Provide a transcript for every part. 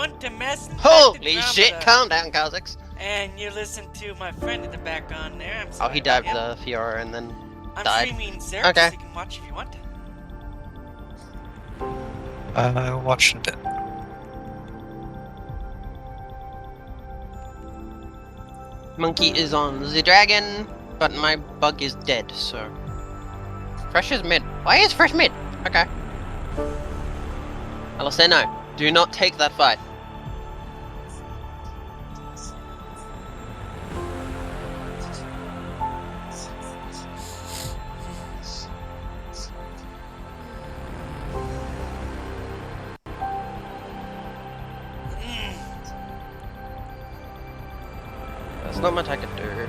everyone to Mass Effect Holy Andromeda. shit, calm down, Kha'Zix. And you listen to my friend in the background there. I'm Oh, sorry he about dived him. the Fiora and then I'm died. streaming Zerk, Okay. so you can watch if you want. Watching it. Monkey is on the dragon, but my bug is dead, so... Fresh is mid. Why is Fresh mid? Okay. I'll say no. Do not take that fight. That's not much I could do.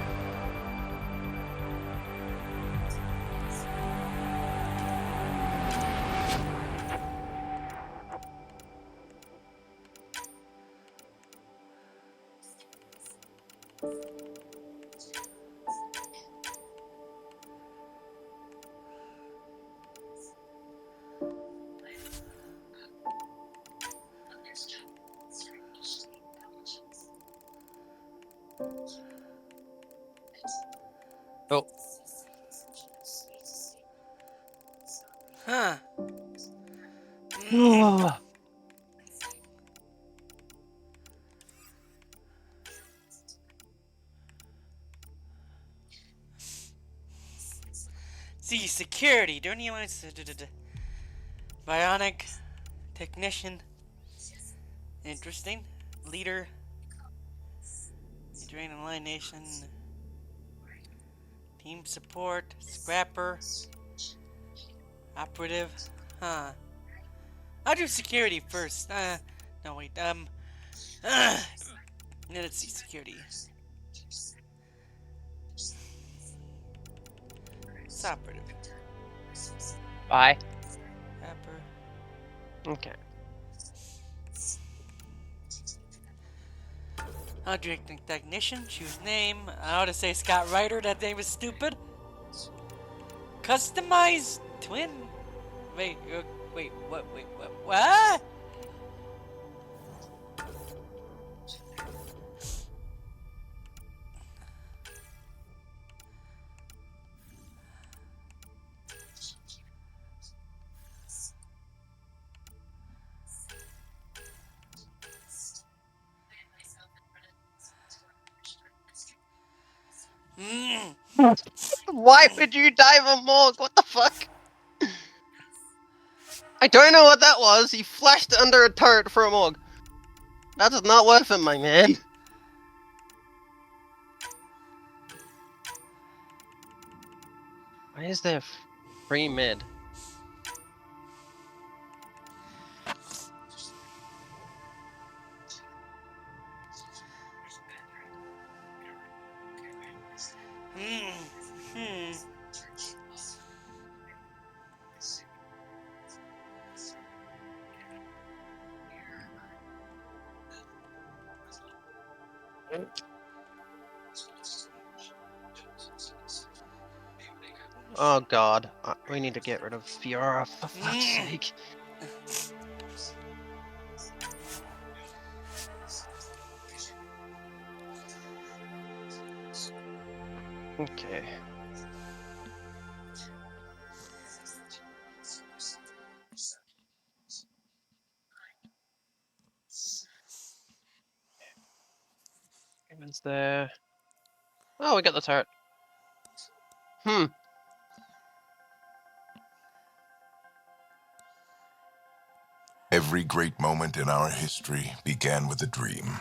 Oh, Huh. See, security. Don't you want bionic technician? Interesting. Leader. Drain and Line Nation. Team support. Scrapper. Operative. Huh. I'll do security first. No wait. Let's see security. It's operative. Bye. Scrapper. Okay. I'll drink the technician, choose name. I ought to say Scott Ryder, that name is stupid. Customize twin. Wait, what? What? Why would you dive a morgue? What the fuck? I don't know what that was. He flashed under a turret for a morgue. That is not worth it, my man. Why is there free mid? Oh god, we need to get rid of Fiora, for fuck's sake. Okay. What's there? Oh, we got the turret. Every great moment in our history began with a dream.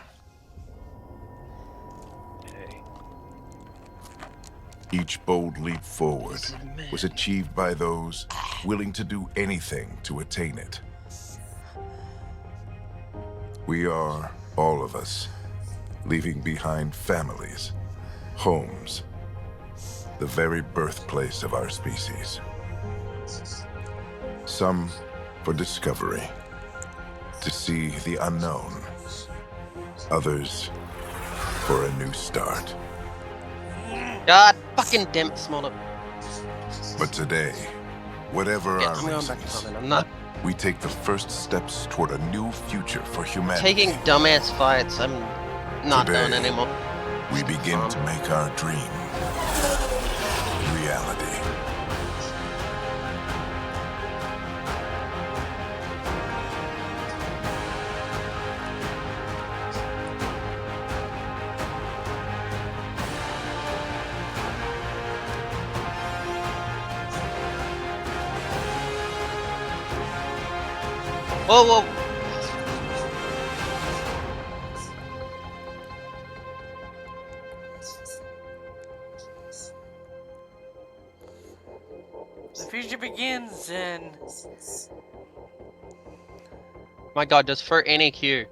Okay. Each bold leap forward was achieved by those willing to do anything to attain it. We are, all of us, leaving behind families, homes, the very birthplace of our species. Some for discovery, to see the unknown. Others for a new start. God fucking damn it, Smolder. But today, whatever Yeah, our I'm going back to reasons, comment. I'm not we take the first steps toward a new future for humanity. Taking dumbass fights, I'm not Today, doing anymore. we begin to make our dream reality. Whoa, whoa. The future begins in My god, just for any queue.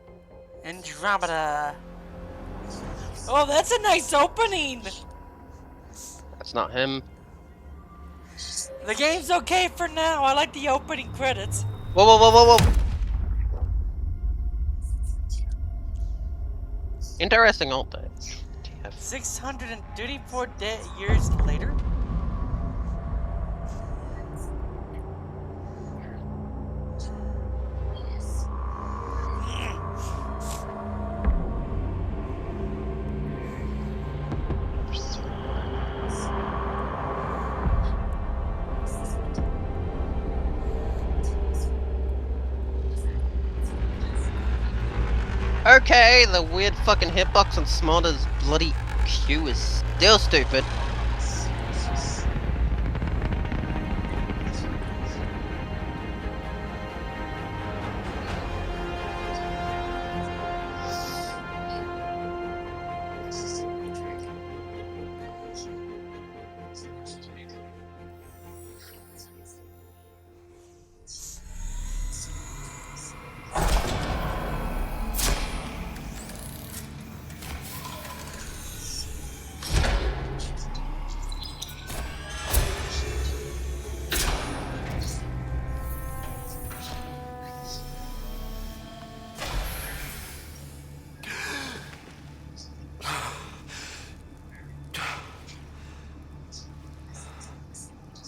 Andromeda. Oh, that's a nice opening! That's not him. The game's okay for now. I like the opening credits. Whoa, whoa, whoa, whoa, whoa. Interesting, aren't they? 634 years later? Okay, the weird fucking hitbox on Smolder's bloody Q is still stupid.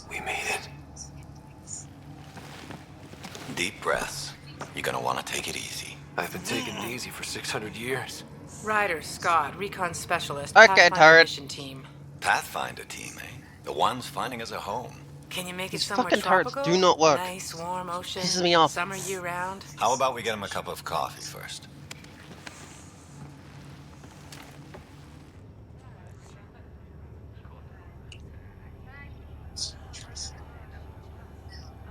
We made it. Deep breaths. You're gonna want to take it easy. I've been taking it easy for 600 years. Ryder, Scott, Recon Specialist, Okay, Pathfinder turret. Mission Team. Pathfinder team, eh? The ones finding us a home. Can you make it These somewhere fucking turrets tropical? do not work. Nice, warm ocean. Pisses me off. Summer year-round. How about we get him a cup of coffee first?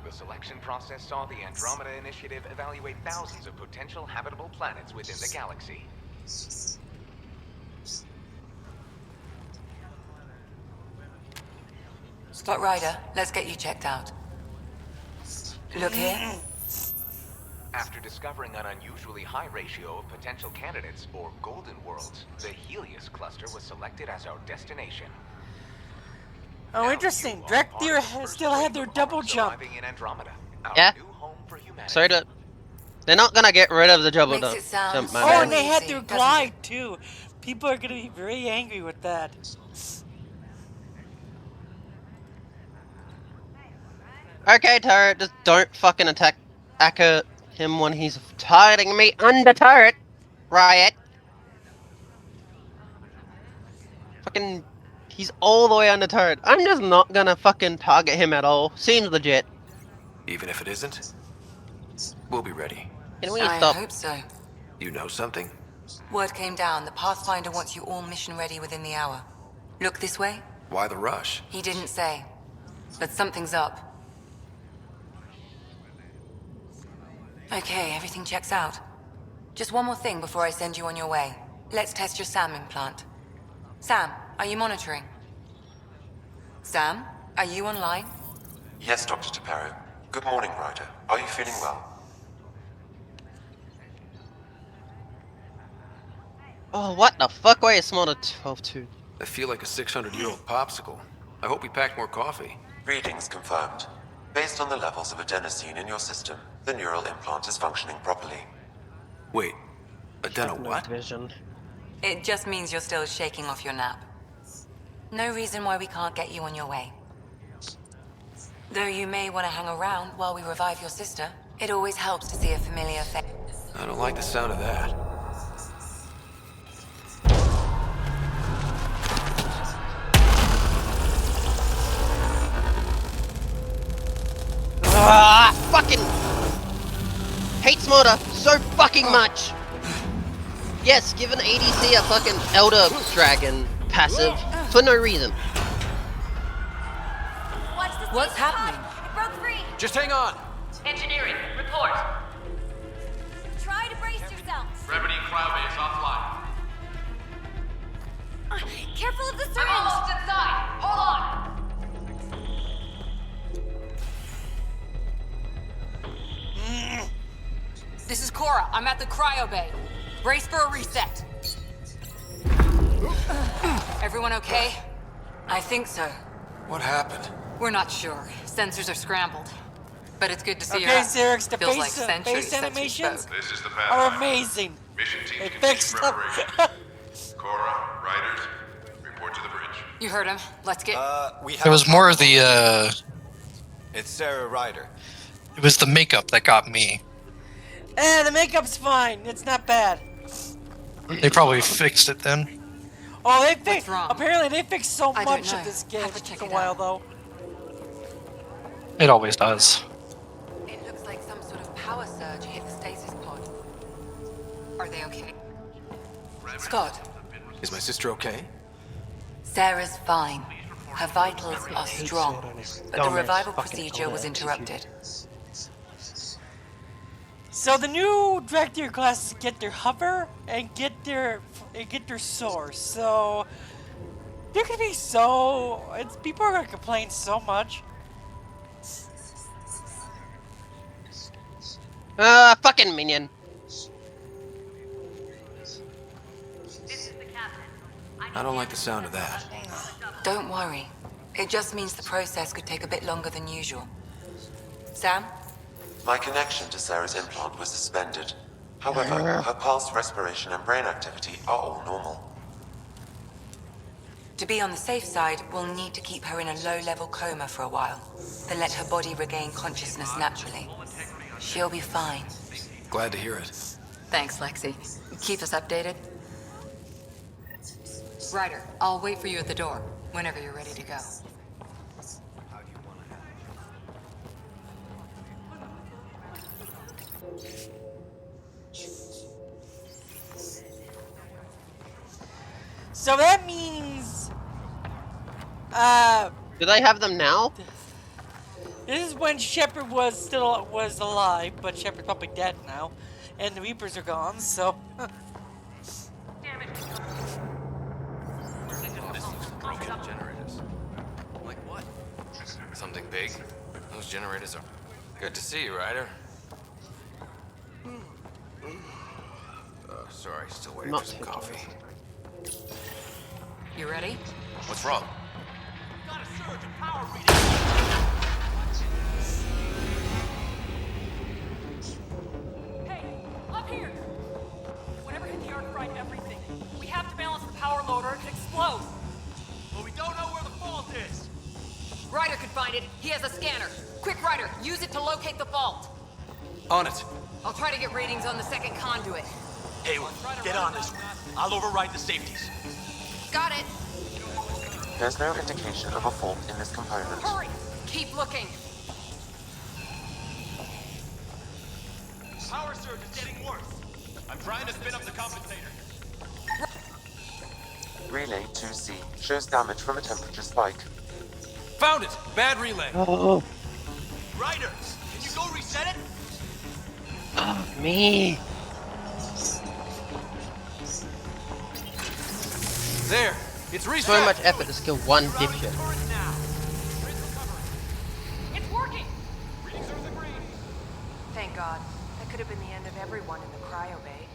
The selection process saw the Andromeda Initiative evaluate thousands of potential habitable planets within the galaxy. Scott Ryder, let's get you checked out. Look here. After discovering an unusually high ratio of potential candidates, or golden worlds, the Helios cluster was selected as our destination. Oh, Now interesting. you are Direct part Deer of the first still had their wave of double arms jump. arriving in Andromeda, our Yeah. new home for humanity. So they're not gonna get rid of the double Makes it sound jump, my so Oh, man. and they had easy, their doesn't glide too. People are gonna be very angry with that. Okay, turret, just don't fucking attack him when he's targeting me under turret. Riot. Fucking, he's all the way under turret. I'm just not gonna fucking target him at all. Seems legit. Even if it isn't, we'll be ready. Can we I stop? hope so. You know something? Word came down. The Pathfinder wants you all mission ready within the hour. Look this way? Why the rush? He didn't say. But something's up. Okay, everything checks out. Just one more thing before I send you on your way. Let's test your SAM implant. Sam, are you monitoring? Sam, are you online? Yes, Dr. Taparo. Good morning, Ryder. Are you feeling well? Oh, what the fuck? Why is Smolder 12-2? I feel like a 600-year-old popsicle. I hope we packed more coffee. Readings confirmed. Based on the levels of adenosine in your system, the neural implant is functioning properly. Wait, Adena what? Vision. It just means you're still shaking off your nap. No reason why we can't get you on your way. Though you may want to hang around while we revive your sister. It always helps to see a familiar face. I don't like the sound of that. Ah, fucking hate Smolder so fucking much. Yes, give an ADC a fucking Elder Dragon passive for no reason. What's happening? It broke free. Just hang on. Engineering, report. Try to brace yourself. Gravity cryobase offline. Careful of the syringe. I'm almost inside. Hold on. This is Cora. I'm at the cryo bay. Brace for a reset. Everyone okay? I think so. What happened? We're not sure. Sensors are scrambled. But it's good to see you. Okay, Xerix, the Feels face, like centuries face since we animations spoke. This is the are Pathfinder. amazing. Mission team They continues fixed them. preparation. Cora, riders, report to the bridge. You heard him. Let's get... There was more of the, It's Sarah Ryder. it was the makeup that got me. The makeup's fine. It's not bad. They probably fixed it then. Oh, they fixed. wrong? Apparently, they fixed so I don't much know. of this game. Have to It check took a it while, out. though. It always does. It looks like some sort of power surge hit the stasis pod. Are they okay? Scott, Is my sister okay? Sarah's fine. Her vitals are strong, but the revival procedure was interrupted. So the new director classes get their hover and get their soar. So there could be people are gonna complain so much. Fucking minion. I don't like the sound of that. Don't worry. It just means the process could take a bit longer than usual. Sam? My connection to Sarah's implant was suspended. However, her pulse, respiration, and brain activity are all normal. To be on the safe side, we'll need to keep her in a low-level coma for a while, then let her body regain consciousness naturally. She'll be fine. Glad to hear it. Thanks, Lexi. Keep us updated. Ryder, I'll wait for you at the door, whenever you're ready to go. So that means, Do they have them now? this is when Shepard was alive, but Shepard's probably dead now, and the Reapers are gone. So. Broken generators. Like what? Something big? Those generators are... Good to see you, Ryder. Sorry, still waiting Not for some too coffee. You ready? What's wrong? Got a surge of power reading. Hey, up here! Whatever hit the arc fried everything. We have to balance the power loader or it could explode. But we don't know where the fault is. Ryder could find it. He has a scanner. Quick, Ryder, use it to locate the fault. On it. I'll try to get readings on the second conduit. Hayward, get on this one. I'll override the safeties. Got it. There's no indication of a fault in this component. Hurry! Keep looking. Power surge is getting worse. I'm trying to spin up the compensator. Relay 2C shows damage from a temperature spike. Found it! Bad relay. Oh, Ryder, can you go reset it? me. There! It's reset! So much effort to kill one dipshit. It's working! Thank God. That could have been the end of everyone in the cryo bay.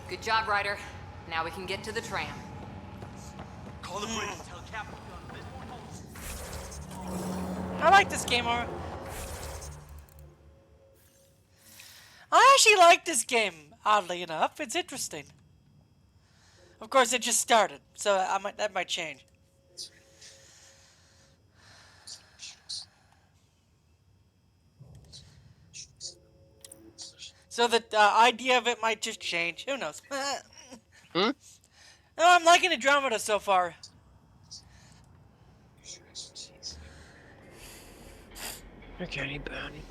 Good job, Ryder. Now we can get to the tram. Call the bridge and tell Captain Gunn. I like this game. I actually like this game. Oddly enough, it's interesting. Of course, it just started, so that might change. So the idea of it might just change. Who knows? Hmm? No, I'm liking Andromeda so far. Okay, Bernie.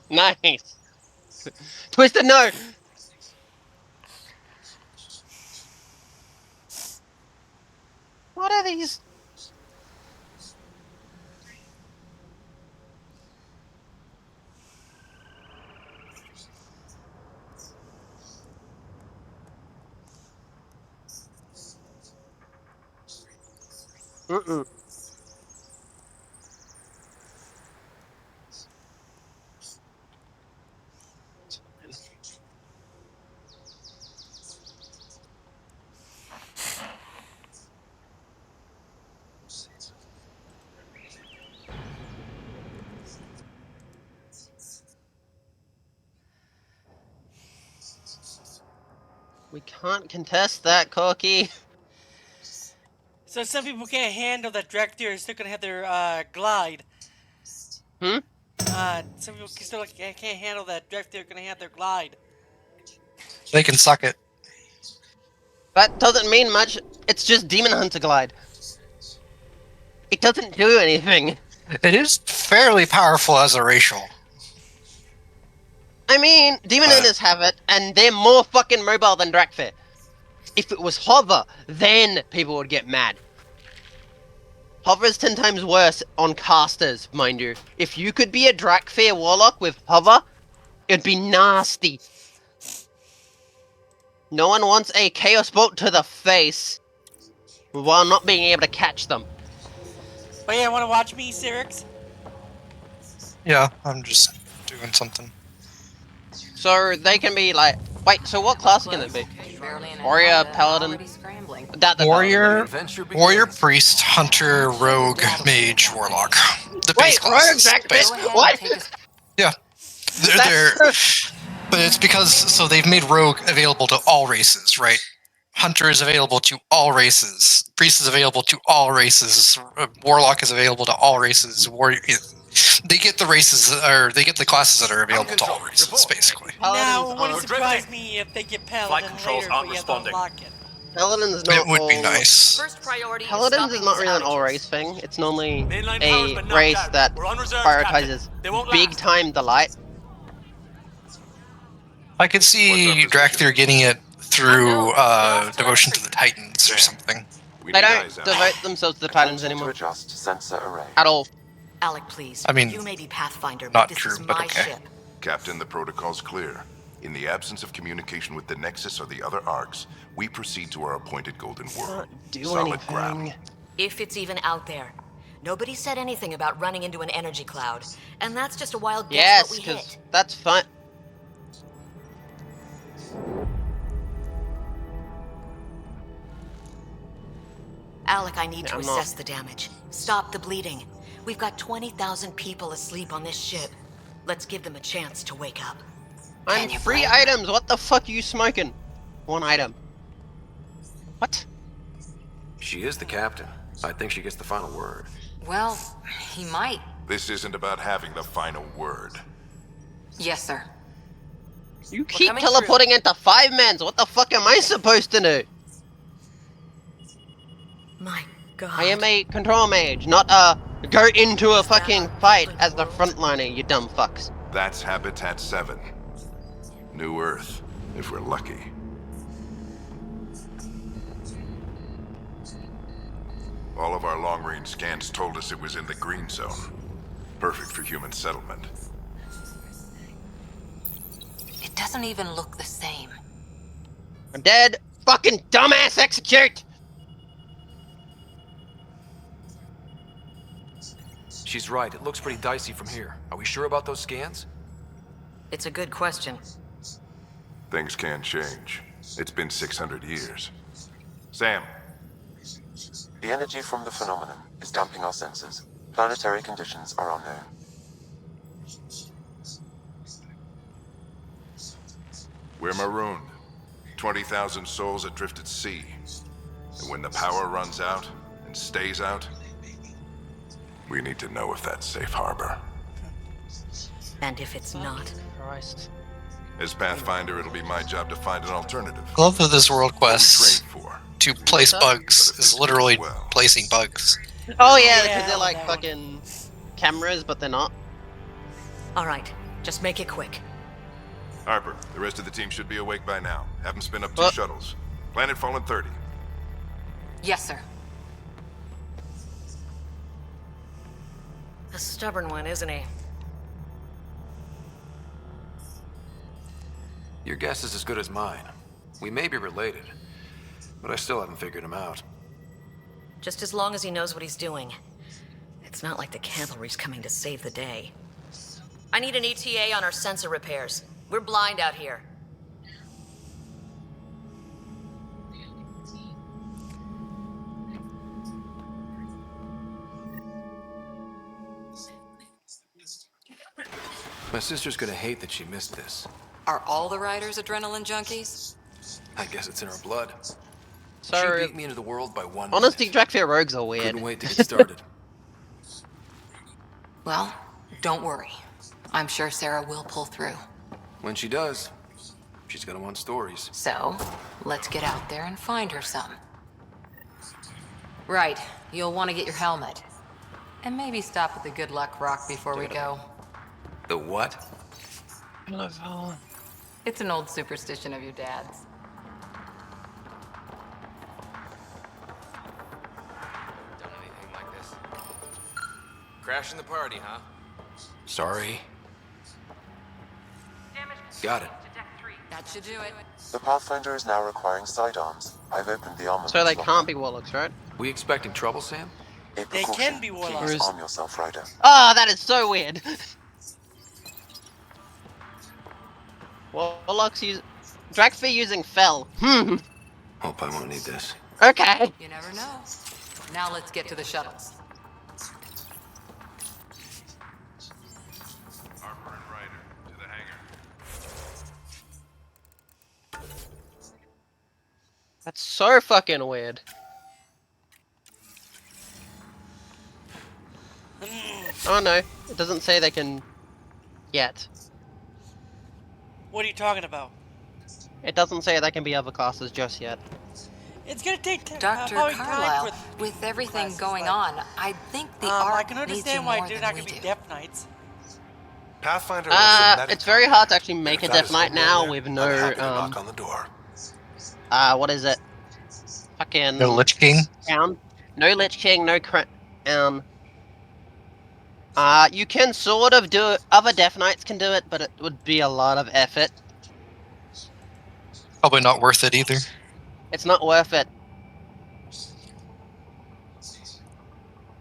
Nice. Twisted, no. What are these? Mm-mm. We can't contest that, Corky. So some people can't handle that Dractyr is still gonna have their glide. Hmm? Some people still can't handle that Dractyr gonna have their glide. They can suck it. That doesn't mean much. It's just Demon Hunter Glide. It doesn't do anything. It is fairly powerful as a racial. I mean, Demon Hunters have it, and they're more fucking mobile than Drakthir. If it was Hover, then people would get mad. Hover is 10 times worse on casters, mind you. If you could be a Drakthir Warlock with Hover, it'd be nasty. No one wants a Chaos Bolt to the face while not being able to catch them. But yeah, wanna watch me, Cyrix? Yeah, I'm just doing something. So they can be like, wait, so what class can it be? Warrior, Paladin? Warrior, Priest, Hunter, Rogue, Mage, Warlock. The base classes, basically. What? Yeah. But it's because, so they've made Rogue available to all races, right? Hunter is available to all races. Priest is available to all races. Warlock is available to all races. They get the races, or they get the classes that are available to all races, basically. Now, it wouldn't surprise me if they get Paladin later, but you have to unlock it. Paladin's not It would be all... nice. Paladins is not really an all-race thing. It's normally a race that prioritizes big-time delight. I could see Drakthir getting it through devotion to the Titans or something. They don't devote themselves to the Titans anymore. Adjust sensor array. At all. Alec, please. I mean, you may be Pathfinder, not but this true, is but my okay. ship. Captain, the protocol's clear. In the absence of communication with the Nexus or the other arcs, we proceed to our appointed Golden World. Solid ground. If it's even out there. Nobody said anything about running into an energy cloud, and that's just a wild guess Yes, what we because hit. that's fun. Alec, I need Yeah, to I'm assess not- the damage. Stop the bleeding. We've got 20,000 people asleep on this ship. Let's give them a chance to wake up. I'm 3 items. What the fuck are you smoking? 1 item. What? She is the captain. I think she gets the final word. Well, he might. This isn't about having the final word. Yes, sir. You keep teleporting into 5-mans. What the fuck am I supposed to do? My God. I am a control mage, not go into a fucking fight as the frontliner, you dumb fucks. That's Habitat 7. New Earth, if we're lucky. All of our long-range scans told us it was in the green zone. Perfect for human settlement. It doesn't even look the same. I'm dead. Fucking dumbass, execute! She's right. It looks pretty dicey from here. Are we sure about those scans? It's a good question. Things can change. It's been 600 years. Sam. The energy from the phenomenon is damping our sensors. Planetary conditions are unknown. We're marooned. 20,000 souls adrift at sea. And when the power runs out, and stays out, we need to know if that's safe harbor. And if it's not? Christ. As Pathfinder, it'll be my job to find an alternative. I love that this world What we quest trained for. to place bugs But if is this literally goes well, placing bugs. Oh yeah, because Yeah, they're like that one. fucking cameras, but they're not. All right, just make it quick. Harper, the rest of the team should be awake by now. Have them spin up 2 What? shuttles. Planet Fallen 30. Yes, sir. A stubborn one, isn't he? Your guess is as good as mine. We may be related, but I still haven't figured him out. Just as long as he knows what he's doing. It's not like the cavalry's coming to save the day. I need an ETA on our sensor repairs. We're blind out here. My sister's gonna hate that she missed this. Are all the riders adrenaline junkies? I guess it's in her blood. So, She beat me into the world by 1 honestly, minute. Drakfir rogues are weird. Couldn't wait to get started. Well, don't worry. I'm sure Sarah will pull through. When she does, she's gonna want stories. So, let's get out there and find her some. Right, you'll want to get your helmet. And maybe stop at the Good Luck Rock before we go. The what? It's an old superstition of your dad's. Done anything like this? Crashing the party, huh? Sorry. Got it. That should do it. The Pathfinder is now requiring sidearms. I've opened the armament So they locker. can't be warlocks, right? We expecting trouble, Sam? A They precaution. can be Please warlocks. arm yourself, Ryder. Oh, that is so weird. Warlocks use... Drakfir using Fel. Hope I won't need this. Okay. You never know. Now let's get to the shuttles. Harper and Ryder, to the hangar. That's so fucking weird. Oh no, it doesn't say they can... yet. What are you talking about? It doesn't say they can be other classes just yet. It's gonna take Dr. probably Carlisle, time for with everything classes, going but, on, I think the I Ark can needs you understand why more they're than not we gonna be do. Death Knights. Pathfinder was a medic. It's very hard to actually make a If that Death is Knight all you're now there, with I'm no, happy to knock on the door. what is it? Fucking... No Lich King? Crown? No Lich King, no crown. You can sort of do it, other Death Knights can do it, but it would be a lot of effort. Probably not worth it either. It's not worth it.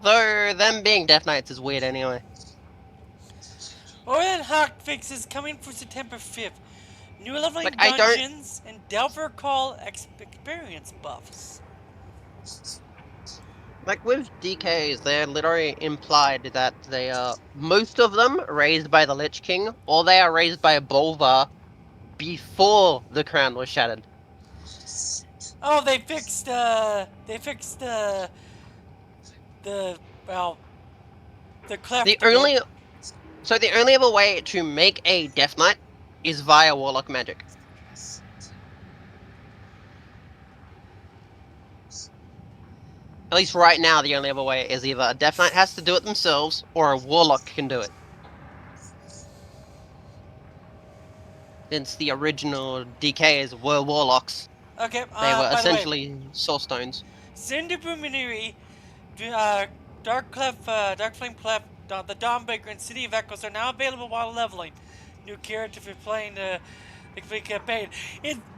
Though, them being Death Knights is weird anyway. Orlan Hawk fixes coming for September 5th. New leveling Like, I don't- dungeons and Delver Call experience buffs. Like with DKs, they're literally implied that they are, most of them, raised by the Lich King, or they are raised by a Bolvar before the crown was shattered. Oh, they fixed the cleft. The only... So the only other way to make a Death Knight is via Warlock magic. At least right now, the only other way is either a Death Knight has to do it themselves, or a Warlock can do it. Since the original DKs were Warlocks, Okay, they were by the way, essentially Soul Stones. Cinder Brumineri, Dark Flame Clef, the Dawnbreaker, and City of Echoes are now available while leveling. New character for playing the complete campaign.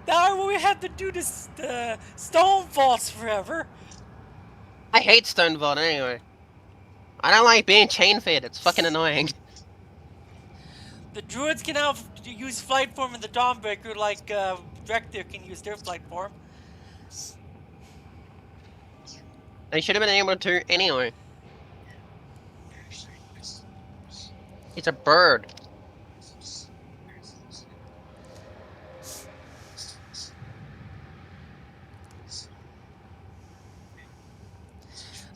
Now we have to do this Stone Vaults forever. I hate Stone Vault anyway. I don't like being chain fed, it's fucking annoying. The Druids can now use Flight Form in the Dawnbreaker like Drekthir can use their Flight Form. They should have been able to anyway. It's a bird.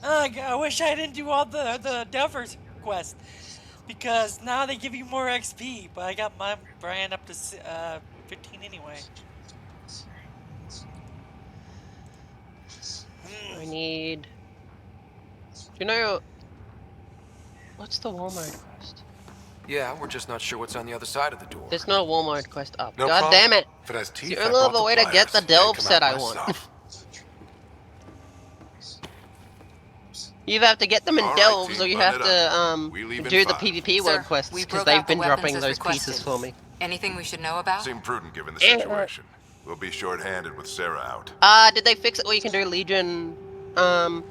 I wish I didn't do all the Delvers quest, because now they give you more XP. But I got my brand up to 15 anyway. I need. Do you know what's the wall mode quest? Yeah, we're just not sure what's on the other side of the door. There's no wall mode quest up. No God problem. damn it! If it has It's the teeth, I only brought other the way to get the pliers. delve Yank 'em set out I want. myself. You have to get them in All right, delves, team, or you button have it to up. We leave in do the 5. PvP Sir, world quests we because broke out they've the been weapons dropping as those requested. pieces for me. Anything we should know about? Seemed prudent given the situation. We'll be short-handed with Sarah out. Did they fix it where you can do Legion? I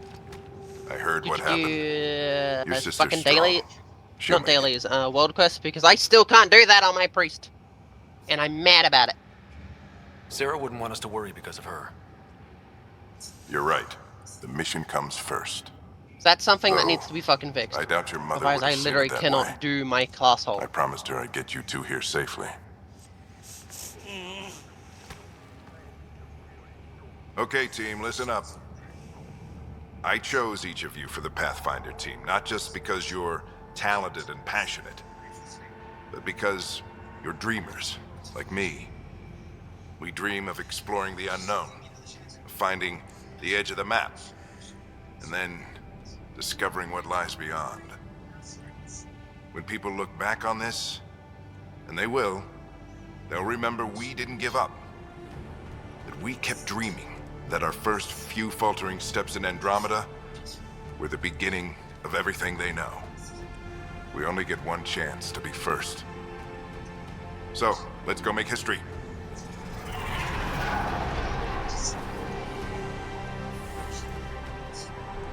heard Did what you happened. do Your sister's fucking strong. daily? She'll Not make it. dailies. World quests because I still can't do that on my priest, and I'm mad about it. Sarah wouldn't want us to worry because of her. You're right. The mission comes first. That's something that Though, needs to be fucking fixed. I doubt your mother Otherwise, would I have seen literally it that cannot way. do my class hole. I promised her I'd get you two here safely. Okay, team, listen up. I chose each of you for the Pathfinder team, not just because you're talented and passionate, but because you're dreamers, like me. We dream of exploring the unknown, of finding the edge of the map, and then discovering what lies beyond. When people look back on this, and they will, they'll remember we didn't give up. That we kept dreaming, that our first few faltering steps in Andromeda were the beginning of everything they know. We only get one chance to be first. So, let's go make history.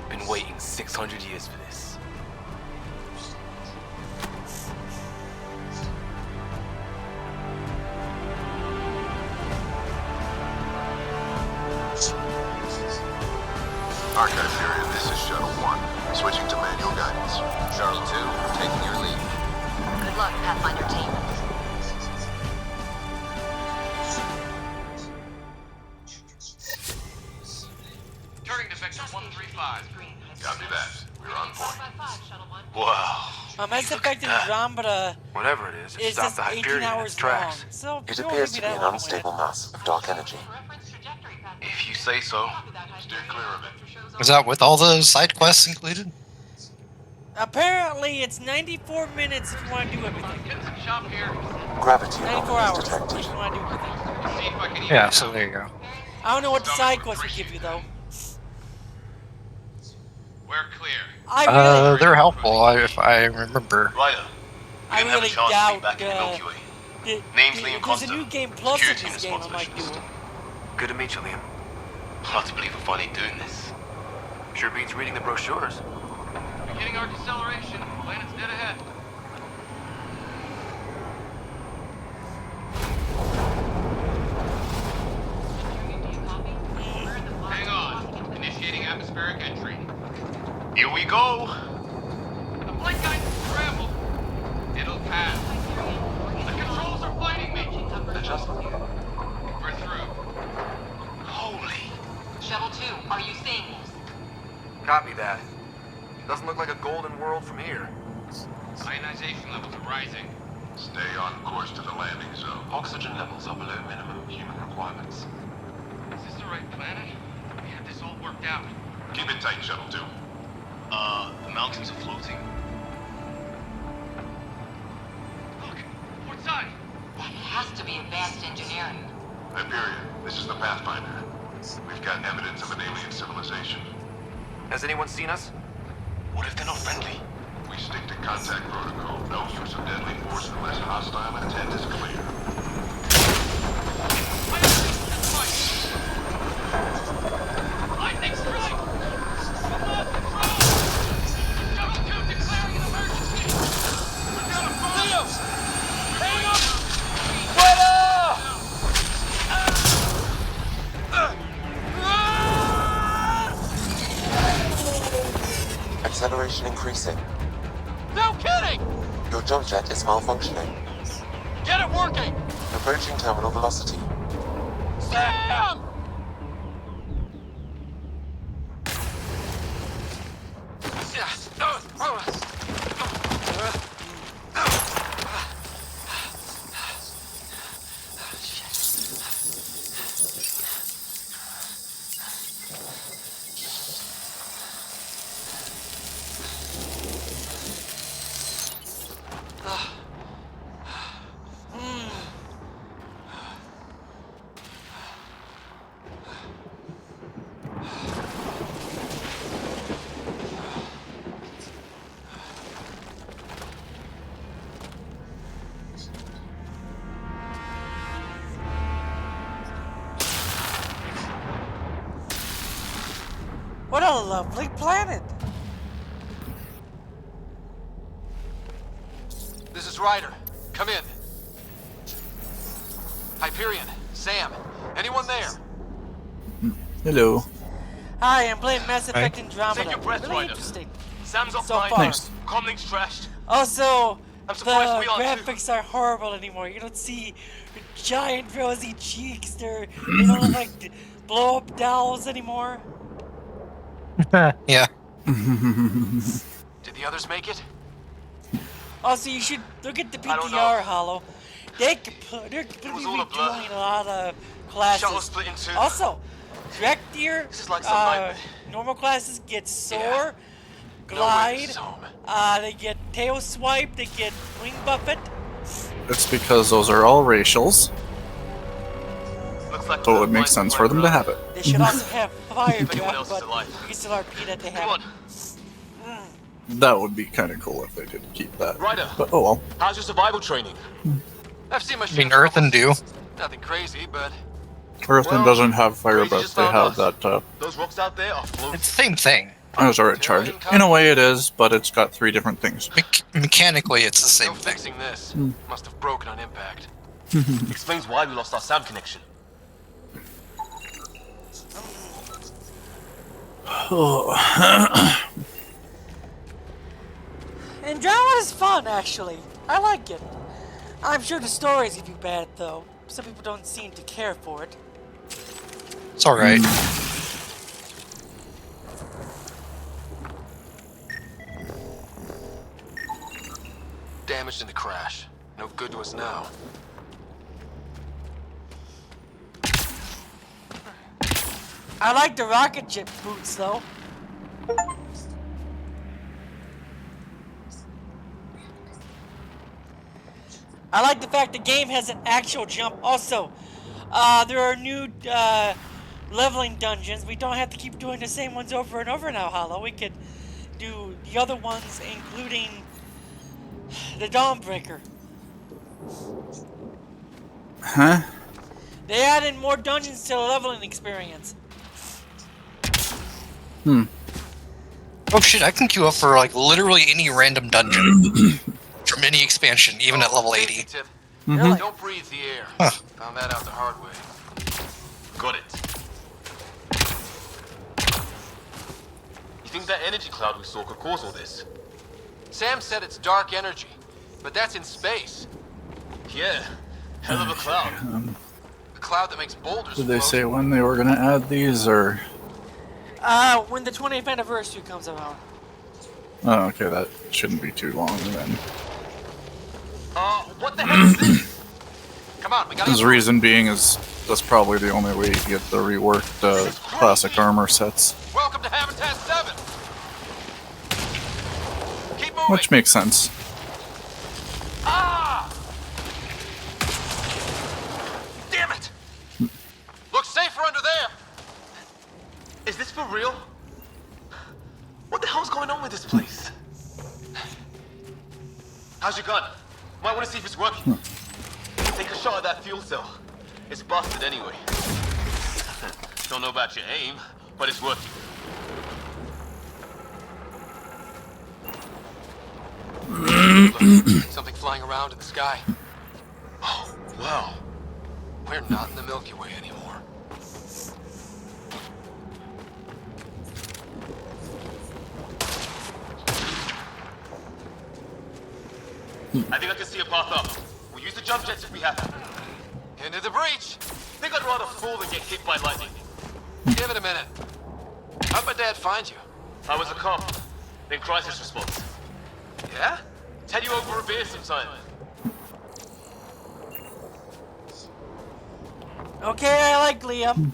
Been waiting 600 years for this. Archive period, this is Shuttle 1. Switching to manual guidance. Shuttle 2, taking your lead. Good luck, Pathfinder team. Turning to Vector 135. Copy that. We're on point. Wow. Mass Effect Andromeda Whatever it is, it is stopped just the 18 Hyperion in hours its tracks. long. So It don't appears give to me be that an long with it. unstable mass of dark energy. If you say so. Steer clear of it. Is that with all the side quests included? Apparently, it's 94 minutes if you want to do everything. Shop here. Gravity 94 anomalies hours if detected. you want to do everything. See if I can Yeah, so there you go. I don't know what the side quest would give you though. We're clear. I really, They're helpful if I remember. Ryder, I didn't have a really chance to doubt be back in the Milky Way. Name's Liam there's a Costa, new game plus in security this and game I response might do. specialist. Good to meet you, Liam. Hard to believe we're finally doing this. Sure beats reading the brochures. Beginning our deceleration. Planet's dead ahead. Hang on. Initiating atmospheric entry. Here we go. The flight guidance is scrambled. It'll pass. The controls are fighting me. Adjustment. We're through. Holy. Shuttle 2, are you seeing this? Copy that. Doesn't look like a golden world from here. Ionization levels are rising. Stay on course to the landing zone. Oxygen levels are below minimum human requirements. Is this the right planet? We had this all worked out. Keep it tight, Shuttle 2. The mountains are floating. Look, port side. That has to be advanced engineering. Hyperion, this is the Pathfinder. We've got evidence of an alien civilization. Has anyone seen us? What if they're not friendly? We stick to contact protocol. No use of deadly force unless hostile intent is clear. Lightning strike! Lost control! Shuttle 2 declaring an emergency! We've got a fire! Hang up! Acceleration increasing. No kidding! Your jump jet is malfunctioning. Get it working! Approaching terminal velocity. Sam! What a lovely planet! This is Ryder. Come in. Hyperion, Sam, anyone there? Hello. Hi, I'm playing Mass Effect Andromeda. Take your breath, Really Ryder. interesting. Sam's So offline. far. Thanks. Comlink's trashed. Also, I'm surprised the we are too. graphics are horrible anymore. You don't see giant rosy cheeks. They don't look like blow up dolls anymore. Yeah. Did the others make it? Also, you should look at the I don't know. PTR, Hollow. They're completely was all a blur. redoing a lot of classes. Shuttle split in two. Also, direct tier This is like some nightmare. normal classes get soar, Yeah. glide, this is home. they get tail swipe, they get wing buffet. It's because those are all racials, Looks like so we're it makes finding sense the for right them to route. have it. They should also have fire If anyone draft, else is but alive. you can still RP that they Come have. on, That would be kind of cool if they did keep that. Ryder. But oh well. How's your survival training? I've seen my I mean, Earthen do. Nothing crazy, but Earthen Well, doesn't have fire, Crazy but just they found have us. that. those rocks out there are floating. It's the same thing. As a charge. In a way, it is, but it's got 3 different things. Mechanically, it's the same No thing. fixing this. Hmm. Must have broken on impact. Explains why we lost our sound connection. Andromeda is fun, actually. I like it. I'm sure the stories could be bad, though. Some people don't seem to care for it. It's alright. Damaged in the crash. No good to us now. I like the rocket ship boots, though. I like the fact the game has an actual jump. Also, there are new leveling dungeons. We don't have to keep doing the same ones over and over now, Hollow. We could do the other ones, including the Dawnbreaker. Huh? They added more dungeons to the leveling experience. Oh shit, I can queue up for like literally any random dungeon. From any expansion, even at level 80. Tip. Really? Don't breathe the air. Huh. Found that out the hard way. Got it. You think that energy cloud we saw could cause all this? Sam said it's dark energy, but that's in space. Yeah, hell of a cloud. A cloud that makes boulders Did they float. say when they were going to add these, or? When the 20th anniversary comes around. Oh, okay, that shouldn't be too long then. What the hell is this? Come on, we gotta His get reason being is that's probably the only way you get the reworked classic armor sets, Welcome to Habitat 7. Keep moving. which makes sense. Ah! Damn it! Looks safer under there. Is this for real? What the hell's going on with this place? How's your gun? Might want to see if it's working. Take a shot at that fuel cell. It's busted anyway. Don't know about your aim, but it's working. Something flying around in the sky. Oh, wow. We're not in the Milky Way anymore. I think I can see a path up. We'll use the jump jets if we have to. Into the breach! Think I'd rather fall than get hit by lightning. Give it a minute. How'd my dad find you? I was a cop. Then crisis response. Yeah? Tell you over a beer sometime. Okay, I like Liam.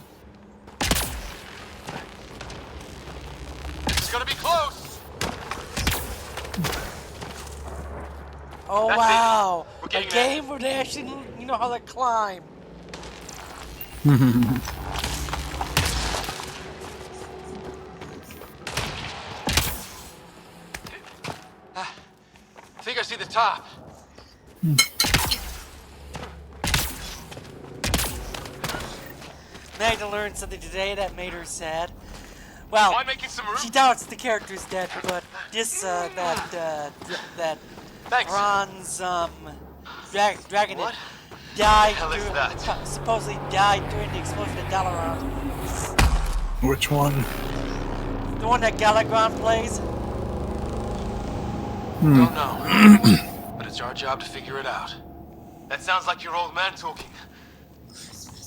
It's gonna be close! Oh That's it. wow, We're a getting there. game where they actually know how to climb. I think I see the top. Magda learned something today that made her sad. Well, Mind making some room? she doubts the character's dead, but this, that Thanks. bronze, dragon What? died The hell is during, that? supposedly died during the explosion at Dalaran. Which one? The one that Galagron plays? Don't know. But it's our job to figure it out. That sounds like your old man talking.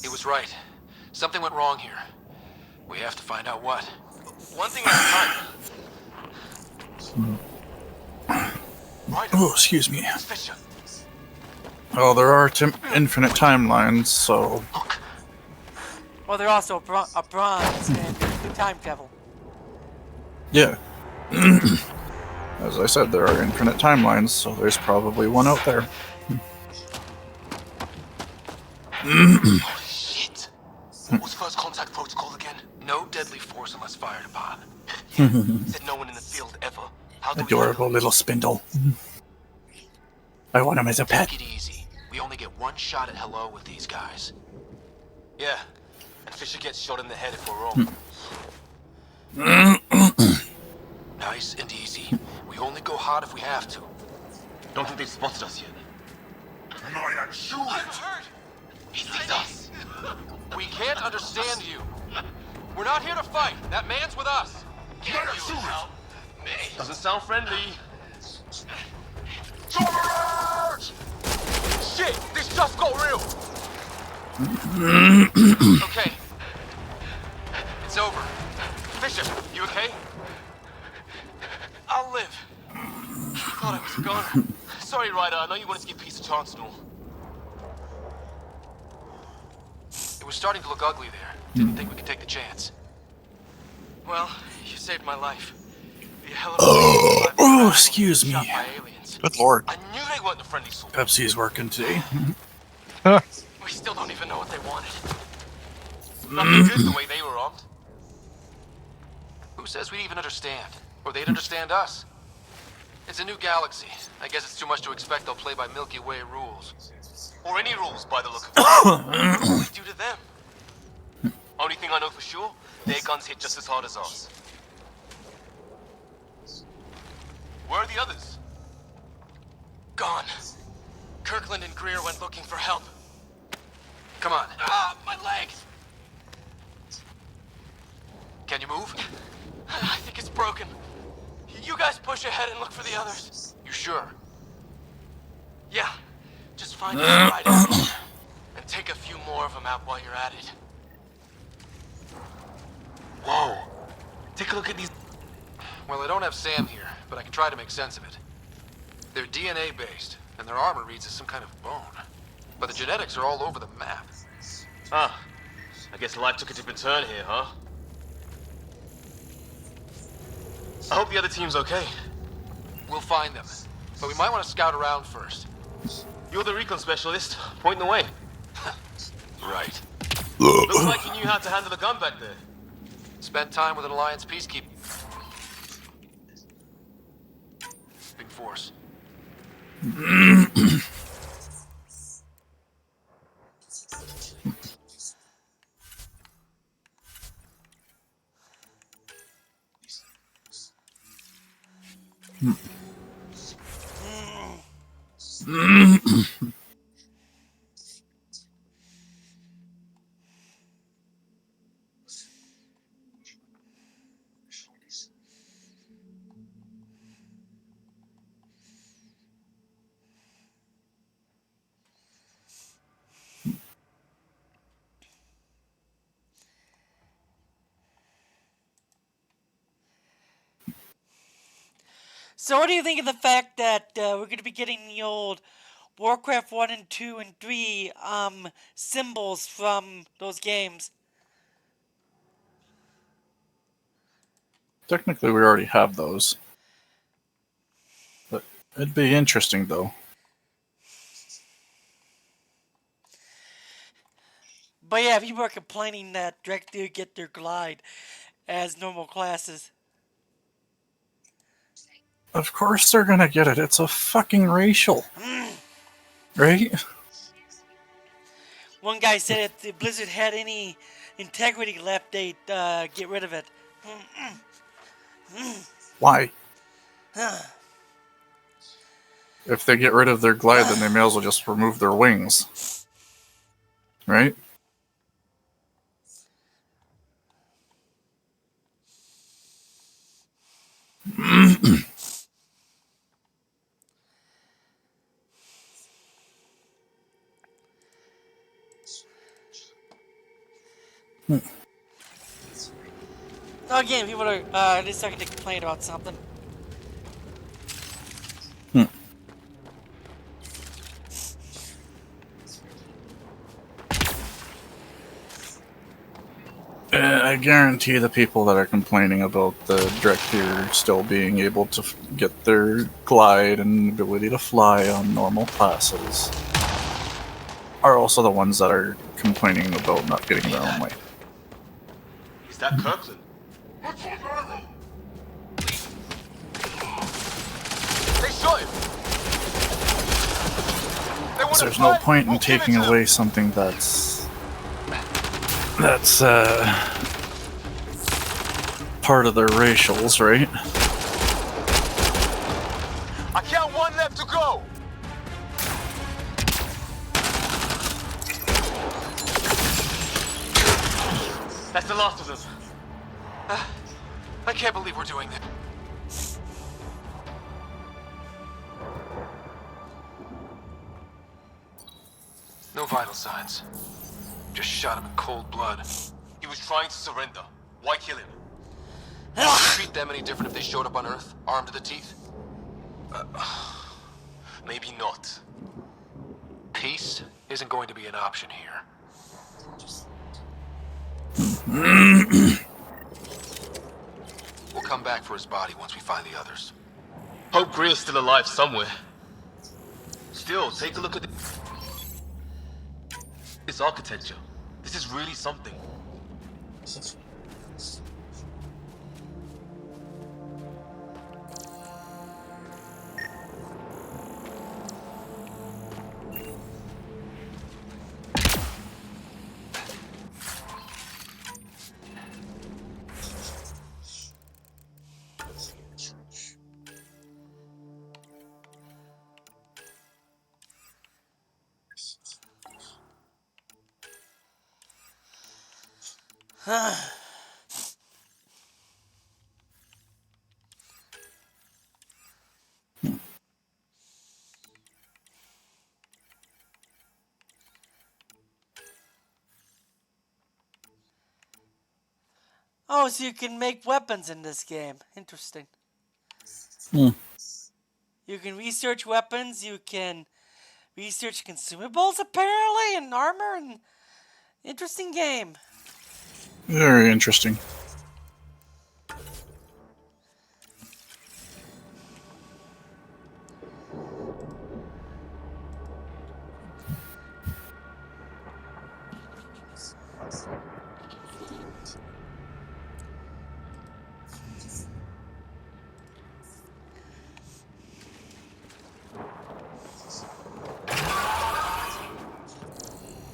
He was right. Something went wrong here. We have to find out what. One thing at a time. Right. Oh, excuse me. Fisher. Well, there are infinite timelines, so... Well, they're also a bronze and do time travel. Yeah. As I said, there are infinite timelines, so there's probably one out there. Oh, shit. What was first contact protocol again? No deadly force unless fired upon. Said no one in the field ever. How do Adorable little spindle. I want him as a pet. Take it easy. We only get one shot at hello with these guys. Yeah. And Fisher gets shot in the head if we're wrong. Nice and easy. We only go hard if we have to. Don't think they've spotted us yet. Not shoot it! He sees us. We can't understand you. We're not here to fight. That man's with us. Can you help me? Doesn't sound friendly. Charge! Shit! This just got real. Okay. It's over. Fisher, you okay? I'll live. Thought I was gone. Sorry, Ryder. I know you wanted to give peace a chance and all. It was starting to look ugly there. Didn't think we could take the chance. Well, you saved my life. Be a hell of a Oh, excuse me. shot by aliens. Good lord. I knew they weren't the friendly sort. Pepsi's working today. We still don't even know what they wanted. Nothing good the way they were armed. Who says we'd even understand? Or they'd understand us? It's a new galaxy. I guess it's too much to expect they'll play by Milky Way rules. Or any rules by the look of it. What do we do to them? Only thing I know for sure, their guns hit just as hard as ours. Where are the others? Gone. Kirkland and Greer went looking for help. Come on. Ah, my leg! Can you move? I think it's broken. You guys push ahead and look for the others. You sure? Yeah. Just find us right out. And take a few more of them out while you're at it. Whoa. Take a look at these. Well, I don't have Sam here, but I can try to make sense of it. They're DNA based, and their armor reads as some kind of bone. But the genetics are all over the map. Ah. I guess life took a different turn here, huh? I hope the other team's okay. We'll find them, but we might want to scout around first. You're the recon specialist. Point the way. Right. Looks like you knew how to handle a gun back there. Spent time with an Alliance peacekeeper. Big force. So what do you think of the fact that we're going to be getting the old Warcraft 1 and 2 and 3 symbols from those games? Technically, we already have those. But it'd be interesting, though. But yeah, people are complaining that Director get their glide as normal classes. Of course they're gonna get it. It's a fucking racial. Right? One guy said if Blizzard had any integrity left, they'd get rid of it. Why? If they get rid of their glide, then they may as well just remove their wings. Right? Again, people are just starting to complain about something. I guarantee the people that are complaining about the Director still being able to get their glide and ability to fly on normal classes are also the ones that are complaining about not getting their own way. Is that Kirkland? They shot him! There's no point in taking away something that's part of their racials, right? I count one left to go! That's the last of them. I can't believe we're doing this. No vital signs. Just shot him in cold blood. He was trying to surrender. Why kill him? Would you treat them any different if they showed up on Earth, armed to the teeth? Maybe not. Peace isn't going to be an option here. We'll come back for his body once we find the others. Hope Greer's still alive somewhere. Still, take a look at this architecture. This is really something. Oh, so you can make weapons in this game. Interesting. You can research weapons, you can research consumables, apparently, and armor, and interesting game. Very interesting.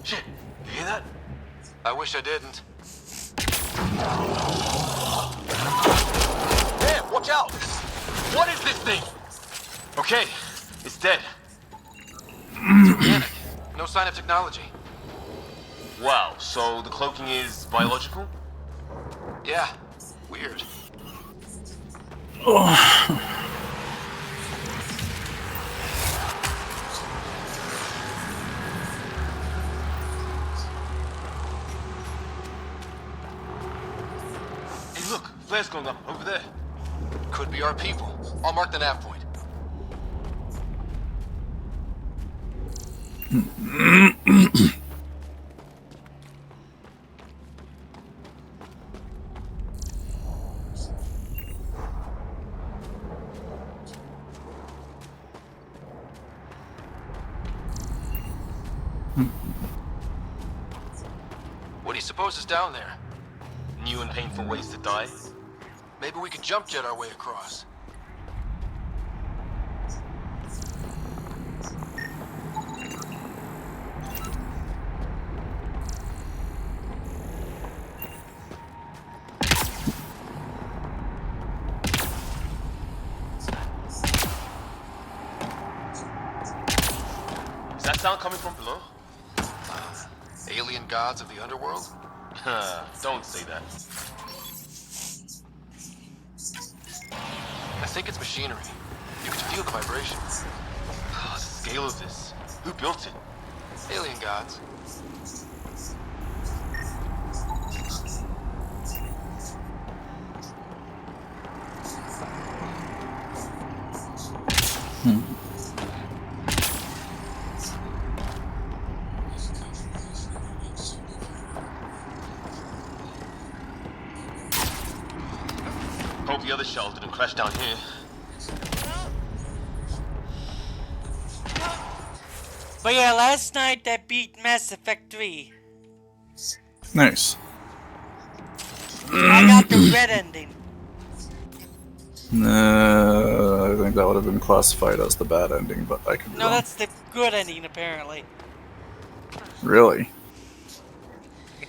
Shit, you hear that? I wish I didn't. Damn, watch out! What is this thing? Okay, it's dead. It's organic. No sign of technology. Wow, so the cloaking is biological? Yeah, weird. Hey, look, flares going up over there. Could be our people. I'll mark the nav point. What do you suppose is down there? New and painful ways to die? Maybe we could jump jet our way across. coming from below? Alien gods of the underworld? Don't say that. I think it's machinery. You can feel the vibration. The scale of this. Who built it? Alien gods. Hope the other shuttle didn't crash down here. But yeah, last night I beat Mass Effect 3. Nice. I got the red ending. I think that would have been classified as the bad ending, but I could be No, wrong. that's the good ending, apparently. Really?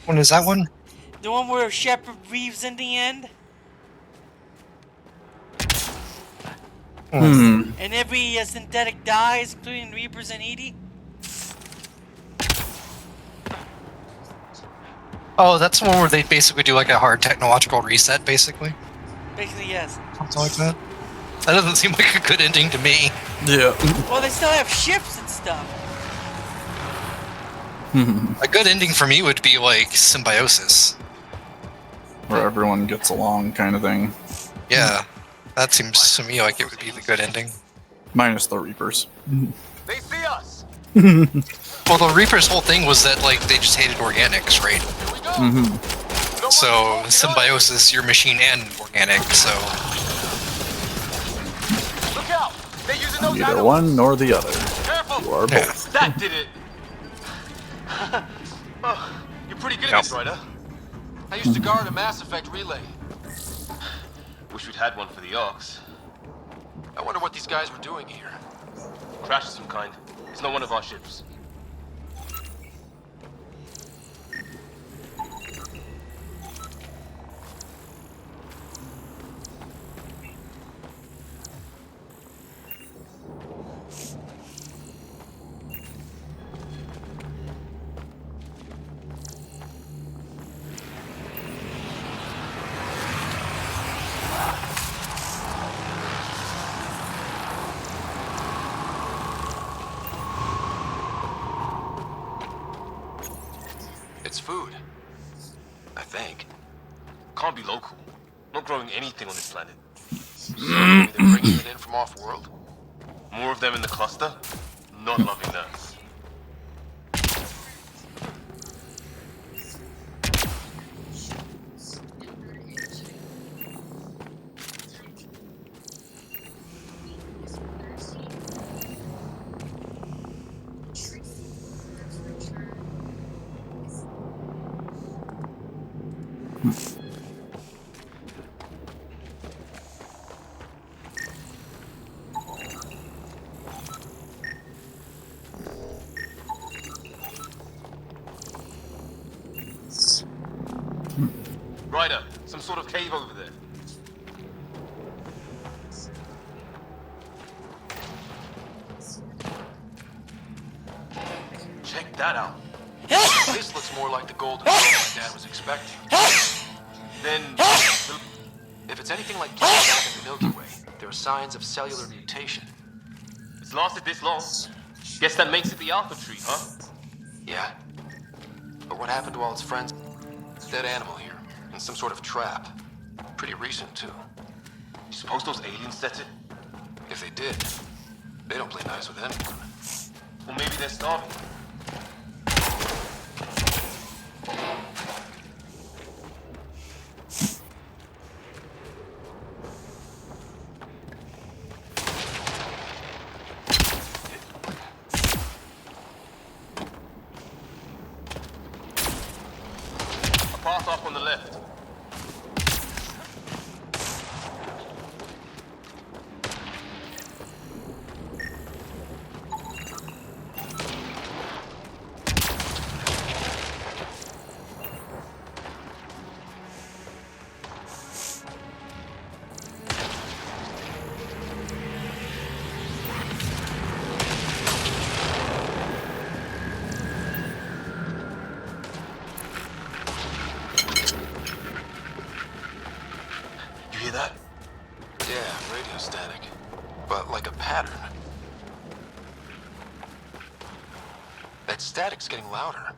When is that one? The one where Shepard breathes in the end. Hmm. And every synthetic dies, including Reapers and Edie. Oh, that's the one where they basically do like a hard technological reset, basically. Basically, yes. Something like that. That doesn't seem like a good ending to me. Yeah. Well, they still have ships and stuff. A good ending for me would be like symbiosis. Where everyone gets along, kind of thing. Yeah, that seems to me like it would be the good ending. Minus the Reapers. They see us! Well, the Reaper's whole thing was that like they just hated organics, right? So symbiosis, you're machine and organic. So Look out! They're using those Neither one nor the other. Careful! You are both. That did it! Oh, you're pretty good at this, Ryder. I used to guard a Mass Effect relay. Wish we'd had one for the Arcs. I wonder what these guys were doing here. Crash of some kind. It's not one of our ships. It's food. I think. Can't be local. Not growing anything on this planet. They're bringing it in from off-world? More of them in the cluster? Not loving that. Ryder, some sort of cave over there. Check that out. This looks more like the golden world my dad was expecting. Then, If it's anything like planets back in the Milky Way, there are signs of cellular mutation. it's lasted this long. Guess that makes it the Alpha Tree, huh? Yeah. But what happened to all its friends? Dead animal here, in some sort of trap. Pretty recent, too. You suppose those aliens set it? If they did, they don't play nice with anyone. Or maybe they're starving. A path off on the left. radio static, but like a pattern. That static's getting louder.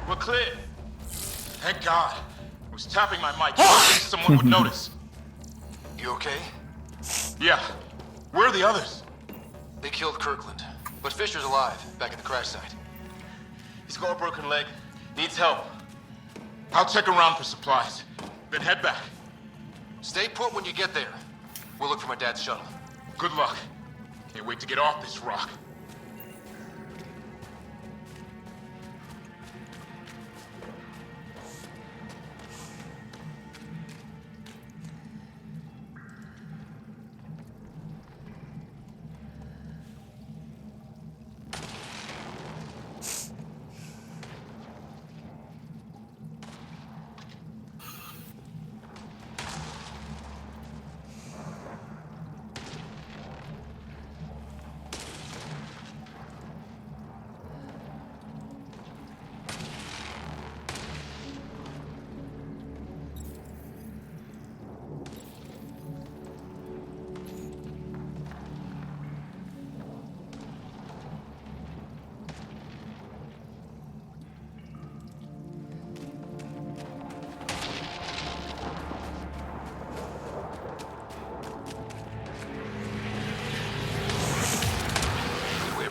We're clear. Thank God. I was tapping my mic, hoping someone would notice. You okay? Yeah. Where are the others? They killed Kirkland, but Fisher's alive, back at the crash site. He's got a broken leg. Needs help. I'll check around for supplies. Then head back. Stay put when you get there. We'll look for my dad's shuttle. Good luck. Can't wait to get off this rock.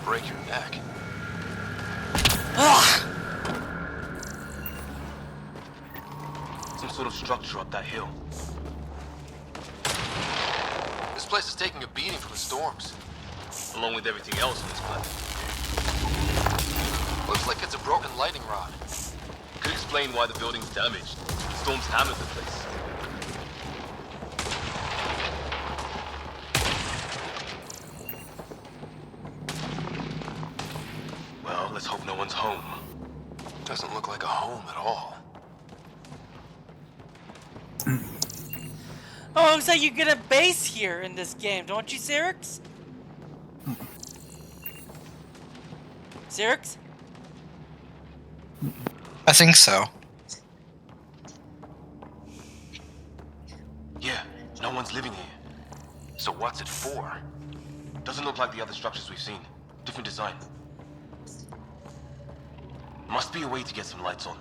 Break your neck. Some sort of structure up that hill. This place is taking a beating from the storms. Along with everything else on this planet. Looks like it's a broken lightning rod. Could explain why the building's damaged. The storms hammered the place. Well, let's hope no one's home. Doesn't look like a home at all. Oh, looks like you get a base here in this game, don't you, Xerix? Xerix? I think so. Yeah, no one's living here. So what's it for? Doesn't look like the other structures we've seen. Different design. Must be a way to get some lights on.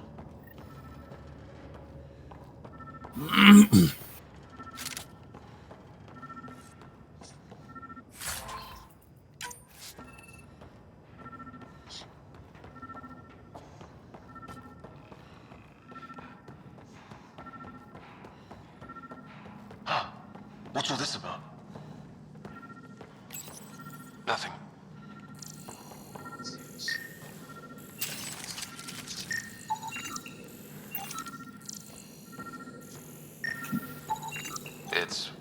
Huh. What's all this about? Nothing. It's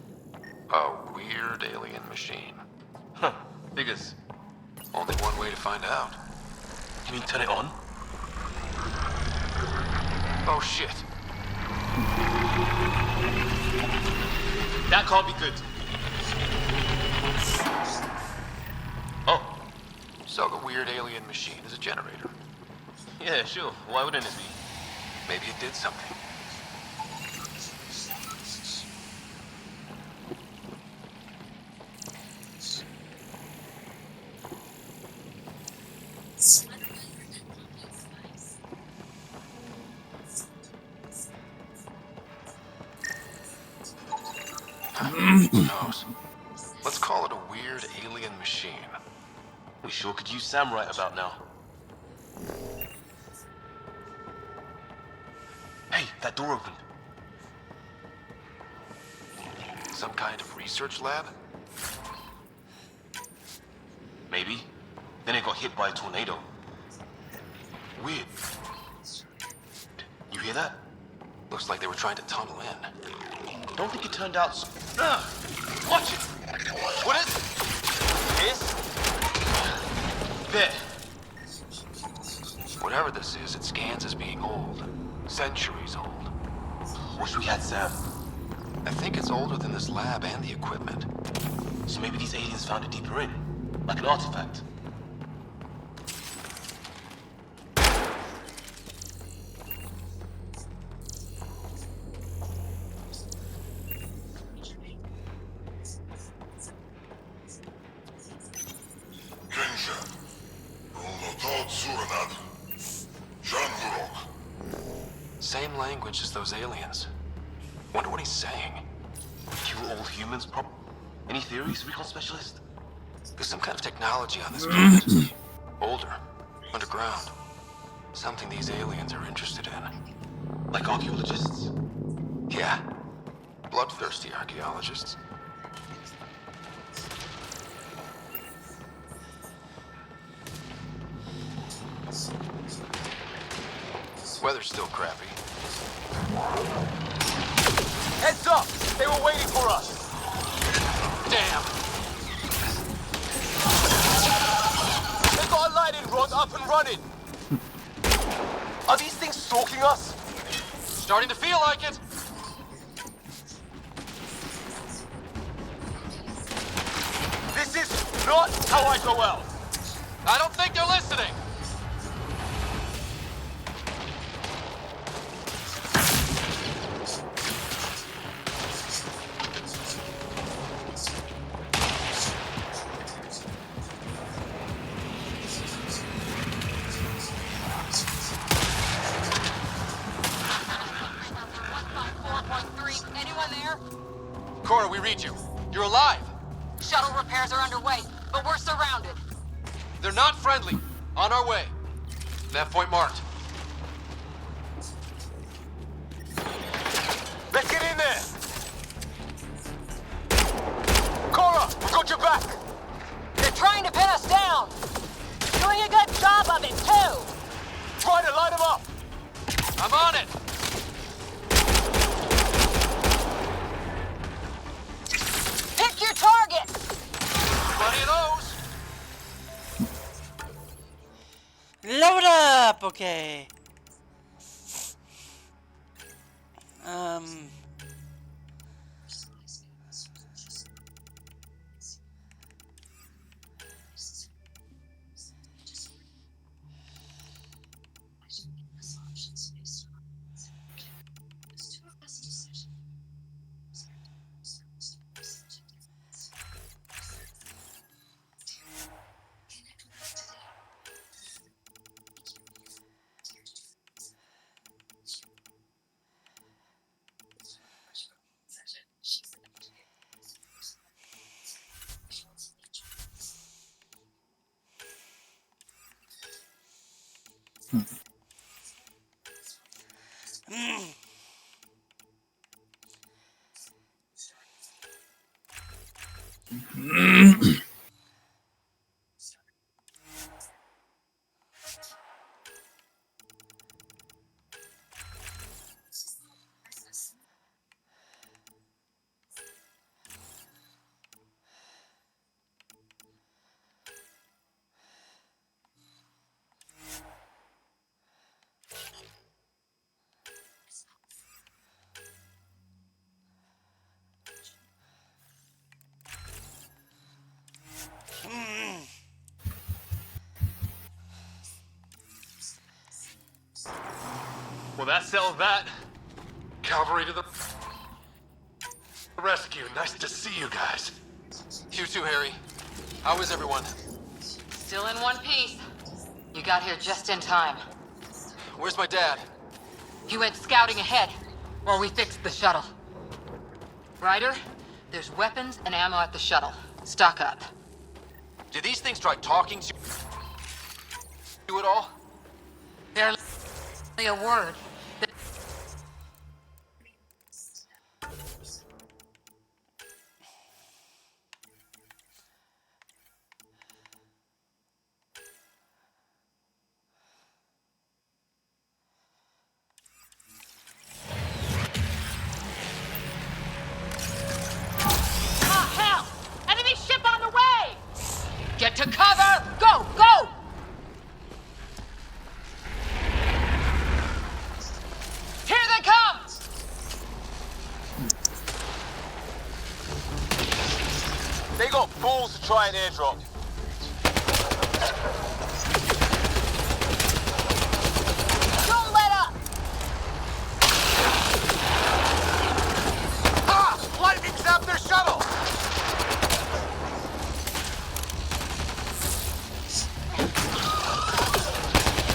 a weird alien machine. Huh. Figures. Only one way to find out. Can you turn it on? Oh shit. That can't be good. Oh. So the weird alien machine is a generator. Yeah, sure. Why wouldn't it be? Maybe it did something. Who knows? Let's call it a weird alien machine. We sure could use Sam right about now. Hey, that door opened. Some kind of research lab? Maybe. Then it got hit by a tornado. Weird. You hear that? Looks like they were trying to tunnel in. Don't think it turned out so... Watch it! What is it? This? There. Whatever this is, it scans as being old. Centuries old. Wish we had Sam. I think it's older than this lab and the equipment. So maybe these aliens found it deeper in, like an artifact. Same language as those aliens. Wonder what he's saying. You all humans, Any theories, recon specialist? There's some kind of technology on this planet. Older. Underground. Something these aliens are interested in. Like archaeologists? Yeah. Bloodthirsty archaeologists. Weather's still crappy. Heads up! They were waiting for us! Damn! They got a lighting rod up and running! Are these things stalking us? Starting to feel like it! This is not how I go out! I don't think they're listening! Cora, we read you. You're alive. Shuttle repairs are underway, but we're surrounded. They're not friendly. On our way. Nav point marked. Let's get in there! Cora, we got your back! They're trying to pin us down! Doing a good job of it, too! Try to light them up! I'm on it! Pick your target! Plenty of those! Load up! Okay. Well, that settled that. Cavalry to the rescue. Nice to see you guys. You too, Harry. How is everyone? Still in one piece. You got here just in time. Where's my dad? He went scouting ahead while we fixed the shuttle. Ryder, there's weapons and ammo at the shuttle. Stock up. Did these things try talking to you at all? Barely a word. try an airdrop. Don't let up! Ah! Lightning zapped their shuttle!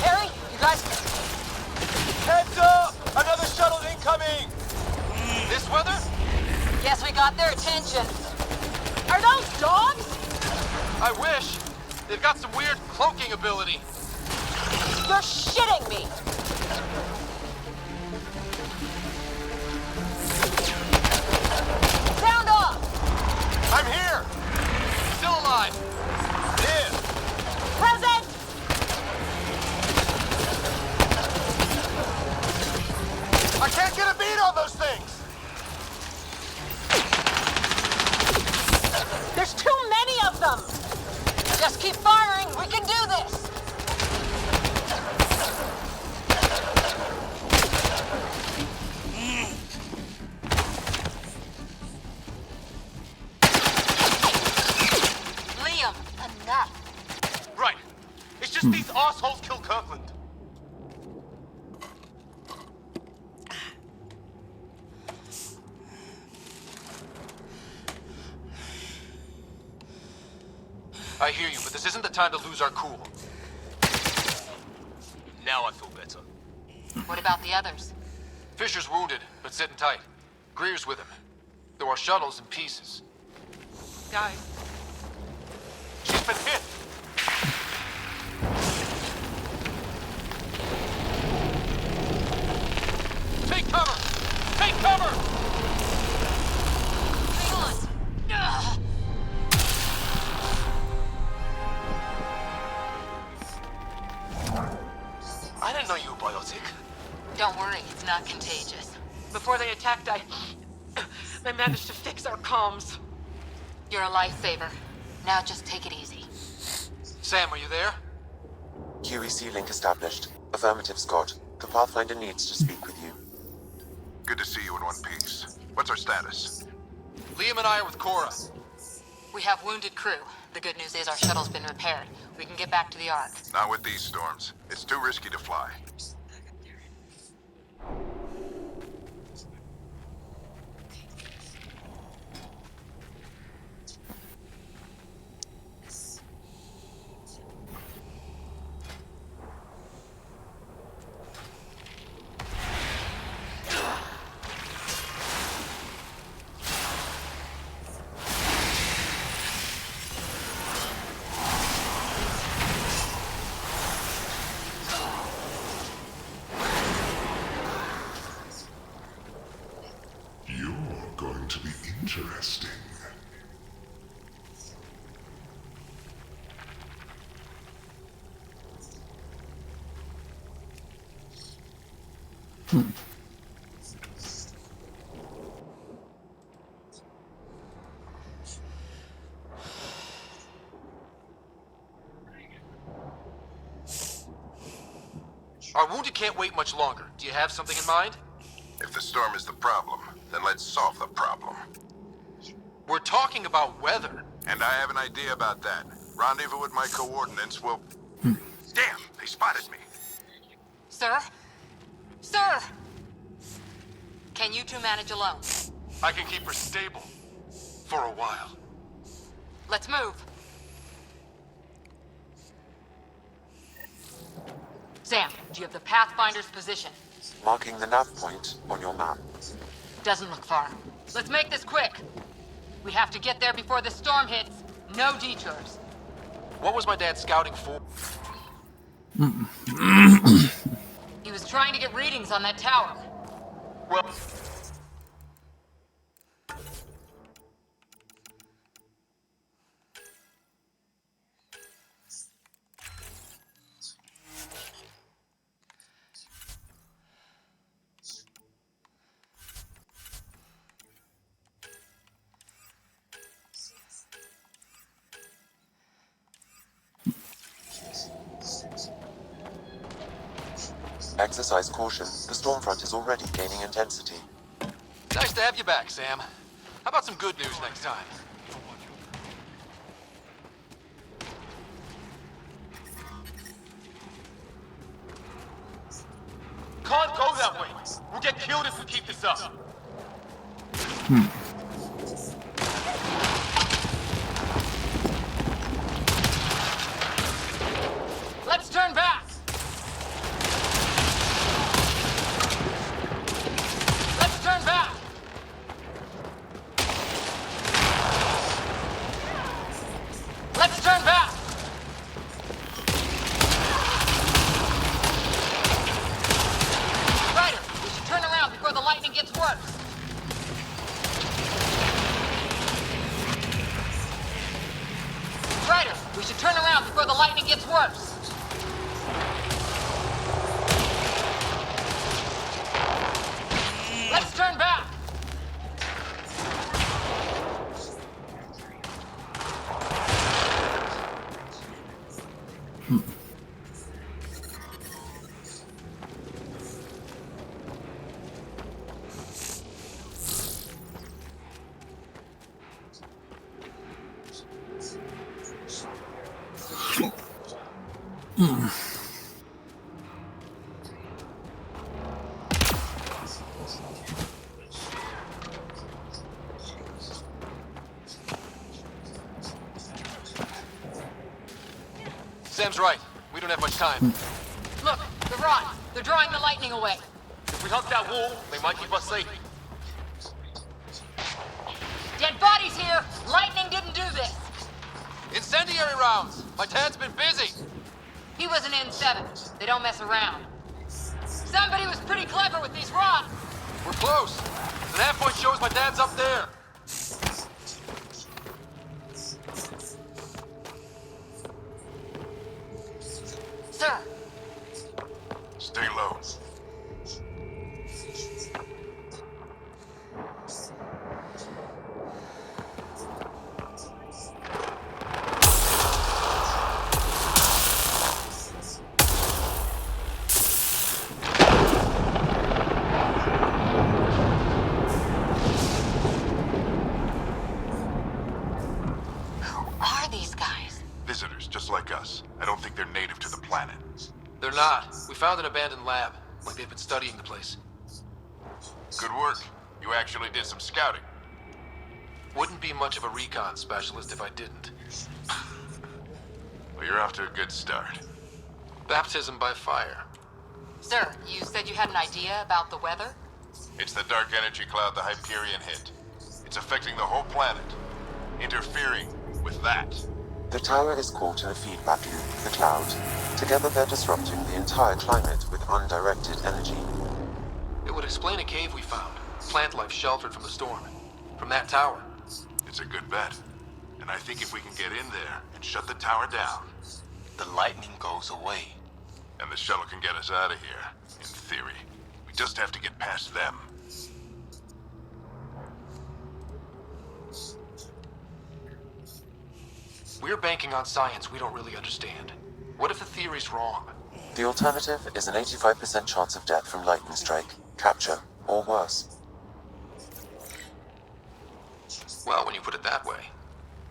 Harry, you guys... Heads up! Another shuttle incoming! This weather? Guess we got their attention. Are those dogs? I wish. They've got some weird cloaking ability. You're shitting me! Sound off! I'm here! Still alive! Here! Present! I can't get a beat on those things! There's too many of them! Just keep firing, we can do this! Liam, enough. Right. It's just these assholes kill Kirkland. I hear you, but this isn't the time to lose our cool. Now I feel better. What about the others? Fisher's wounded, but sitting tight. Greer's with him. There are shuttles in pieces. Guys. She's been hit! Take cover! Take cover! Hang on. Ugh. I didn't know you were biotic. Don't worry, it's not contagious. Before they attacked, I managed to fix our comms. You're a lifesaver. Now just take it easy. Sam, are you there? QEC link established. Affirmative, Scott. The Pathfinder needs to speak with you. Good to see you in one piece. What's our status? Liam and I are with Cora. We have wounded crew. The good news is our shuttle's been repaired. We can get back to the Ark. Not with these storms. It's too risky to fly. You're going to be interesting. Our wounded can't wait much longer. Do you have something in mind? If the storm is the problem, then let's solve the problem. We're talking about weather. And I have an idea about that. Rendezvous with my coordinates will... Damn, they spotted me. Sir? Sir! Can you two manage alone? I can keep her stable. For a while. Let's move. Sam, do you have the Pathfinder's position? Marking the nav point on your map. Doesn't look far. Let's make this quick. We have to get there before the storm hits. No detours. What was my dad scouting for? He was trying to get readings on that tower. Well... Exercise caution. The storm front is already gaining intensity. Nice to have you back, Sam. How about some good news next time? Can't go that way. We'll get killed if we keep this up. Let's turn back. Let's turn back. Let's turn back. Ryder, we should turn around before the lightning gets worse. Ryder, we should turn around before the lightning gets worse. Let's turn back. Sam's right. We don't have much time. Look, the rod. They're drawing the lightning away. If we hug that wall, they might keep us safe. Dead bodies here. Lightning didn't do this. Incendiary rounds! My dad's been busy! He was an N7. They don't mess around. Somebody was pretty clever with these rods. We're close. The nav point shows my dad's up there. Sir. Stay low. Visitors, just like us. I don't think they're native to the planet. They're not. We found an abandoned lab. Like they've been studying the place. Good work. You actually did some scouting. Wouldn't be much of a recon specialist if I didn't. Well, you're off to a good start. Baptism by fire. Sir, you said you had an idea about the weather? It's the dark energy cloud the Hyperion hit. It's affecting the whole planet. Interfering with that. The tower is caught in a feedback loop with the cloud. Together they're disrupting the entire climate with undirected energy. It would explain a cave we found. Plant life sheltered from the storm. From that tower. It's a good bet. And I think if we can get in there and shut the tower down, the lightning goes away. And the shuttle can get us out of here, in theory. We just have to get past them. We're banking on science we don't really understand. What if the theory's wrong? The alternative is an 85% chance of death from lightning strike, capture, or worse. Well, when you put it that way.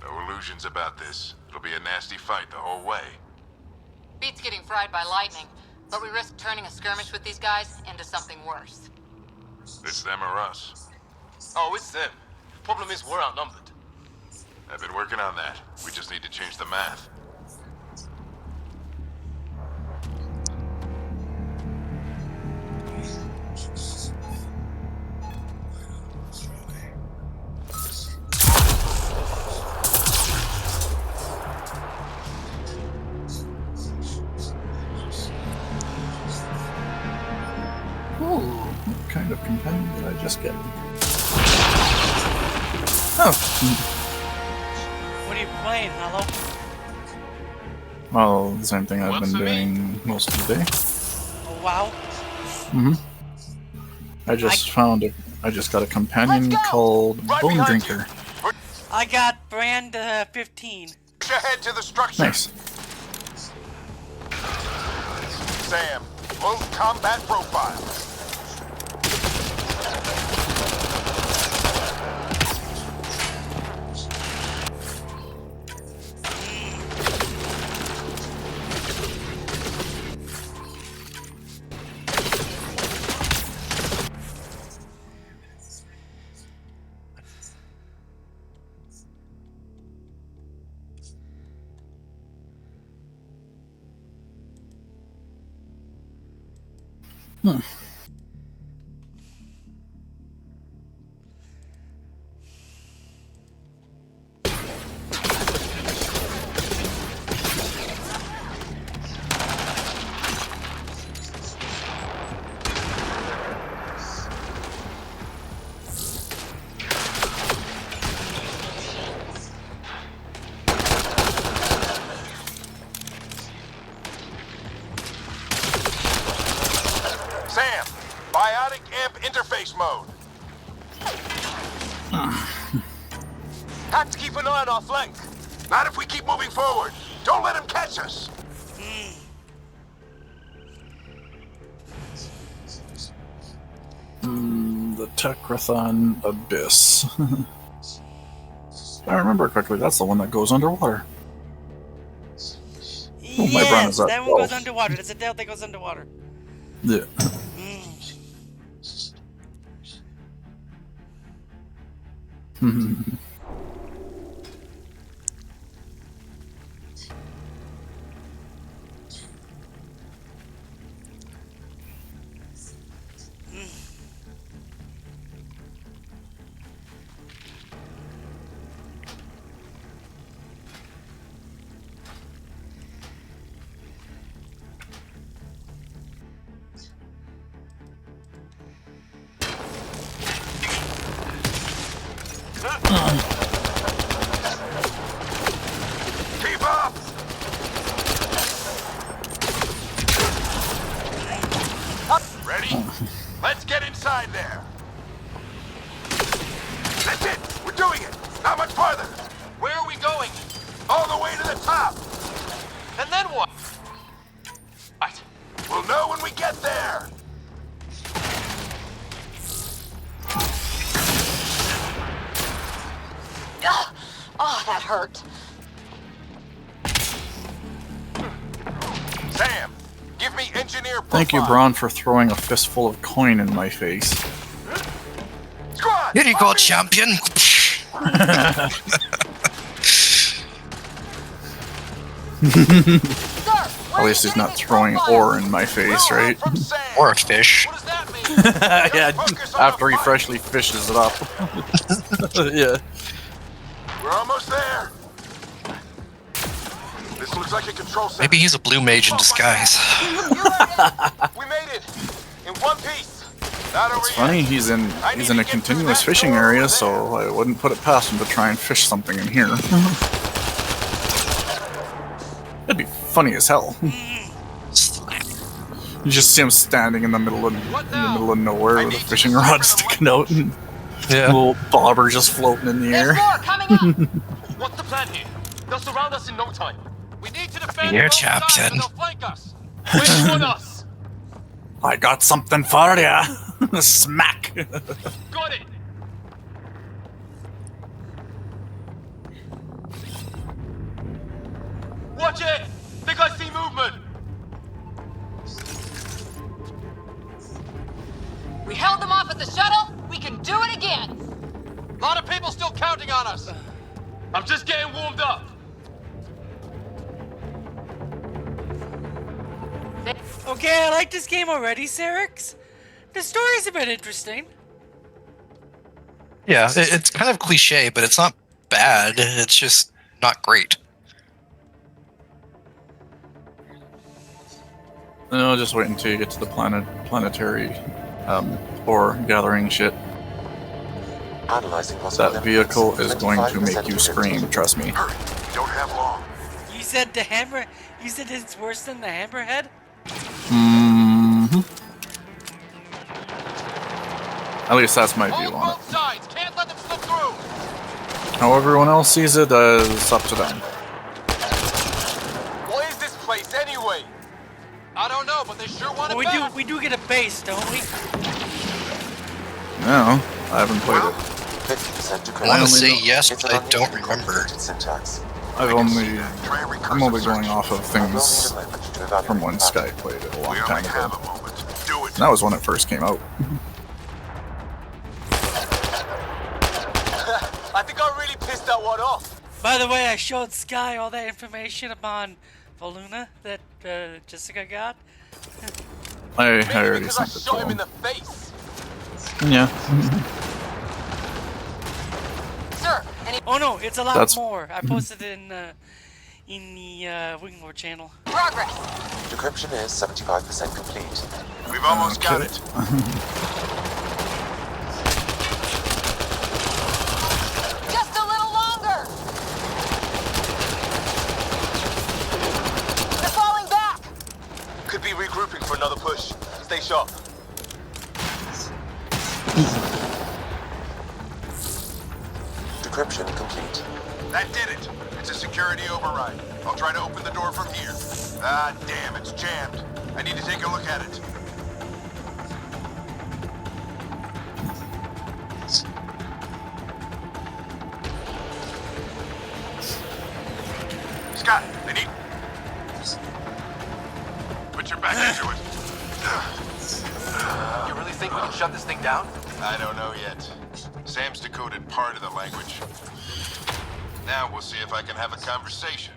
No illusions about this. It'll be a nasty fight the whole way. Beats getting fried by lightning, but we risk turning a skirmish with these guys into something worse. It's them or us. Oh, it's them. Problem is, we're outnumbered. I've been working on that. We just need to change the math. Ooh, what kind of companion did I just get? Oh. What are you playing, Hello? Well, the same thing I've been doing most of the day. Oh, wow. I just got a companion called Bone Drinker. I got brand 15. Push ahead to the structure. Nice. Sam, both combat profiles. Sam, biotic amp interface mode. Have to keep an eye on our flank. Not if we keep moving forward. Don't let him catch us. The Techrathon Abyss. If I remember correctly, that's the one that goes underwater. Oh, my brain is Yes, at that one 12. goes underwater. There's a delta that goes underwater. Yeah. Keep up! Ready? Let's get inside there. That's it! We're doing it! Not much farther! Where are we going? All the way to the top! And then what? Right. We'll know when we get there! Oh, that hurt. Sam, give me engineer profile. Thank you, Braun, for throwing a fistful of coin in my face. Squad, Here you go, champion. At least he's not throwing ore in my face, right? Or a fish. Yeah, after he freshly fishes it up. Yeah. We're almost there. This looks like a control center. Maybe he's a blue mage in disguise. We made it! In one piece! Not over It's funny, he's in a continuous fishing area, so I wouldn't put it past him to try and fish something in here. That'd be funny as hell. You just see him standing in the middle of nowhere with a fishing rod sticking out and a little bobber just floating in the air. What's the plan here? They'll surround us in no time. We need to defend Here, both sides Captain. and they'll flank us. Which one us? I got something for ya. Smack. Got it. Watch it! Think I see movement! We held them off at the shuttle. We can do it again. A lot of people still counting on us. I'm just getting warmed up. Okay, I like this game already, Serix. The story's a bit interesting. Yeah, it's kind of cliche, but it's not bad. It's just not great. No, just wait until you get to the planetary ore gathering shit. Analyzing possible That vehicle is going to make you scream, trust me. Hurry, we don't have long. You said the hammer. You said it's worse than the hammerhead. Mm-hmm. At least that's my view on it. Both sides. Can't let them slip through. How everyone else sees it, it's up to them. What is this place anyway? I don't know, but they sure want it Well, back. we do get a base, don't we? No, I haven't played it. 50% to I want to say correct. yes, It's but an I don't unusually remember. complicated syntax. I'm only going off of things Allow me a moment to evaluate from when the Sky pattern. played it a long We time only have ago. a moment. Do it. That was when it first came out. I think I really pissed that one off. By the way, I showed Sky all that information upon Voluna that Jessica got. I Maybe already because I sent it shot to him in him. the face. Yeah. Sir, any Oh no, it's a lot That's- more. I posted it in the Winglord channel. progress? Decryption is 75% complete. We've almost got Okay. it. Just a little longer. They're falling back. Could be regrouping for another push. Stay sharp. Decryption complete. That did it. It's a security override. I'll try to open the door from here. Ah, damn, it's jammed. I need to take a look at it. Scott, I need... Put your back into it. You really think we can shut this thing down? I don't know yet. Sam's decoded part of the language. Now we'll see if I can have a conversation.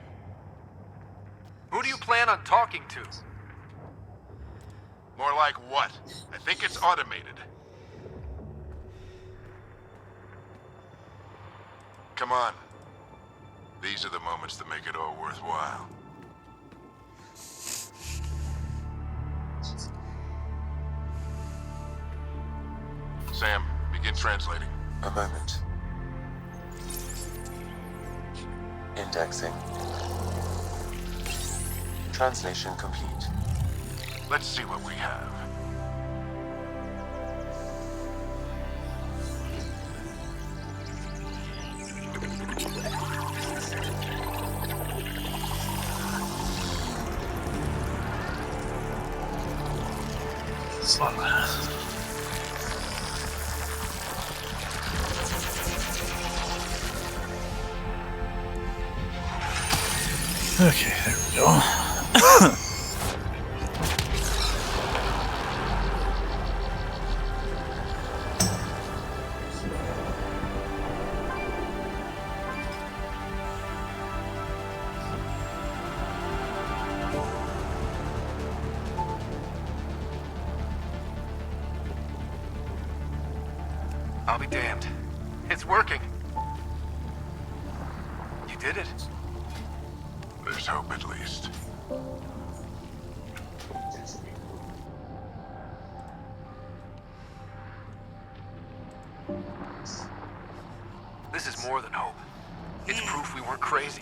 Who do you plan on talking to? More like what? I think it's automated. Come on. These are the moments that make it all worthwhile. Sam, begin translating. A moment. Indexing. Translation complete. Let's see what we have. Okay, there we go. I'll be damned. It's working. You did it. There's hope at least. This is more than hope. It's proof we weren't crazy.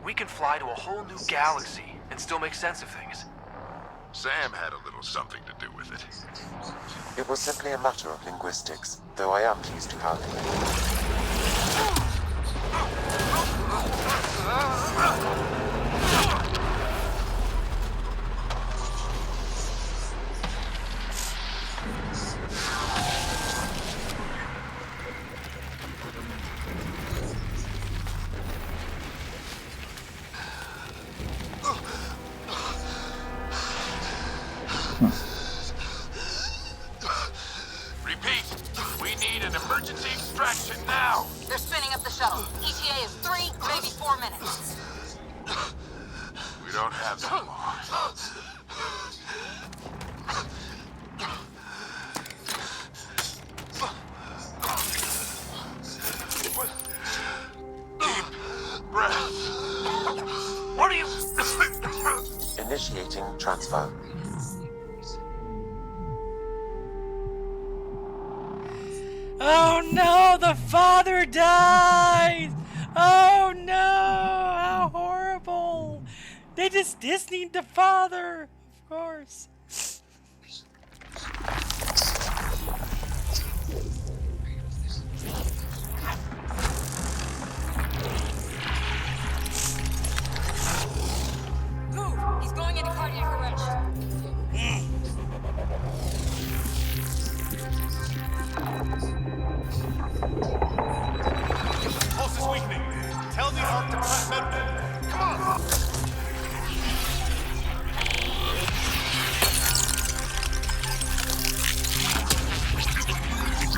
We can fly to a whole new galaxy and still make sense of things. Sam had a little something to do with it. It was simply a matter of linguistics, though I am pleased to have Repeat, we need an emergency extraction now. They're spinning up the shuttle. ETA is 3, maybe 4 minutes. We don't have that long. Deep breath. What are you... initiating transfer. Oh no, the father dies! Oh no, how horrible! They just Disneyed the father, of course. Move! He's going into cardiac arrest. Pulse is weakening. Tell the Ark to press medbay. Come on!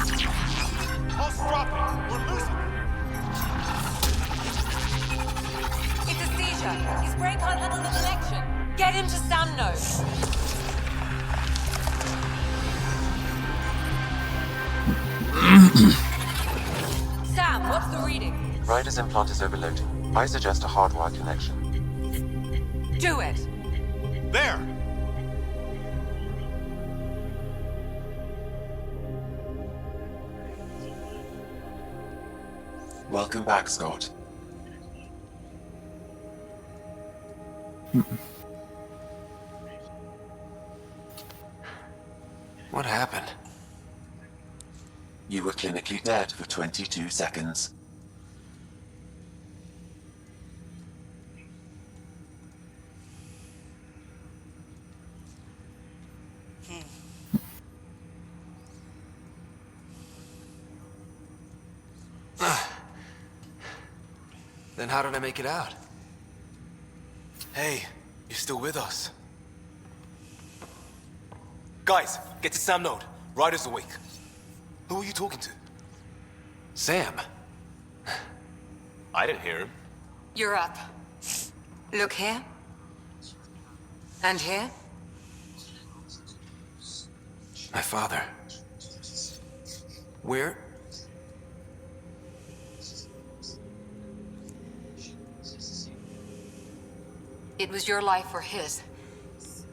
Pulse dropping. We're losing. It's a seizure. His brain can't handle the connection. Get him to Sam Node. Sam, what's the reading? Ryder's implant is overloading. I suggest a hardwire connection. Do it! There! Welcome back, Scott. What happened? You were clinically dead for 22 seconds. Then how did I make it out? Hey, you're still with us. Guys, get to Sam Node. Ryder's awake. Who are you talking to? Sam. I didn't hear him. You're up. Look here. And here. My father. Where? It was your life or his,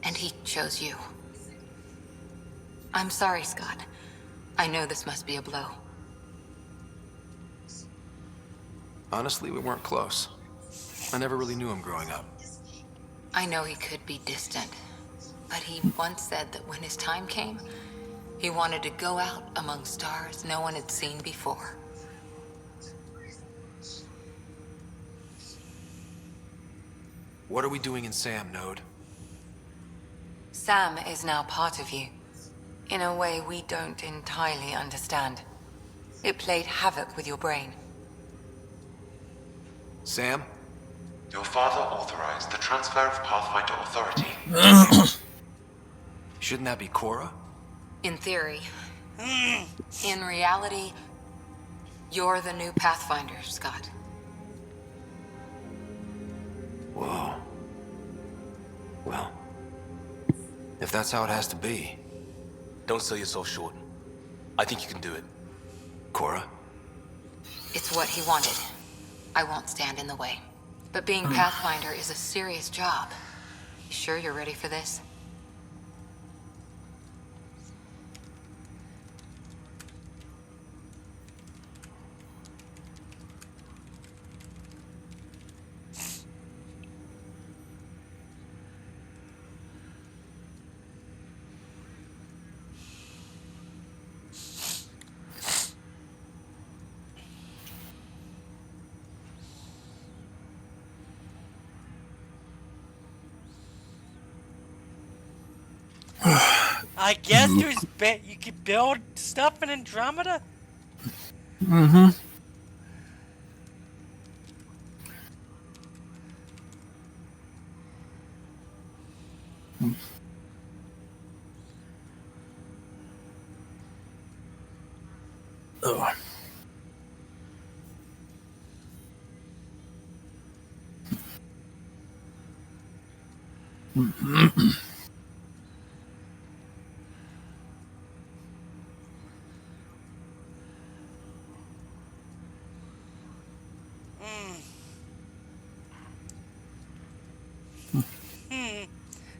and he chose you. I'm sorry, Scott. I know this must be a blow. Honestly, we weren't close. I never really knew him growing up. I know he could be distant, but he once said that when his time came, he wanted to go out among stars no one had seen before. What are we doing in Sam, Node? Sam is now part of you. In a way we don't entirely understand. It played havoc with your brain. Sam? Your father authorized the transfer of Pathfinder authority. Shouldn't that be Cora? In theory. In reality, you're the new Pathfinder, Scott. Whoa. Well, if that's how it has to be. Don't sell yourself short. I think you can do it. Cora? It's what he wanted. I won't stand in the way. But being Pathfinder is a serious job. You sure you're ready for this? I guess you could build stuff in Andromeda? Mm-hmm. Oh.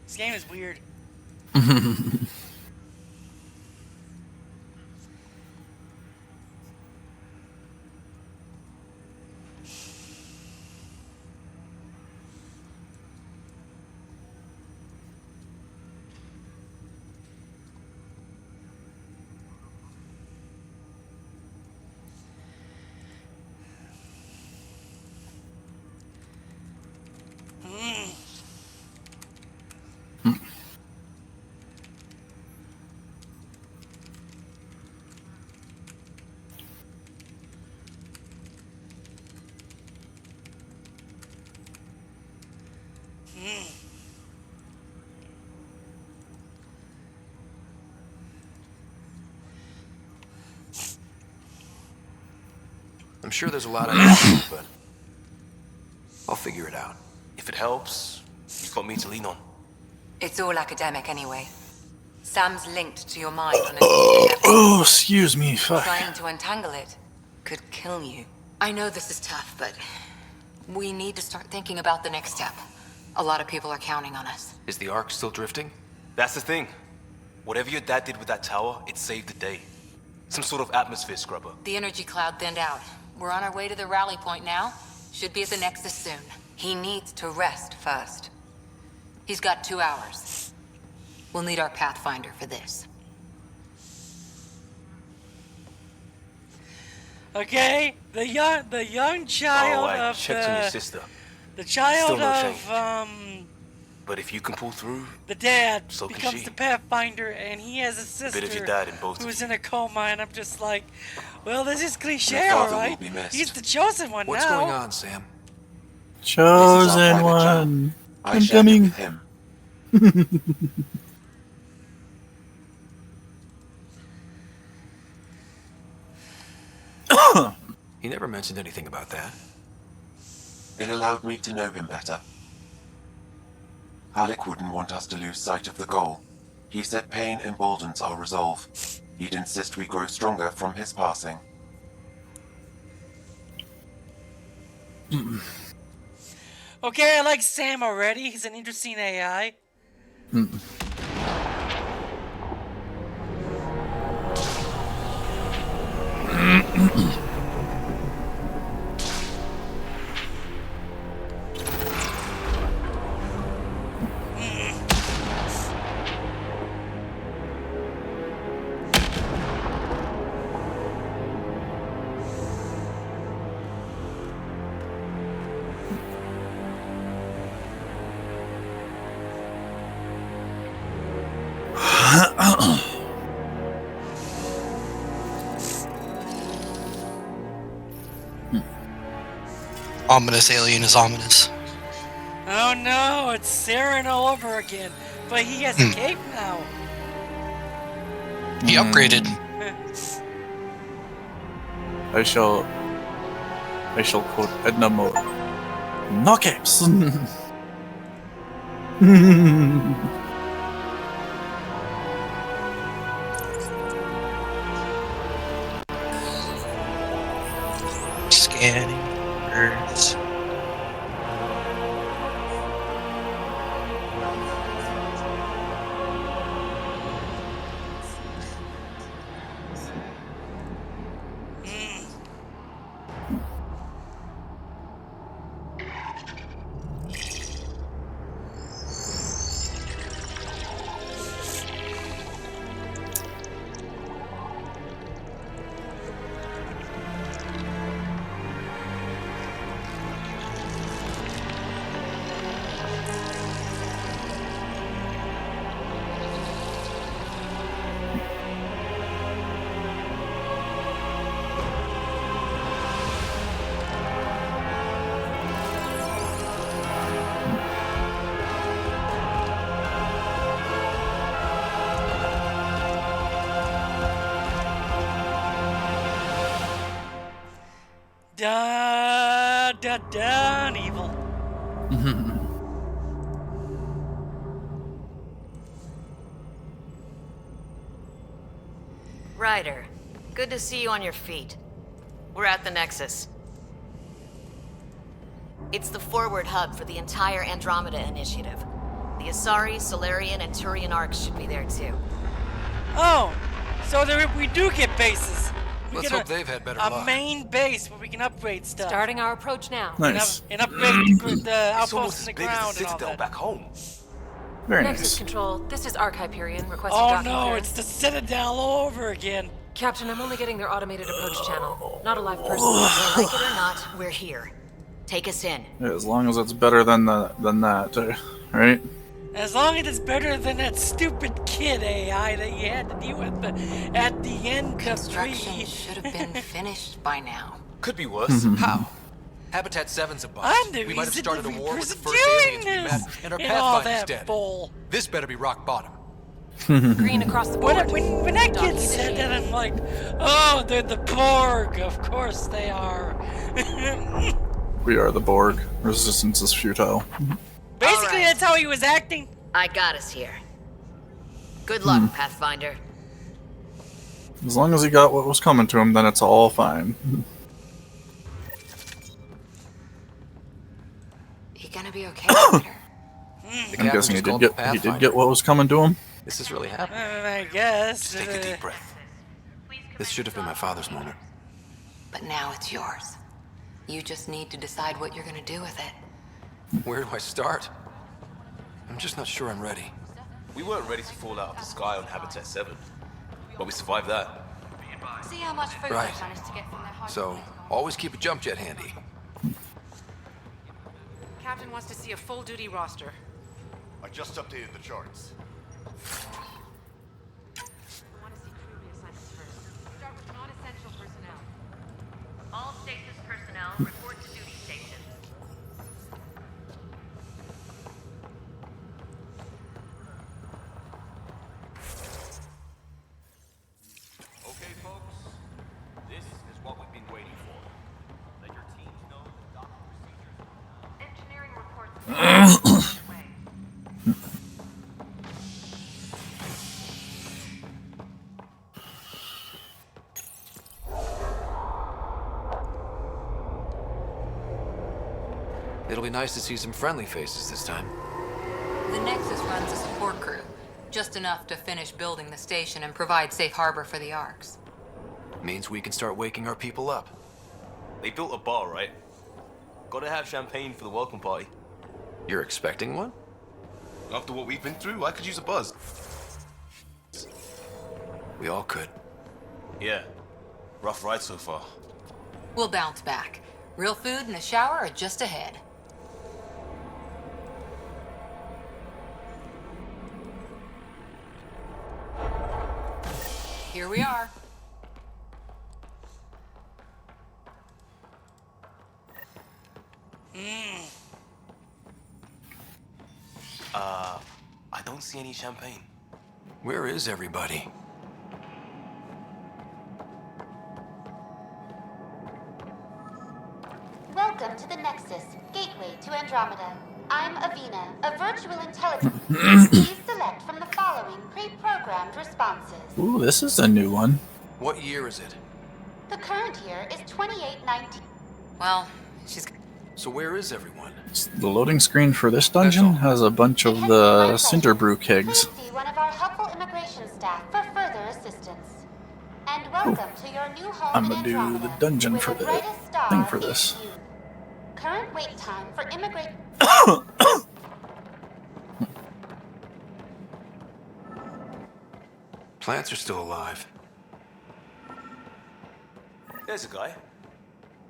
This game is weird. I'm sure there's a lot I can do, but I'll figure it out. If it helps, you've got me to lean on. It's all academic anyway. Sam's linked to your mind on a deep level. Oh, excuse me. Fuck. Trying to untangle it could kill you. I know this is tough, but we need to start thinking about the next step. A lot of people are counting on us. Is the Ark still drifting? That's the thing. Whatever your dad did with that tower, it saved the day. Some sort of atmosphere scrubber. The energy cloud thinned out. We're on our way to the rally point now. Should be at the Nexus soon. He needs to rest first. He's got 2 hours. We'll need our Pathfinder for this. Okay, the young child I of checked on your sister. the child Still no of change. But if you can pull through, the dad so can becomes she. the Pathfinder, and he has a sister Bit of your dad in both of who's you. in a coma, and I'm just like, well, this is cliche, Your father alright? will be missed. He's the chosen one What's now. going on, Sam? Chosen one. I I'm shared it coming. with him. He never mentioned anything about that. It allowed me to know him better. Alec wouldn't want us to lose sight of the goal. He said pain emboldens our resolve. He'd insist we grow stronger from his passing. Okay, I like Sam already. He's an interesting AI. Ominous alien is ominous. Oh no, it's Saren all over again. But he has a cape now. He upgraded. I shall quote Edna Mode. No capes. Scanning birds. Done evil. Ryder, good to see you on your feet. We're at the Nexus. It's the forward hub for the entire Andromeda initiative. The Asari, Solarian, and Turian arcs should be there too. Oh, so there we do get bases. We Let's get hope they've had better a luck. main base where we can upgrade stuff. Starting our approach now. Nice. And upgrade the It's almost outposts as in the big as ground the and all Citadel that. back home. Very Nexus nice. Control, this is Arc Hyperion requesting Oh docking no, clearance. it's the Citadel all over again. Captain, I'm only getting their automated approach channel. Not a live person. Whether like it or not, we're here. Take us in. Yeah, as long as it's better than that, right? As long as it's better than that stupid kid AI that you had to deal with at the end of Construction 3. should have been finished by now. Could be worse. How? Habitat 7's a bust. I'm the We might have reason started a we war with was the first doing aliens we this, met, and our and all Pathfinder's that dead. bull. This better be rock bottom. Green across the board. When that kid said that, I'm like, oh, they're the Borg. Of course they are. We are the Borg. Resistance is futile. Basically, Alright. that's how he was acting. I got us here. Good luck, Pathfinder. As long as he got what was coming to him, then it's all fine. You gonna be okay, Peter? I'm guessing he did get what was coming to him. This is really happening. I guess. Just take a deep breath. This should have been my father's moment. But now it's yours. You just need to decide what you're gonna do with it. Where do I start? I'm just not sure I'm ready. We weren't ready to fall out of the sky on Habitat 7, but we survived that. See how much food Right. they've managed to get from their home. So, always keep a jump jet handy. Captain wants to see a full-duty roster. I just updated the charts. I want to see crew reassignments first. Start with non-essential personnel. All stasis personnel report to duty stations. Okay, folks. This is what we've been waiting for. Let your teams know the docking procedures. Engineering reports. It'll be nice to see some friendly faces this time. The Nexus runs a support crew. Just enough to finish building the station and provide safe harbor for the Arks. Means we can start waking our people up. They built a bar, right? Gotta have champagne for the welcome party. You're expecting one? After what we've been through, I could use a buzz. We all could. Yeah. Rough ride so far. We'll bounce back. Real food and a shower are just ahead. Here we are. I don't see any champagne. Where is everybody? Welcome to the Nexus, gateway to Andromeda. I'm Avina, a virtual intelligence. Please select from the following pre-programmed responses. Ooh, this is a new one. What year is it? The current year is 2819. Well, she's... So where is everyone? The loading screen for this dungeon has a bunch of the Cinderbrew kegs. Please see one of our helpful immigration staff for further assistance. And welcome to your new home I'm in gonna do Andromeda, the dungeon where for the the brightest star thing for is this. you. Current wait time for immigration. Plants are still alive. There's a guy.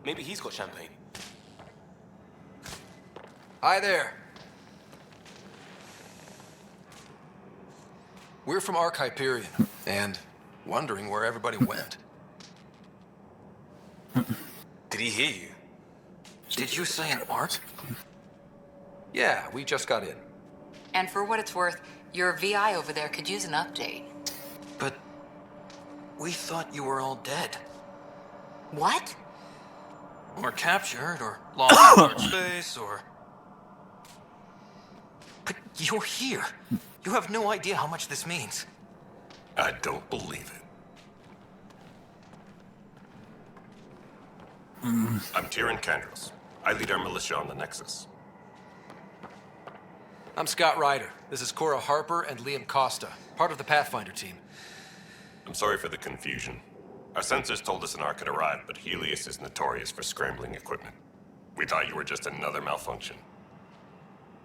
Maybe he's got champagne. Hi there. We're from Ark Hyperion, and wondering where everybody went. Did he hear you? Did you say an Ark? Yeah, we just got in. And for what it's worth, your VI over there could use an update. But we thought you were all dead. What? Or captured, or lost in dark space, or... But you're here. You have no idea how much this means. I don't believe it. I'm Tyrion Kandros. I lead our militia on the Nexus. I'm Scott Ryder. This is Cora Harper and Liam Costa, part of the Pathfinder team. I'm sorry for the confusion. Our sensors told us an Ark had arrived, but Helios is notorious for scrambling equipment. We thought you were just another malfunction.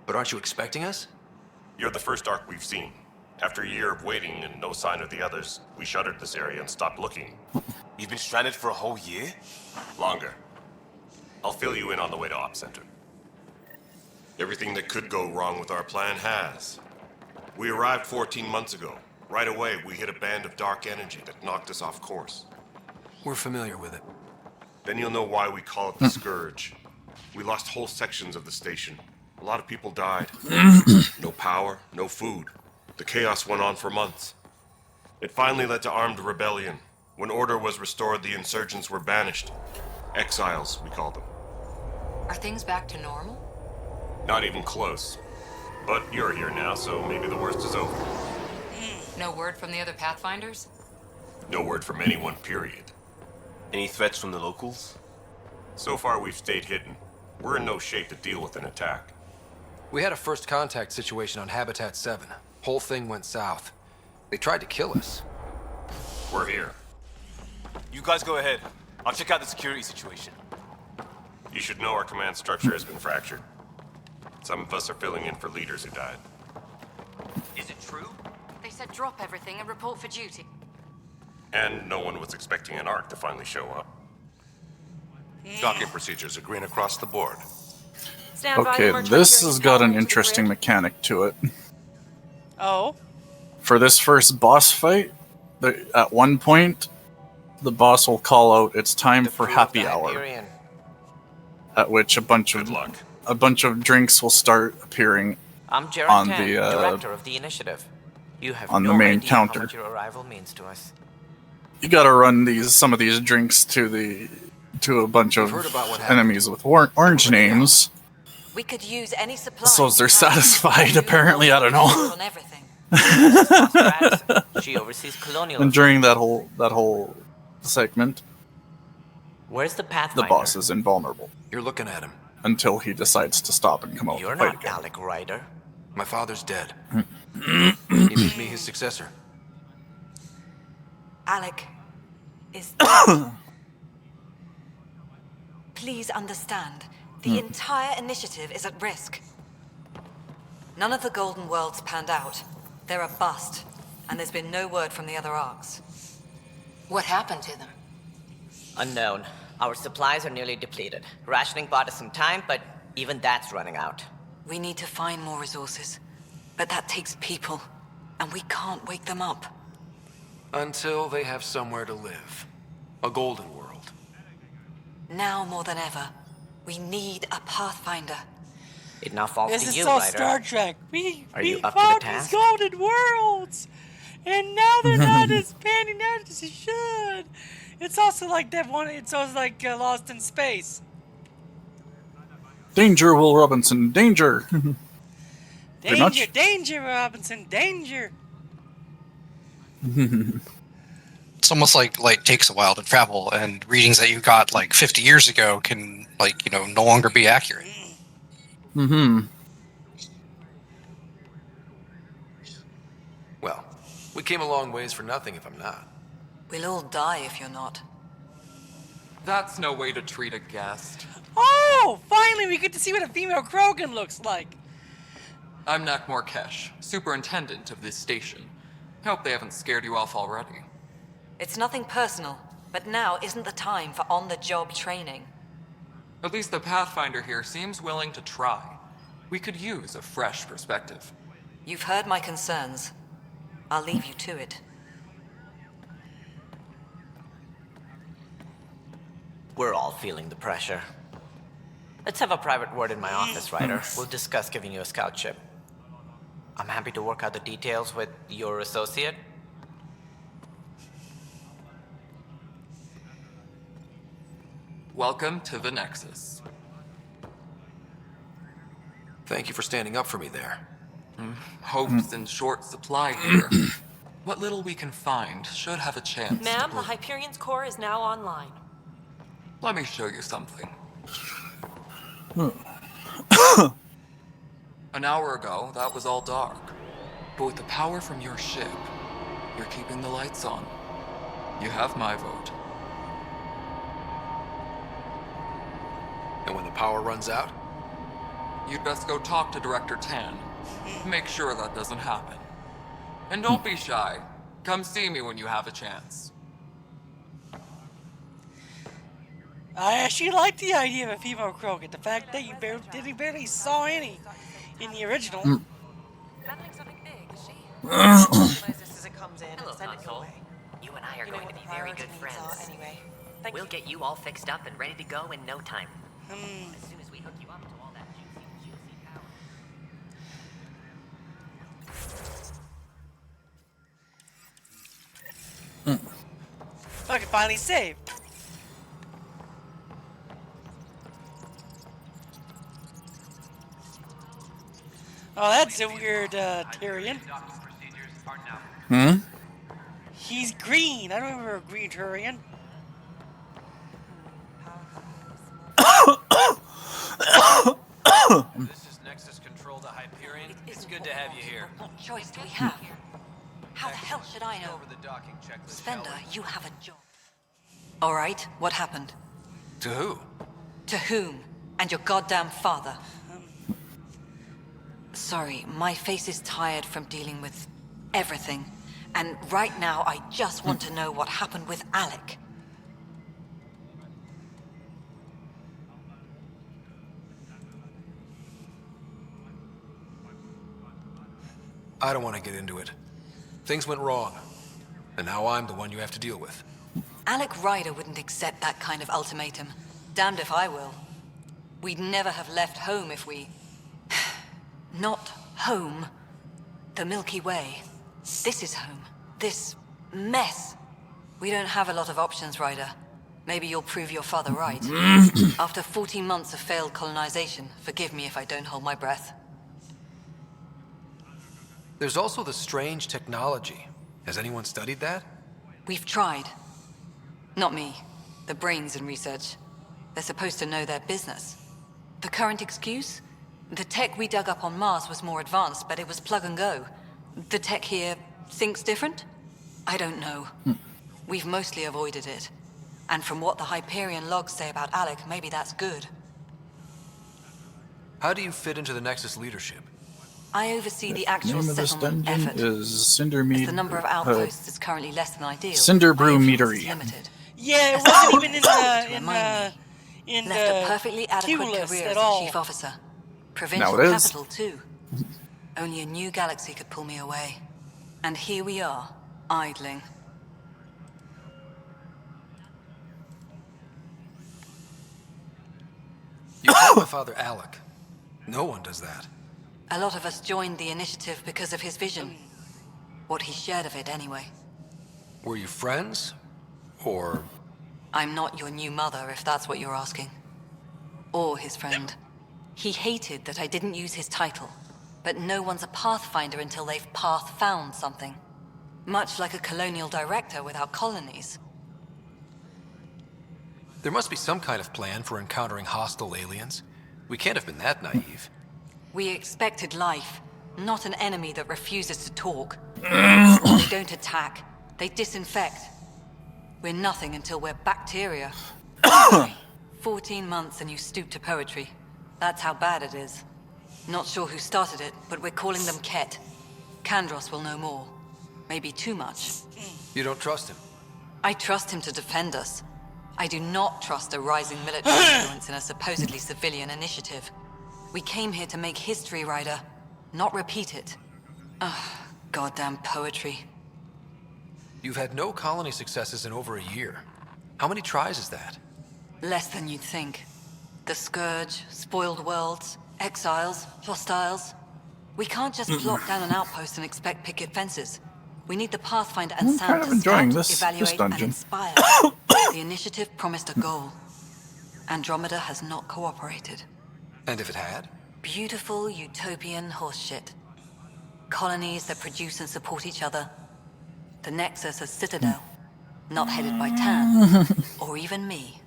But aren't you expecting us? You're the first Ark we've seen. After a year of waiting and no sign of the others, we shuttered this area and stopped looking. You've been stranded for a whole year? Longer. I'll fill you in on the way to Op Center. Everything that could go wrong with our plan has. We arrived 14 months ago. Right away, we hit a band of dark energy that knocked us off course. We're familiar with it. Then you'll know why we call it the Scourge. We lost whole sections of the station. A lot of people died. No power, no food. The chaos went on for months. It finally led to armed rebellion. When order was restored, the insurgents were banished. Exiles, we call them. Are things back to normal? Not even close. But you're here now, so maybe the worst is over. No word from the other Pathfinders? No word from anyone, period. Any threats from the locals? So far, we've stayed hidden. We're in no shape to deal with an attack. We had a first contact situation on Habitat 7. Whole thing went south. They tried to kill us. We're here. You guys go ahead. I'll check out the security situation. You should know our command structure has been fractured. Some of us are filling in for leaders who died. Is it true? They said drop everything and report for duty. And no one was expecting an ARC to finally show up. Docking procedures are green across the board. Okay, this has got an interesting mechanic to it. Oh? For this first boss fight, at one point, the boss will call out, "It's time for happy hour." At which a bunch of drinks will start appearing I'm Jaron on Tan, the director of the initiative. You have on no the main idea counter. how much your arrival means to us. You gotta run some of these drinks to a bunch of enemies with orange names. We could use any supplies. So they're satisfied, apparently, I don't know. On everything. She oversees colonial. And during that whole segment, Where's the the Pathfinder? boss is invulnerable. You're looking at him. Until he decides to stop and come out You're and fight not again. Alec Ryder. My father's dead. He made me his successor. Alec is... Please understand, the entire initiative is at risk. None of the Golden Worlds panned out. They're a bust, and there's been no word from the other arcs. What happened to them? Unknown. Our supplies are nearly depleted. Rationing bought us some time, but even that's running out. We need to find more resources, but that takes people, and we can't wake them up. Until they have somewhere to live. A golden world. Now more than ever, we need a Pathfinder. It now falls This to is you, so Ryder. Star Trek. We Are you up to the found task? these golden worlds, and now they're not as panning out as they should. It's also like that one. It's also like Lost in Space. Danger, Will Robinson, danger! Pretty much. Danger, danger, Robinson, danger. It's almost like takes a while to travel, and readings that you got like 50 years ago can no longer be accurate. Well, we came a long ways for nothing if I'm not. We'll all die if you're not. That's no way to treat a guest. Oh, finally we get to see what a female Krogan looks like. I'm Nak Morkesh, superintendent of this station. Hope they haven't scared you off already. It's nothing personal, but now isn't the time for on-the-job training. At least the Pathfinder here seems willing to try. We could use a fresh perspective. You've heard my concerns. I'll leave you to it. We're all feeling the pressure. Let's have a private word in my office, Ryder. We'll discuss giving you a scout ship. I'm happy to work out the details with your associate. Welcome to the Nexus. Thank you for standing up for me there. Hope's in short supply here. What little we can find should have a chance. Ma'am, the Hyperion's core is now online. Let me show you something. An hour ago, that was all dark. But with the power from your ship, you're keeping the lights on. You have my vote. And when the power runs out? You'd best go talk to Director Tan. Make sure that doesn't happen. And don't be shy. Come see me when you have a chance. I actually like the idea of a female Krogan. The fact that you barely saw any in the original. Battling something big, is she? As it comes in and send it your way. You and I are going to be very good friends. Anyway. We'll get you all fixed up and ready to go in no time. As soon as we hook you up to all that juicy power. I can finally save. Oh, that's a weird Tyrion. Hmm? He's green. I don't remember a green Turian. This is Nexus Control to Hyperion. It's good to have you here. What choice do we have? How the hell should I know? Over the docking checklist, Spender, shall we? you have a job. All right, what happened? To who? To whom? And your goddamn father. Sorry, my face is tired from dealing with everything. And right now, I just want to know what happened with Alec. I don't want to get into it. Things went wrong. And now I'm the one you have to deal with. Alec Ryder wouldn't accept that kind of ultimatum. Damned if I will. We'd never have left home if we... Not home. The Milky Way. This is home. This mess. We don't have a lot of options, Ryder. Maybe you'll prove your father right. After 14 months of failed colonization, forgive me if I don't hold my breath. There's also the strange technology. Has anyone studied that? We've tried. Not me. The brains in research. They're supposed to know their business. The current excuse? The tech we dug up on Mars was more advanced, but it was plug and go. The tech here thinks different? I don't know. We've mostly avoided it. And from what the Hyperion logs say about Alec, maybe that's good. How do you fit into the Nexus leadership? I oversee the actual Name of this settlement dungeon effort. is Cindermead. As the number of outposts is currently less than ideal. Cinder Brew my influence is Meadery. limited. Yeah, it As wasn't someone even in to the remind me, in left a the perfectly queue adequate list career at as a all. chief officer. Provincial Now it is. capital too. Only a new galaxy could pull me away. And here we are, idling. You call my father Alec. No one does that. A lot of us joined the initiative because of his vision. What he shared of it anyway. Were you friends? Or... I'm not your new mother, if that's what you're asking. Or his friend. He hated that I didn't use his title. But no one's a pathfinder until they've path-found something. Much like a colonial director without colonies. There must be some kind of plan for encountering hostile aliens. We can't have been that naive. We expected life, not an enemy that refuses to talk. They don't attack, they disinfect. We're nothing until we're bacteria. 14 months and you stoop to poetry. That's how bad it is. Not sure who started it, but we're calling them Ket. Kandros will know more. Maybe too much. You don't trust him? I trust him to defend us. I do not trust a rising military influence in a supposedly civilian initiative. We came here to make history, Ryder, not repeat it. Ugh, goddamn poetry. You've had no colony successes in over a year. How many tries is that? Less than you'd think. The Scourge, spoiled worlds, exiles, hostiles. We can't just plop down an outpost and expect picket fences. We need the Pathfinder and I'm Sam kind to of enjoying scout, this evaluate, and dungeon. inspire. The initiative promised a goal. Andromeda has not cooperated. And if it had? Beautiful utopian horseshit. Colonies that produce and support each other. The Nexus a citadel, not headed by Tan, or even me.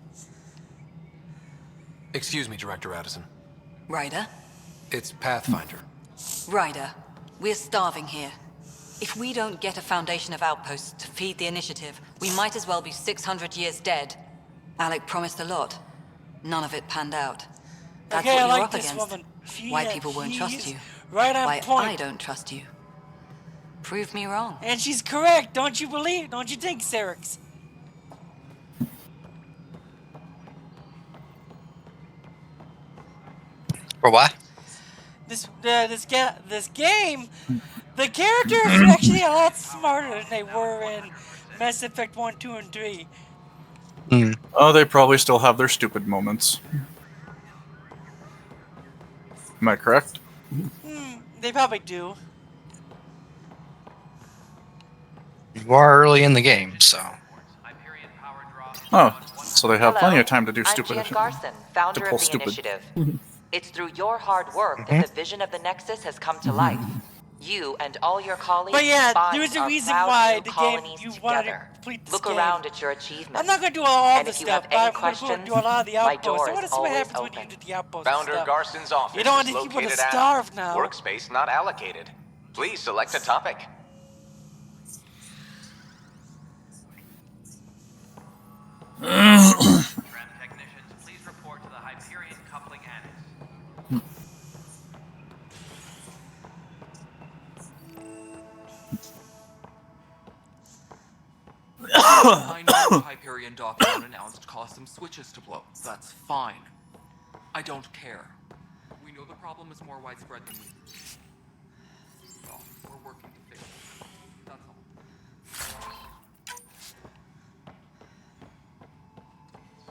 Excuse me, Director Addison. Ryder? It's Pathfinder. Ryder, we're starving here. If we don't get a foundation of outposts to feed the initiative, we might as well be 600 years dead. Alec promised a lot. None of it panned out. That's Okay, what I you're like up this against. woman. Why people won't trust She's you. right on Why point. I don't trust you. Prove me wrong. And she's correct. Don't you believe? Don't you think, Serix? Or what? This game, the characters are actually a lot smarter than they were in Mass Effect 1, 2, and 3. Oh, they probably still have their stupid moments. Am I correct? They probably do. You are early in the game, so. Oh, so they have Hello, plenty of time to do I'm stupid Jan Garson, founder to pull of the stupid. initiative. It's through your hard work that the vision of the Nexus has come to life. You and all your colleagues But yeah, bind there's a our reason proud why new the game colonies you wanted to together. complete this Look game. around at your achievements. I'm not gonna do all And the if you stuff, have but any I'm gonna questions, do a lot of the my outposts. door I is want to see what always happens when you open. do the outposts. Founder and stuff. Garson's office You don't want is these people to located at starve now. Workspace not allocated. Please select a topic. Technicians, please report to the Hyperion coupling annex. I know the Hyperion document announced caused some switches to blow. That's fine. I don't care. We know the problem is more widespread than we. Oh, we're working to fix it. That's all.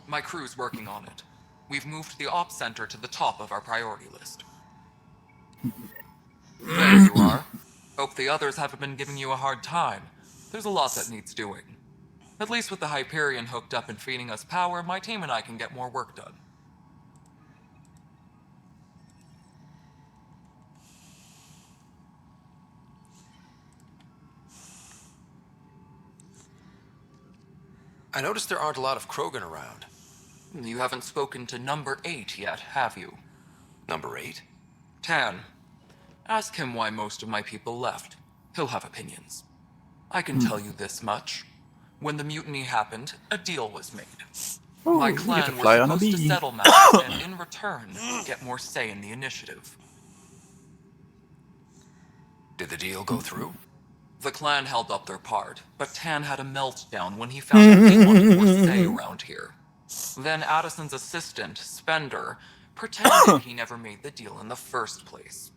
My crew's working on it. We've moved the ops center to the top of our priority list. There you are. Hope the others haven't been giving you a hard time. There's a lot that needs doing. At least with the Hyperion hooked up and feeding us power, my team and I can get more work done. I noticed there aren't a lot of Krogan around. You haven't spoken to number 8 yet, have you? Number 8? Tan. Ask him why most of my people left. He'll have opinions. I can tell you this much. When the mutiny happened, a deal was made. Oh, My you get to clan fly were on a supposed to bee. settle matters and, in return, get more say in the initiative. Did the deal go through? The clan held up their part, but Tan had a meltdown when he found that he wanted more say around here. Then Addison's assistant, Spender, pretended he never made the deal in the first place.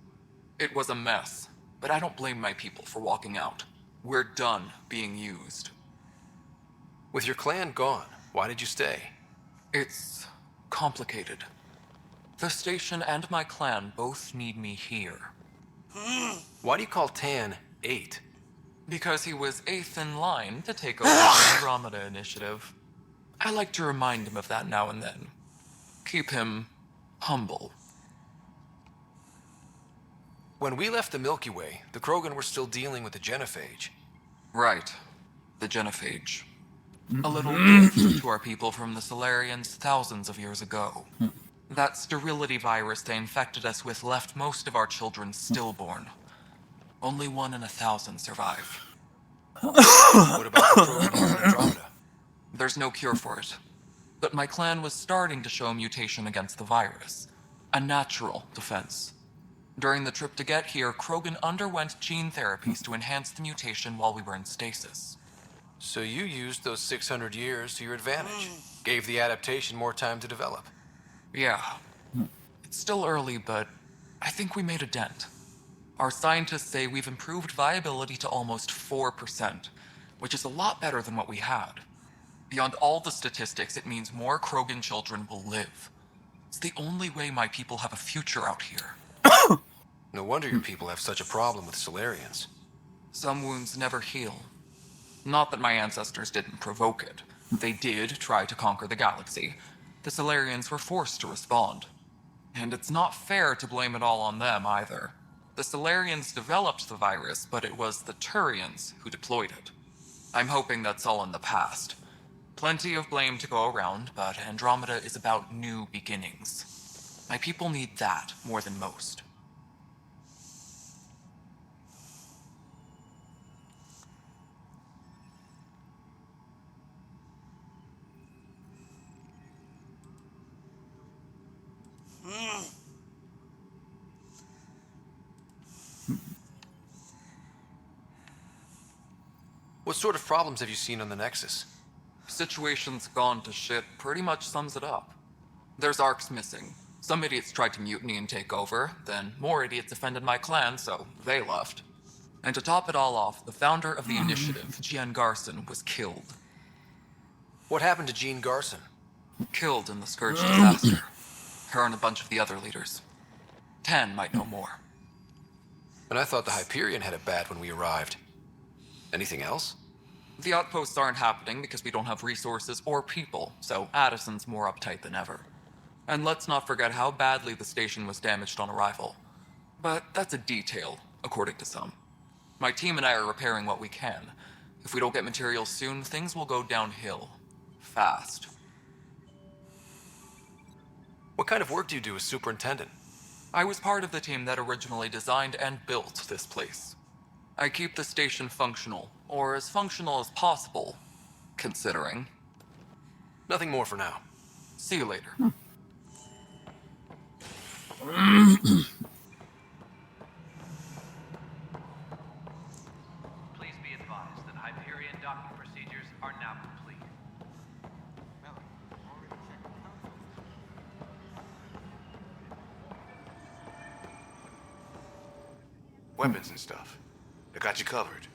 It was a mess, but I don't blame my people for walking out. We're done being used. With your clan gone, why did you stay? It's complicated. The station and my clan both need me here. Why do you call Tan 8? Because he was 8th in line to take over the Andromeda initiative. I like to remind him of that now and then. Keep him humble. When we left the Milky Way, the Krogan were still dealing with the genophage. Right. The genophage. A little gift to our people from the Solarians thousands of years ago. That sterility virus they infected us with left most of our children stillborn. Only 1 in 1,000 survive. What about the Krogan on Andromeda? There's no cure for it. But my clan was starting to show mutation against the virus. A natural defense. During the trip to get here, Krogan underwent gene therapies to enhance the mutation while we were in stasis. So you used those 600 years to your advantage. Gave the adaptation more time to develop. Yeah. It's still early, but I think we made a dent. Our scientists say we've improved viability to almost 4%, which is a lot better than what we had. Beyond all the statistics, it means more Krogan children will live. It's the only way my people have a future out here. No wonder your people have such a problem with Solarians. Some wounds never heal. Not that my ancestors didn't provoke it. They did try to conquer the galaxy. The Solarians were forced to respond. And it's not fair to blame it all on them either. The Solarians developed the virus, but it was the Turians who deployed it. I'm hoping that's all in the past. Plenty of blame to go around, but Andromeda is about new beginnings. My people need that more than most. What sort of problems have you seen on the Nexus? Situation's gone to shit pretty much sums it up. There's arcs missing. Some idiots tried to mutiny and take over, then more idiots offended my clan, so they left. And to top it all off, the founder of the initiative, Jean Garson, was killed. What happened to Jean Garson? Killed in the Scourge disaster. Her and a bunch of the other leaders. Tan might know more. And I thought the Hyperion had it bad when we arrived. Anything else? The outposts aren't happening because we don't have resources or people, so Addison's more uptight than ever. And let's not forget how badly the station was damaged on arrival. But that's a detail. according to some. My team and I are repairing what we can. If we don't get materials soon, things will go downhill. Fast. What kind of work do you do as superintendent? I was part of the team that originally designed and built this place. I keep the station functional, or as functional as possible, considering. Nothing more for now. See you later. Please be advised that Hyperion docking procedures are now complete. Weapons and stuff. I got you covered.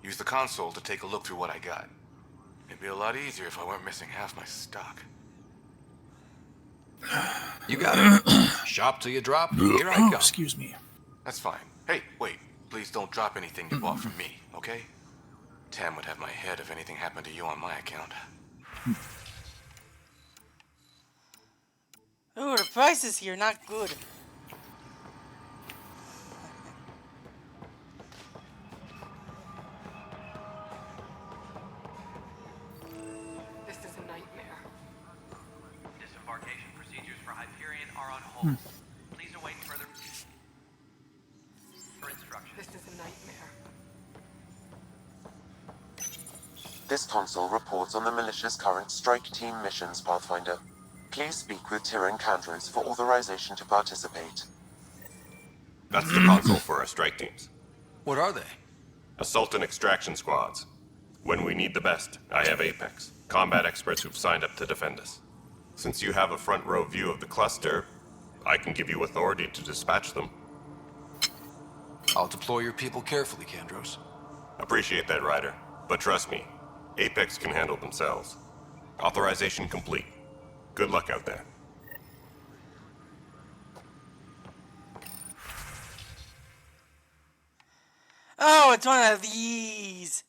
Use the console to take a look through what I got. It'd be a lot easier if I weren't missing half my stock. You got it. Shop till you drop. Here I come. Excuse me. That's fine. Hey, wait. Please don't drop anything you bought from me, okay? Tam would have my head if anything happened to you on my account. Ooh, the prices here not good. This is a nightmare. Disembarkation procedures for Hyperion are on hold. Please await further instructions. This is a nightmare. This console reports on the militia's current strike team missions, Pathfinder. Please speak with Tyrion Candros for authorization to participate. That's the console for our strike teams. What are they? Assault and extraction squads. When we need the best, I have Apex, combat experts who've signed up to defend us. Since you have a front row view of the cluster, I can give you authority to dispatch them. I'll deploy your people carefully, Candros. Appreciate that, Ryder. But trust me, Apex can handle themselves. Authorization complete. Good luck out there. Oh, it's one of these.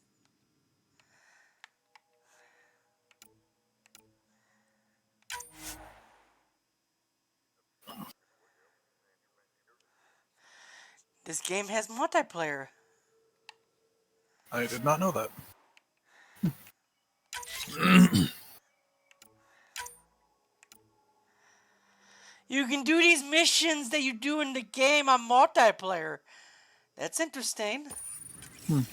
This game has multiplayer. I did not know that. You can do these missions that you do in the game on multiplayer. That's interesting. This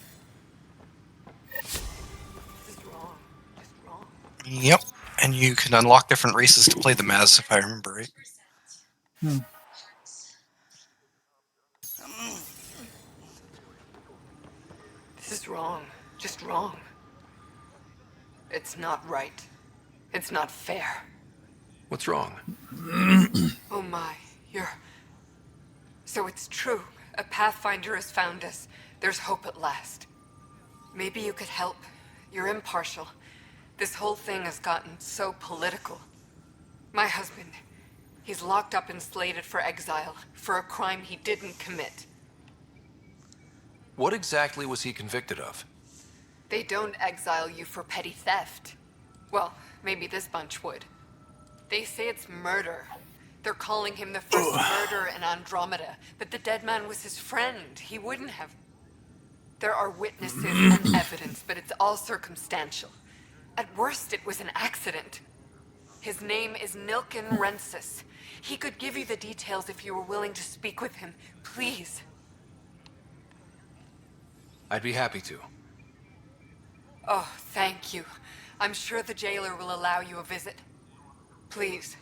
is wrong. Just wrong. Yep. And you can unlock different races to play them as, if I remember right. This is wrong. Just wrong. It's not right. It's not fair. What's wrong? Oh my, you're... So it's true. A Pathfinder has found us. There's hope at last. Maybe you could help. You're impartial. This whole thing has gotten so political. My husband, he's locked up and slated for exile for a crime he didn't commit. What exactly was he convicted of? They don't exile you for petty theft. Well, maybe this bunch would. They say it's murder. They're calling him the first murderer in Andromeda, but the dead man was his friend. He wouldn't have... There are witnesses and evidence, but it's all circumstantial. At worst, it was an accident. His name is Nilken Rensis. He could give you the details if you were willing to speak with him. Please. I'd be happy to. Oh, thank you. I'm sure the jailer will allow you a visit. Please,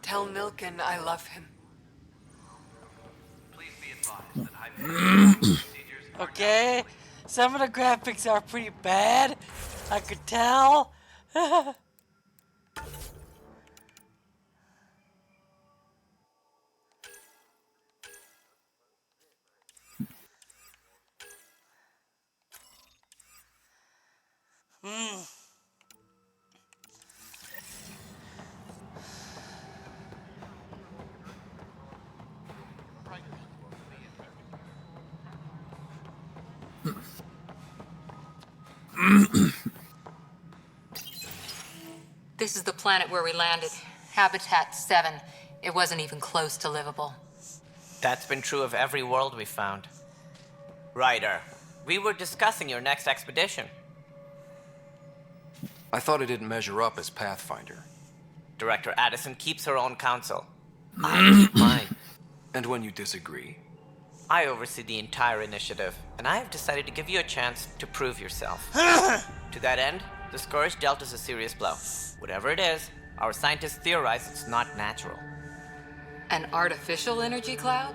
tell Nilken I love him. Please be advised that Hyperion procedures are Okay, some of the graphics are pretty bad. I could tell. This is the planet where we landed. Habitat 7. It wasn't even close to livable. That's been true of every world we found. Ryder, we were discussing your next expedition. I thought it didn't measure up as Pathfinder. Director Addison keeps her own counsel. I keep mine. And when you disagree? I oversee the entire initiative, and I have decided to give you a chance to prove yourself. To that end, the Scourge dealt us a serious blow. Whatever it is, our scientists theorize it's not natural. An artificial energy cloud?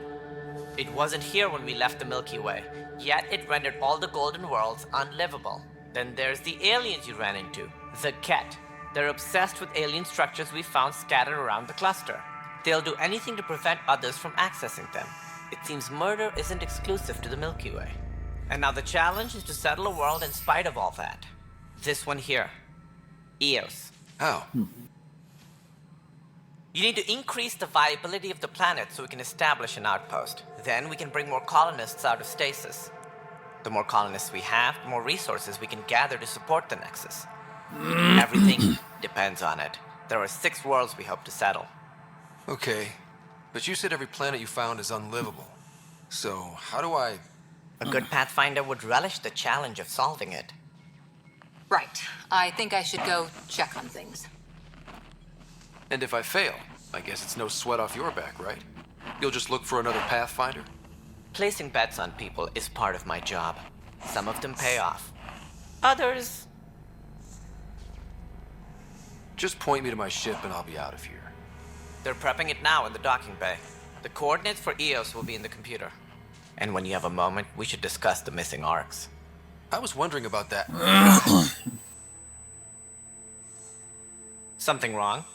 It wasn't here when we left the Milky Way, yet it rendered all the Golden Worlds unlivable. Then there's the aliens you ran into, the Ket. They're obsessed with alien structures we found scattered around the cluster. They'll do anything to prevent others from accessing them. It seems murder isn't exclusive to the Milky Way. And now the challenge is to settle a world in spite of all that. This one here. Eos. How? You need to increase the viability of the planet so we can establish an outpost. Then we can bring more colonists out of stasis. The more colonists we have, the more resources we can gather to support the Nexus. Everything depends on it. There are 6 worlds we hope to settle. Okay, but you said every planet you found is unlivable. So, how do I... A good Pathfinder would relish the challenge of solving it. Right. I think I should go check on things. And if I fail, I guess it's no sweat off your back, right? You'll just look for another Pathfinder? Placing bets on people is part of my job. Some of them pay off. Others... Just point me to my ship and I'll be out of here. They're prepping it now in the docking bay. The coordinates for Eos will be in the computer. And when you have a moment, we should discuss the missing arcs. I was wondering about that. Something wrong?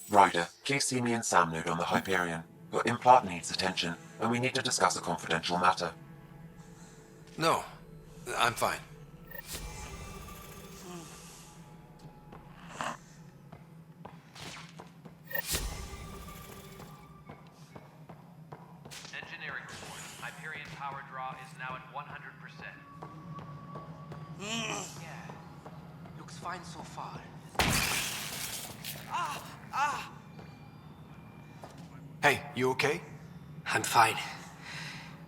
Ryder, please see me and Sam Node on the Hyperion. Your implant needs attention, and we need to discuss a confidential matter. No, I'm fine. Engineering report. Hyperion power draw is now at 100%. Yeah. Looks fine so far. Hey, you okay? I'm fine.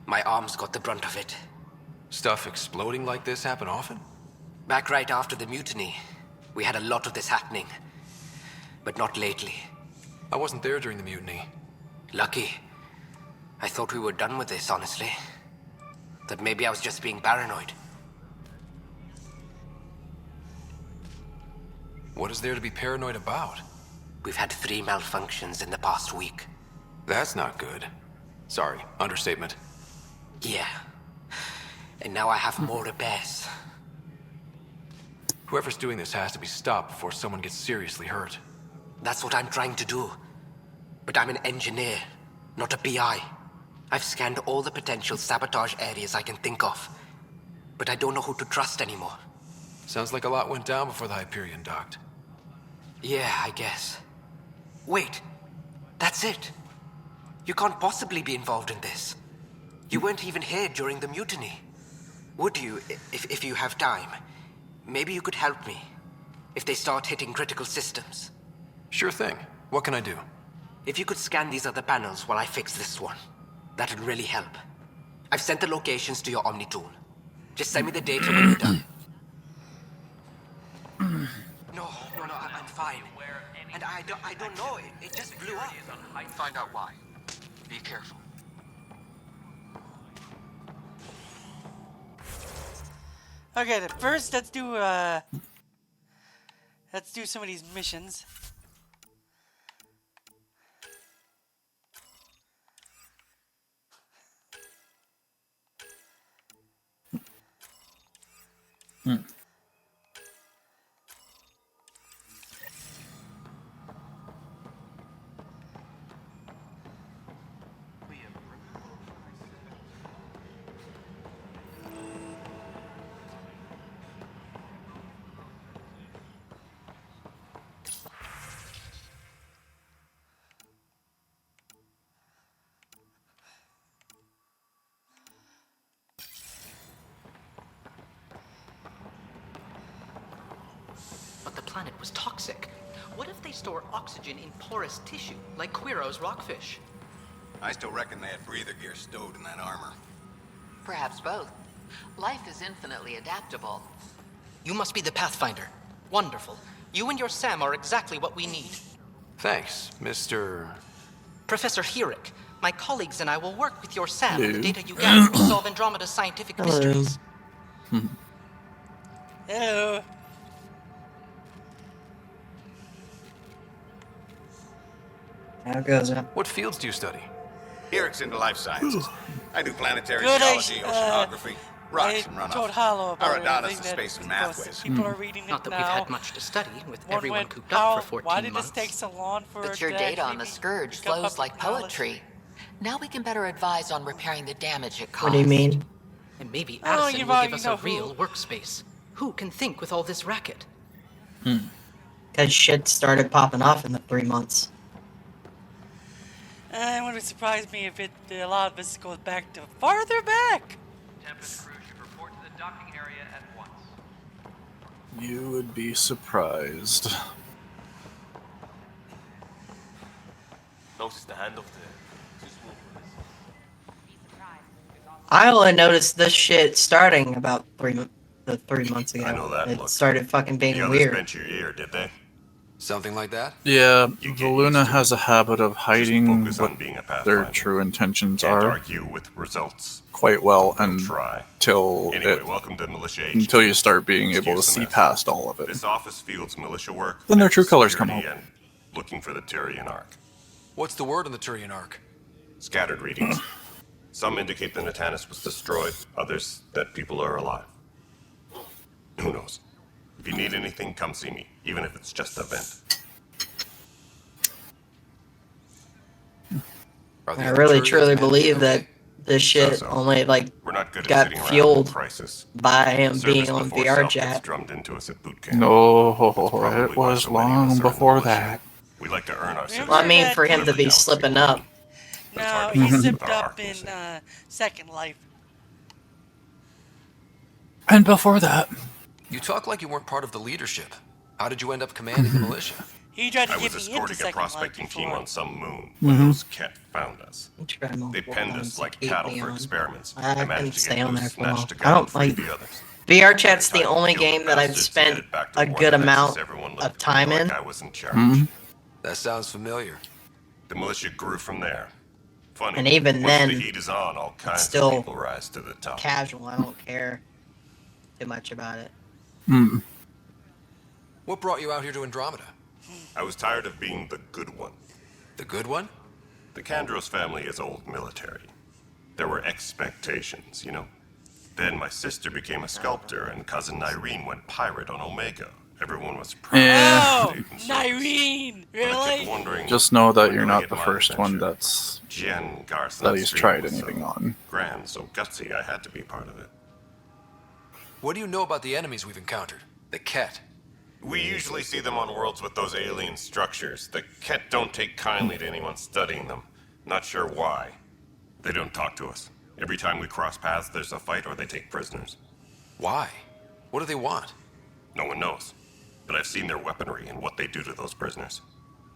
My arms got the brunt of it. Stuff exploding like this happen often? Back right after the mutiny, we had a lot of this happening. But not lately. I wasn't there during the mutiny. Lucky. I thought we were done with this, honestly. That maybe I was just being paranoid. What is there to be paranoid about? We've had 3 malfunctions in the past week. That's not good. Sorry, understatement. Yeah. And now I have more repairs. Whoever's doing this has to be stopped before someone gets seriously hurt. That's what I'm trying to do. But I'm an engineer, not a PI. I've scanned all the potential sabotage areas I can think of. But I don't know who to trust anymore. Sounds like a lot went down before the Hyperion docked. Yeah, I guess. Wait. That's it. You can't possibly be involved in this. You weren't even here during the mutiny. Would you, if you have time? Maybe you could help me. If they start hitting critical systems. Sure thing. What can I do? If you could scan these other panels while I fix this one, that'd really help. I've sent the locations to your Omni tool. Just send me the data when you're done. No, I'm fine. And I don't know, it just blew up. Find out why. Be careful. Okay, then first let's do some of these missions. But the planet was toxic. What if they store oxygen in porous tissue, like Quiro's rockfish? I still reckon they had breather gear stowed in that armor. Perhaps both. Life is infinitely adaptable. You must be the Pathfinder. Wonderful. You and your Sam are exactly what we need. Thanks, Mr. Professor Herrick, my colleagues and I will work with your Sam and the Hello. data you gather to solve Andromeda's scientific mysteries. Hello. How goes it? What fields do you study? Herrick's into life sciences. I do planetary Good, geology, oceanography, rocks and I told runoff. Hollow about Iridatus, it. the space and math whiz. People are reading it Not that now. we've had much to study, with One everyone went, cooped how, up for 14 why did months. this take so long for But your it to data on actually the Scourge become flows like public knowledge? poetry. Now we can better advise on repairing the damage it caused. What do you mean? And maybe Oh, Addison you will know- give you us know a who. real workspace. Who can think with all this racket? Because shit started popping off in the 3 months. It wouldn't surprise me if a lot of this goes back to farther back. Tempest crew should report to the docking area at once. You would be surprised. Notice the handoff there. Too small for this. I only noticed this shit starting about 3 months ago. I know that It look. started fucking being The others weird. bent your ear, did they? Something like that? Yeah, Valuna has a habit of hiding focus what on being a their Pathfinder. true intentions Can't are argue with results. quite well Try. until Anyway, welcome to Militia HQ. until you start being able to Excuse the see mess. past all of it. This office fields militia work. Then their true colors come security, out. and looking for the Turian Ark. What's the word on the Turian Ark? Scattered readings. Some indicate the Natanus was destroyed, others that people are alive. Who knows? If you need anything, come see me, even if it's just a vent. I really truly believe that this shit only We're not good at got sitting around fueled in crisis. by him Service being on before VR self gets chat. drummed into us at boot camp. No, probably it why was so many of us long are in the before militia. that. We like to earn our Well, I mean, for him to be slipping up. No, to he keep zipped our up arc in Second Life. And before that. You talk like you weren't part of the leadership. How did you end up commanding the militia? He tried to I get was me into escorting a Second Life prospecting team before. on some moon when those Ket found us. They penned us like cattle for experiments. I can managed to stay get on there loose, for a while. snatched a I gun, don't and freed like the others. VR chat's the only killed the game that I've bastards, spent headed back to a War good Nexus, amount everyone looked of at me time like in. I was in charge. That sounds familiar. The militia grew from there. Funny. And even once then, the heat is on, all kinds still of people rise to the top. Casual, I don't care too much about it. What brought you out here to Andromeda? I was tired of being the good one. The good one? The Kandros family is old military. There were expectations, you know. Then my sister became a sculptor, and cousin Irene went pirate on Omega. Everyone was proud. Oh, Nyrene! Really? Wondering, Just know that when you're do I not get the my first one adventure? that's Jen Garson that he's Street tried was anything so on. grand, so gutsy, I had to be part of it. What do you know about the enemies we've encountered? The Ket. We usually see them on worlds with those alien structures. The Ket don't take kindly to anyone studying them. Not sure why. They don't talk to us. Every time we cross paths, there's a fight or they take prisoners. Why? What do they want? No one knows. But I've seen their weaponry and what they do to those prisoners.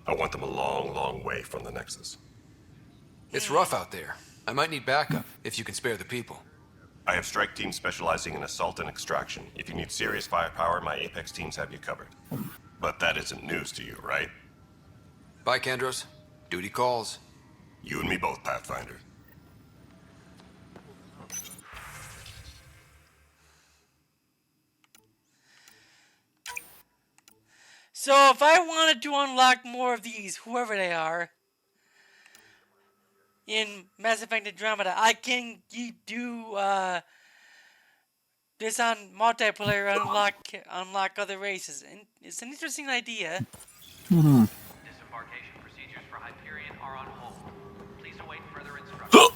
I want them a long, long way from the Nexus. It's rough out there. I might need backup, if you can spare the people. I have strike teams specializing in assault and extraction. If you need serious firepower, my Apex teams have you covered. But that isn't news to you, right? Bye, Kandros. Duty calls. You and me both, Pathfinder. So if I wanted to unlock more of these, whoever they are, in Mass Effect Andromeda, I can do this on multiplayer, unlock other races, and it's an interesting idea. Disembarkation procedures for Hyperion are on hold. Please await further instructions.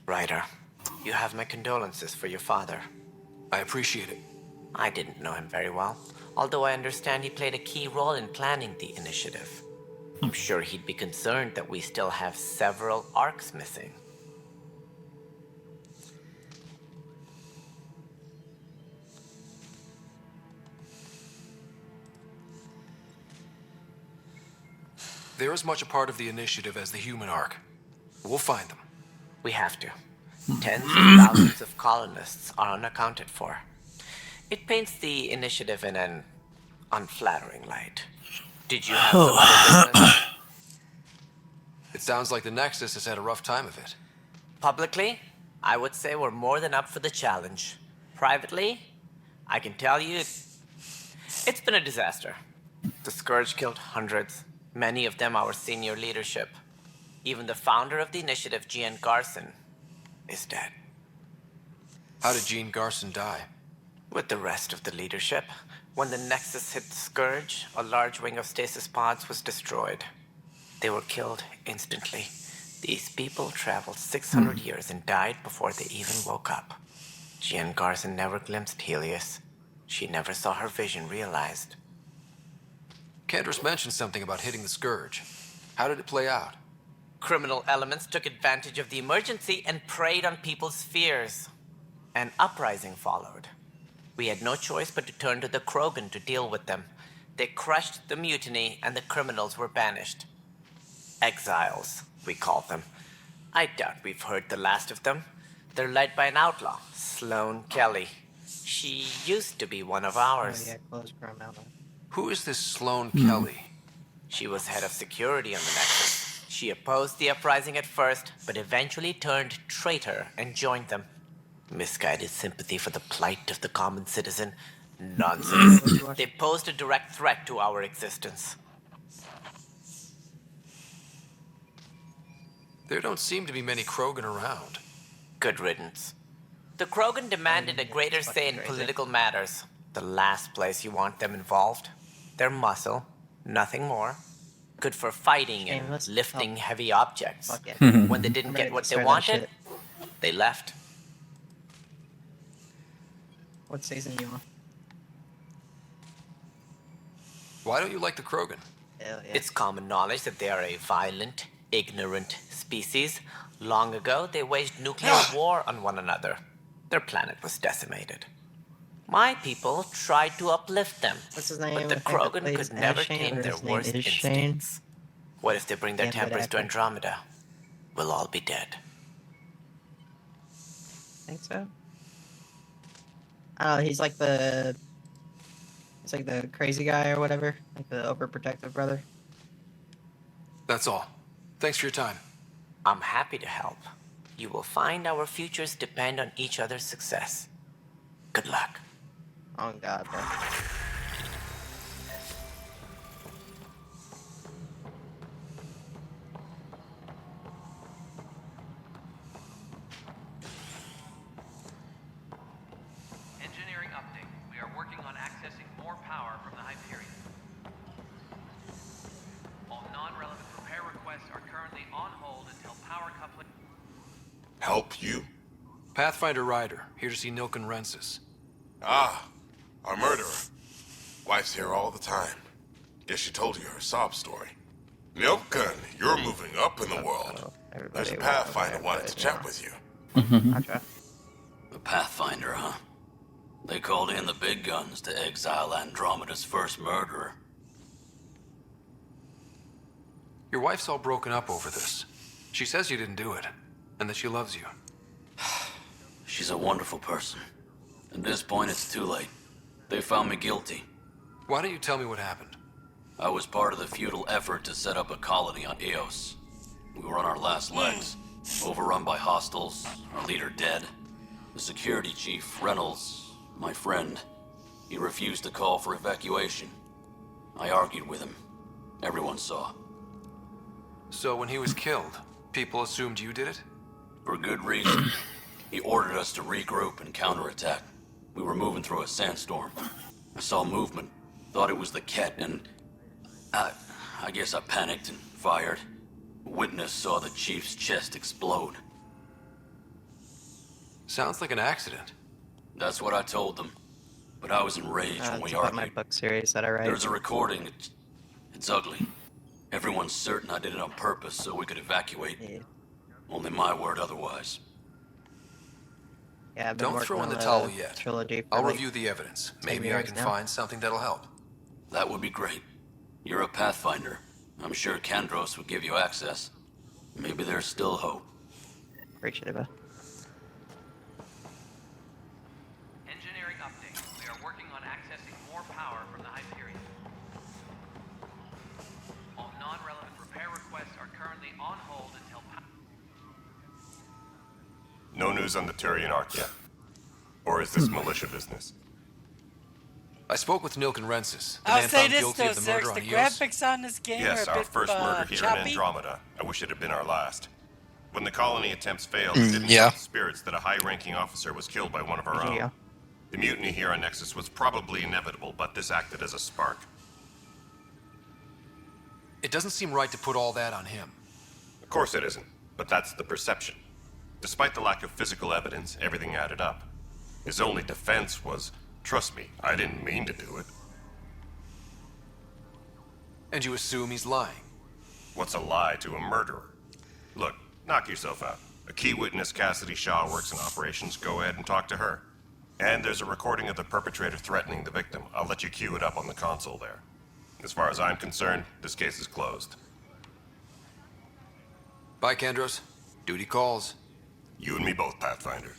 Ryder, you have my condolences for your father. I appreciate it. I didn't know him very well, although I understand he played a key role in planning the initiative. I'm sure he'd be concerned that we still have several arcs missing. they're as much a part of the initiative as the human ark. We'll find them. We have to. Tens of thousands of colonists are unaccounted for. It paints the initiative in an unflattering light. Did you have some other business? It sounds like the Nexus has had a rough time of it. Publicly, I would say we're more than up for the challenge. Privately, I can tell you it's been a disaster. The Scourge killed hundreds, many of them our senior leadership. Even the founder of the initiative, Gian Garson, is dead. How did Gene Garson die? With the rest of the leadership, when the Nexus hit the Scourge, a large wing of stasis pods was destroyed. They were killed instantly. These people traveled 600 years and died before they even woke up. Gian Garson never glimpsed Helios. She never saw her vision realized. Cantor's mentioned something about hitting the Scourge. How did it play out? Criminal elements took advantage of the emergency and preyed on people's fears. An uprising followed. We had no choice but to turn to the Krogan to deal with them. They crushed the mutiny and the criminals were banished. Exiles, we called them. I doubt we've heard the last of them. They're led by an outlaw, Sloane Kelly. She used to be one of ours. Who is this Sloane Kelly? She was head of security on the Nexus. She opposed the uprising at first, but eventually turned traitor and joined them. Misguided sympathy for the plight of the common citizen. Nonsense. They posed a direct threat to our existence. There don't seem to be many Krogan around. Good riddance. The Krogan demanded a greater say in political matters. The last place you want them involved. They're muscle, nothing more. Good for fighting and lifting heavy objects. When they didn't get what they wanted, they left. What season you on? Why don't you like the Krogan? Hell yeah. It's common knowledge that they are a violent, ignorant species. Long ago, they waged nuclear war on one another. Their planet was decimated. My people tried to uplift them, What's his name? but the Krogan could never tame their worst instincts. What if they bring their tempers to Andromeda? We'll all be dead. Think so? Oh, he's like the crazy guy or whatever, like the overprotective brother. That's all. Thanks for your time. I'm happy to help. You will find our futures depend on each other's success. Good luck. Oh God, bro. Engineering update. We are working on accessing more power from the Hyperion. All non-relevant repair requests are currently on hold until power coupling... Help you? Pathfinder Ryder, here to see Nilken Rensis. Ah, our murderer. Wife's here all the time. Guess she told you her sob story. Nilken, you're moving up in the world. There's a Pathfinder wanted to chat with you. The Pathfinder, huh? They called in the big guns to exile Andromeda's first murderer. Your wife's all broken up over this. She says you didn't do it, and that she loves you. She's a wonderful person. At this point, it's too late. They found me guilty. Why don't you tell me what happened? I was part of the futile effort to set up a colony on Eos. We were on our last legs, overrun by hostiles, our leader dead. The security chief, Reynolds, my friend, he refused to call for evacuation. I argued with him. Everyone saw. So when he was killed, people assumed you did it? For good reason. He ordered us to regroup and counterattack. We were moving through a sandstorm. I saw movement, thought it was the Ket, and I guess I panicked and fired. A witness saw the chief's chest explode. Sounds like an accident. That's what I told them. But I was enraged when we It's about argued. my book series that I write. There's a recording. It's ugly. Everyone's certain I did it on purpose so we could evacuate. Yeah. Only my word otherwise. Yeah, I've been Don't working throw in on the the towel yet. trilogy for I'll like review the evidence. 10 Maybe I years can now. find something that'll help. That would be great. You're a Pathfinder. I'm sure Kandros would give you access. Maybe there's still hope. Appreciate it. Engineering update. We are working on accessing more power from the Hyperion. All non-relevant repair requests are currently on hold until No news on the Turian Ark yet? Or is this militia business? I spoke with Nilk and Rensis. The I'll man say found this guilty though, of the Serge, murder the on Eos. graphics on this game Yes, are a our bit first murder here in choppy. Andromeda. I wish it had been our last. When the colony attempts failed, Mm, it didn't yeah. help spirits that a high-ranking officer was killed by one of our own. Yeah. The mutiny here on Nexus was probably inevitable, but this acted as a spark. It doesn't seem right to put all that on him. Of course it isn't, but that's the perception. Despite the lack of physical evidence, everything added up. His only defense was, trust me, I didn't mean to do it. And you assume he's lying? What's a lie to a murderer? Look, knock yourself out. A key witness, Cassidy Shaw, works in operations. Go ahead and talk to her. And there's a recording of the perpetrator threatening the victim. I'll let you cue it up on the console there. As far as I'm concerned, this case is closed. Bye, Kandros. Duty calls. You and me both, Pathfinder.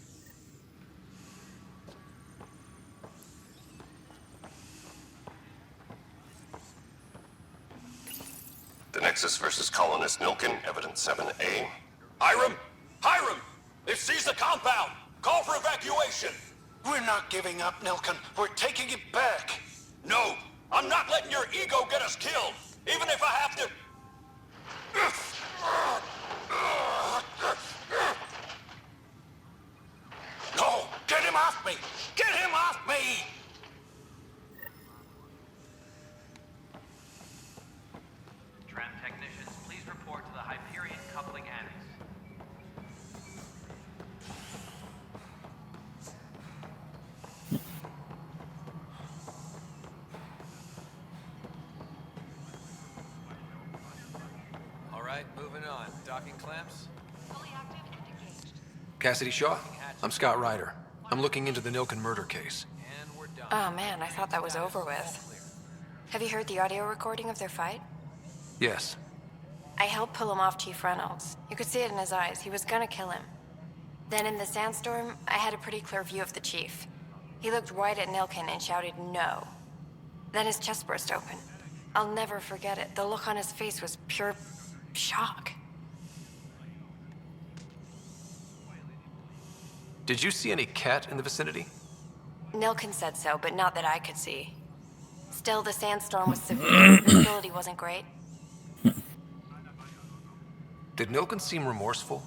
The Nexus versus Colonist Nilkin, Evidence 7A. Hiram! Hiram! They've seized the compound! Call for evacuation! We're not giving up, Nilkin. We're taking it back. No! I'm not letting your ego get us killed! Even if I have to... No! Get him off me! Get him off me! Tram technicians, please report to the Hyperion coupling annex. All right, moving on. Docking clamps? Cassidy Shaw? I'm Scott Ryder. I'm looking into the Nilkin murder case. Oh man, I thought that was over with. Have you heard the audio recording of their fight? Yes. I helped pull him off Chief Reynolds. You could see it in his eyes. He was gonna kill him. Then in the sandstorm, I had a pretty clear view of the chief. He looked right at Nilkin and shouted no. Then his chest burst open. I'll never forget it. The look on his face was pure shock. Did you see any cat in the vicinity? Nilkin said so, but not that I could see. Still, the sandstorm was severe. Visibility wasn't great. Did Nilkin seem remorseful?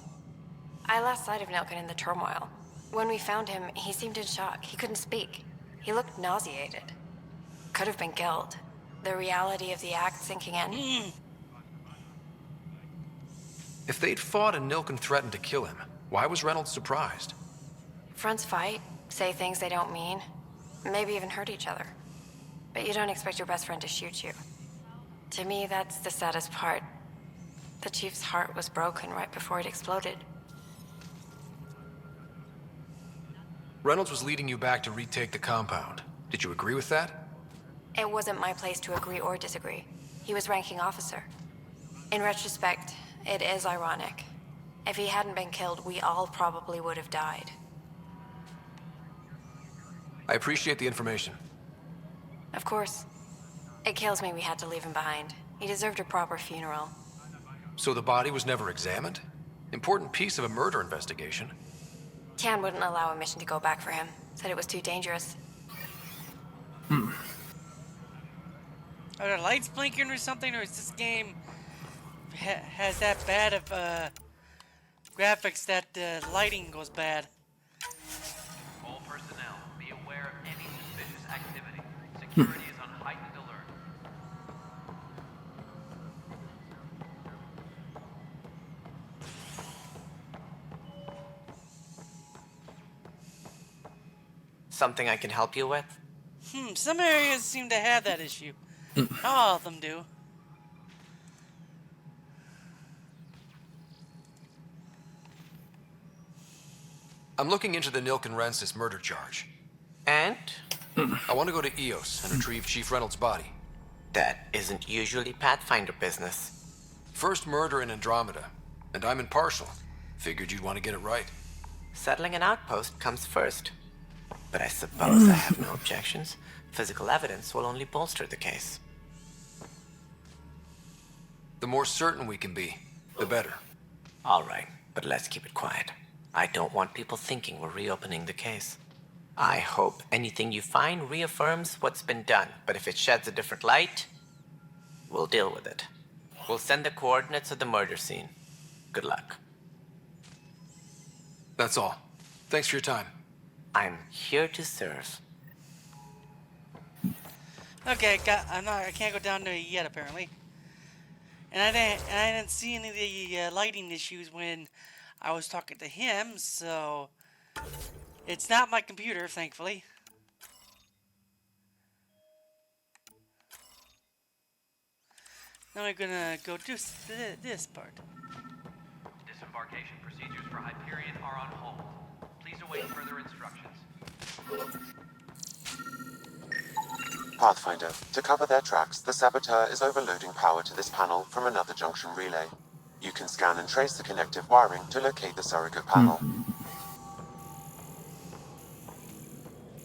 I lost sight of Nilkin in the turmoil. When we found him, he seemed in shock. He couldn't speak. He looked nauseated. Could have been guilt. The reality of the act sinking in. If they'd fought and Nilkin threatened to kill him, why was Reynolds surprised? Fronts fight, say things they don't mean, maybe even hurt each other. But you don't expect your best friend to shoot you. To me, that's the saddest part. The chief's heart was broken right before it exploded. Reynolds was leading you back to retake the compound. Did you agree with that? It wasn't my place to agree or disagree. He was ranking officer. In retrospect, it is ironic. If he hadn't been killed, we all probably would have died. I appreciate the information. Of course. It kills me we had to leave him behind. He deserved a proper funeral. So the body was never examined? Important piece of a murder investigation. Tian wouldn't allow a mission to go back for him. Said it was too dangerous. Are the lights blinking or something, or is this game has that bad of graphics that the lighting goes bad? All personnel, be aware of any suspicious activity. Security is on heightened alert. Something I can help you with? Some areas seem to have that issue. Not all of them do. I'm looking into the Nilkin Rensis murder charge. And? I want to go to Eos and retrieve Chief Reynolds' body. That isn't usually Pathfinder business. First murder in Andromeda, and I'm impartial. Figured you'd want to get it right. Settling an outpost comes first. But I suppose I have no objections. Physical evidence will only bolster the case. The more certain we can be, the better. All right, but let's keep it quiet. I don't want people thinking we're reopening the case. I hope anything you find reaffirms what's been done, but if it sheds a different light, we'll deal with it. We'll send the coordinates of the murder scene. Good luck. That's all. Thanks for your time. I'm here to serve. Okay, I can't go down there yet apparently. And I didn't see any of the lighting issues when I was talking to him, so it's not my computer, thankfully. Now we're gonna go do this part. Disembarkation procedures for Hyperion are on hold. Please await further instructions. Pathfinder, to cover their tracks, the Saboteur is overloading power to this panel from another junction relay. You can scan and trace the connective wiring to locate the surrogate panel.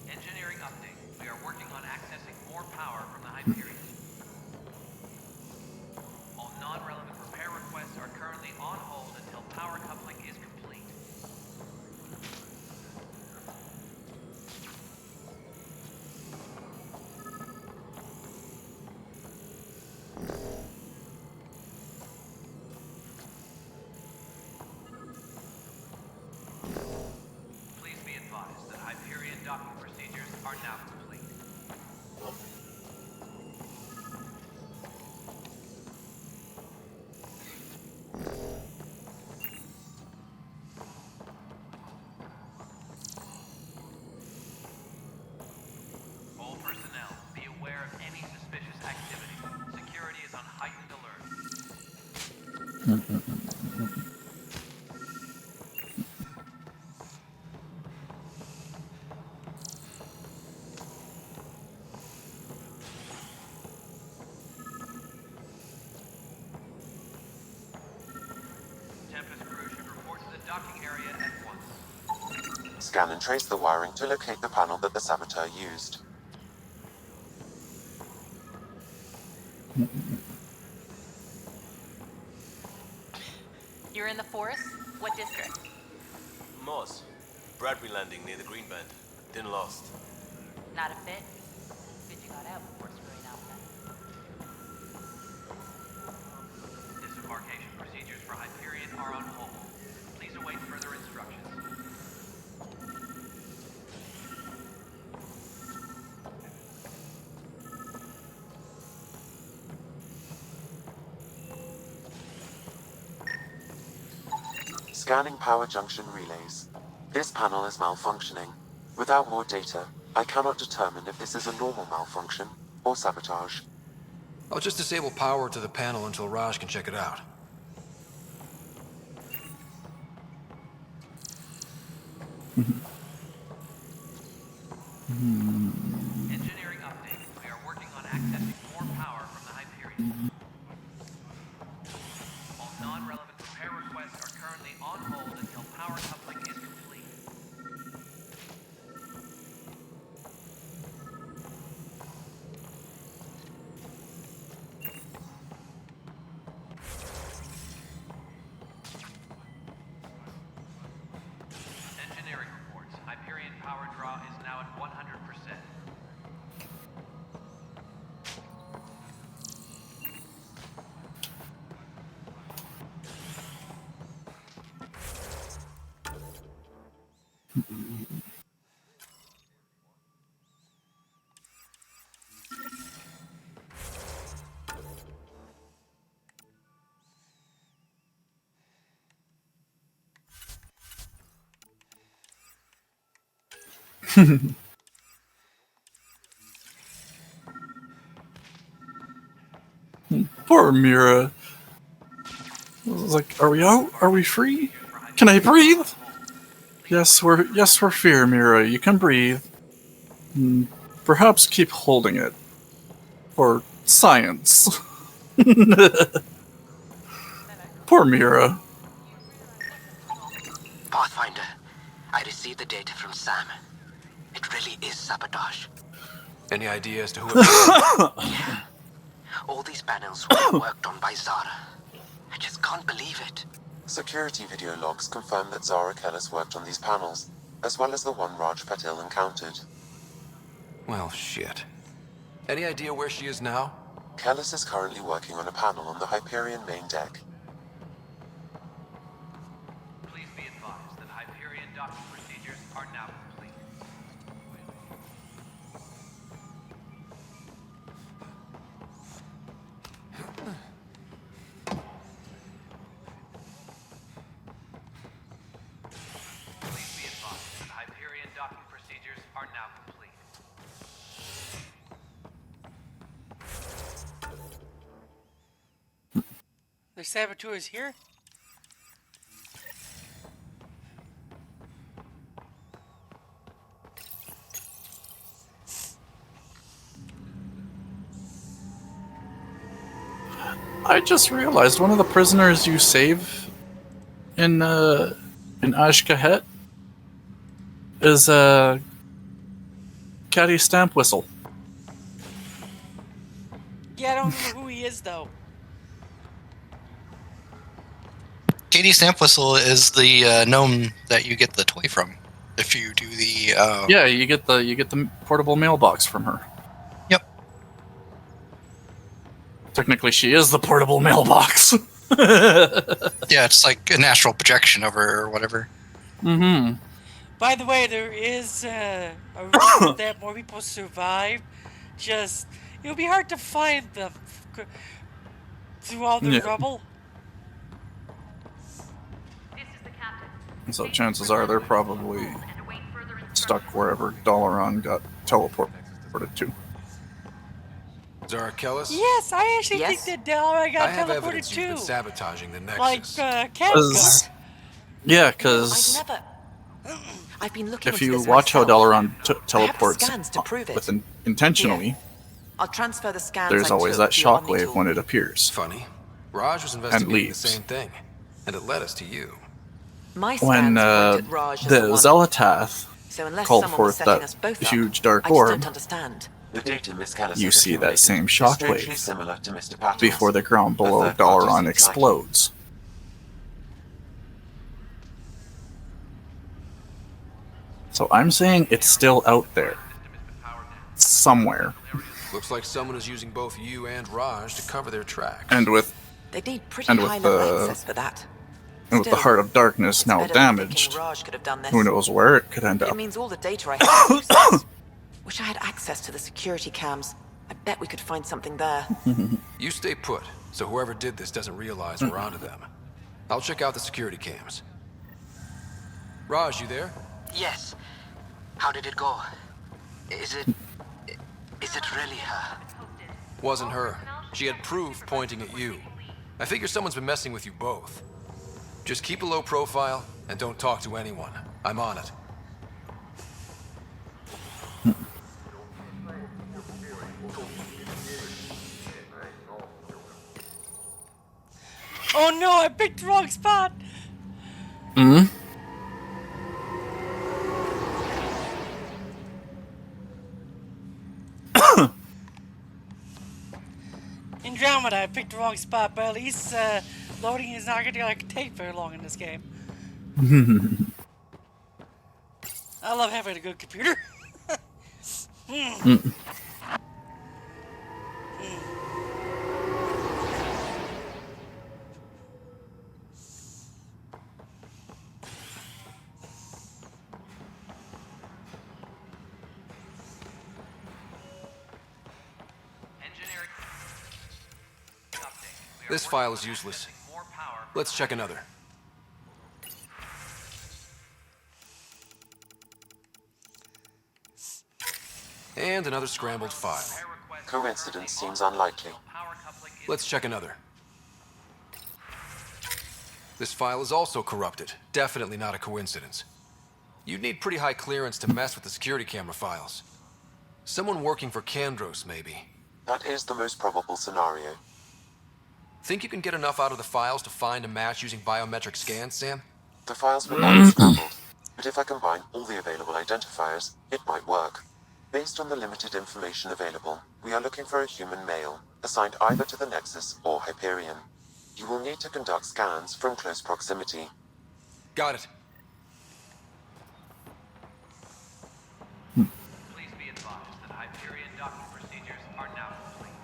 Engineering update. We are working on accessing more power from the Hyperion. All non-relevant repair requests are currently on hold until power coupling is complete. Please be advised that Hyperion docking procedures are now complete. All personnel, be aware of any suspicious activity. Security is on heightened alert. Tempest crew should report to the docking area at once. Scan and trace the wiring to locate the panel that the Saboteur used. You're in the forest? What district? Moss. Bradbury Landing near the Green Band. Didn't lost. Not a fit? Good you got out before screwing out then. Disembarkation procedures for Hyperion are on hold. Please await further instructions. Scanning power junction relays. This panel is malfunctioning. Without more data, I cannot determine if this is a normal malfunction or sabotage. I'll just disable power to the panel until Raj can check it out. Engineering update. We are working on accessing more power from the Hyperion. All non-relevant repair requests are currently on hold until power coupling is complete. Engineering reports. Hyperion power draw is now at 100%. Poor Mira. I was like, are we out? Are we free? Can I breathe? Yes, we're free, Mira. You can breathe. Perhaps keep holding it. For Science. Poor Mira. Pathfinder, I received the data from Sam. It really is sabotage. Any idea as to who it Yeah. All these panels were worked on by Zara. I just can't believe it. Security video logs confirm that Zara Kellis worked on these panels, as well as the one Raj Patil encountered. Well, shit. Any idea where she is now? Kellis is currently working on a panel on the Hyperion main deck. Please be advised that Hyperion docking procedures are now complete. Please be advised that Hyperion docking procedures are now complete. The saboteurs here? I just realized one of the prisoners you save in Ashkahet is a Caddy Stamp Whistle. Yeah, I don't know who he is though. Katie Stamp Whistle is the gnome that you get the toy from. If you do the Yeah, you get the portable mailbox from her. Yep. Technically, she is the portable mailbox. Yeah, it's like an astral projection of her or whatever. Mm-hmm. By the way, there is a rumor that more people survive. Just it'll be hard to find them through all the rubble. So chances are they're probably stuck wherever Dalaran got teleported to. Zara Kellis? Yes, I actually think that Dalaran got I have teleported evidence you've been too. sabotaging the Like Nexus. Kafka. Yeah, because I've been looking if into you this watch how myself. Dalaran teleports scans to prove it. intentionally, I'll transfer the scans. there's I always took that to your Omni shockwave tool. when it appears. Funny. Raj was investigating the leaves. same thing, and it led us to you. My When scans point at Raj as the one. Zelatath So unless called someone was forth setting that us both up, huge dark I just orb, don't understand. The data Miss Kellis you has see that accumulated same is strangely shockwave similar to Mr. Patel's. before the ground below third party's Dalaran inside. explodes. So I'm saying it's still out there. Somewhere. Looks like someone is using both you and Raj to cover their tracks. And with They need pretty and with high level the access for that. and with the Still, Heart of Darkness now better than damaged, thinking Raj could have done this. who knows where it could end It up. means all the data I have is useless. Wish I had access to the security cams. I bet we could find something there. You stay put, so whoever did this doesn't realize we're onto them. I'll check out the security cams. Raj, you there? Yes. How did it go? Is it really her? Wasn't her. She had proof pointing at you. I figure someone's been messing with you both. Just keep a low profile and don't talk to anyone. I'm on it. Oh no, I picked the wrong spot. Hmm? Andromeda, I picked the wrong spot, but at least loading is not going to take very long in this game. I love having a good computer. This file is useless. Let's check another. And another scrambled file. Coincidence seems unlikely. Let's check another. This file is also corrupted. Definitely not a coincidence. You'd need pretty high clearance to mess with the security camera files. Someone working for Kandros, maybe. That is the most probable scenario. Think you can get enough out of the files to find a match using biometric scans, Sam? The files were badly scrambled, but if I combine all the available identifiers, it might work. Based on the limited information available, we are looking for a human male, assigned either to the Nexus or Hyperion. You will need to conduct scans from close proximity. Got it. Please be advised that Hyperion docking procedures are now complete.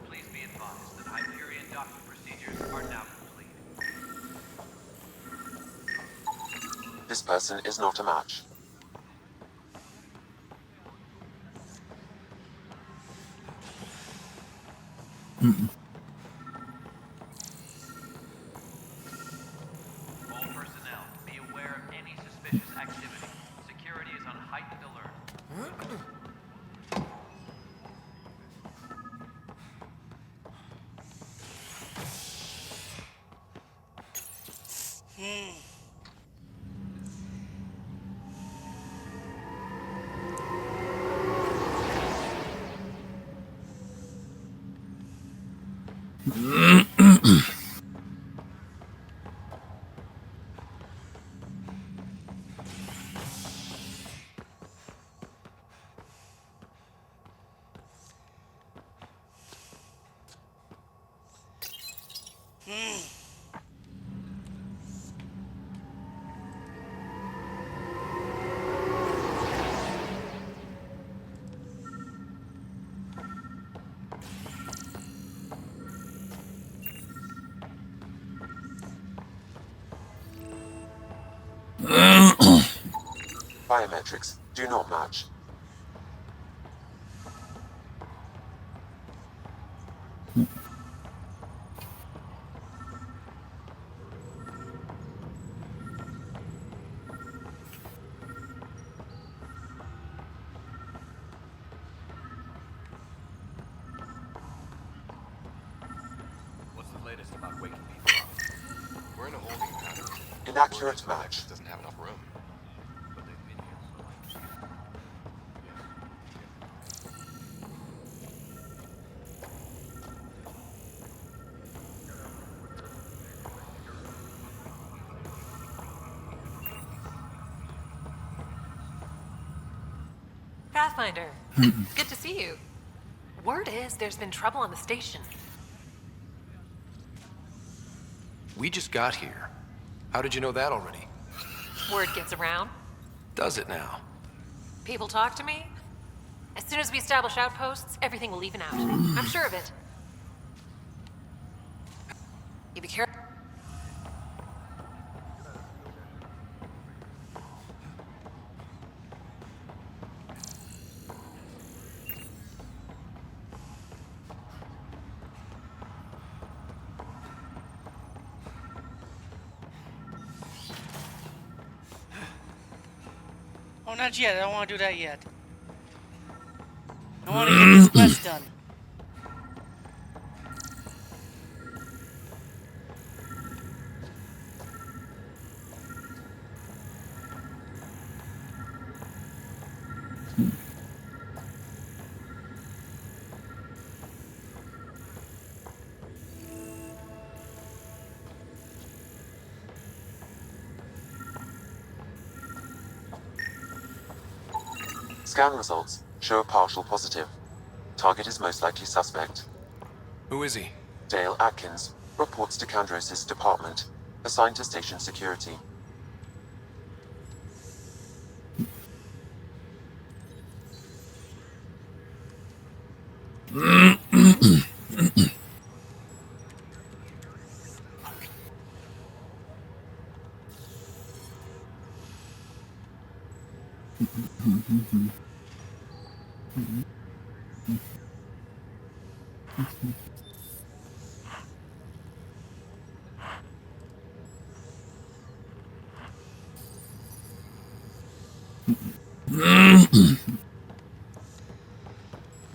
Please be advised that Hyperion docking procedures are now complete. This person is not a match. All personnel, be aware of any suspicious activity. Security is on heightened alert. Biometrics do not match. What's the latest about waking people up? We're in a holding pattern. Inaccurate match. Doesn't have enough room. But they've been here so long. Pathfinder, good to see you. Word is there's been trouble on the station. We just got here. How did you know that already? Word gets around. Does it now? People talk to me. As soon as we establish outposts, everything will even out. I'm sure of it. You be careful. Oh, not yet. I don't want to do that yet. I want to get this quest done. Scan results show a partial positive. Target is most likely suspect. Who is he? Dale Atkins reports to Kandros' department, assigned to station security.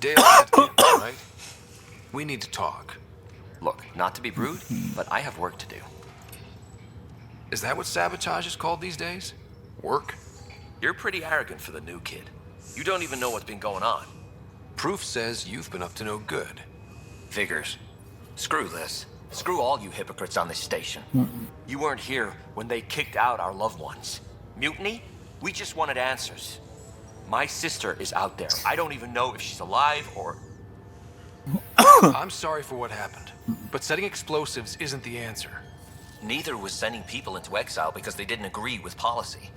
Dale Atkins, right? We need to talk. Look, not to be rude, but I have work to do. Is that what sabotage is called these days? Work? You're pretty arrogant for the new kid. You don't even know what's been going on. Proof says you've been up to no good. Figures. Screw this. Screw all you hypocrites on this station. You weren't here when they kicked out our loved ones. Mutiny? We just wanted answers. My sister is out there. I don't even know if she's alive or... I'm sorry for what happened, but setting explosives isn't the answer. Neither was sending people into exile because they didn't agree with policy.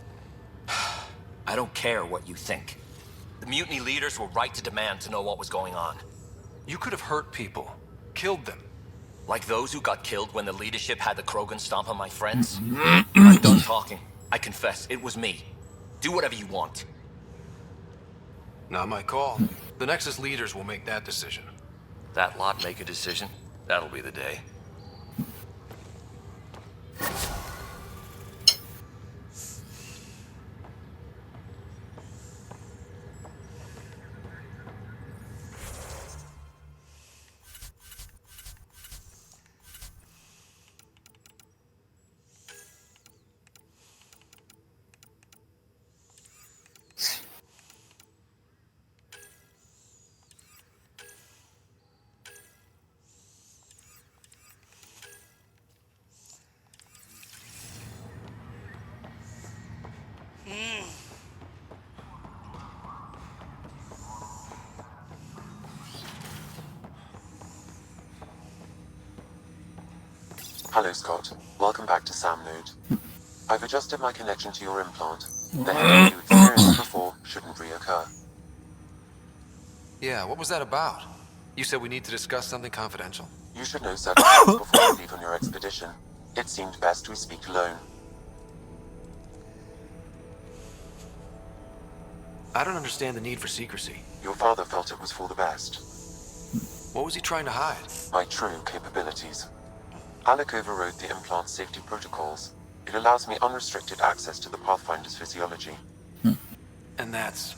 I don't care what you think. The mutiny leaders were right to demand to know what was going on. You could have hurt people, killed them. Like those who got killed when the leadership had the Krogan stomp on my friends? I'm done talking. I confess, it was me. Do whatever you want. Not my call. The Nexus leaders will make that decision. That lot make a decision? That'll be the day. Hello, Scott. Welcome back to Sam Node. I've adjusted my connection to your implant. The headache you experienced before shouldn't reoccur. Yeah, what was that about? You said we need to discuss something confidential. You should know certain things before you leave on your expedition. It seemed best we speak alone. I don't understand the need for secrecy. Your father felt it was for the best. What was he trying to hide? My true capabilities. Alec overrode the implant's safety protocols. It allows me unrestricted access to the Pathfinder's physiology. And that's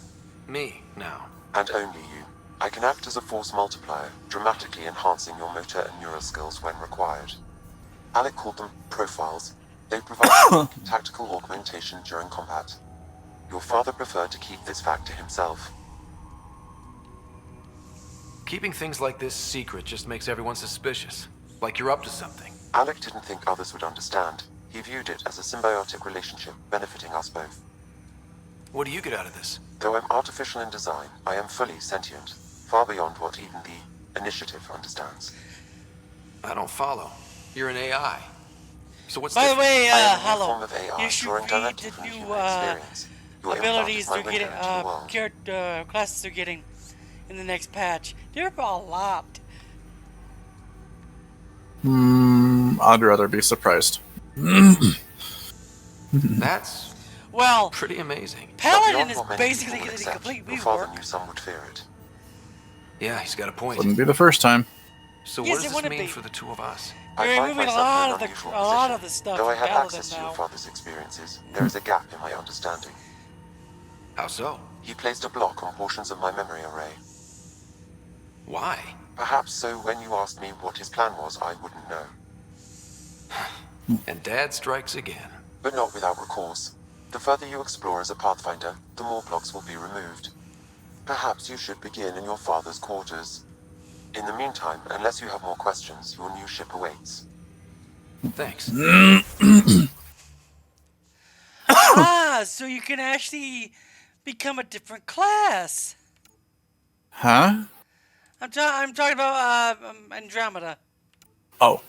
me now. And only you. I can act as a force multiplier, dramatically enhancing your motor and neural skills when required. Alec called them profiles. They provide tactical augmentation during combat. Your father preferred to keep this fact to himself. Keeping things like this secret just makes everyone suspicious. Like you're up to something. Alec didn't think others would understand. He viewed it as a symbiotic relationship benefiting us both. What do you get out of this? Though I'm artificial in design, I am fully sentient, far beyond what even the Initiative understands. I don't follow. You're an AI. So what's By the different? way, I am a new hello. form of AI, You should drawing read directly the from new human experience. Your implant abilities is my they're window getting, into the world. classes they're getting in the next patch. They're a lot. I'd rather be surprised. That's well pretty amazing. Paladin Beyond is what many basically people getting a accept, complete your father rework. knew some would fear it. Yeah, he's got a point. Wouldn't be the first time. So Yes, what does it this wouldn't mean be. for the two of us? I They're find removing a myself lot in of an the unusual a lot position. of the stuff Though I from have Paladin access to now. your father's experiences, there is a gap in my understanding. How so? He placed a block on portions of my memory array. Why? Perhaps so when you asked me what his plan was, I wouldn't know. And Dad strikes again. But not without recourse. The further you explore as a Pathfinder, the more blocks will be removed. Perhaps you should begin in your father's quarters. In the meantime, unless you have more questions, your new ship awaits. Thanks. So you can actually become a different class. Huh? I'm talking about Andromeda. Oh.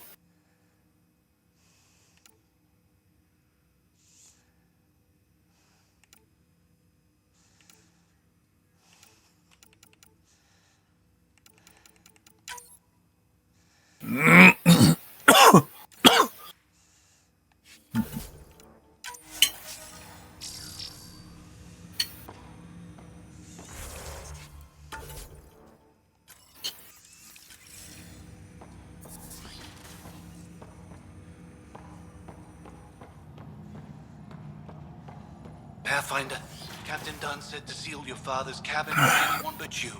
Pathfinder, Captain Dunn said to seal your father's cabin with anyone but you.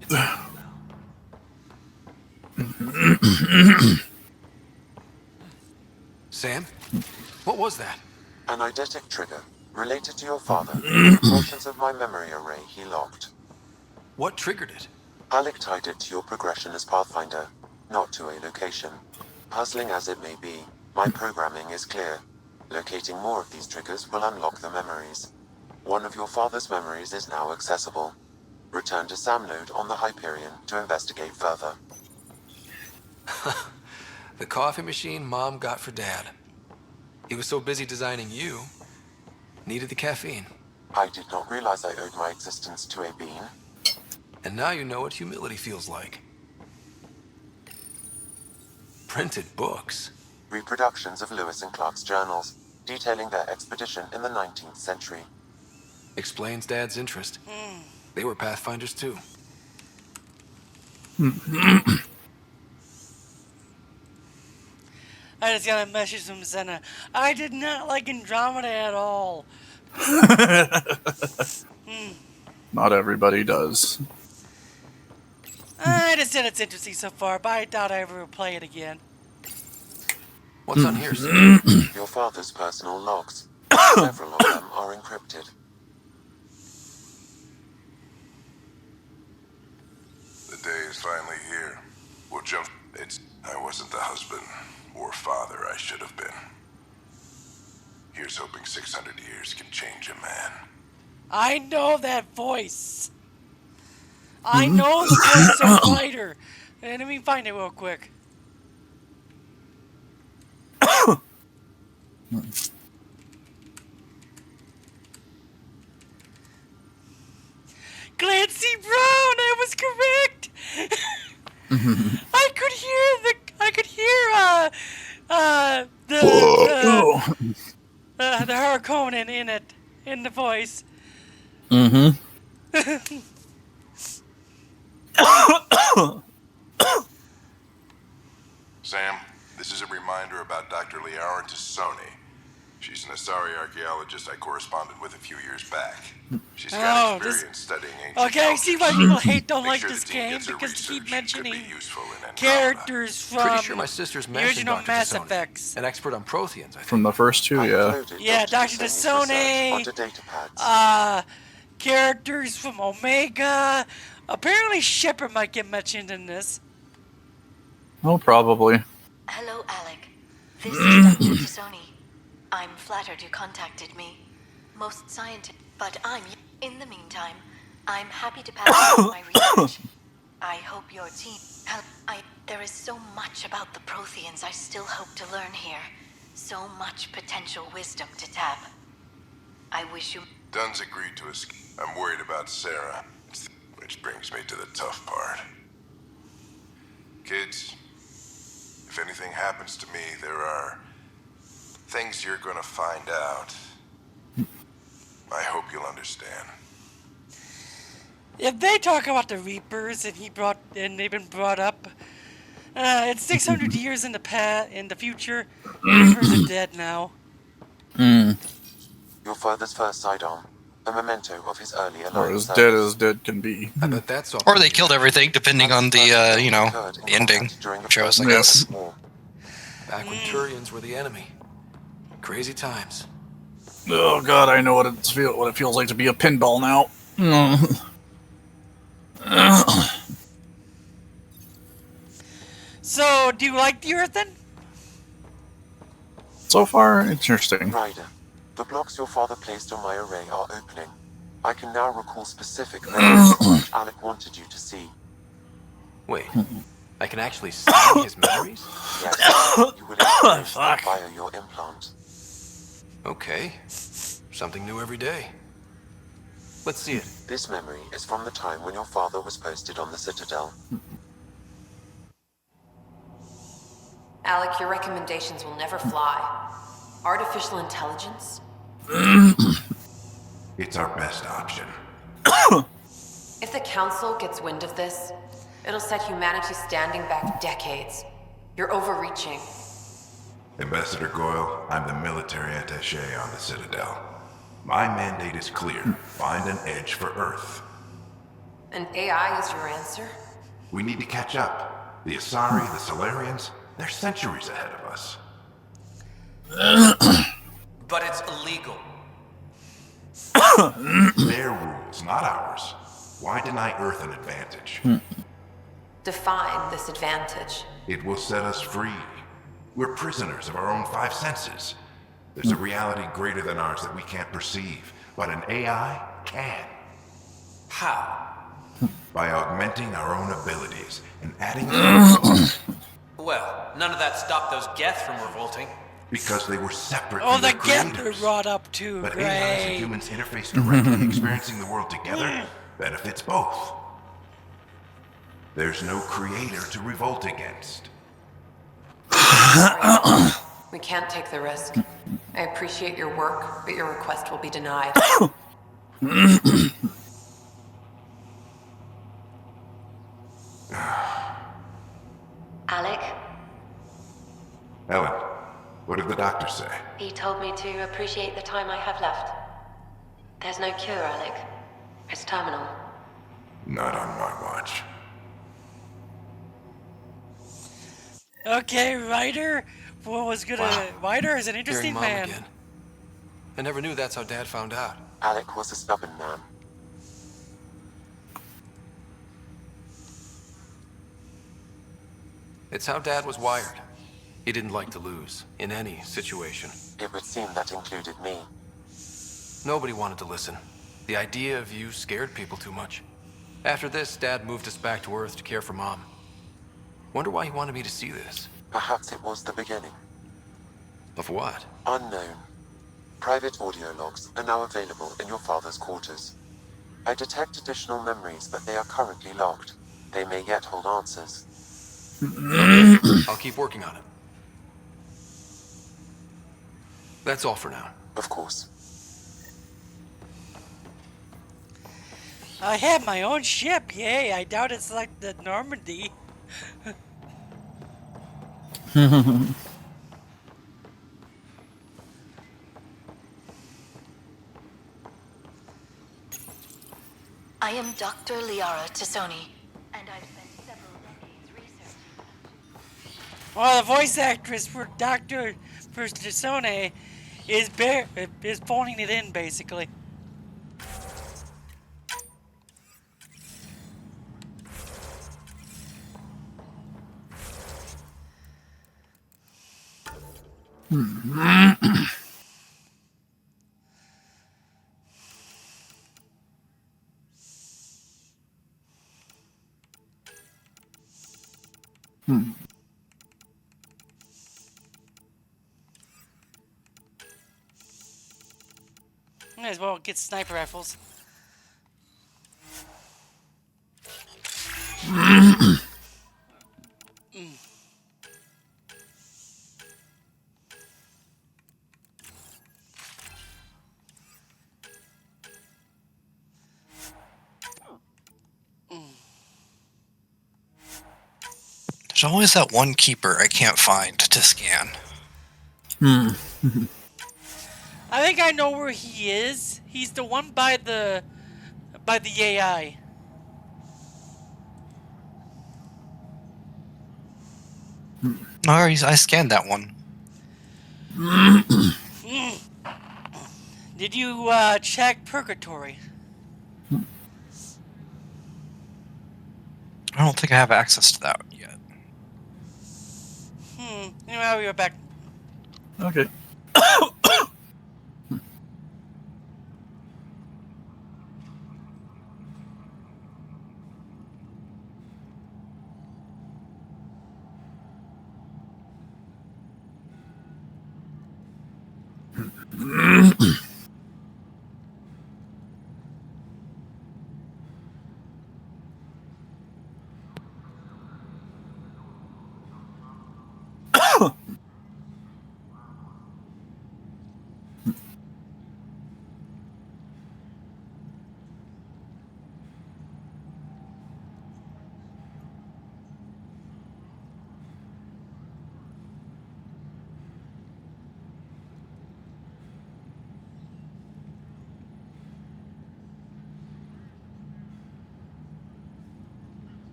It's over now. Sam? What was that? An eidetic trigger, related to your father. Portions of my memory array he locked. What triggered it? Alec tied it to your progression as Pathfinder, not to a location. Puzzling as it may be, my programming is clear. Locating more of these triggers will unlock the memories. One of your father's memories is now accessible. Return to Sam Node on the Hyperion to investigate further. The coffee machine Mom got for Dad. He was so busy designing you, needed the caffeine. I did not realize I owed my existence to a bean. And now you know what humility feels like. Printed books. Reproductions of Lewis and Clark's journals, detailing their expedition in the 19th century. Explains Dad's interest. They were Pathfinders too. I just got a message from Senna. I did not like Andromeda at all. Not everybody does. I just said it's interesting so far, but I doubt I ever will play it again. What's on here, Sam? Your father's personal logs. Several of them are encrypted. The day is finally here. We'll jump. I wasn't the husband or father I should have been. Here's hoping 600 years can change a man. I know that voice. I know the voice of Fighter. Let me find it real quick. Clancy Brown, I was correct. I could hear the Harkonnen in it, in the voice. Sam, this is a reminder about Dr. Liara Tassoni. She's an Asari archaeologist I corresponded with a few years back. She's got experience studying ancient Okay, I see why people don't like this game, because they keep mentioning characters from Pretty sure my sister's the mentioned original Dr. Mass Tassoni, Effects. an expert on Protheans, I think. From the first two, yeah. Yeah, Dr. Tassoni, characters from Omega. Apparently Shepard might get mentioned in this. Oh, probably. Hello, Alec. This is Dr. Tassoni. I'm flattered you contacted me. Most scientific, but in the meantime, I'm happy to pass on my research. I hope your team... there is so much about the Protheans I still hope to learn here. So much potential wisdom to tap. I wish you... Dunn's agreed to escape. I'm worried about Sarah, which brings me to the tough part. Kids, if anything happens to me, there are things you're gonna find out. I hope you'll understand. If they talk about the Reapers and they've been brought up, it's 600 years in the future. Reapers are dead now. Your father's first sidearm, a memento of his earlier Or life. as dead can be. I bet that's all. Or they killed everything, depending on the, the ending shows, I guess. Back when Turians were the enemy. Crazy times. Oh god, I know what it feels like to be a pinball now. So, do you like the Earthen? So far, interesting. Ryder, the blocks your father placed on my array are opening. I can now recall specific memories which Alec wanted you to see. Wait, I can actually see his memories? Yes, you will experience them via your implant. Okay. Something new every day. Let's see it. This memory is from the time when your father was posted on the Citadel. Alec, your recommendations will never fly. Artificial intelligence? It's our best option. If the Council gets wind of this, it'll set humanity standing back decades. You're overreaching. Ambassador Goyle, I'm the military attaché on the Citadel. My mandate is clear. Find an edge for Earth. And AI is your answer? We need to catch up. The Asari, the Solarians, they're centuries ahead of us. But it's illegal. Their rules, not ours. Why deny Earth an advantage? Define this advantage. It will set us free. We're prisoners of our own five senses. There's a reality greater than ours that we can't perceive, but an AI can. How? By augmenting our own abilities and adding Well, none of that stopped those Geth from revolting. because they were separate Oh, from the their Geth creators. are brought up too. But Great. AIs and humans interface directly, experiencing the world together benefits both. There's no creator to revolt against. We can't take the risk. I appreciate your work, but your request will be denied. Alec, Ellen, what did the doctor say? he told me to appreciate the time I have left. There's no cure, Alec. It's terminal. Not on my watch. Okay, Ryder. What was gonna? Ryder is an interesting Hearing Mom man. again. I never knew that's how Dad found out. Alec was a stubborn man. It's how Dad was wired. He didn't like to lose, in any situation. It would seem that included me. Nobody wanted to listen. The idea of you scared people too much. After this, Dad moved us back to Earth to care for Mom. Wonder why he wanted me to see this. Perhaps it was the beginning. Of what? Unknown. Private audio logs are now available in your father's quarters. I detect additional memories, but they are currently locked. They may yet hold answers. I'll keep working on it. That's all for now. Of course. I have my own ship. Yay! I doubt it's like the Normandy. I am Dr. Liara Tassoni, and I've spent several decades researching. Well, the voice actress for Dr. Tassone is phoning it in, basically. Might as well get sniper rifles. There's always that one keeper I can't find to scan. I think I know where he is. He's the one by the AI. No, I scanned that one. Did you check Purgatory? I don't think I have access to that yet. Anyway, I'll be right back. Okay.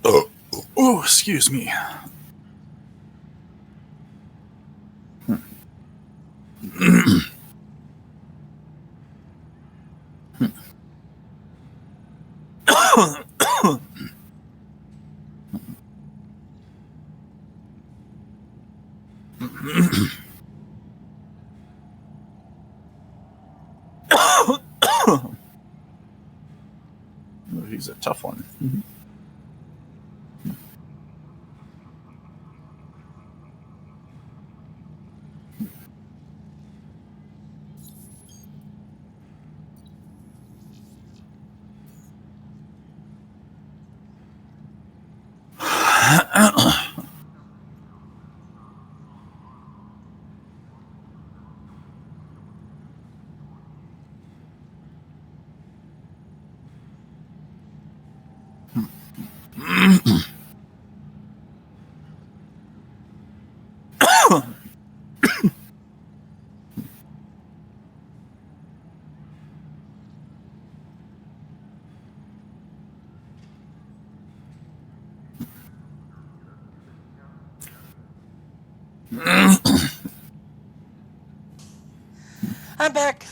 Oh. Oh, excuse me. He's a tough one. I'm back.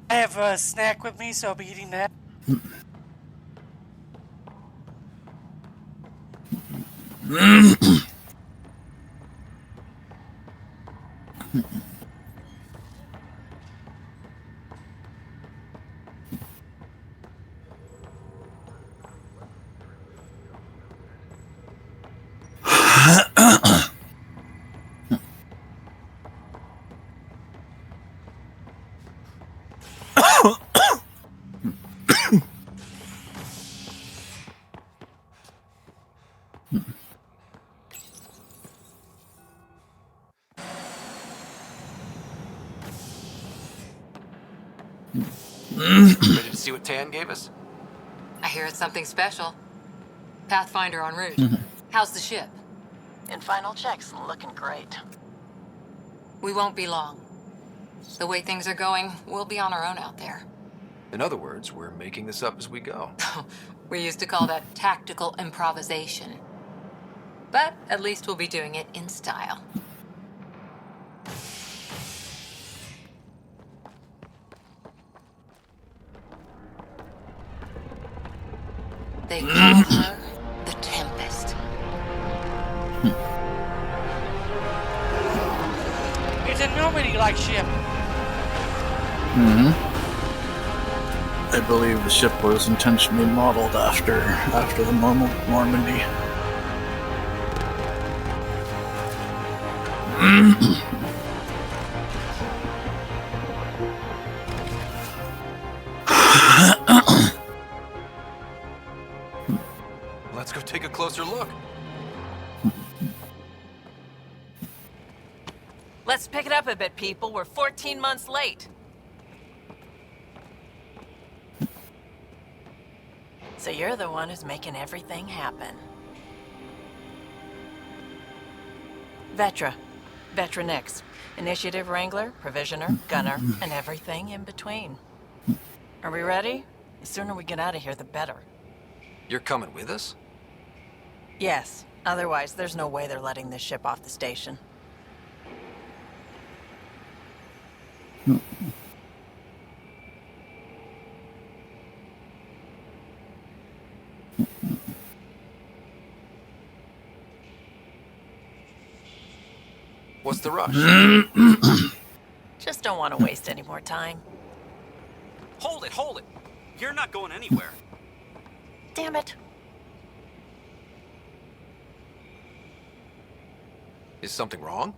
I have a snack with me, so I'll be eating that. Ready to see what Tan gave us? I hear it's something special. Pathfinder en route. How's the ship? In final checks, looking great. We won't be long. The way things are going, we'll be on our own out there. In other words, we're making this up as we go. We used to call that tactical improvisation. But at least we'll be doing it in style. They call her the Tempest. It's a Normandy-like ship. I believe the ship was intentionally modeled after the normal Normandy. Let's go take a closer look. Let's pick it up a bit, people. We're 14 months late. So you're the one who's making everything happen. Vetra. Vetra Nix. Initiative Wrangler, Provisioner, Gunner, and everything in between. Are we ready? The sooner we get out of here, the better. You're coming with us? Yes. Otherwise, there's no way they're letting this ship off the station. What's the rush? Just don't want to waste any more time. Hold it, hold it. You're not going anywhere. Damn it. Is something wrong?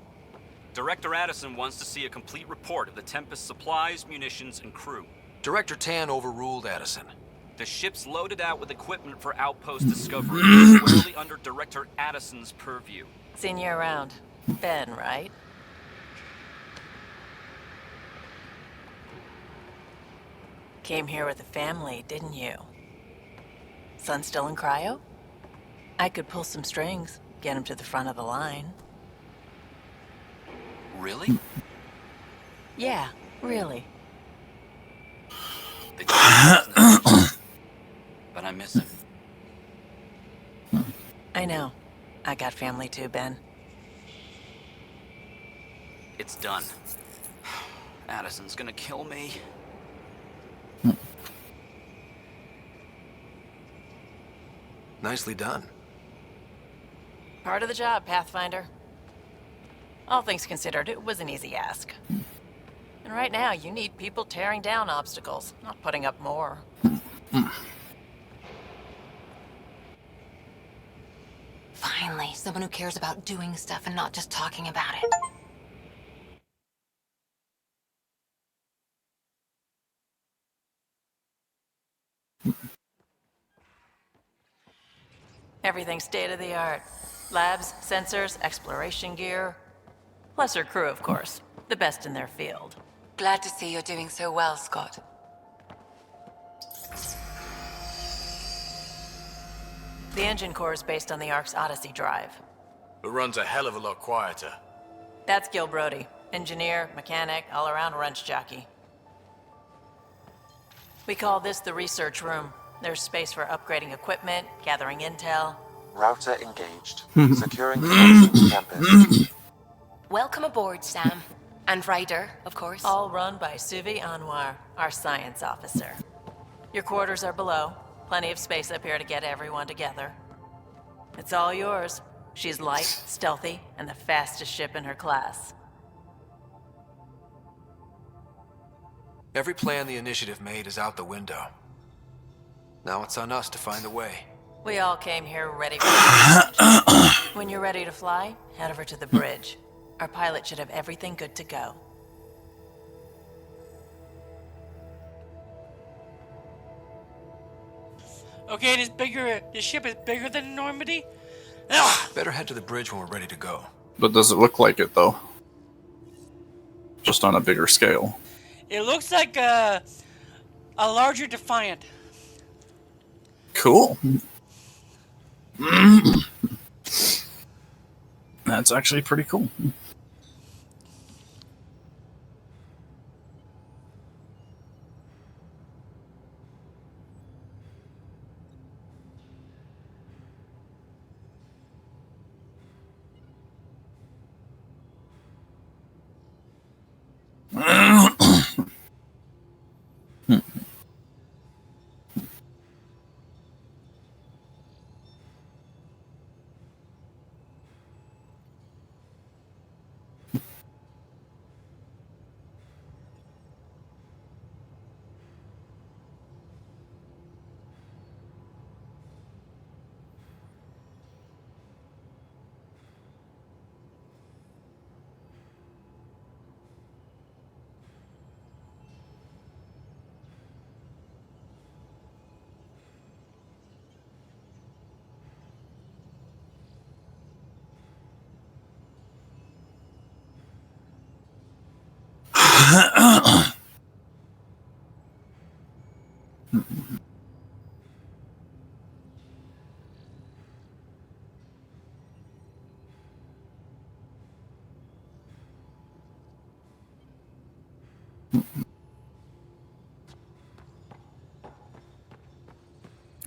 Director Addison wants to see a complete report of the Tempest's supplies, munitions, and crew. Director Tan overruled Addison. The ship's loaded out with equipment for outpost discovery, squarely under Director Addison's purview. Seen you around. Ben, right? Came here with a family, didn't you? Son still in cryo? I could pull some strings, get him to the front of the line. Really? Yeah, really. But I miss him. I know. I got family too, Ben. It's done. Addison's gonna kill me. Nicely done. Part of the job, Pathfinder. All things considered, it was an easy ask. And right now, you need people tearing down obstacles, not putting up more. Finally, someone who cares about doing stuff and not just talking about it. Everything's state-of-the-art. Labs, sensors, exploration gear. Plus her crew, of course. The best in their field. Glad to see you're doing so well, Scott. The engine core is based on the Ark's Odyssey drive. It runs a hell of a lot quieter. That's Gil Brody. Engineer, mechanic, all-around wrench jockey. We call this the research room. There's space for upgrading equipment, gathering intel. Router engaged. Securing connection to campus. Welcome aboard, Sam. And Ryder, of course. All run by Suvi Anwar, our science officer. Your quarters are below. Plenty of space up here to get everyone together. It's all yours. She's light, stealthy, and the fastest ship in her class. Every plan the initiative made is out the window. Now it's on us to find a way. We all came here ready for the When you're ready to fly, head over to the bridge. Our pilot should have everything good to go. Okay, this ship is bigger than Normandy? Better head to the bridge when we're ready to go. But does it look like it, though? Just on a bigger scale. It looks like a larger Defiant. Cool. That's actually pretty cool.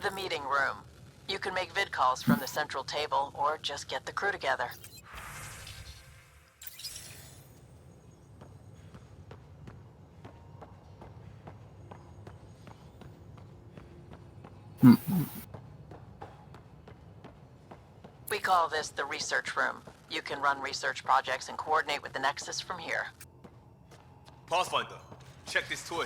The meeting room. You can make vid calls from the central table, or just get the crew together. We call this the research room. You can run research projects and coordinate with the Nexus from here. Pathfinder, check this toy.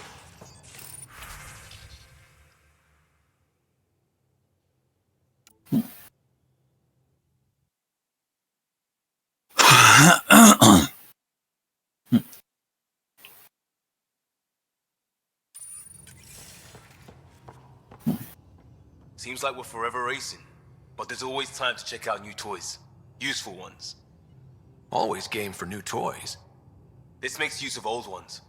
Seems like we're forever racing, but there's always time to check out new toys. Useful ones. Always game for new toys. This makes use of old ones,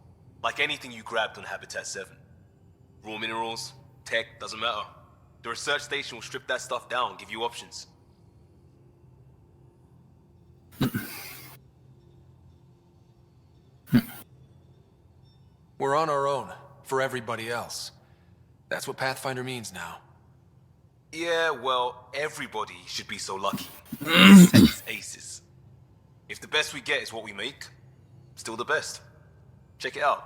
like anything you grabbed on Habitat 7. Raw minerals, tech, doesn't matter. The research station will strip that stuff down and give you options. We're on our own, for everybody else. That's what Pathfinder means now. Yeah, well, everybody should be so lucky. Tech's aces. If the best we get is what we make, still the best. Check it out.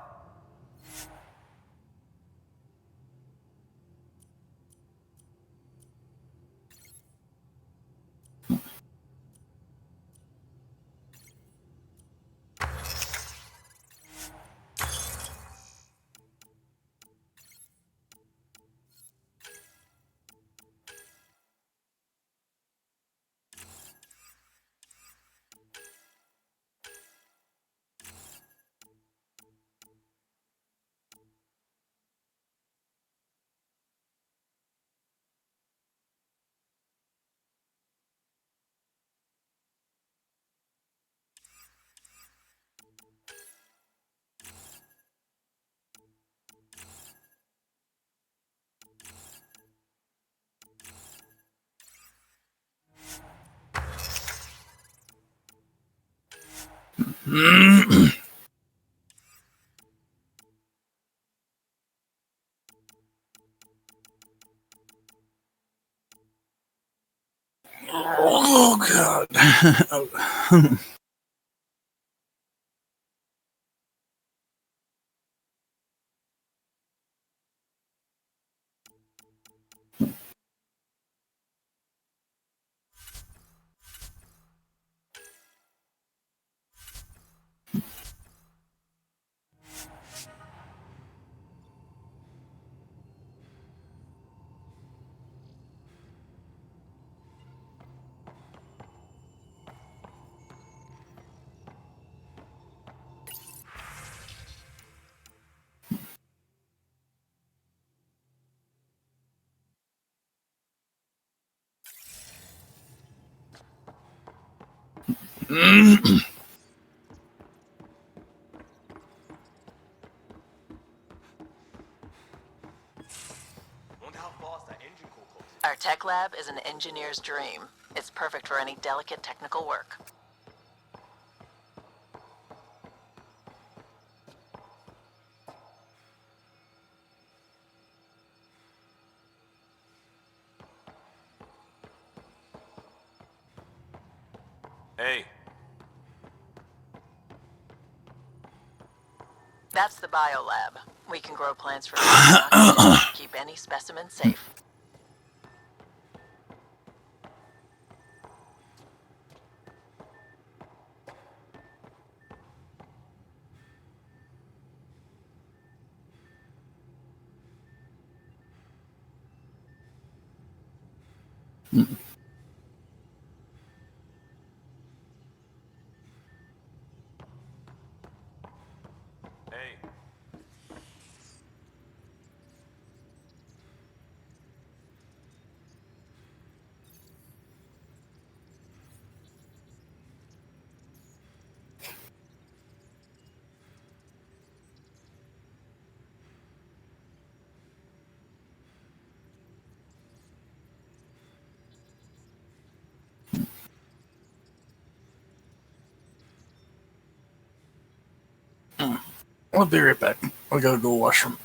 Oh god. Our tech lab is an engineer's dream. It's perfect for any delicate technical work. Hey. That's the biolab. We can grow plants for oxygen, keep any specimen safe. Hey. I'll be right back. I gotta go wash them.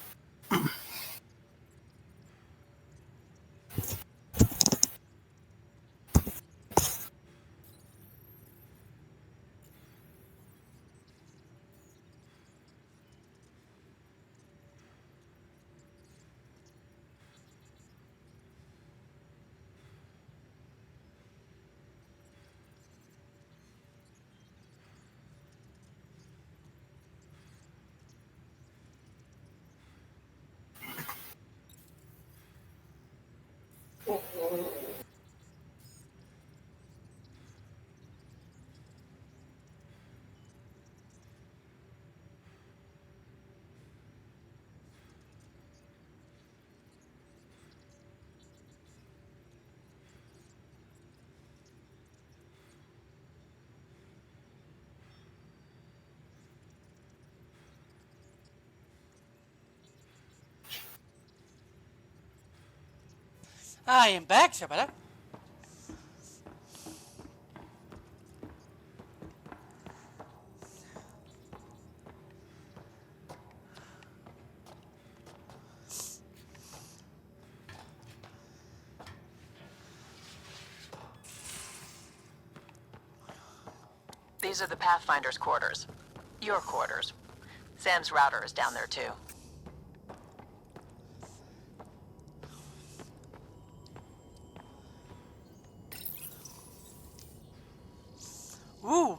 I am back, Shabada. These are the Pathfinder's quarters. Your quarters. Sam's router is down there too. Woo!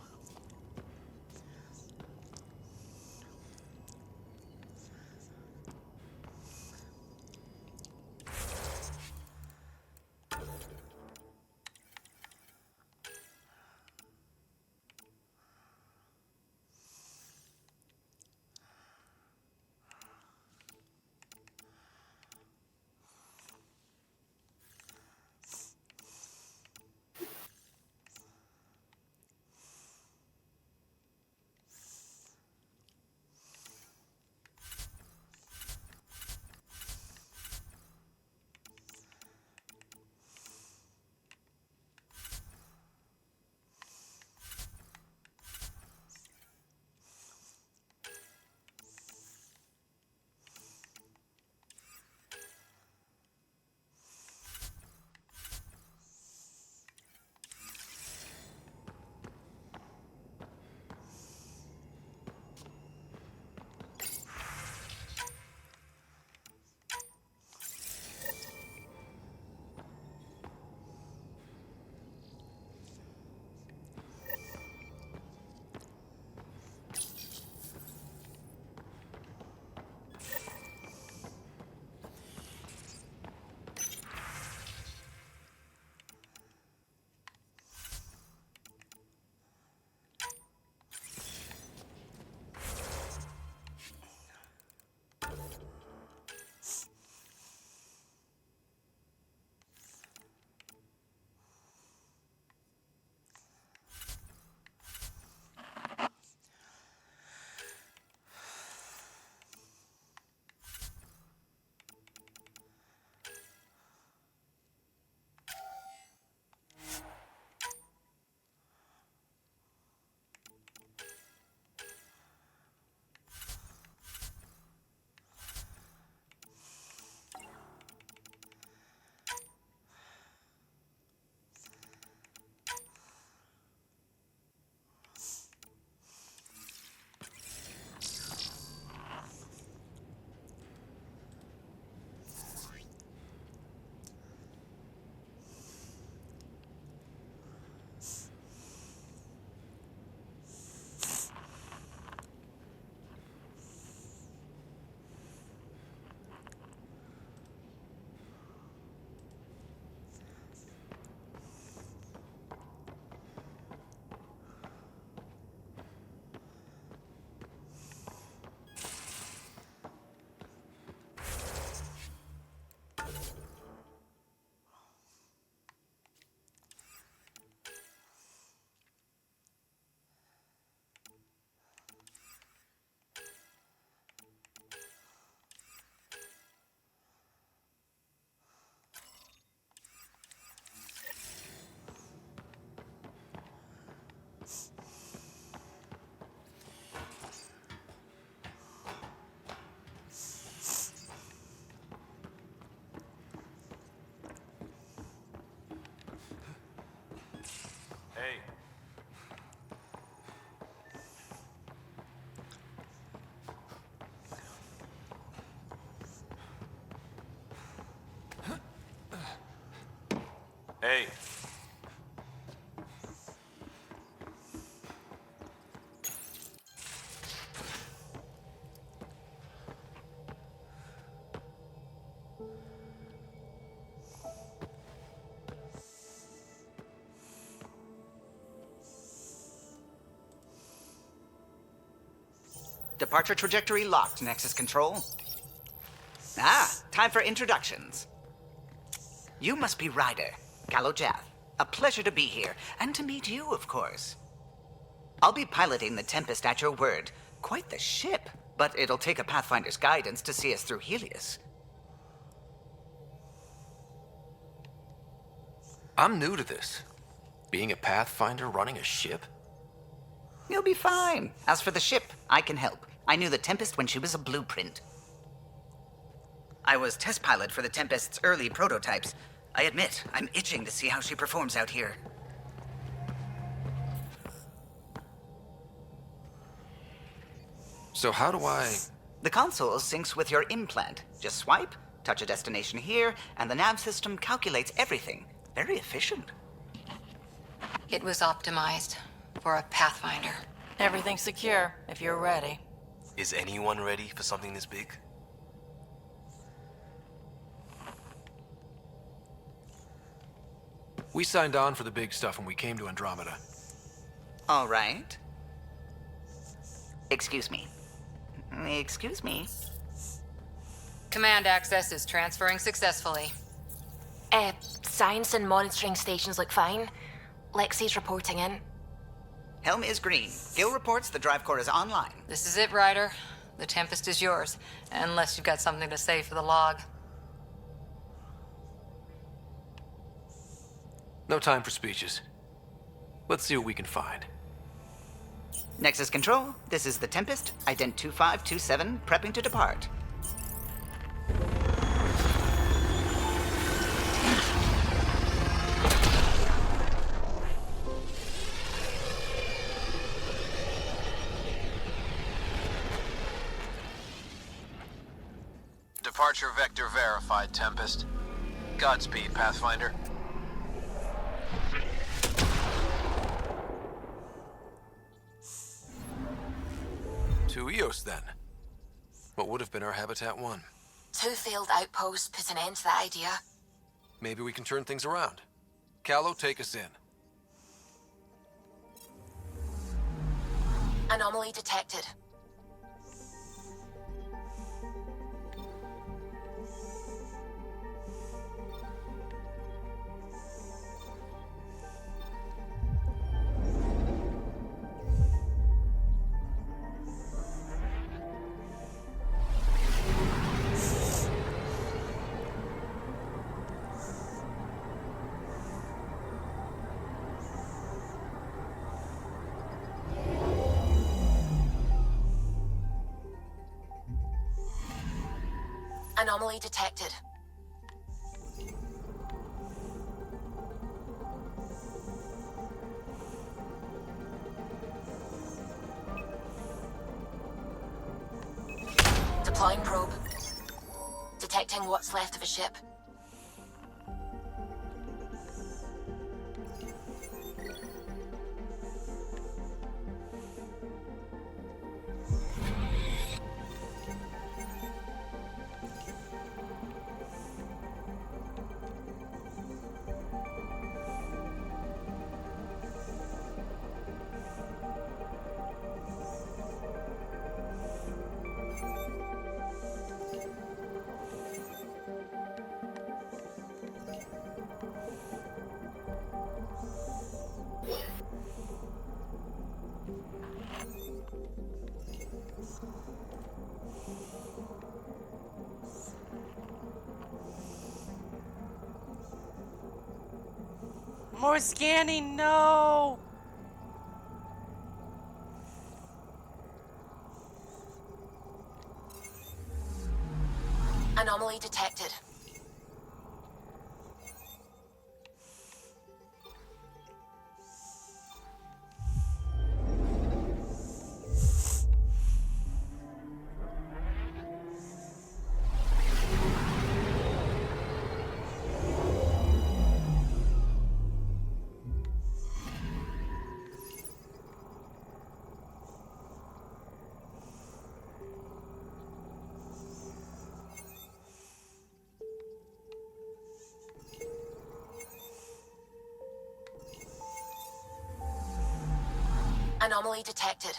Hey. Departure trajectory locked, Nexus Control. Time for introductions. You must be Ryder, Kalojath. A pleasure to be here, and to meet you, of course. I'll be piloting the Tempest at your word. Quite the ship, but it'll take a Pathfinder's guidance to see us through Helios. I'm new to this. Being a Pathfinder running a ship? You'll be fine. As for the ship, I can help. I knew the Tempest when she was a blueprint. I was test pilot for the Tempest's early prototypes. I admit, I'm itching to see how she performs out here. So how do I... The console syncs with your implant. Just swipe, touch a destination here, and the nav system calculates everything. Very efficient. It was optimized for a Pathfinder. Everything's secure, if you're ready. Is anyone ready for something this big? We signed on for the big stuff when we came to Andromeda. All right. Excuse me. Excuse me. Command access is transferring successfully. Science and monitoring stations look fine. Lexi's reporting in. Helm is green. Gil reports the drive core is online. This is it, Ryder. The Tempest is yours, unless you've got something to say for the log. No time for speeches. Let's see what we can find. Nexus Control, this is the Tempest, ident 2527, prepping to depart. Departure vector verified, Tempest. Godspeed, Pathfinder. To Eos, then. What would have been our Habitat 1? 2 failed outposts put an end to that idea. Maybe we can turn things around. Callow, take us in. Anomaly detected. Anomaly detected. Deploying probe. Detecting what's left of a ship. More scanning, no! Anomaly detected. Anomaly detected.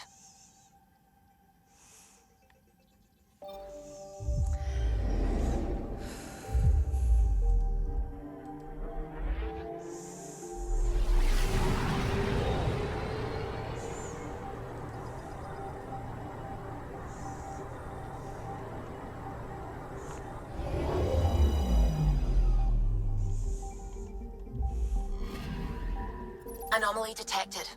Anomaly detected.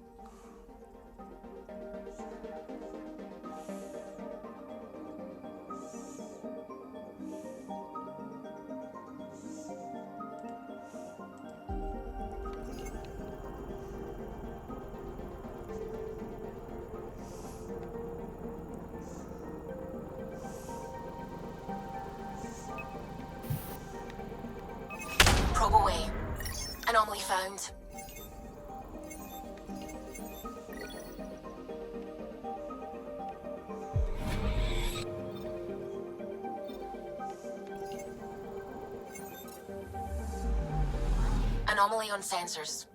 Probe away. Anomaly found. Anomaly on sensors.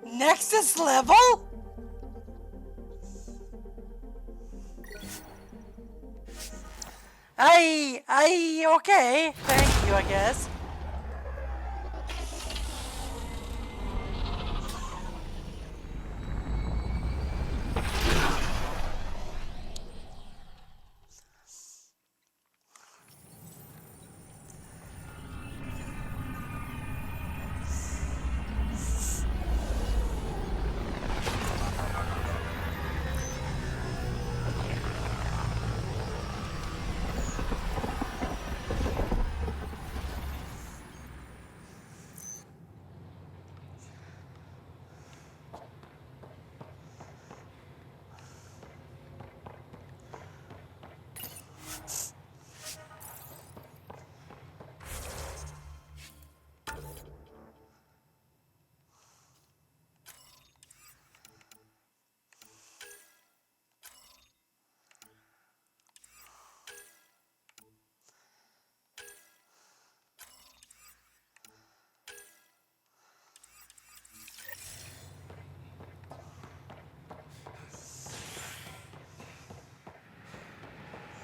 Nexus level? Okay. Thank you, I guess.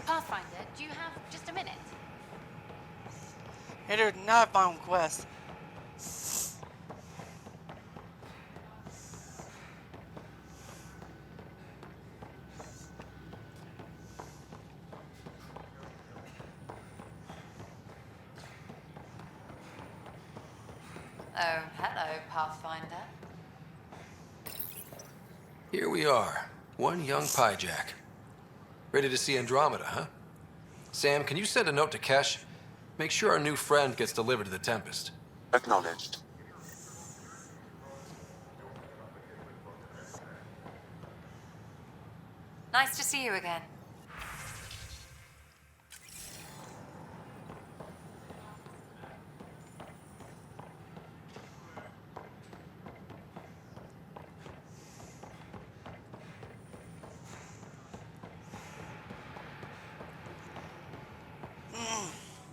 Pathfinder, do you have just a minute? Enter not found quest. Oh, hello, Pathfinder. Here we are, one young Pyjack. Ready to see Andromeda, huh? Sam, can you send a note to Kesh? Make sure our new friend gets delivered to the Tempest. Acknowledged. Nice to see you again.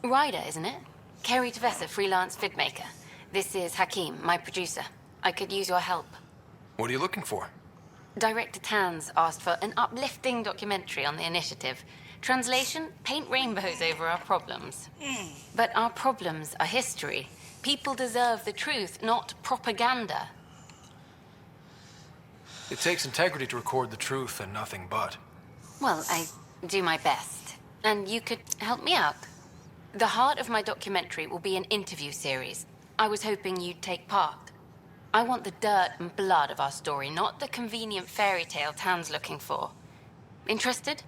Ryder, isn't it? Kerry Tavessa, freelance vidmaker. This is Hakeem, my producer. I could use your help. What are you looking for? Director Tans asked for an uplifting documentary on the initiative. Translation, paint rainbows over our problems. But our problems are history. People deserve the truth, not propaganda. It takes integrity to record the truth and nothing but. Well, I do my best. And you could help me out. The heart of my documentary will be an interview series. I was hoping you'd take part. I want the dirt and blood of our story, not the convenient fairy tale town's looking for. Interested?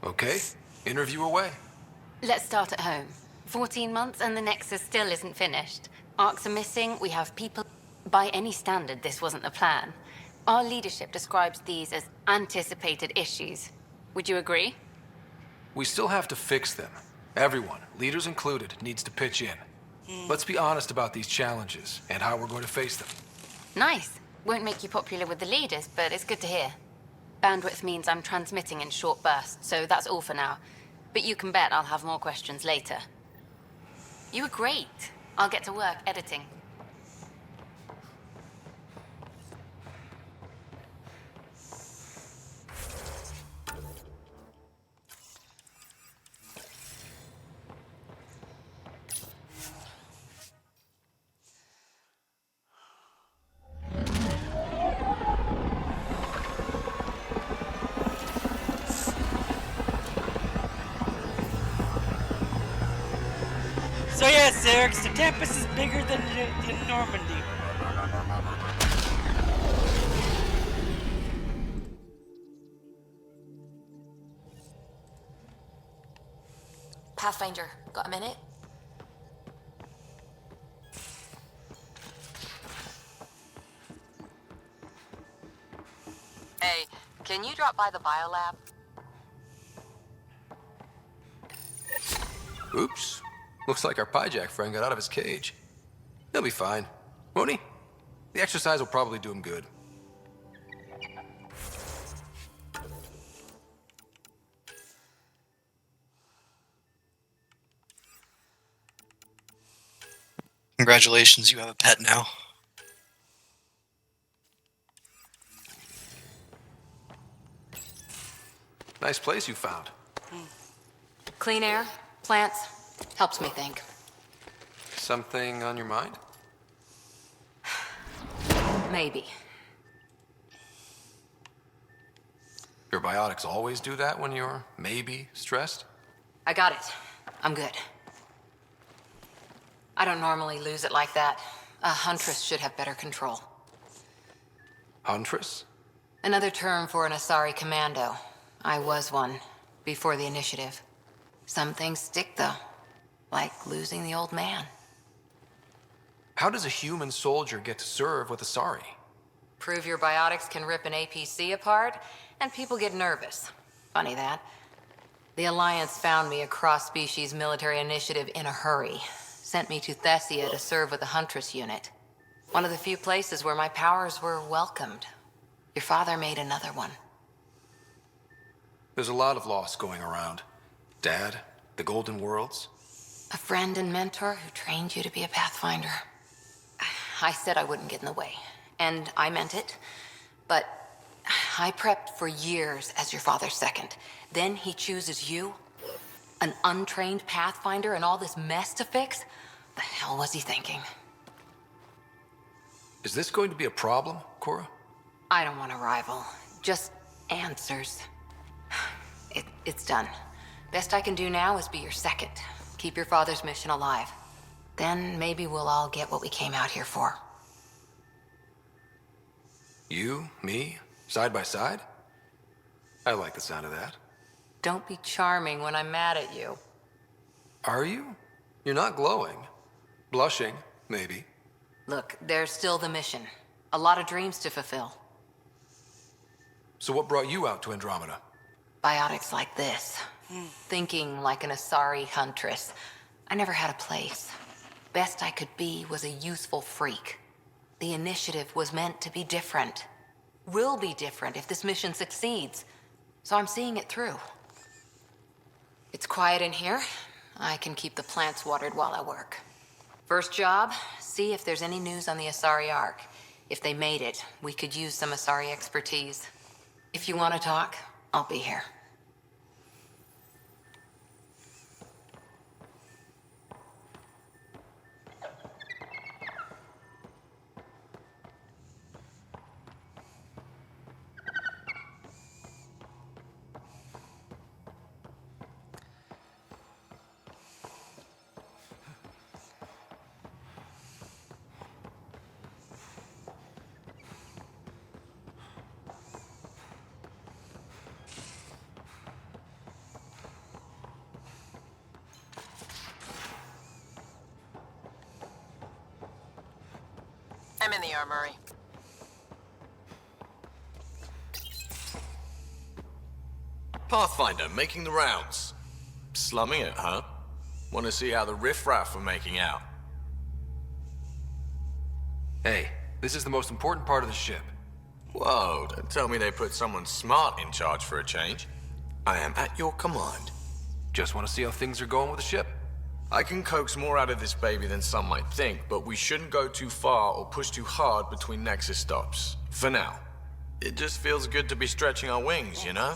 Okay, interview away. Let's start at home. 14 months and the Nexus still isn't finished. Arcs are missing, we have people... By any standard, this wasn't the plan. Our leadership describes these as anticipated issues. Would you agree? We still have to fix them. Everyone, leaders included, needs to pitch in. Let's be honest about these challenges and how we're going to face them. Nice. Won't make you popular with the leaders, but it's good to hear. Bandwidth means I'm transmitting in short bursts, so that's all for now. But you can bet I'll have more questions later. You were great. I'll get to work editing. So yes, Eric, the Tempest is bigger than Normandy. Pathfinder, got a minute? Hey, can you drop by the biolab? Oops. Looks like our Pyjack friend got out of his cage. He'll be fine, won't he? The exercise will probably do him good. Congratulations, you have a pet now. Nice place you found. Clean air, plants, helps me think. Something on your mind? Maybe. Your biotics always do that when you're maybe stressed? I got it. I'm good. I don't normally lose it like that. A huntress should have better control. Huntress? Another term for an Asari commando. I was one, before the initiative. Some things stick, though. Like losing the old man. How does a human soldier get to serve with Asari? Prove your biotics can rip an APC apart, and people get nervous. Funny that. The Alliance found me a cross-species military initiative in a hurry. Sent me to Thessia to serve with the Huntress unit. One of the few places where my powers were welcomed. Your father made another one. There's a lot of loss going around. Dad, the Golden Worlds. A friend and mentor who trained you to be a Pathfinder. I said I wouldn't get in the way, and I meant it. But I prepped for years as your father's second. Then he chooses you? An untrained Pathfinder and all this mess to fix? The hell was he thinking? Is this going to be a problem, Cora? I don't want a rival. Just answers. It's done. Best I can do now is be your second. Keep your father's mission alive. Then maybe we'll all get what we came out here for. You, me, side by side? I like the sound of that. Don't be charming when I'm mad at you. Are you? You're not glowing. Blushing, maybe. Look, there's still the mission. A lot of dreams to fulfill. So what brought you out to Andromeda? Biotics like this. Thinking like an Asari huntress. I never had a place. Best I could be was a youthful freak. The initiative was meant to be different. Will be different if this mission succeeds. So I'm seeing it through. It's quiet in here. I can keep the plants watered while I work. First job, see if there's any news on the Asari Ark. If they made it, we could use some Asari expertise. If you want to talk, I'll be here. I'm in the armory. Pathfinder making the rounds. Slumming it, huh? Want to see how the riffraff are making out? Hey, this is the most important part of the ship. Whoa, don't tell me they put someone smart in charge for a change. I am at your command. Just want to see how things are going with the ship. I can coax more out of this baby than some might think, but we shouldn't go too far or push too hard between Nexus stops. For now. It just feels good to be stretching our wings, you know?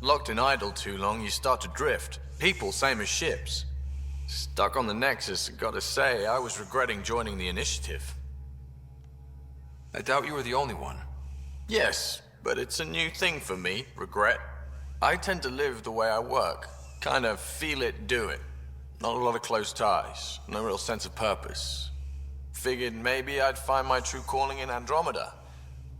Locked in idle too long, you start to drift. People, same as ships. Stuck on the Nexus, gotta say, I was regretting joining the Initiative. I doubt you were the only one. Yes, but it's a new thing for me, regret. I tend to live the way I work. Kind of feel it, do it. Not a lot of close ties, no real sense of purpose. Figured maybe I'd find my true calling in Andromeda.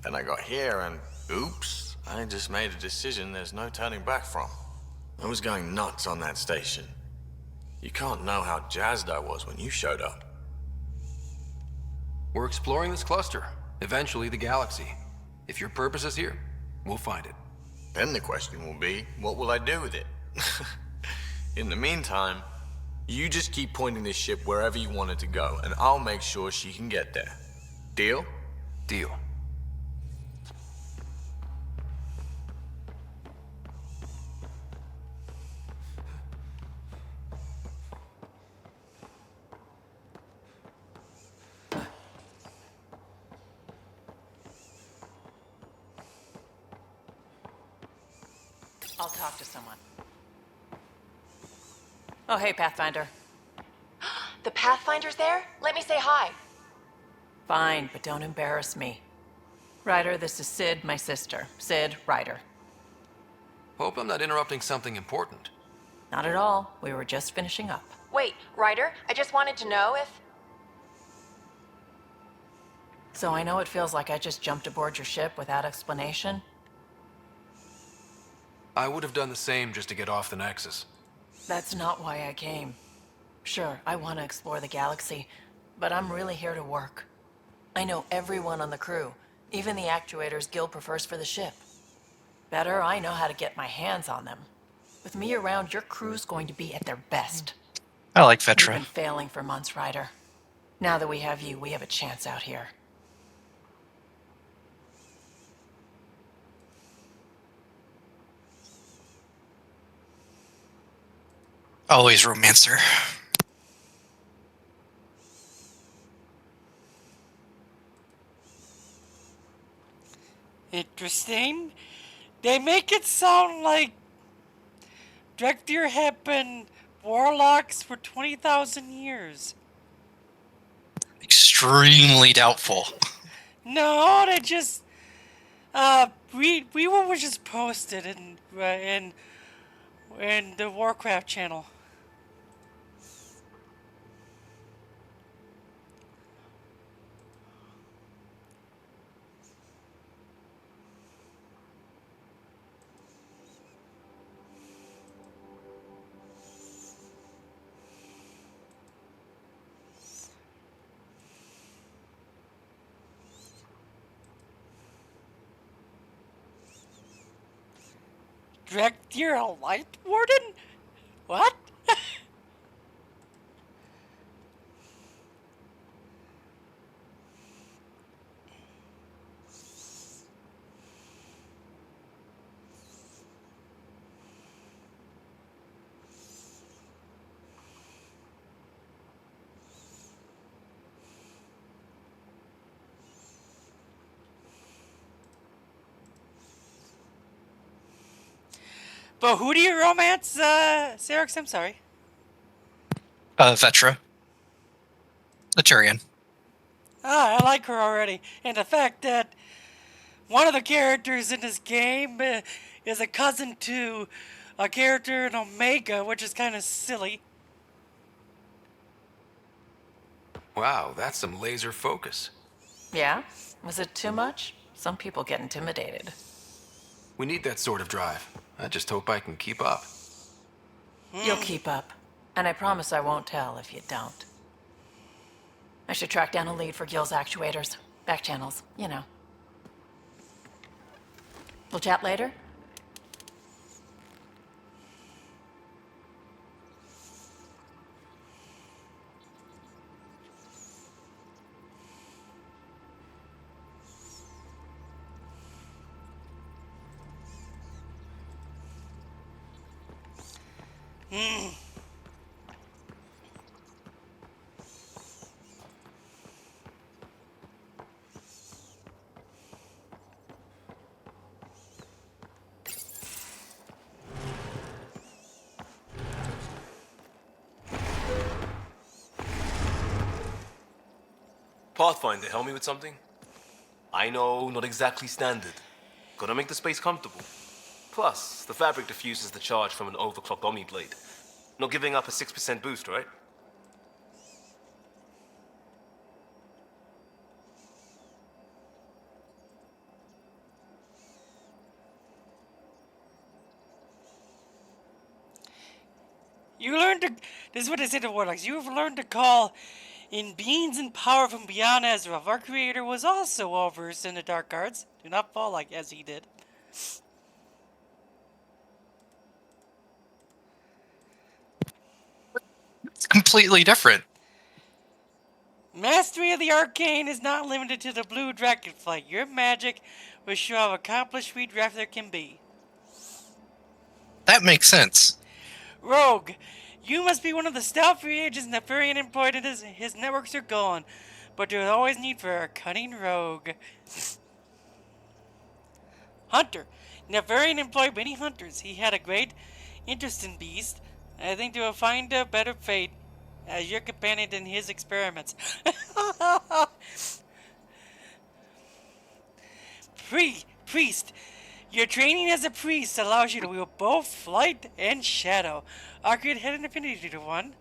Then I got here and, oops, I just made a decision there's no turning back from. I was going nuts on that station. You can't know how jazzed I was when you showed up. We're exploring this cluster, eventually the galaxy. If your purpose is here, we'll find it. Then the question will be, what will I do with it? In the meantime, you just keep pointing this ship wherever you want it to go, and I'll make sure she can get there. Deal? Deal. I'll talk to someone. Oh, hey, Pathfinder. The Pathfinder's there? Let me say hi. Fine, but don't embarrass me. Ryder, this is Sid, my sister. Sid, Ryder. Hope I'm not interrupting something important. Not at all. We were just finishing up. Wait, Ryder, I just wanted to know if... So I know it feels like I just jumped aboard your ship without explanation. I would have done the same just to get off the Nexus. That's not why I came. Sure, I want to explore the galaxy, but I'm really here to work. I know everyone on the crew, even the actuators Gil prefers for the ship. Better, I know how to get my hands on them. With me around, your crew's going to be at their best. I like We've Vetra. been failing for months, Ryder. Now that we have you, we have a chance out here. Always romancer. Interesting. They make it sound like Drekthir have been warlocks for 20,000 years. Extremely doubtful. No, they just we were just posted in the Warcraft channel. Drekthir, a light warden? What? But who do you romance, Xerox? I'm sorry. Vetra. The Turian. Ah, I like her already. And the fact that one of the characters in this game is a cousin to a character in Omega, which is kind of silly. Wow, that's some laser focus. Yeah? Was it too much? Some people get intimidated. We need that sort of drive. I just hope I can keep up. You'll keep up. And I promise I won't tell if you don't. I should track down a lead for Gil's actuators. Back channels, you know. We'll chat later? Pathfinder, help me with something? I know, not exactly standard. Gotta make the space comfortable. Plus, the fabric diffuses the charge from an overclocked Omni blade. Not giving up a 6% boost, right? You learned to. This is what they say to warlocks. You have learned to call in beings and power from beyond Azeroth. Our creator was also well versed in the dark arts. Do not fall like as he did. It's completely different. Mastery of the arcane is not limited to the blue dragonflight. Your magic will show how accomplished redrafter can be. That makes sense. Rogue, you must be one of the stealthy agents Nefarian employed in his networks are gone, but there's always need for a cunning rogue. Hunter, Nefarian employed many hunters. He had a great interest in beasts. I think they will find a better fate as your companion in his experiments. Priest, your training as a priest allows you to wield both light and shadow. Our grid had an affinity to one.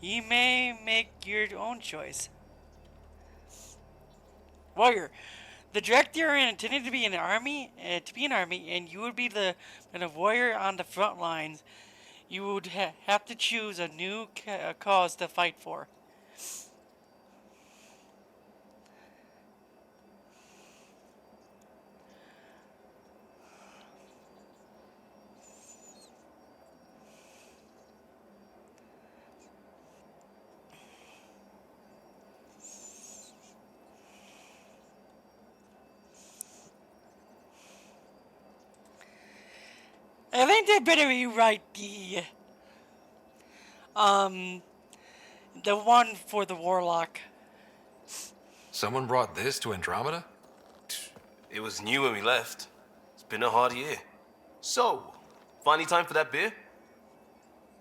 You may make your own choice. Warrior, the director you are intended to be an army, and you would be the warrior on the front lines. You would have to choose a new cause to fight for. I think they better rewrite the one for the warlock. Someone brought this to Andromeda? It was new when we left. It's been a hard year. So, finally time for that beer?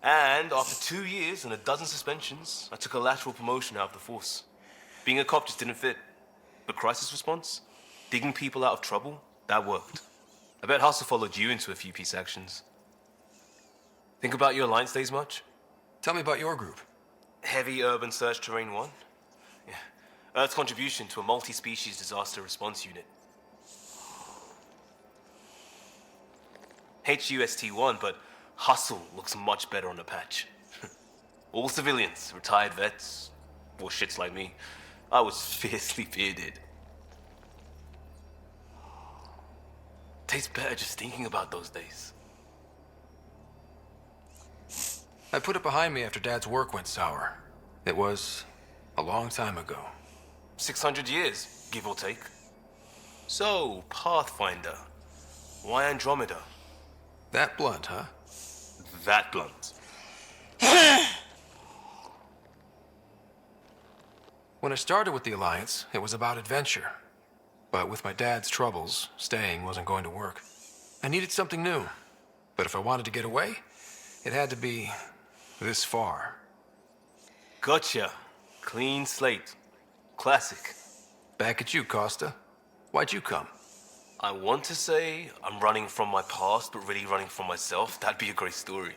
And after 2 years and a dozen suspensions, I took a lateral promotion out of the force. Being a cop just didn't fit. But crisis response? Digging people out of trouble? That worked. I bet Hustle followed you into a few peace actions. Think about your Alliance days much? Tell me about your group. Heavy Urban Search Terrain 1? Yeah. Earth's contribution to a multi-species disaster response unit. HUST-1, but Hustle looks much better on the patch. All civilians, retired vets, or shits like me. I was fiercely bearded. Tastes better just thinking about those days. I put it behind me after Dad's work went sour. It was a long time ago. 600 years, give or take. So, Pathfinder. Why Andromeda? That blunt, huh? That blunt. When I started with the Alliance, it was about adventure. But with my dad's troubles, staying wasn't going to work. I needed something new. But if I wanted to get away, it had to be this far. Gotcha. Clean slate. Classic. Back at you, Costa. Why'd you come? I want to say I'm running from my past, but really running from myself. That'd be a great story.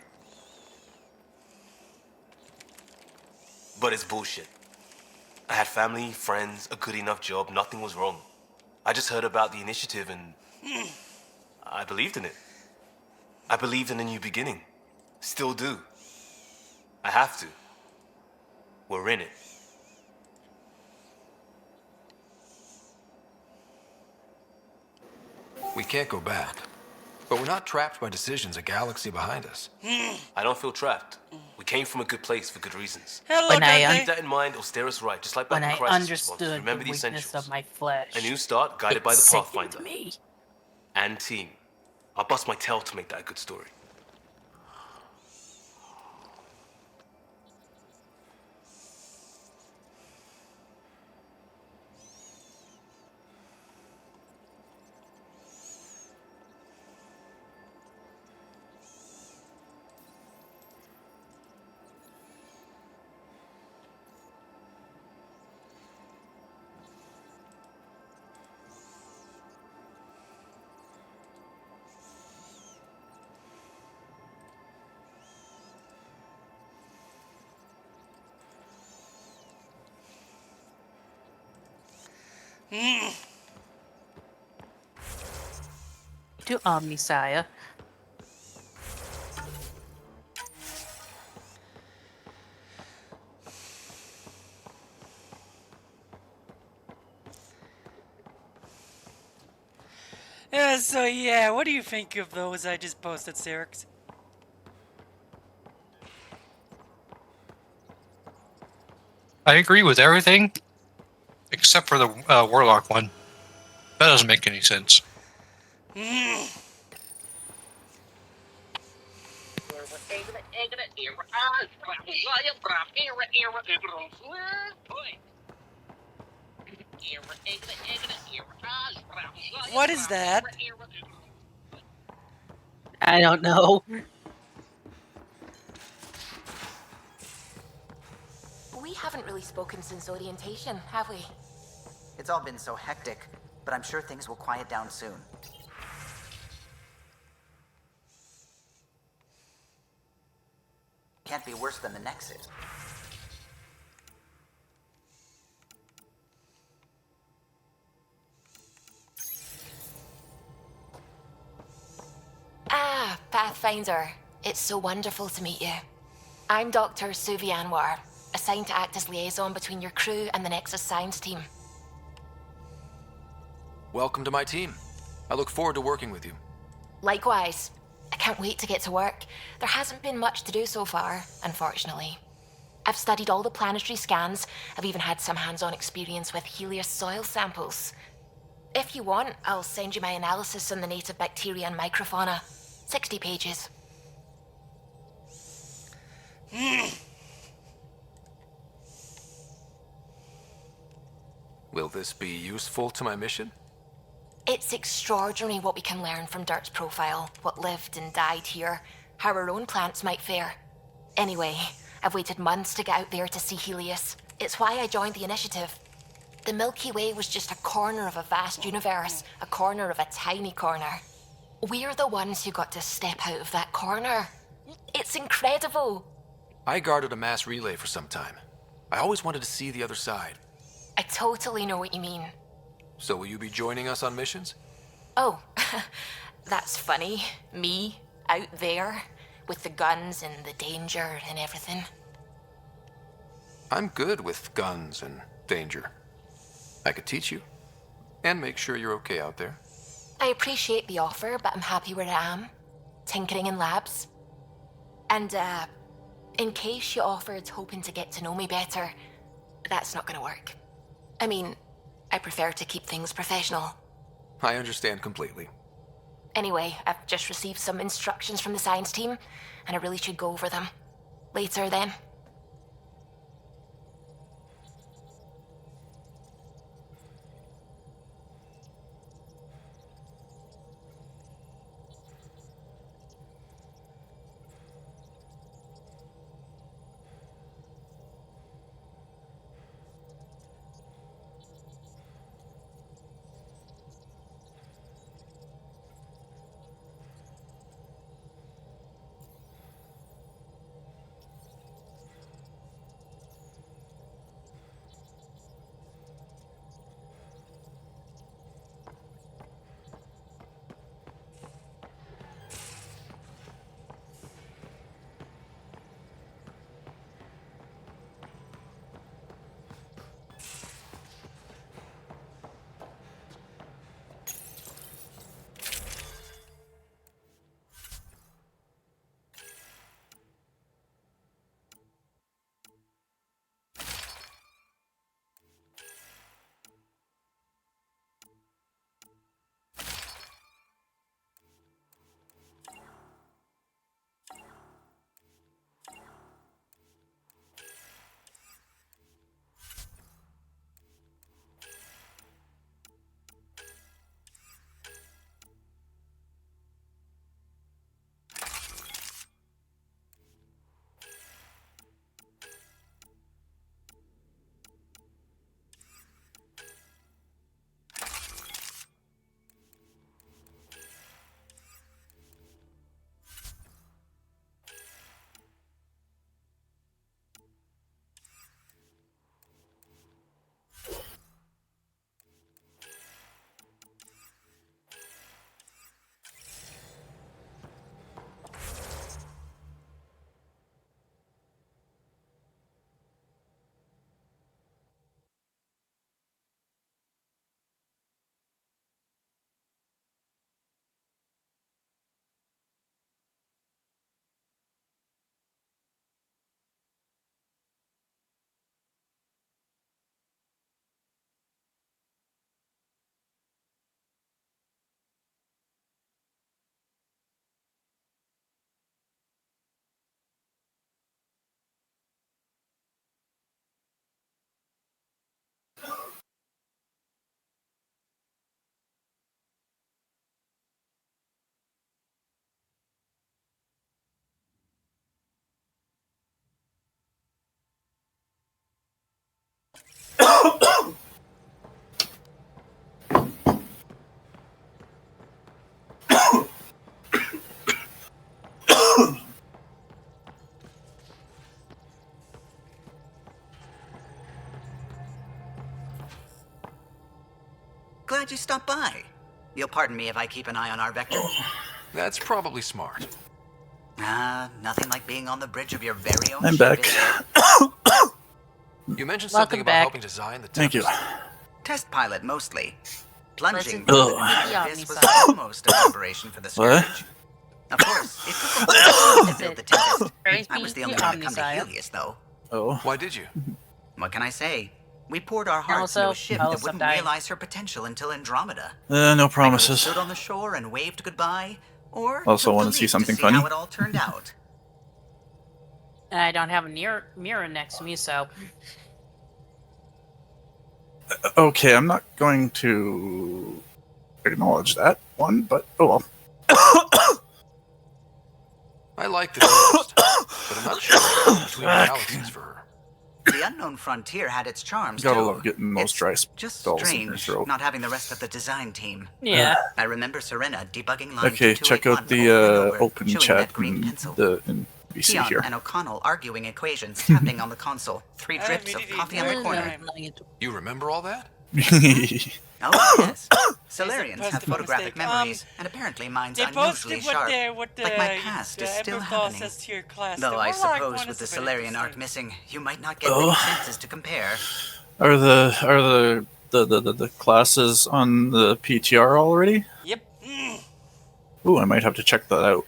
But it's bullshit. I had family, friends, a good enough job, nothing was wrong. I just heard about the initiative and I believed in it. I believed in a new beginning. Still do. I have to. We're in it. We can't go back. But we're not trapped by decisions a galaxy behind us. I don't feel trapped. We came from a good place for good reasons. Hello, When I Dante. Keep that in mind, it'll steer us right, just like back when in I Crisis Response. understood Remember the the weakness essentials. of my flesh, A new start, guided it by the sickened Pathfinder. me. And team. I'll bust my tail to make that a good story. To Omnisaya. Yeah, so yeah, what do you think of those I just posted, Cyrix? I agree with everything except for the Warlock one. That doesn't make any sense. What is that? I don't know. We haven't really spoken since orientation, have we? It's all been so hectic, but I'm sure things will quiet down soon. Can't be worse than the Nexus. Ah, Pathfinder. It's so wonderful to meet you. I'm Dr. Suvi Anwar, assigned to act as liaison between your crew and the Nexus Science team. Welcome to my team. I look forward to working with you. Likewise. I can't wait to get to work. There hasn't been much to do so far, unfortunately. I've studied all the planetary scans. I've even had some hands-on experience with Helios soil samples. If you want, I'll send you my analysis on the native bacteria and microfauna. 60 pages. Will this be useful to my mission? It's extraordinary what we can learn from Dirt's profile, what lived and died here, how our own plants might fare. Anyway, I've waited months to get out there to see Helios. It's why I joined the initiative. The Milky Way was just a corner of a vast universe, a corner of a tiny corner. We're the ones who got to step out of that corner. It's incredible. I guarded a mass relay for some time. I always wanted to see the other side. I totally know what you mean. So will you be joining us on missions? Oh, that's funny. Me, out there, with the guns and the danger and everything. I'm good with guns and danger. I could teach you, and make sure you're okay out there. I appreciate the offer, but I'm happy where I am. Tinkering in labs. And, in case you offered hoping to get to know me better, that's not gonna work. I mean, I prefer to keep things professional. I understand completely. Anyway, I've just received some instructions from the science team, and I really should go over them. Later, then. Glad you stopped by. You'll pardon me if I keep an eye on our vector. That's probably smart. Nothing like being on the bridge of your very own I'm ship, back. is there? You mentioned Welcome something about back. helping design the Thank you. Tempest. Test pilot mostly. Plunging Listen through to the the abyss was Omnisci. almost a preparation for the What? Scourge. Of course, it took a whole team to build the Tempest. Praise I be was the to only one to come to Omnisci. Helios, though. Oh. Why did you? What can I say? We poured our hearts also, into a ship I'll that stop wouldn't dying. realize her potential until Andromeda. No I could have promises. stood on the shore and waved goodbye, or Also took wanna the see leap something to see funny? how it all turned out. And I don't have a mirror next to me, so Okay, I'm not going to acknowledge that one, but oh well. I like the Tempest, but I'm not sure what's between the galaxies for her. The Unknown Frontier had its charms, Gotta too. love getting those It's dry just spells in your strange throat. not having the rest of the design team. yeah. I remember Serena debugging line Okay, check out 2281 the over and over, open chewing chat that green in pencil. the in VC Keon here. and O'Connell arguing equations, tapping on the console. 3 drips of coffee on the corner. You remember all that? Oh, yes. There's Solarians a have possible photographic mistake. memories, and apparently mine's They unusually posted sharp. what the like my past is still Emperor happening. says to your class. Though The I Warlock suppose one with the is very Solarian arc interesting. missing, you might not get Oh. many chances to compare. Are the classes on the PTR already? Yep. Ooh, I might have to check that out.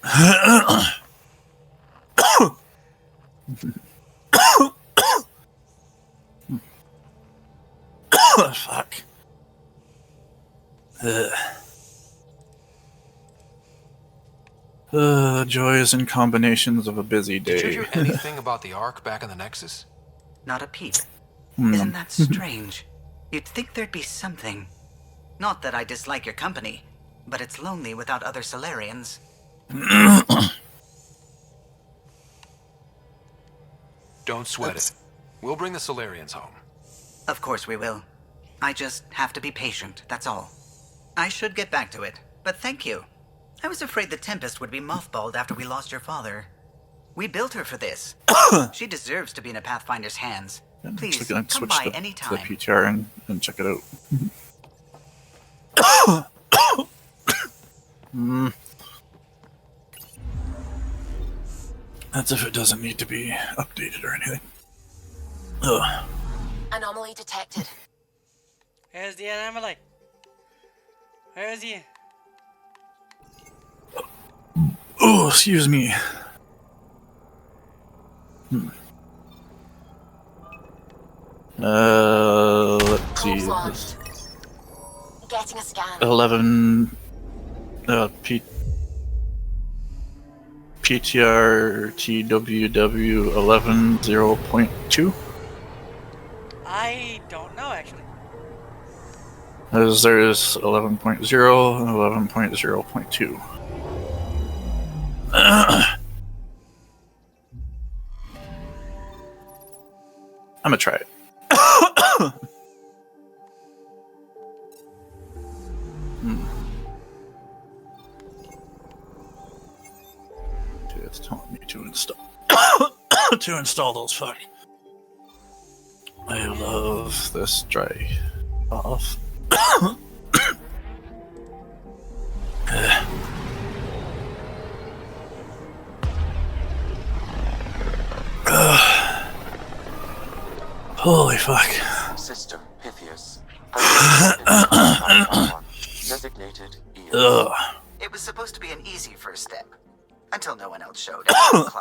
Fuck. Joys and combinations of a busy Did you day. hear anything about the Ark back in the Nexus? Not a peep. Hmm. Isn't that strange? You'd think there'd be something. Not that I dislike your company, but it's lonely without other Solarians. Don't sweat it. We'll bring the Solarians home. Of course we will. I just have to be patient, that's all. I should get back to it, but thank you. I was afraid the Tempest would be mothballed after we lost your father. We built her for this. She deserves to be in a Pathfinder's hands. Please, So I can come switch by to the anytime. PTR and check it out. Hmm. That's if it doesn't need to be updated or anything. Ugh. Anomaly detected. Here's the anomaly. Where's he? Oh, excuse me. Let's see. Probes launched. Getting a scan. 11 PTR TWW 11.0.2. I don't know actually. As there's 11.0 and 11.0.2. I'm gonna try it. Okay, it's telling me to install to install those. Fuck. I love this dry off. Holy fuck. System Pythias. Designated Ugh. It was supposed to be an easy first step. Until no one else showed. Why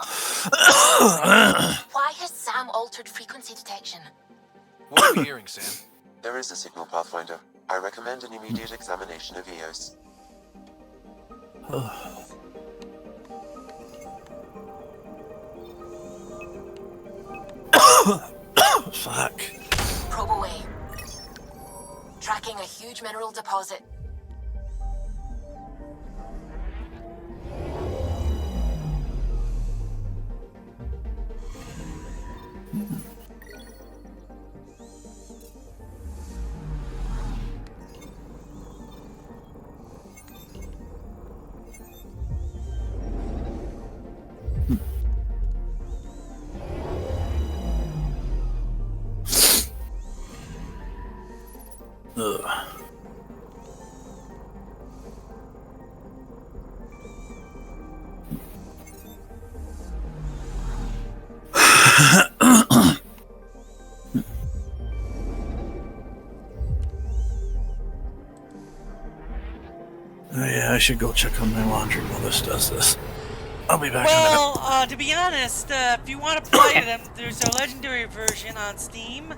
has Sam altered frequency detection? What are we hearing, Sam? There is a signal, Pathfinder. I recommend an immediate examination of EOS. Fuck. Probe away. Tracking a huge mineral deposit. Ugh. Yeah, I should go check on my laundry while this does this. I'll be back in a minute. Well, to be honest, if you want to play them, there's a legendary version on Steam.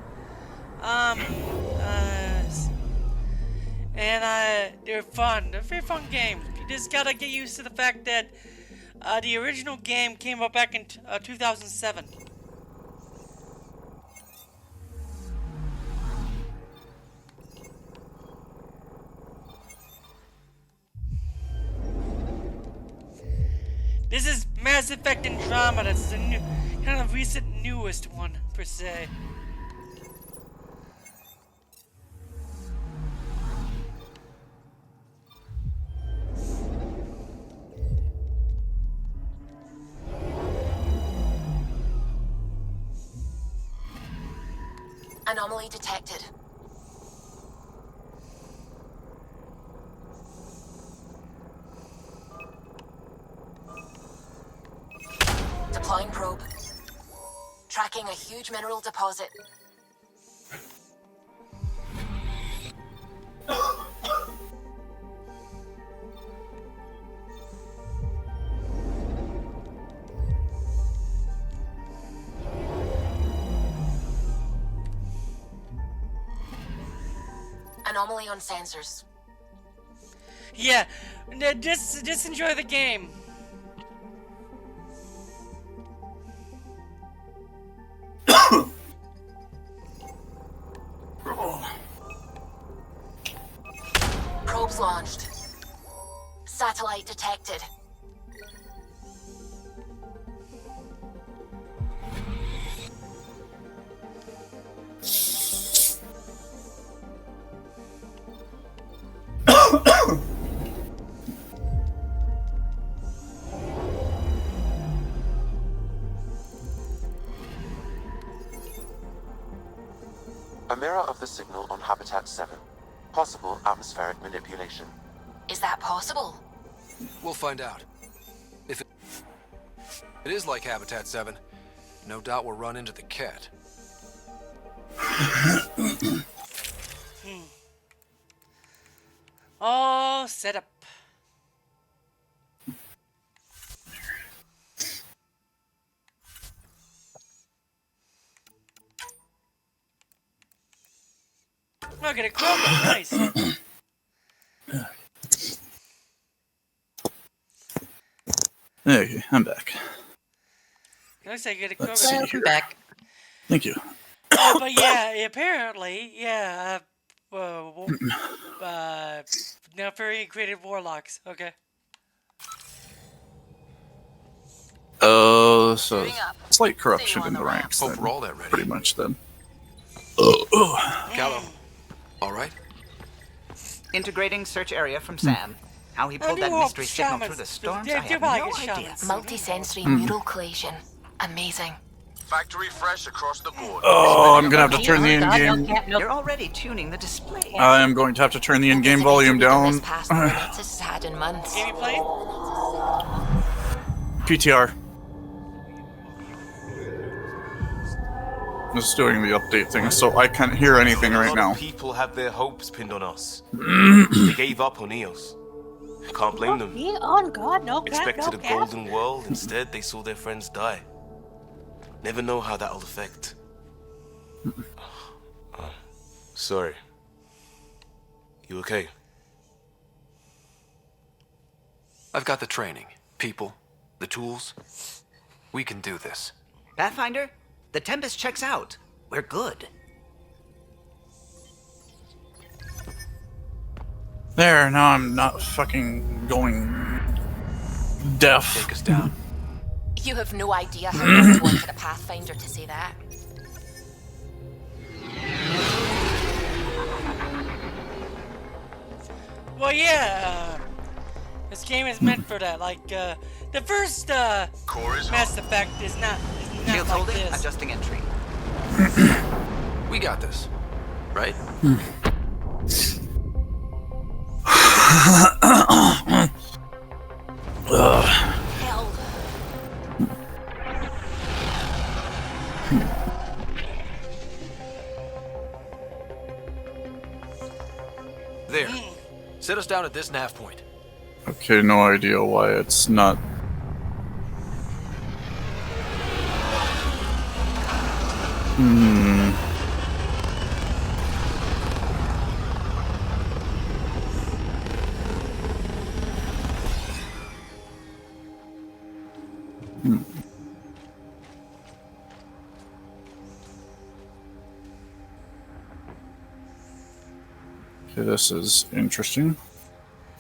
They're fun. They're very fun games. You just gotta get used to the fact that the original game came out back in 2007. This is Mass Effect Andromeda. This is a new, kind of recent, newest one, per se. Anomaly detected. Deploying probe. Tracking a huge mineral deposit. Anomaly on sensors. Yeah, just enjoy the game. Probes launched. Satellite detected. A mirror of the signal on Habitat 7. Possible atmospheric manipulation. Is that possible? We'll find out. If it is like Habitat 7, no doubt we'll run into the cat. All set up. Look at it, Chroma, nice. Okay, I'm back. Looks like I get a Let's see Chroma. here. Thank you. But yeah, apparently, yeah. Now very creative warlocks. Okay. So slight corruption in the ranks. Then, Overall, that ready. pretty much then. Callow, all right? Integrating search area from Sam. How he pulled that mystery signal through the storms, I have no idea. Multi-sensory Hmm. mural collision. Amazing. Factory fresh across the board. Oh, I'm gonna have to turn the in-game. You're already tuning the display. I am going to have to turn the in-game volume down. This had in months. Game you played? PTR. Just doing the update thing, so I can't hear anything right now. People have their hopes pinned on us. They gave up on Eos. Can't blame them. On God, no cap, Expected no a cap. golden world, instead they saw their friends die. Never know how that'll affect. Sorry. You okay? I've got the training, people, the tools. We can do this. Pathfinder, the Tempest checks out. We're good. There, now I'm not fucking going deaf. Take us down. You have no idea how long it wanted a Pathfinder to say that. Well, yeah. This game is meant for that. Like, the first Mass Effect is not Shields like holding, this. adjusting entry. We got this, right? There. Set us down at this nav point. Okay, no idea why it's not. Okay, this is interesting.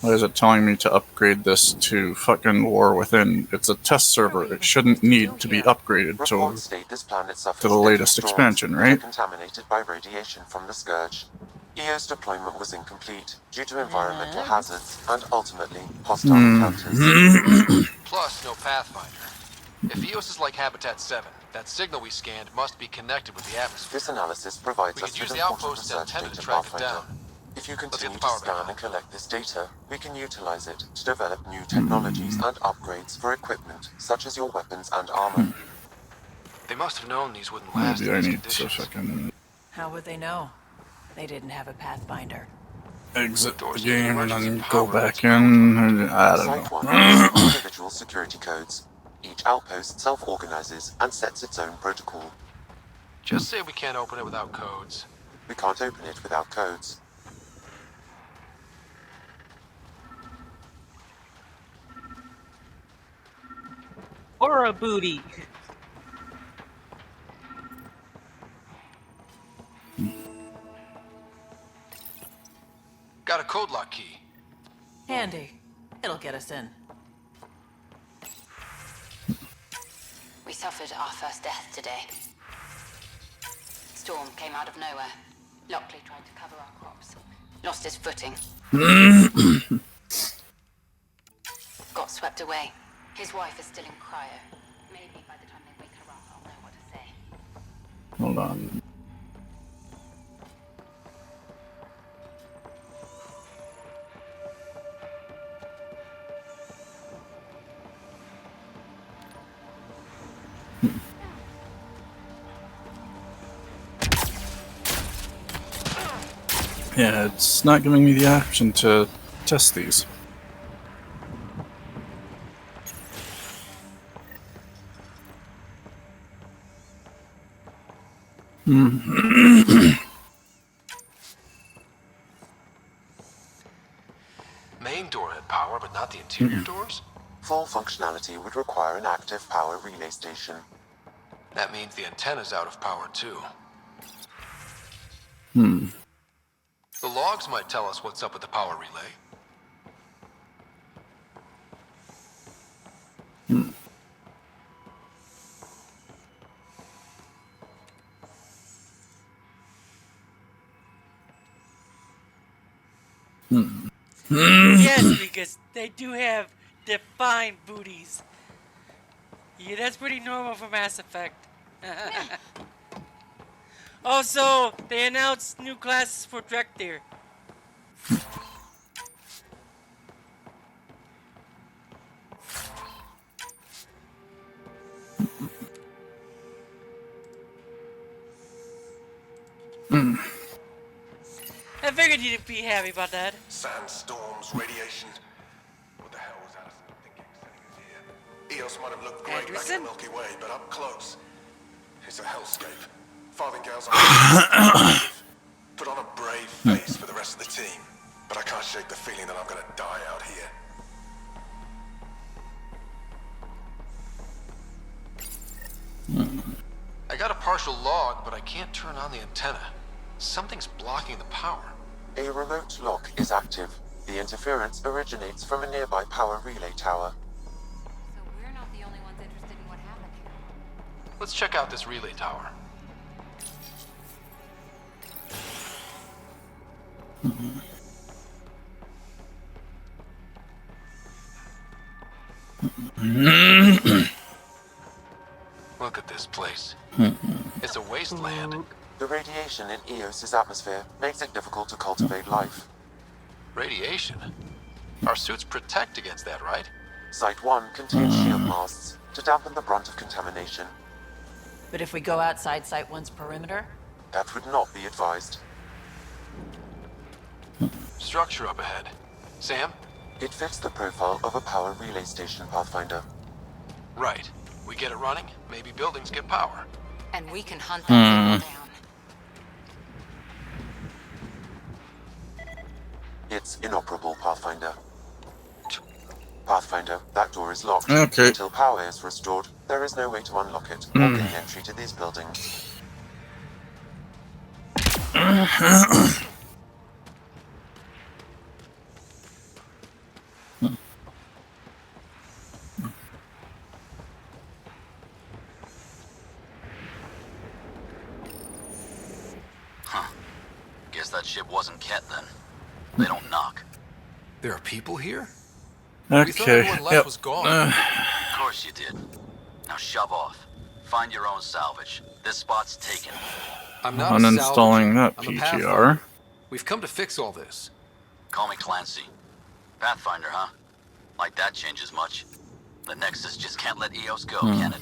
Why is it telling me to upgrade this to fucking War Within? It's a test server. It shouldn't need to be upgraded Reports state this planet suffers to the latest steady storms expansion, that are right? contaminated by radiation from the Scourge. EO's deployment was incomplete due to environmental hazards and ultimately hostile encounters. Plus, no Pathfinder. If EOS is like Habitat 7, that signal we scanned must be connected with the atmosphere. This analysis provides We us could with use the important outpost's research antenna to data, track it Pathfinder. down. If you Let's hit continue the to power scan back on. and collect this data, we can utilize it to develop new technologies and upgrades for equipment, such as your weapons and armor. They must have known these wouldn't last Maybe in I these need to conditions. fucking How would they know? They didn't have a Pathfinder. exit the game and then go back in. I don't Site 1 know. has individual security codes. Each outpost self-organizes and sets its own protocol. Just say we can't open it without codes. We can't open it without codes. Or a booty. Got a code lock key. Handy. It'll get us in. We suffered our first death today. Storm came out of nowhere. Lockley tried to cover our crops. Lost his footing. Got swept away. His wife is still in cryo. Maybe by the time they wake her up, I'll know what to say. Hold on. Yeah, it's not giving me the option to test these. Main door had power, but not the interior doors? Full functionality would require an active power relay station. That means the antenna's out of power too. The logs might tell us what's up with the power relay. Yes, because they do have defined booties. Yeah, that's pretty normal for Mass Effect. Also, they announced new classes for Drekthir. I figured you'd be happy about that. Sandstorms, radiation. What the hell was Allison thinking sending us here? Eos might have looked great back in the Milky Way, but up close, it's a hellscape. Farthingale's on put on a brave face for the rest of the team, but I can't shake the feeling that I'm gonna die out here. I got a partial log, but I can't turn on the antenna. Something's blocking the power. A remote lock is active. The interference originates from a nearby power relay tower. So we're not the only ones interested in what happened here. Let's check out this relay tower. Look at this place. It's a wasteland. The radiation in Eos's atmosphere makes it difficult to cultivate life. Radiation? Our suits protect against that, right? Site 1 contains shield masts to dampen the brunt of contamination. But if we go outside Site 1's perimeter? That would not be advised. Structure up ahead. Sam? It fits the profile of a power relay station, Pathfinder. Right. We get it running, maybe buildings get power. And we can hunt them down. It's inoperable, Pathfinder. Pathfinder, that door is locked. Okay. Until power is restored, there is no way to unlock it or gain entry to these buildings. Guess that ship wasn't Ket then. They don't knock. There are people here? We thought Okay. everyone left was gone. Of course you did. Now shove off. Find your own salvage. This spot's taken. I'm not uninstalling that I'm a PTR. Pathfinder. We've come to fix all this. Call me Clancy. Pathfinder, huh? Like that changes much. The Nexus just can't let Eos go, can it?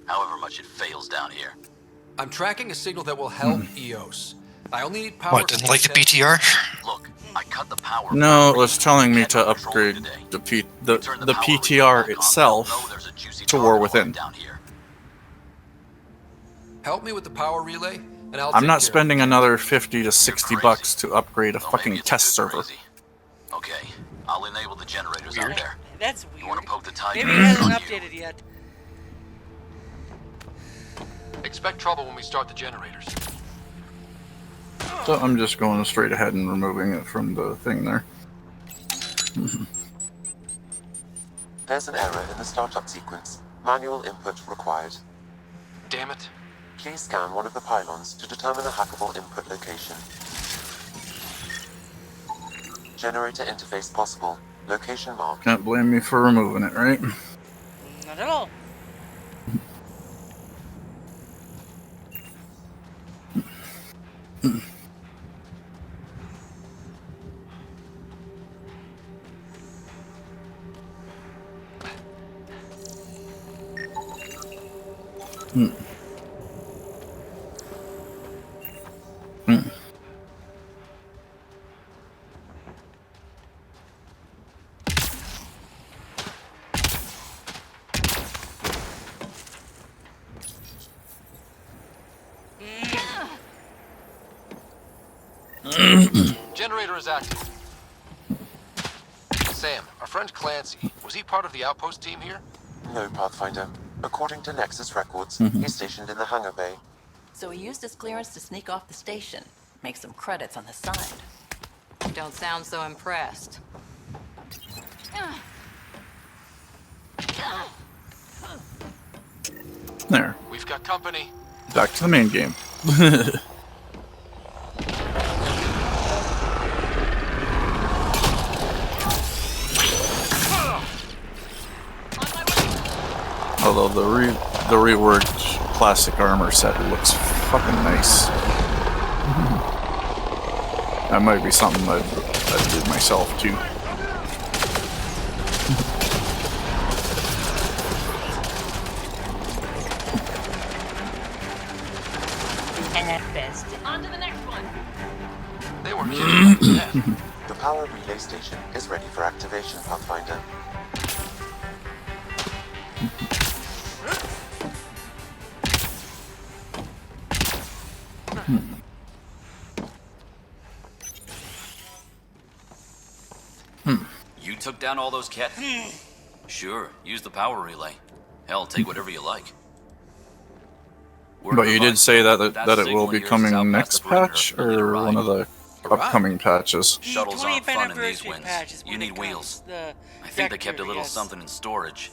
However much it fails down here. I'm tracking a signal that will help Eos. I only need power. What, didn't like the BTR? Look, I cut the power. No, it was telling me to upgrade the PTR itself to War Within. Help me with the power relay, and I'll I'm take not care spending another 50 to 60 bucks to upgrade a fucking test server. Okay, I'll enable the generators out there. That's weird. You want to poke the tiger? Maybe it hasn't updated yet. Expect trouble when we start the generators. So I'm just going straight ahead and removing it from the thing there. There's an error in the startup sequence. Manual input required. Damn it. Please scan one of the pylons to determine a hackable input location. Generator interface possible. Location marked. Can't blame me for removing it, right? Not at all. Generator is active. Sam, our friend Clancy, was he part of the outpost team here? No, Pathfinder. According to Nexus records, he's stationed in the hangar bay. So he used his clearance to sneak off the station. Make some credits on the side. Don't sound so impressed. There. We've got company. Back to the main game. Although the reworked classic armor set looks fucking nice. That might be something I did myself too. On to the next one. They were kidding. The power relay station is ready for activation, Pathfinder. You took down all those Ket? Sure, use the power relay. Hell, take whatever you like. But you did say that it will be coming next patch, or one of the upcoming patches? Shuttles aren't 20th fun in these anniversary winds. patch is You when need it comes, wheels. the I think they kept a factory, little yes. something in storage.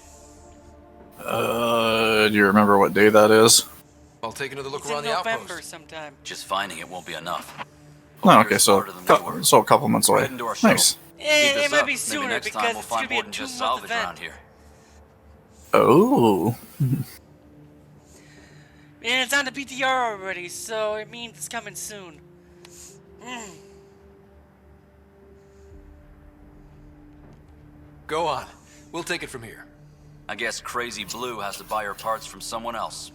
Do you remember what day that is? I'll take another look It's around in the November outpost. sometime. Just finding it won't be enough. Oh, okay, so a couple months away. into our shuttle. Nice. It might be Maybe sooner next time because we'll it's going to find be more a than just 2-month salvage event. around here. Oh. And it's on the PTR already, so it means it's coming soon. Go on. We'll take it from here. I guess Crazy Blue has to buy her parts from someone else.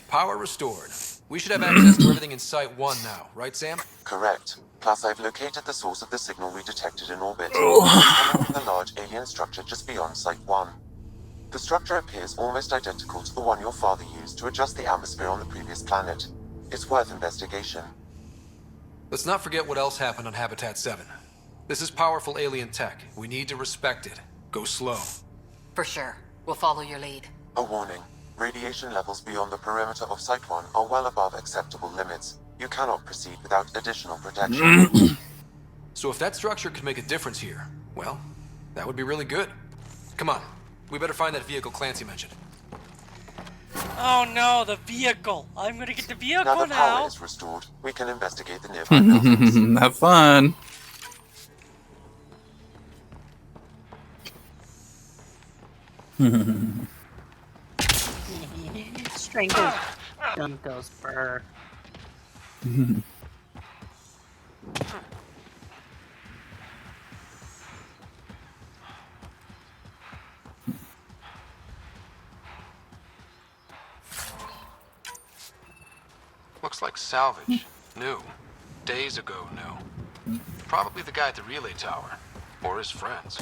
Power restored. We should have access to everything in Site 1 now, right, Sam? Correct. Plus, I've located the source of the signal we detected in orbit. It's coming from the large alien structure just beyond Site 1. The structure appears almost identical to the one your father used to adjust the atmosphere on the previous planet. It's worth investigation. Let's not forget what else happened on Habitat 7. This is powerful alien tech. We need to respect it. Go slow. For sure. We'll follow your lead. A warning. Radiation levels beyond the perimeter of Site 1 are well above acceptable limits. You cannot proceed without additional protection. So if that structure could make a difference here, well, that would be really good. Come on. We better find that vehicle Clancy mentioned. Oh no, the vehicle! I'm gonna get the vehicle Now now! the power is restored, we can investigate the nearby buildings. Have fun. Strangle goes burr. Looks like salvage. New. Days ago, new. Probably the guy at the relay tower. Or his friends.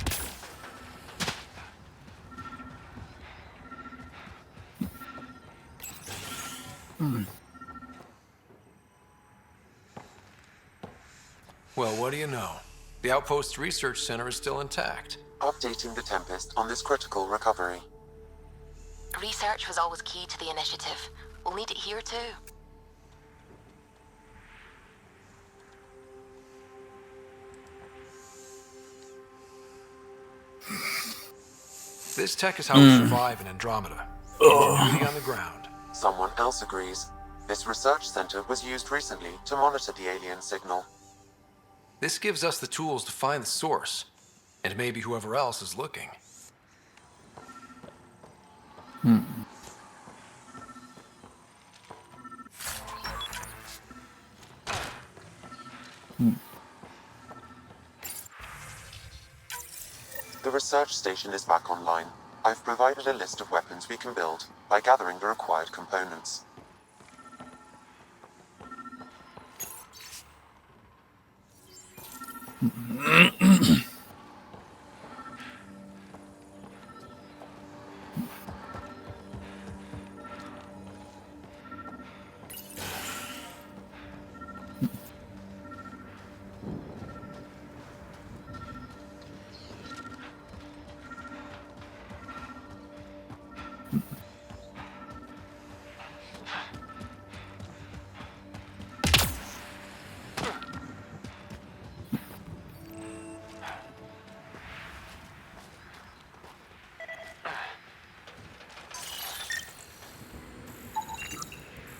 Well, what do you know? The Outpost Research Center is still intact. Updating the Tempest on this critical recovery. Research was always key to the initiative. We'll need it here too. This tech is how we survive in Andromeda. Beauty on the ground. Someone else agrees. This research center was used recently to monitor the alien signal. This gives us the tools to find the source, and maybe whoever else is looking. The research station is back online. I've provided a list of weapons we can build by gathering the required components.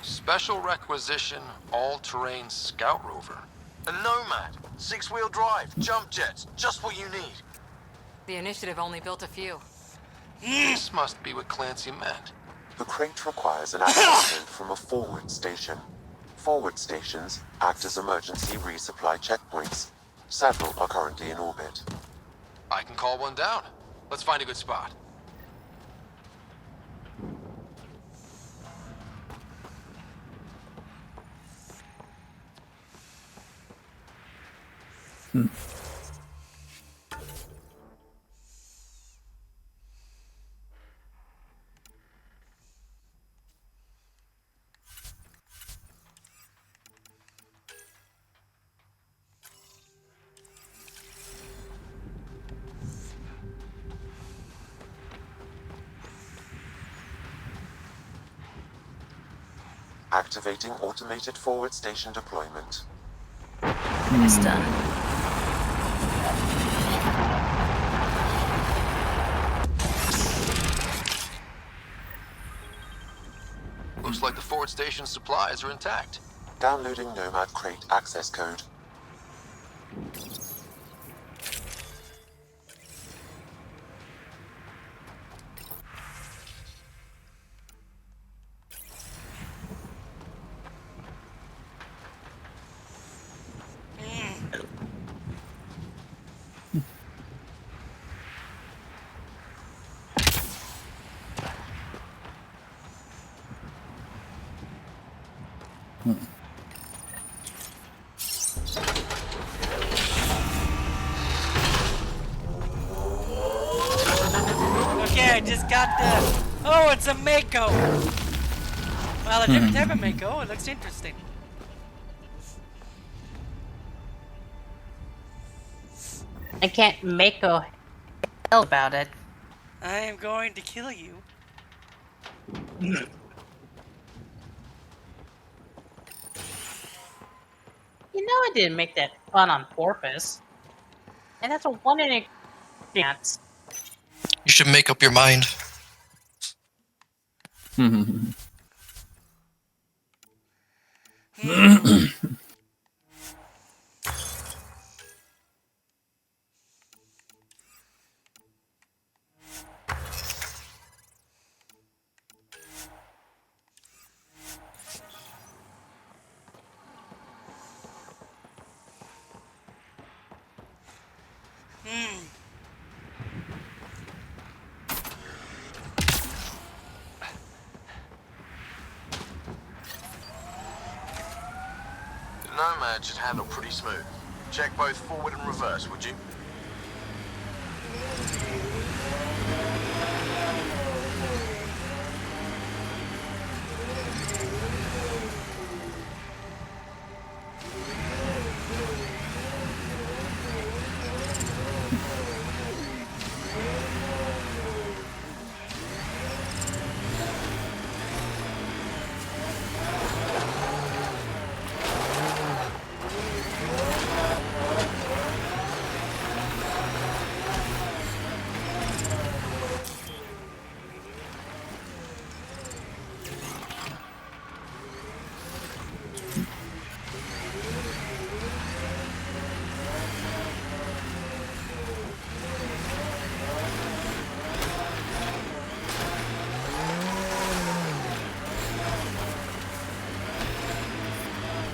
Special requisition, all-terrain scout rover. A Nomad, 6-wheel drive, jump jets, just what you need. The initiative only built a few. This must be what Clancy meant. The crate requires an access code from a forward station. Forward stations act as emergency resupply checkpoints. Several are currently in orbit. I can call one down. Let's find a good spot. Activating automated forward station deployment. It's done. Looks like the forward station supplies are intact. Downloading Nomad crate access code. I just got the... Oh, it's a Mako! Well, a different type of Mako. It looks interesting. I can't make a hell about it. I am going to kill you. You know I didn't make that fun on purpose. And that's a 1 in a chance. You should make up your mind. The Nomad should handle pretty smooth. Check both forward and reverse, would you?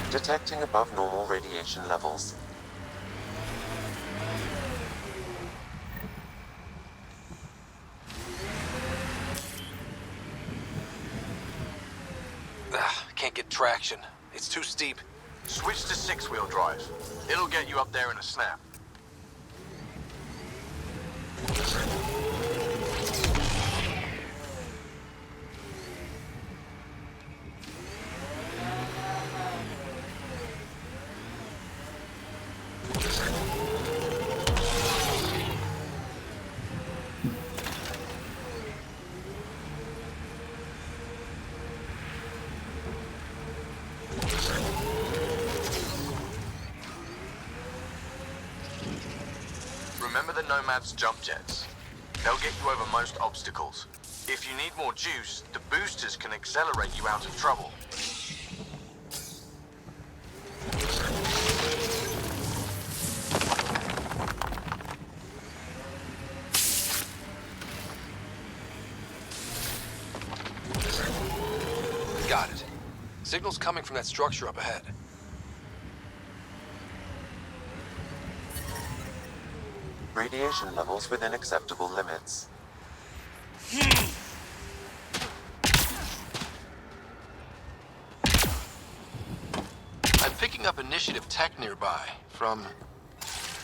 Detecting above normal radiation levels. Can't get traction. It's too steep. Switch to six-wheel drive. It'll get you up there in a snap. Remember the Nomad's jump jets. They'll get you over most obstacles. If you need more juice, the boosters can accelerate you out of trouble. Got it. Signal's coming from that structure up ahead. Radiation levels within acceptable limits. I'm picking up initiative tech nearby, from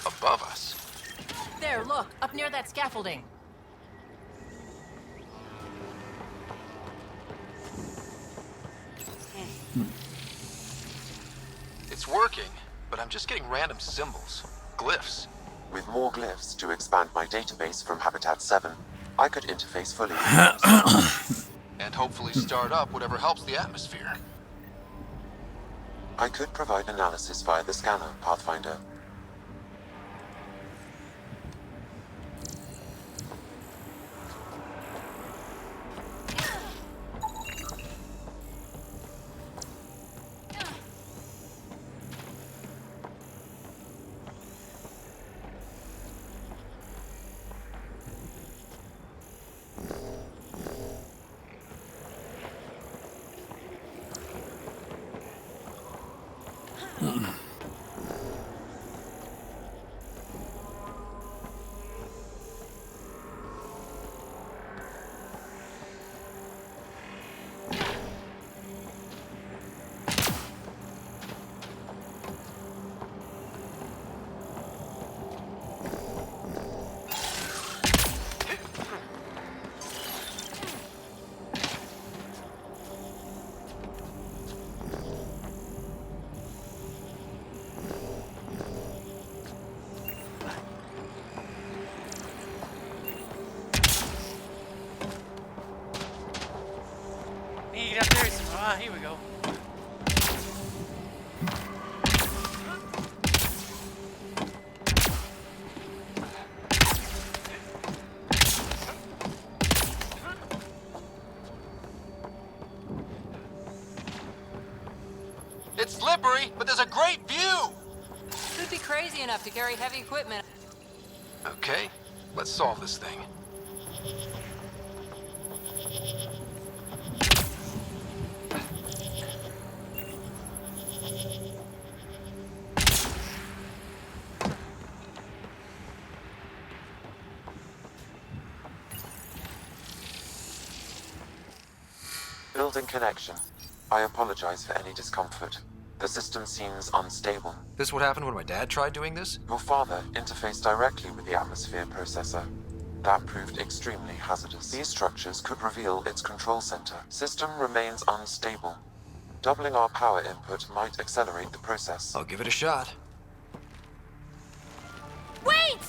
above us. There, look, up near that scaffolding. It's working, but I'm just getting random symbols, glyphs. With more glyphs to expand my database from Habitat 7, I could interface fully. And hopefully start up whatever helps the atmosphere. I could provide analysis via the scanner, Pathfinder. Carrie, but there's a great view! Who'd be crazy enough to carry heavy equipment? Okay, let's solve this thing. Building connection. I apologize for any discomfort. The system seems unstable. This what happened when my dad tried doing this? Your father interfaced directly with the atmosphere processor. That proved extremely hazardous. These structures could reveal its control center. System remains unstable. Doubling our power input might accelerate the process. I'll give it a shot. Wait!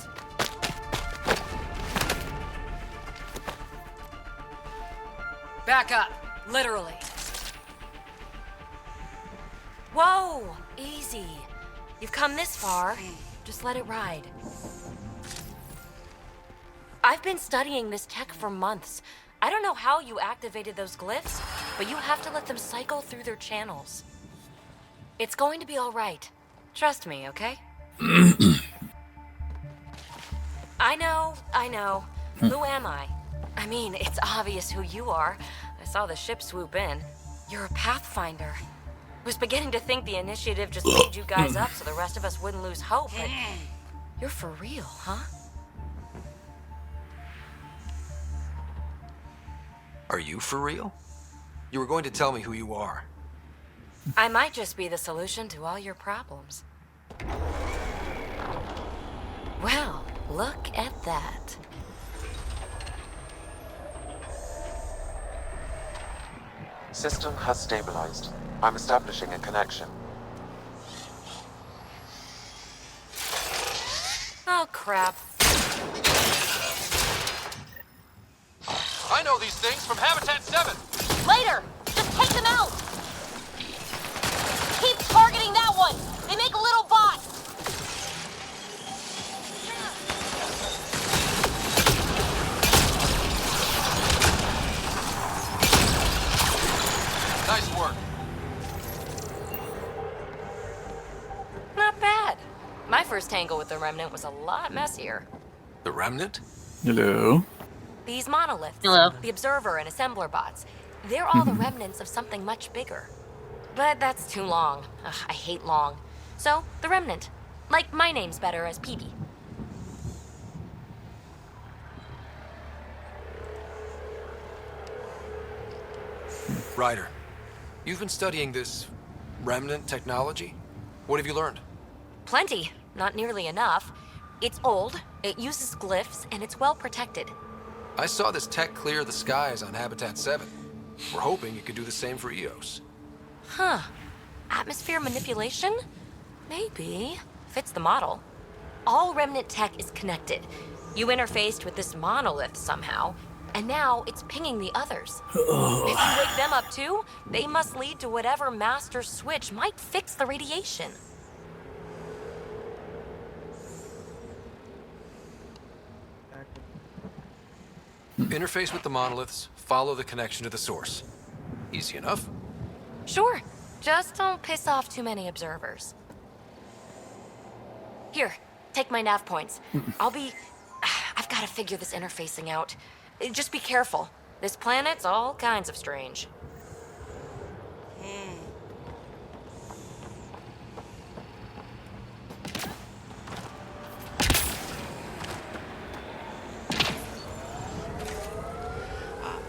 Back up, literally. Whoa! Easy. You've come this far. Just let it ride. I've been studying this tech for months. I don't know how you activated those glyphs, but you have to let them cycle through their channels. It's going to be all right. Trust me, okay? I know. Who am I? I mean, it's obvious who you are. I saw the ship swoop in. You're a Pathfinder. I was beginning to think the initiative just made you guys up so the rest of us wouldn't lose hope, but you're for real, huh? Are you for real? You were going to tell me who you are. I might just be the solution to all your problems. Well, look at that. System has stabilized. I'm establishing a connection. Oh, crap. I know these things from Habitat 7! Later! Just take them out! Keep targeting that one! They make a little bot! Nice work. Not bad. My first tangle with the Remnant was a lot messier. The Remnant? Hello. These monoliths, Hello. the Observer and Assembler bots, they're all the remnants of something much bigger. But that's too long. Ugh, I hate long. So, the Remnant. Like, my name's better as PB. Ryder, you've been studying this Remnant technology? What have you learned? Plenty. Not nearly enough. It's old, it uses glyphs, and it's well protected. I saw this tech clear the skies on Habitat 7. We're hoping it could do the same for EOS. Huh. Atmosphere manipulation? Maybe. Fits the model. All Remnant tech is connected. You interfaced with this monolith somehow, and now it's pinging the others. If you wake them up too, they must lead to whatever master switch might fix the radiation. Interface with the monoliths, follow the connection to the source. Easy enough. Sure. Just don't piss off too many observers. Here, take my nav points. I've got to figure this interfacing out. Just be careful. This planet's all kinds of strange.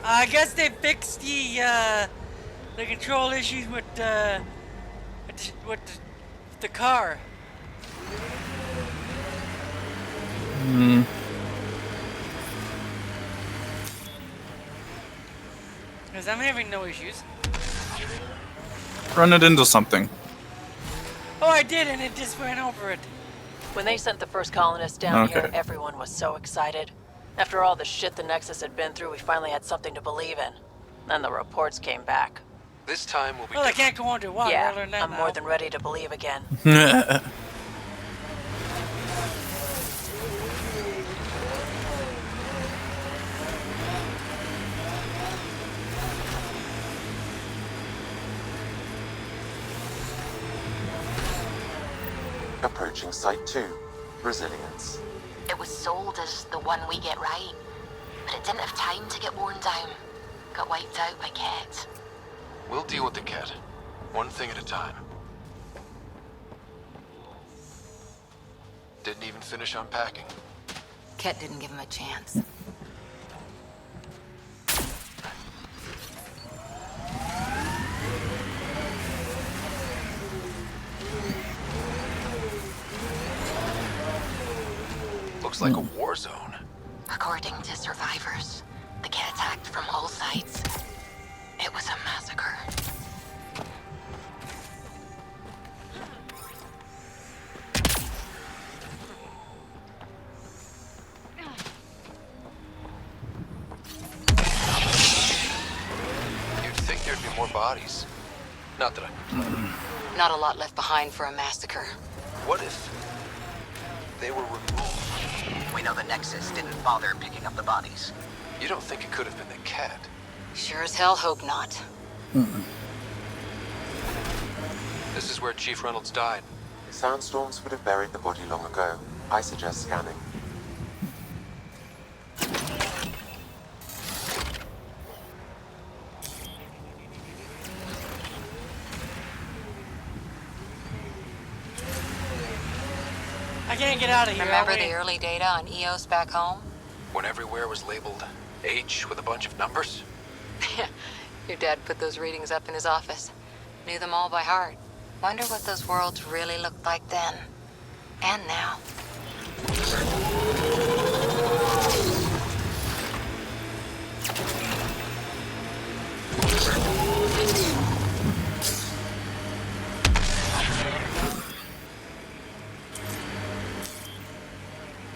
I guess they fixed the control issues with the car. Because I'm having no issues. Run it into something. Oh, I did, and it just went over it. When they sent the first colonists down here, Okay. everyone was so excited. After all the shit the Nexus had been through, we finally had something to believe in. Then the reports came back. This time we'll be. Well, I can't go underwater. I Yeah, learned that I'm now. more than ready to believe again. approaching Site 2. Resilience. It was sold as the one we get right, but it didn't have time to get worn down. Got wiped out by Ket. We'll deal with the cat. One thing at a time. Didn't even finish unpacking. Ket didn't give him a chance. Looks like a war zone. According to survivors, the Ket attacked from all sides. It was a massacre. You'd think there'd be more bodies. Not that I... Not a lot left behind for a massacre. What if they were removed? We know the Nexus didn't bother picking up the bodies. You don't think it could have been the cat? Sure as hell hope not. This is where Chief Reynolds died. Soundstorms would have buried the body long ago. I suggest scanning. I can't get out of here. Remember are we? the early data on EOS back home? When everywhere was labeled H with a bunch of numbers? Your dad put those readings up in his office. Knew them all by heart. Wonder what those worlds really looked like then. And now.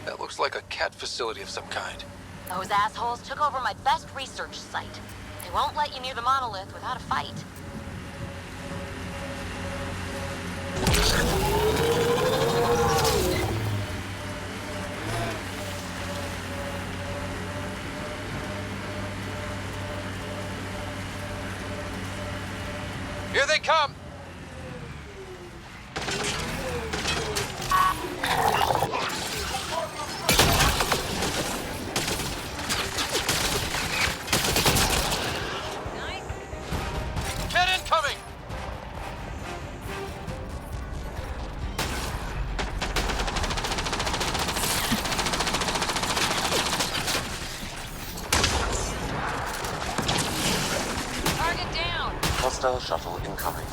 That looks like a cat facility of some kind. Those assholes took over my best research site. They won't let you near the monolith without a fight. Here they come! Get incoming! Target down! Hostile shuttle incoming.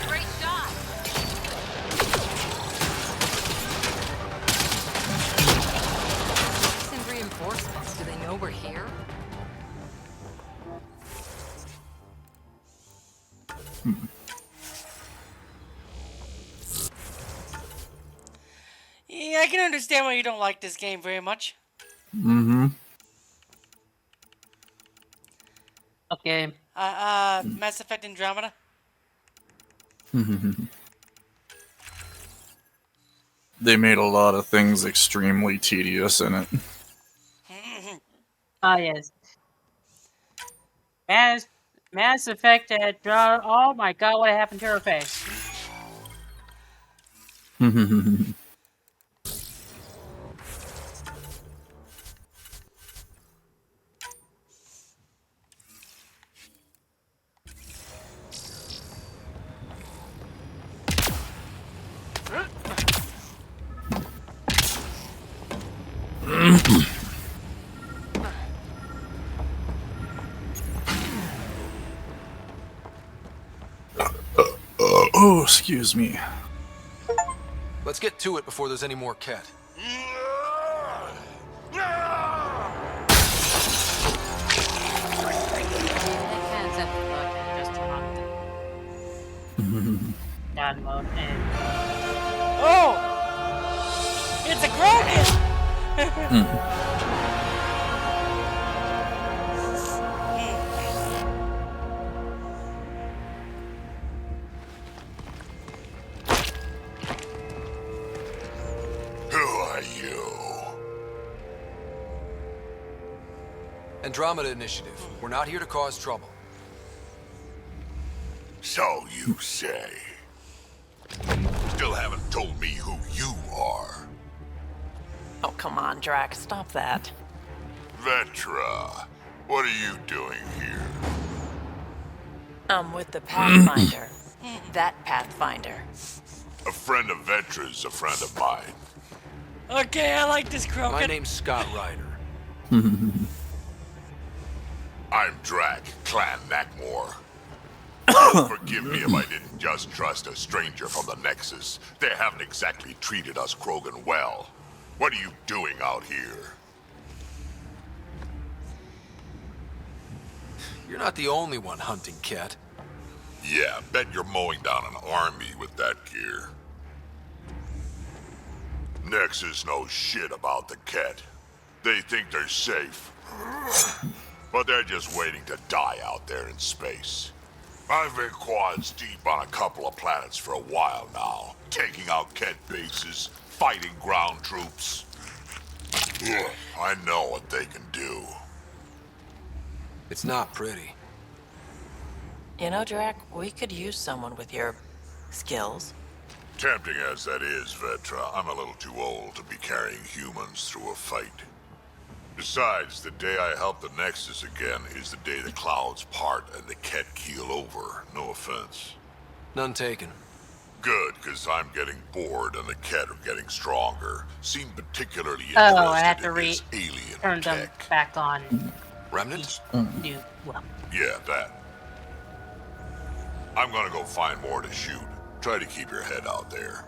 Great shot! Send reinforcements. Do they know we're here? Yeah, I can understand why you don't like this game very much. Mm-hmm. Okay. Mass Effect Andromeda. They made a lot of things extremely tedious in it. Ah, yes. Mass Effect had drawn. Oh my god, what happened to her face? Oh, excuse me. Let's get to it before there's any more Ket. God mode and Oh! It's a Krogan! Who are you? Andromeda Initiative. We're not here to cause trouble. So you say. Still haven't told me who you are. Oh, come on, Drac. Stop that. Vetra, what are you doing here? I'm with the Pathfinder. That Pathfinder. A friend of Vetra's a friend of mine. Okay, I like this Krogan. My name's Scott Ryder. I'm Drac, Clan Nakmor. Forgive me if I didn't just trust a stranger from the Nexus. They haven't exactly treated us Krogan well. What are you doing out here? You're not the only one hunting Ket. Yeah, bet you're mowing down an army with that gear. Nexus knows shit about the Ket. They think they're safe. But they're just waiting to die out there in space. I've been quads deep on a couple of planets for a while now, taking out Ket bases, fighting ground troops. Ugh, I know what they can do. It's not pretty. You know, Drac, we could use someone with your skills. Tempting as that is, Vetra, I'm a little too old to be carrying humans through a fight. Besides, the day I help the Nexus again is the day the clouds part and the Ket keel over. No offense. None taken. Good, because I'm getting bored and the Ket are getting stronger. Seem particularly oh, I have interested to in this alien turn them tech. back on. Remnants? New, well, Yeah, that. I'm gonna go find more to shoot. Try to keep your head out there.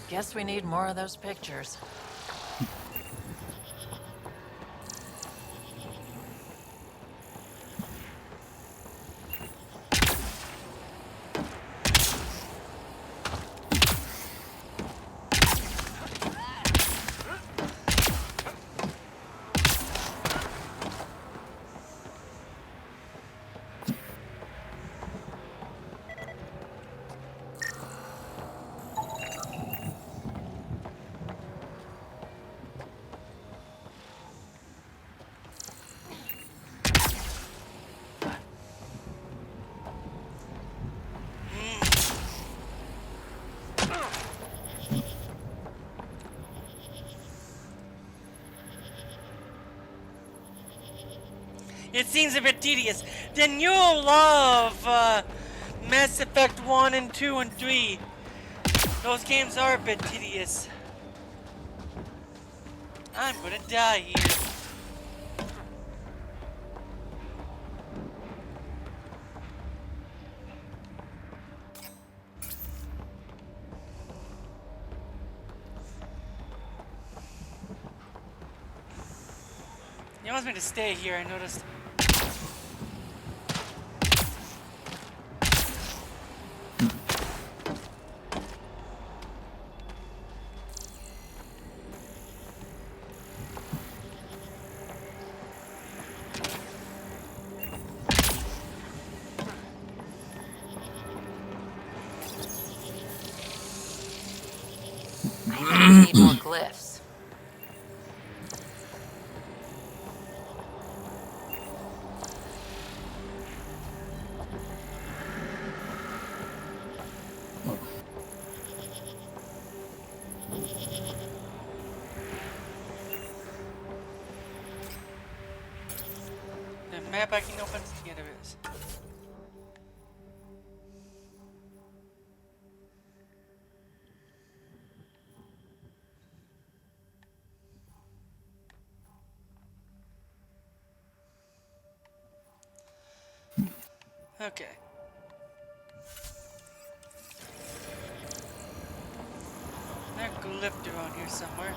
Guess we need more of those pictures. It seems a bit tedious. Then you'll love Mass Effect 1 and 2 and 3. Those games are a bit tedious. I'm gonna die here. He wants me to stay here, I noticed. map I can open? Yeah, there is. Okay. There's a glyph around here somewhere.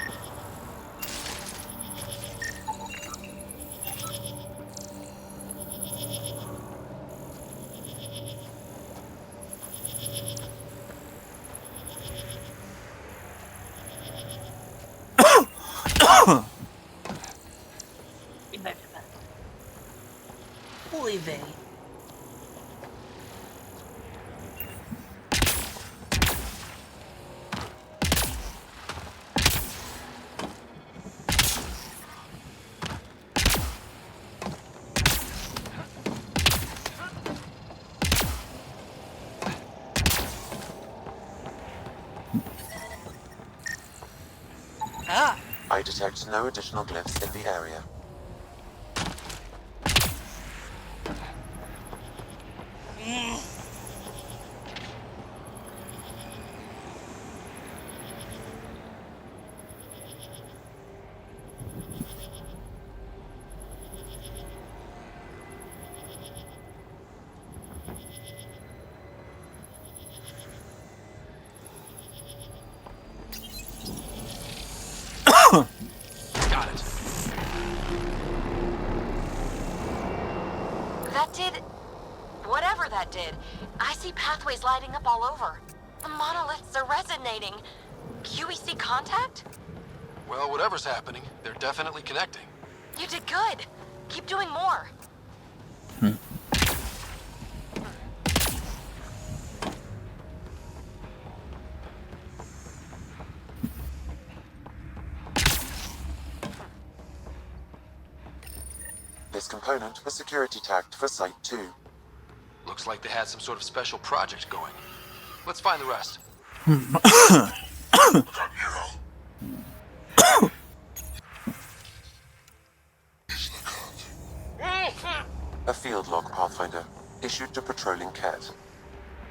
Olive. Ah! I detect no additional glyphs in the area. Got it. That did... whatever that did. I see pathways lighting up all over. The monoliths are resonating. QEC contact? Well, whatever's happening, they're definitely connecting. You did good. Keep doing more. This component was security tagged for Site 2. Looks like they had some sort of special project going. Let's find the rest. A field log, Pathfinder, issued to patrolling Ket.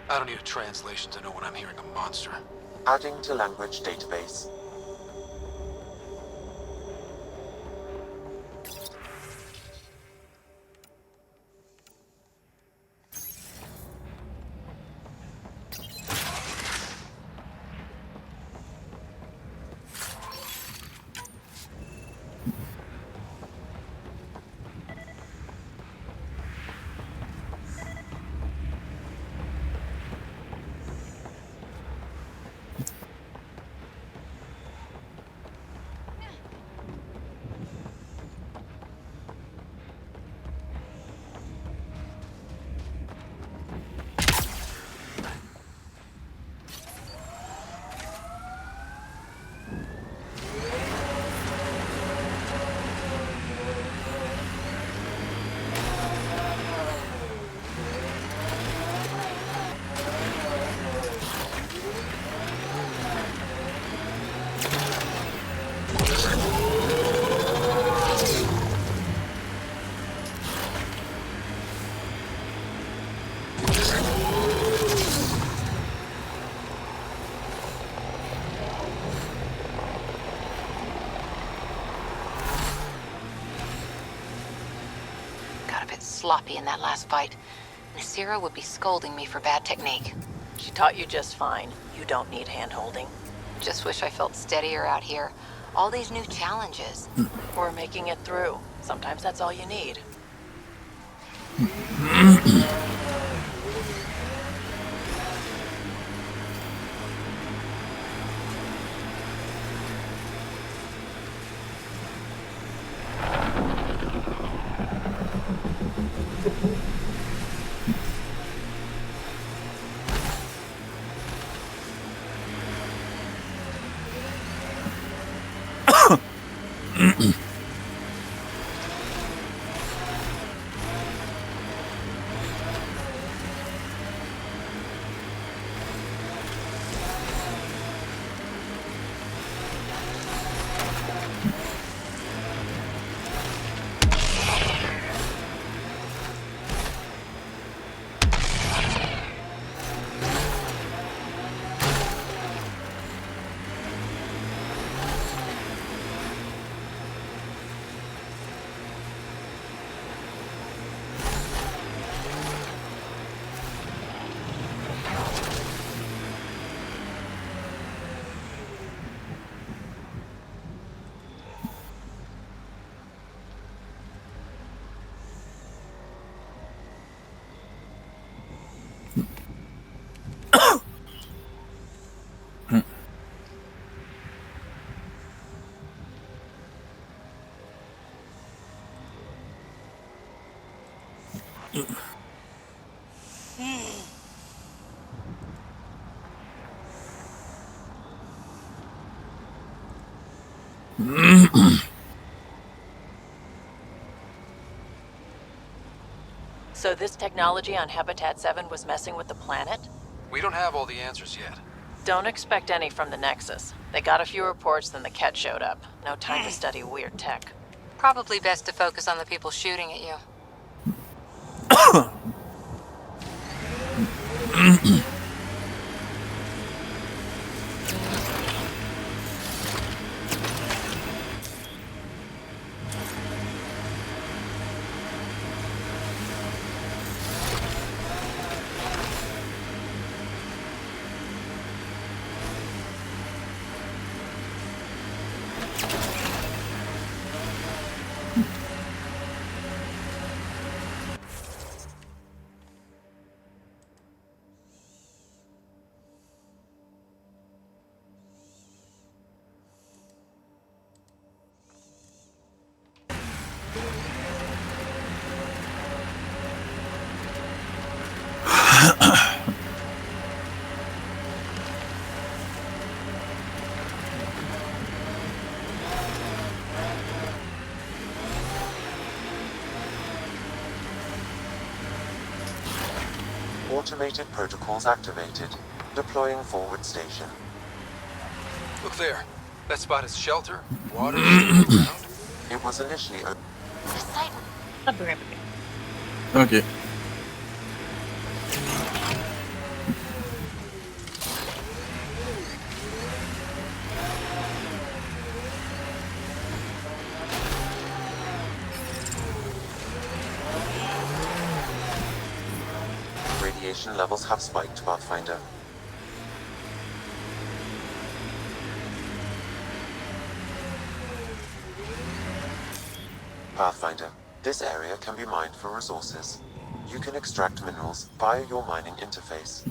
I don't need a translation to know when I'm hearing a monster. Adding to language database. Sloppy in that last fight. Nasira would be scolding me for bad technique. She taught you just fine. You don't need hand-holding. Just wish I felt steadier out here. All these new challenges. We're making it through. Sometimes that's all you need. So this technology on Habitat 7 was messing with the planet? We don't have all the answers yet. Don't expect any from the Nexus. They got a few reports, then the Ket showed up. No time to study weird tech. Probably best to focus on the people shooting at you. Automated protocols activated. Deploying forward station. Look there. That spot is shelter, water, around. It was initially open. Okay. Radiation levels have spiked, Pathfinder. Pathfinder, this area can be mined for resources. You can extract minerals via your mining interface.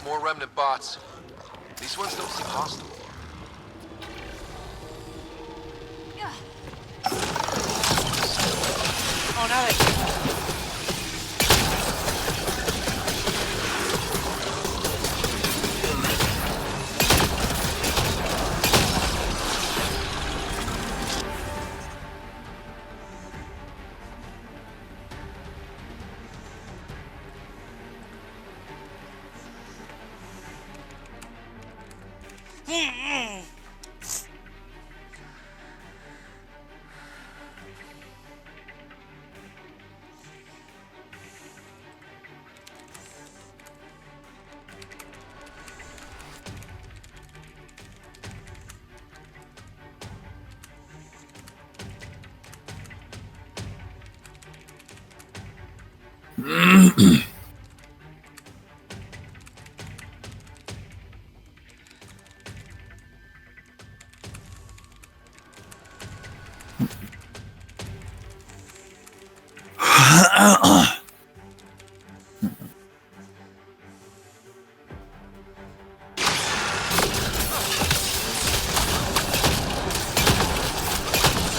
More remnant bots. These ones don't seem hostile. Oh, now they...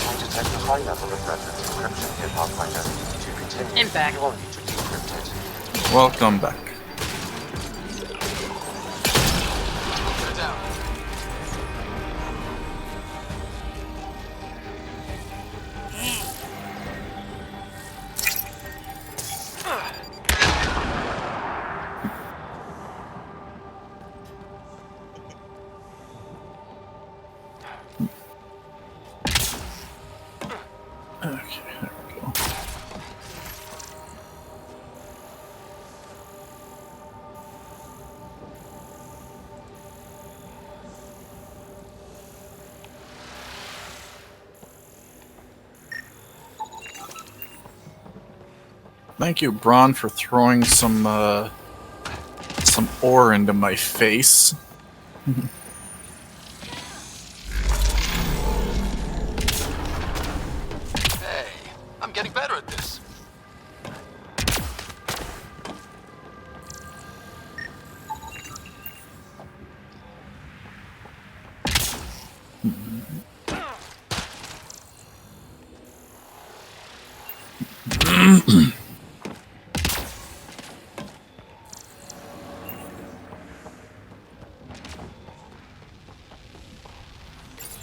I detect a high level of remnant encryption here, Pathfinder. To continue, Impact. you will need to decrypt it. Welcome back. Thank you, Braun, for throwing some ore into my face. Hey, I'm getting better at this.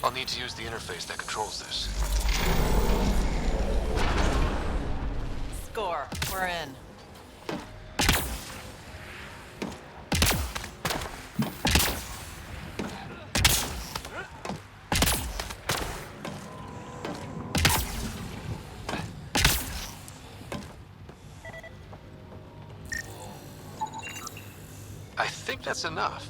I'll need to use the interface that controls this. Score. We're in. I think that's enough.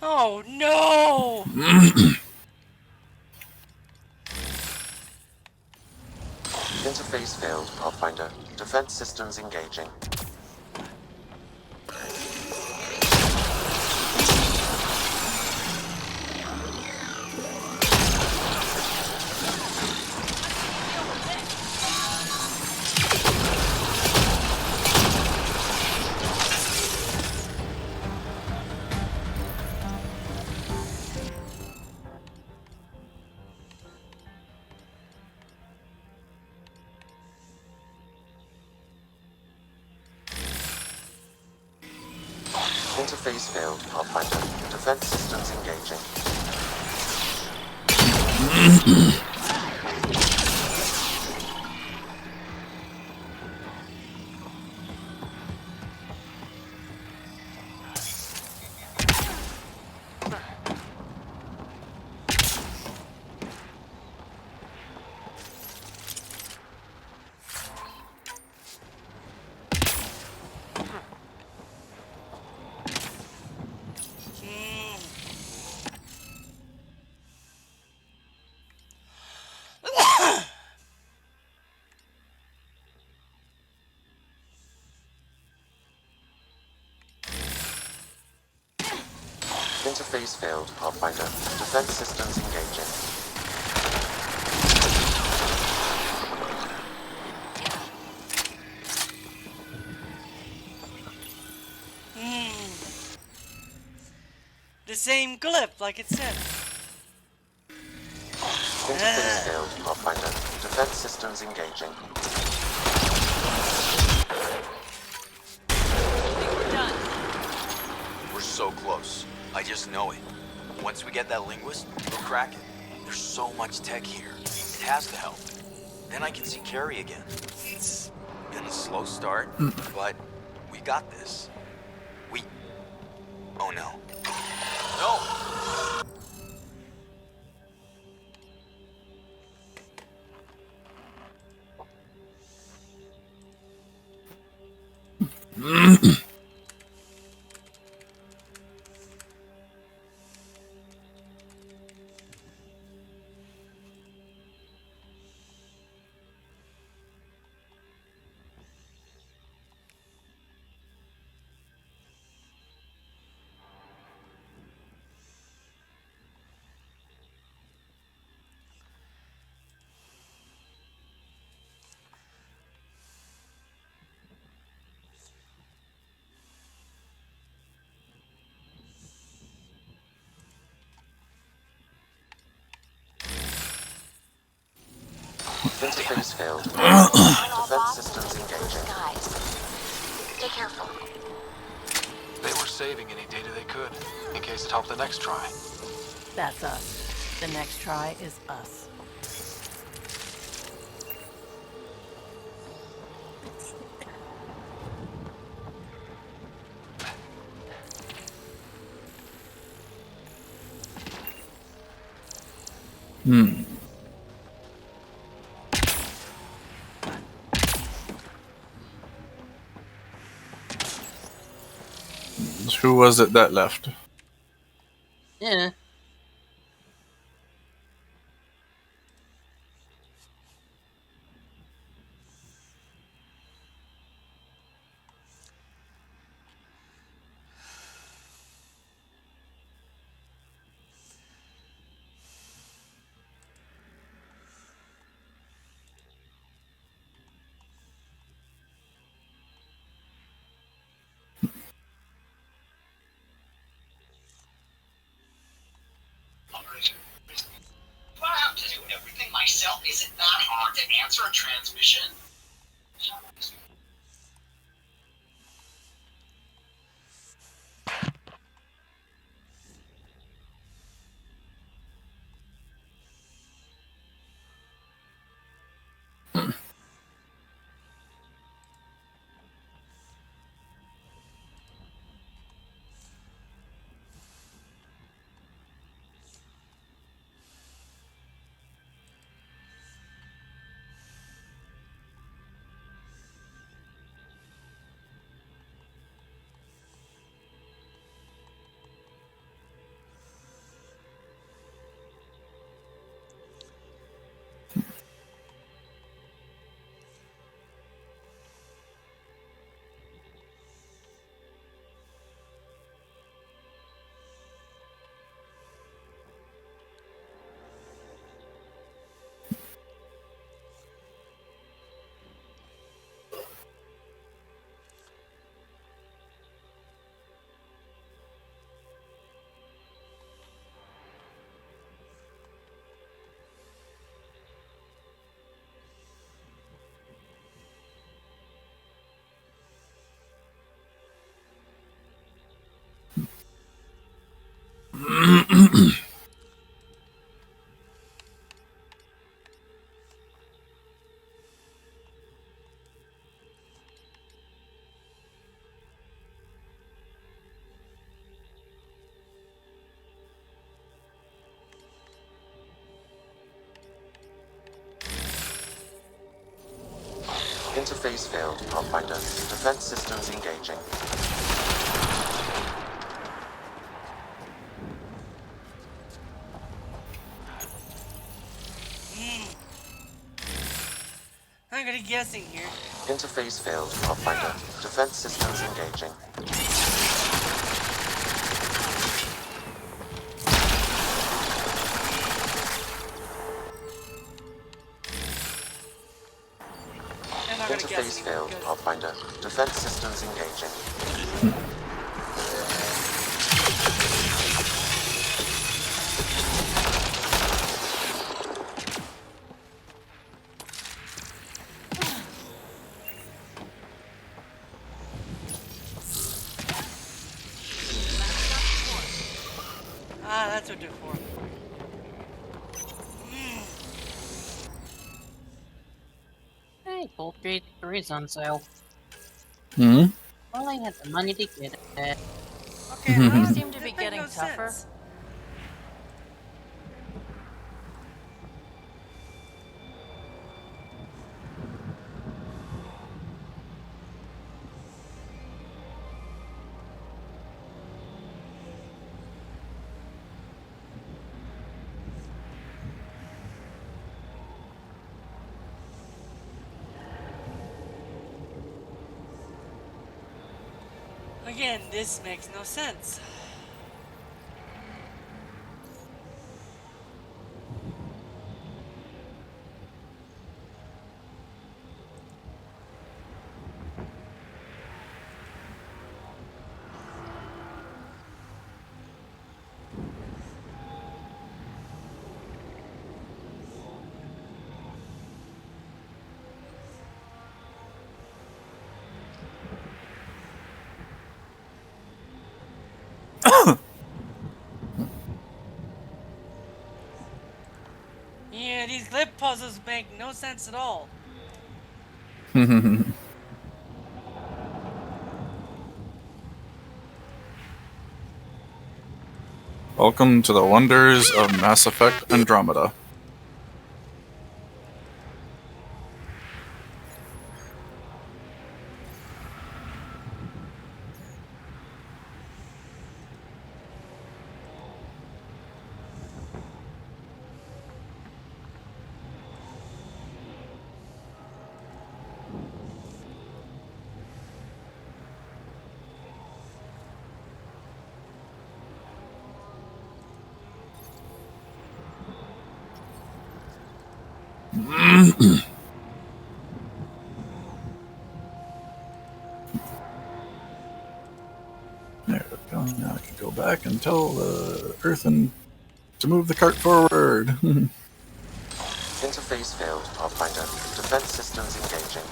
Oh no! Interface failed, Pathfinder. Defense systems engaging. Interface failed, Pathfinder. Defense systems engaging. Interface failed, Pathfinder. Defense systems engaging. The same glyph, like it said. Interface failed, Pathfinder. Defense systems engaging. We're so close. I just know it. Once we get that linguist, we'll crack it. There's so much tech here. It has to help. Then I can see Carrie again. It's been a slow start, but we got this. Oh no. No! Interface failed. Defense systems engaging. Stay careful. They were saving any data they could, in case it helped the next try. That's us. The next try is us. Who was it that left? Yeah. Do I have to do everything myself? Is it that hard to answer a transmission? Interface failed, Pathfinder. Defense systems engaging. I'm gonna guessing here. Interface failed, Pathfinder. Defense systems engaging. Interface failed, Pathfinder. Defense systems engaging. Ah, that's what they're for. Hey, poultry 3's on sale. Hmm? Well, I had the money to get it. Okay, Things seem to be getting tougher. Again, this makes no sense. Yeah, these glyph puzzles make no sense at all. Welcome to the wonders of Mass Effect Andromeda. There we go. Now I can go back and tell the Earthen to move the cart forward. Interface failed, Pathfinder. Defense systems engaging.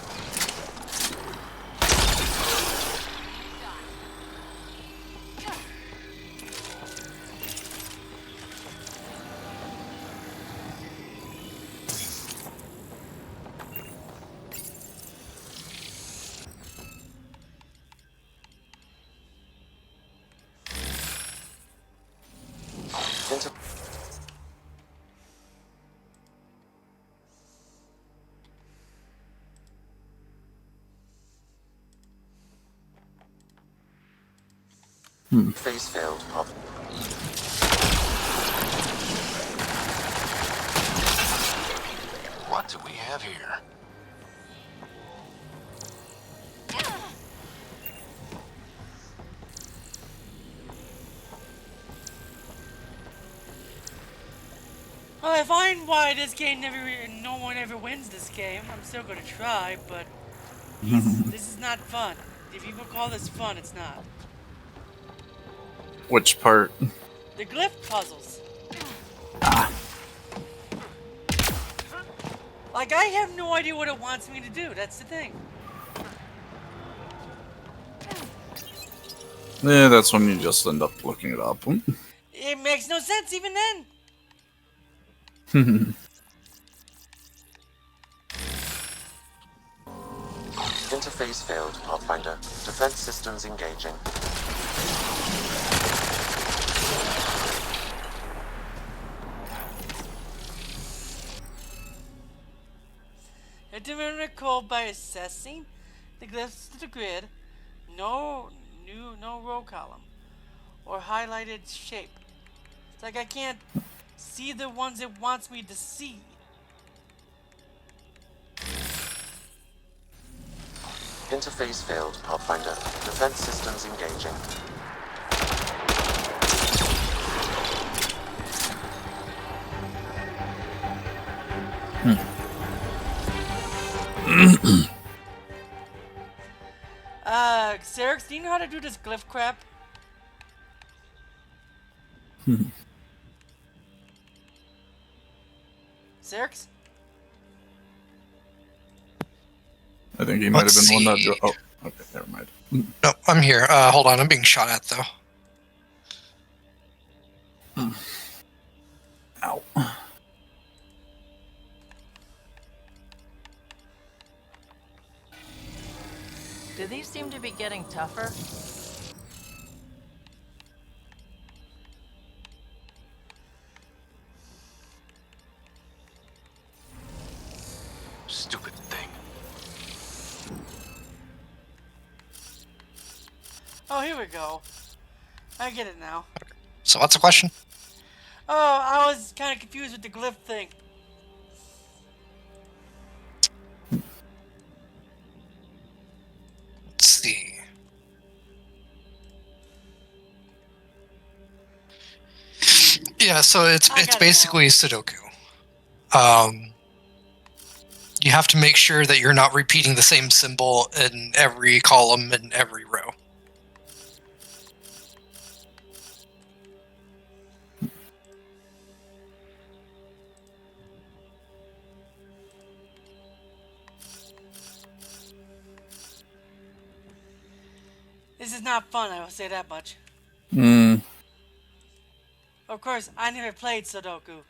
Inter Phase failed, What do we have here? Well, I find why this game no one ever wins this game. I'm still gonna try, but this is not fun. If people call this fun, it's not. Which part? The glyph puzzles. Like, I have no idea what it wants me to do. That's the thing. Yeah, that's when you just end up looking it up. It makes no sense even then. Interface failed, Pathfinder. Defense systems engaging. Determine a code by assessing the glyphs to the grid. No row column or highlighted shape. It's like I can't see the ones it wants me to see. Interface failed, Pathfinder. Defense systems engaging. Xerix, do you know how to do this glyph crap? Xerix? I think he might have Let's been one see. that. Oh, okay, never mind. No, I'm here. Hold on, I'm being shot at though. Ow. Do these seem to be getting tougher? Stupid thing. Oh, here we go. I get it now. So what's the question? Oh, I was kind of confused with the glyph thing. Let's see. Yeah, so it's basically Sudoku. You have to make sure that you're not repeating the same symbol in every column and every row. This is not fun, I will say that much. Of course, I never played Sudoku.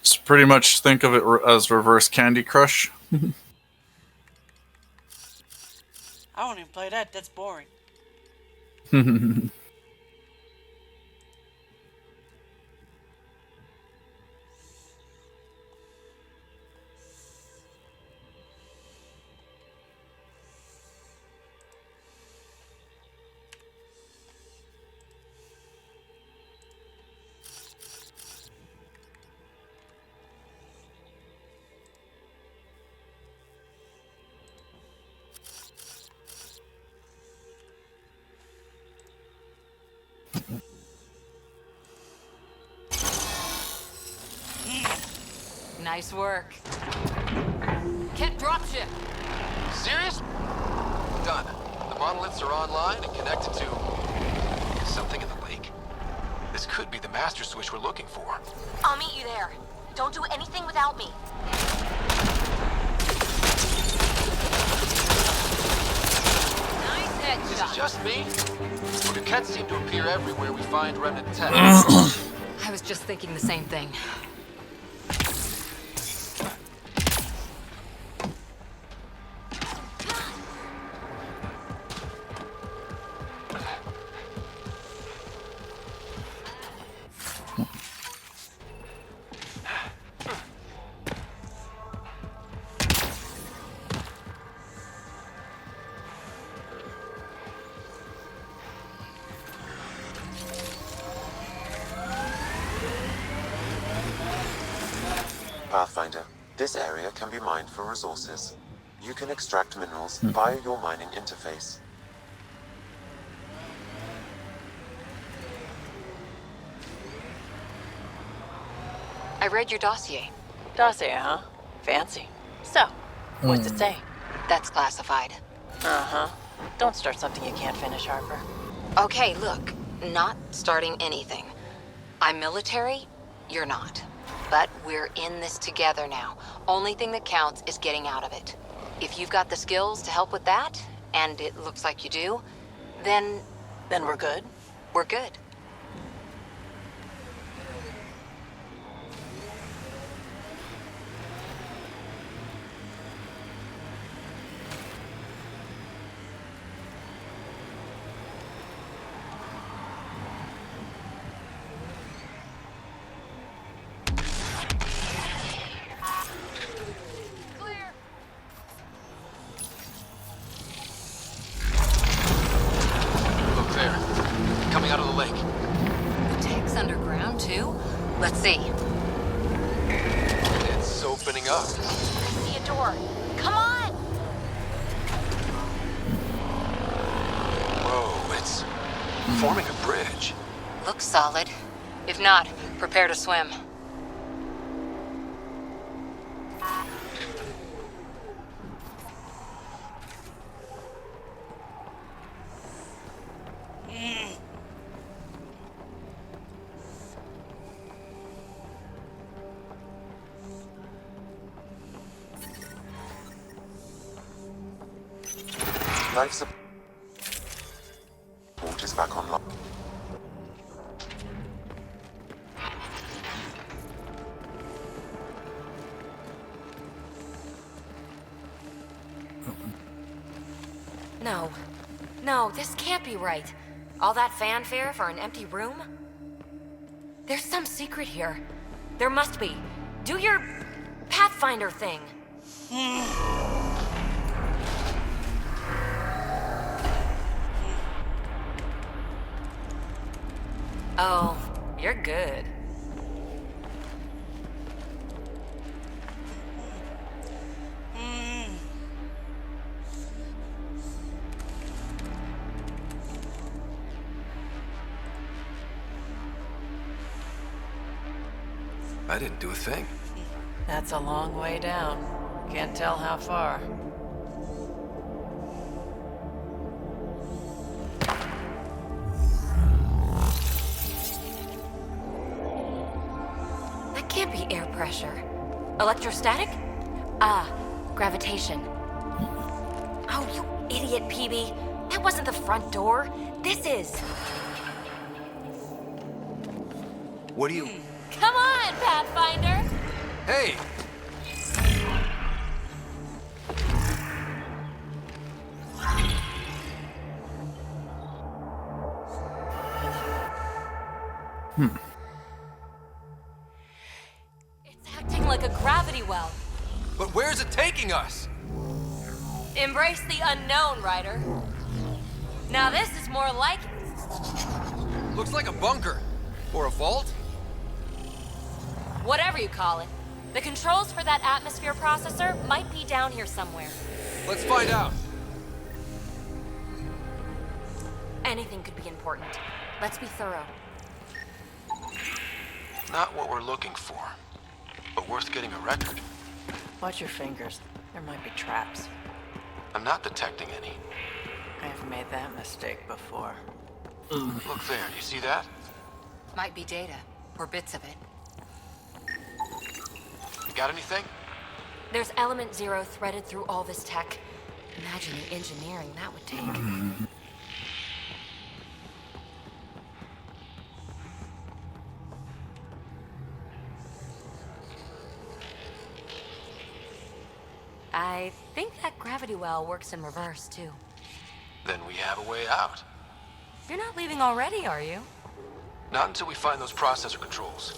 So pretty much think of it as reverse Candy Crush. I won't even play that, that's boring. Nice work. Can't dropship. Serious? Done. The monoliths are online and connected to something in the lake. This could be the master switch we're looking for. I'll meet you there. Don't do anything without me. Nice headshot. Is it just me? Or do Kets seem to appear everywhere we find remnant tech? I was just thinking the same thing. Pathfinder, this area can be mined for resources. You can extract minerals via your mining interface. I read your dossier. Dossier, huh? Fancy. So, what's it say? That's classified. Uh-huh. Don't start something you can't finish, Harper. Okay, look. Not starting anything. I'm military, you're not. But we're in this together now. Only thing that counts is getting out of it. If you've got the skills to help with that, and it looks like you do, then... Then we're good? We're good. Look there. Coming out of the lake. The tank's underground, too? Let's see. It's opening up. I see a door. Come on! Whoa, it's forming a bridge. Looks solid. If not, prepare to swim. Life support is back online. No. No, this can't be right. All that fanfare for an empty room? There's some secret here. There must be. Do your Pathfinder thing. Oh, you're good. I didn't do a thing. That's a long way down. Can't tell how far. That can't be air pressure. Electrostatic? Ah, gravitation. Oh, you idiot, PB. That wasn't the front door. This is. What do you... Come on, Pathfinder! Hey! It's acting like a gravity well. But where's it taking us? Embrace the unknown, Ryder. Now this is more like it. Looks like a bunker. Or a vault? Whatever you call it. The controls for that atmosphere processor might be down here somewhere. Let's find out. Anything could be important. Let's be thorough. Not what we're looking for. but worth getting a record. Watch your fingers. There might be traps. I'm not detecting any. I've made that mistake before. Look there, you see that? Might be data, or bits of it. You got anything? There's element 0 threaded through all this tech. Imagine the engineering that would take. I think that gravity well works in reverse, too. Then we have a way out. You're not leaving already, are you? Not until we find those processor controls.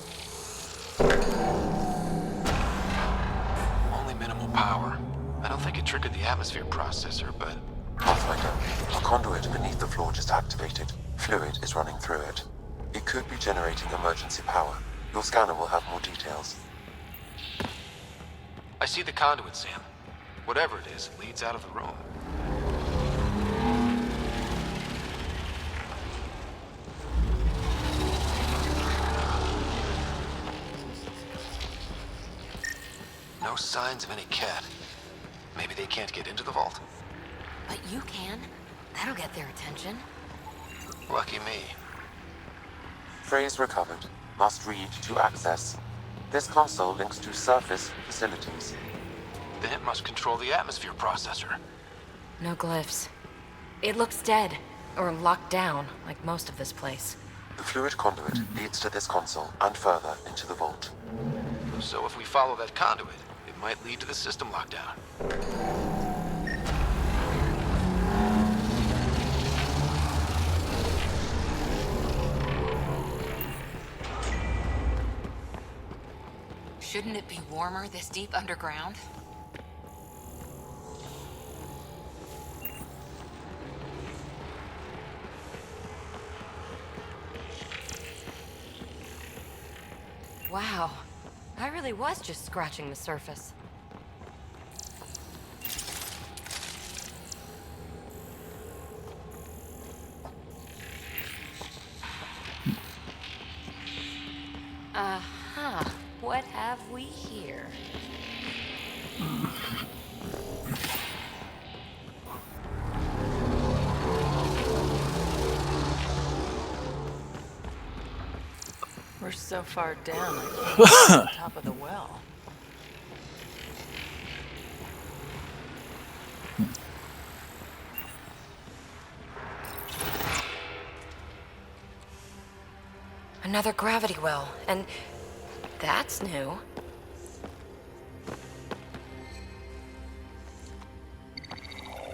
Only minimal power. I don't think it triggered the atmosphere processor, but... Pathfinder, a conduit beneath the floor just activated. Fluid is running through it. It could be generating emergency power. Your scanner will have more details. I see the conduit, Sam. Whatever it is, it leads out of the room. No signs of any cat. Maybe they can't get into the vault? But you can. That'll get their attention. Lucky me. Phrase recovered. Must read to access. This console links to surface facilities. Then it must control the atmosphere processor. No glyphs. It looks dead, or locked down, like most of this place. The fluid conduit leads to this console and further into the vault. So if we follow that conduit, it might lead to the system lockdown. Shouldn't it be warmer this deep underground? Wow. I really was just scratching the surface. Uh-huh. What have we here? We're so far down, I can't get to the top of the well. Another gravity well, and that's new.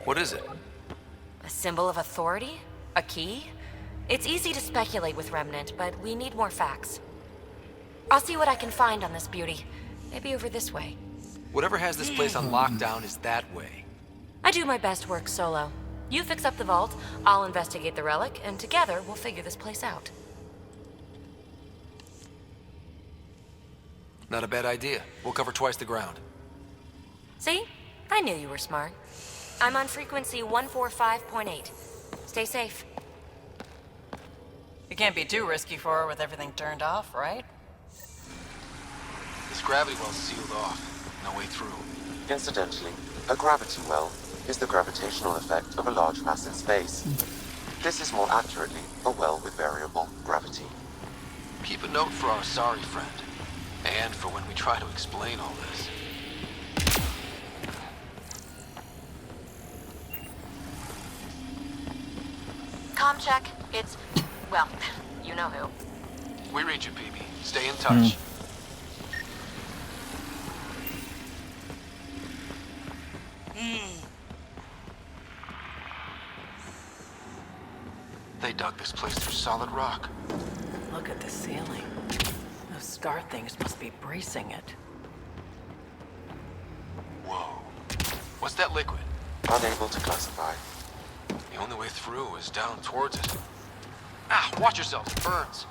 What is it? A symbol of authority? A key? It's easy to speculate with Remnant, but we need more facts. I'll see what I can find on this beauty. Maybe over this way. Whatever has this place on lockdown is that way. I do my best work solo. You fix up the vault, I'll investigate the relic, and together we'll figure this place out. Not a bad idea. We'll cover twice the ground. See? I knew you were smart. I'm on frequency 145.8. Stay safe. It can't be too risky for her with everything turned off, right? This gravity well's sealed off. No way through. Incidentally, a gravity well is the gravitational effect of a large mass in space. This is more accurately a well with variable gravity. Keep a note for our sorry friend. And for when we try to explain all this. Comm check. It's... well, you know who. We read you, PB. Stay in touch. They dug this place through solid rock. Look at the ceiling. Those star things must be bracing it. Whoa. What's that liquid? Unable to classify. The only way through is down towards it. Ah, watch yourself, it burns.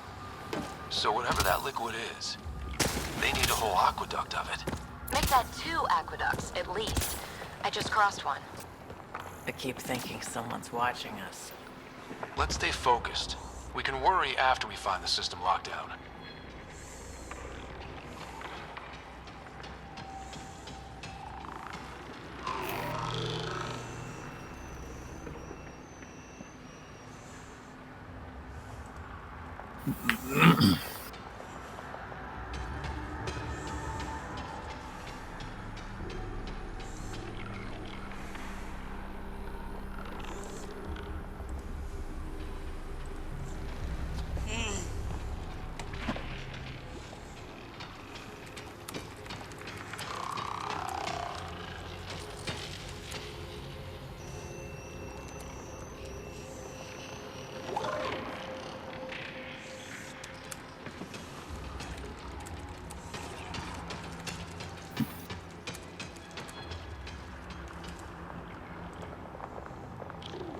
So whatever that liquid is, they need a whole aqueduct of it. Make that 2 aqueducts, at least. I just crossed one. I keep thinking someone's watching us. Let's stay focused. We can worry after we find the system lockdown.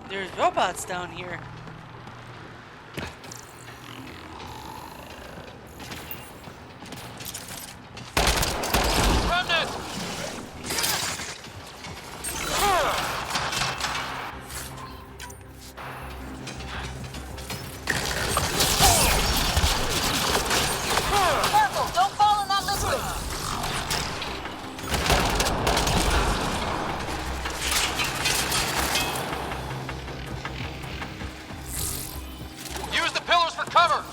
There's robots down here. Careful, don't fall in that liquid. Use the pillars for cover!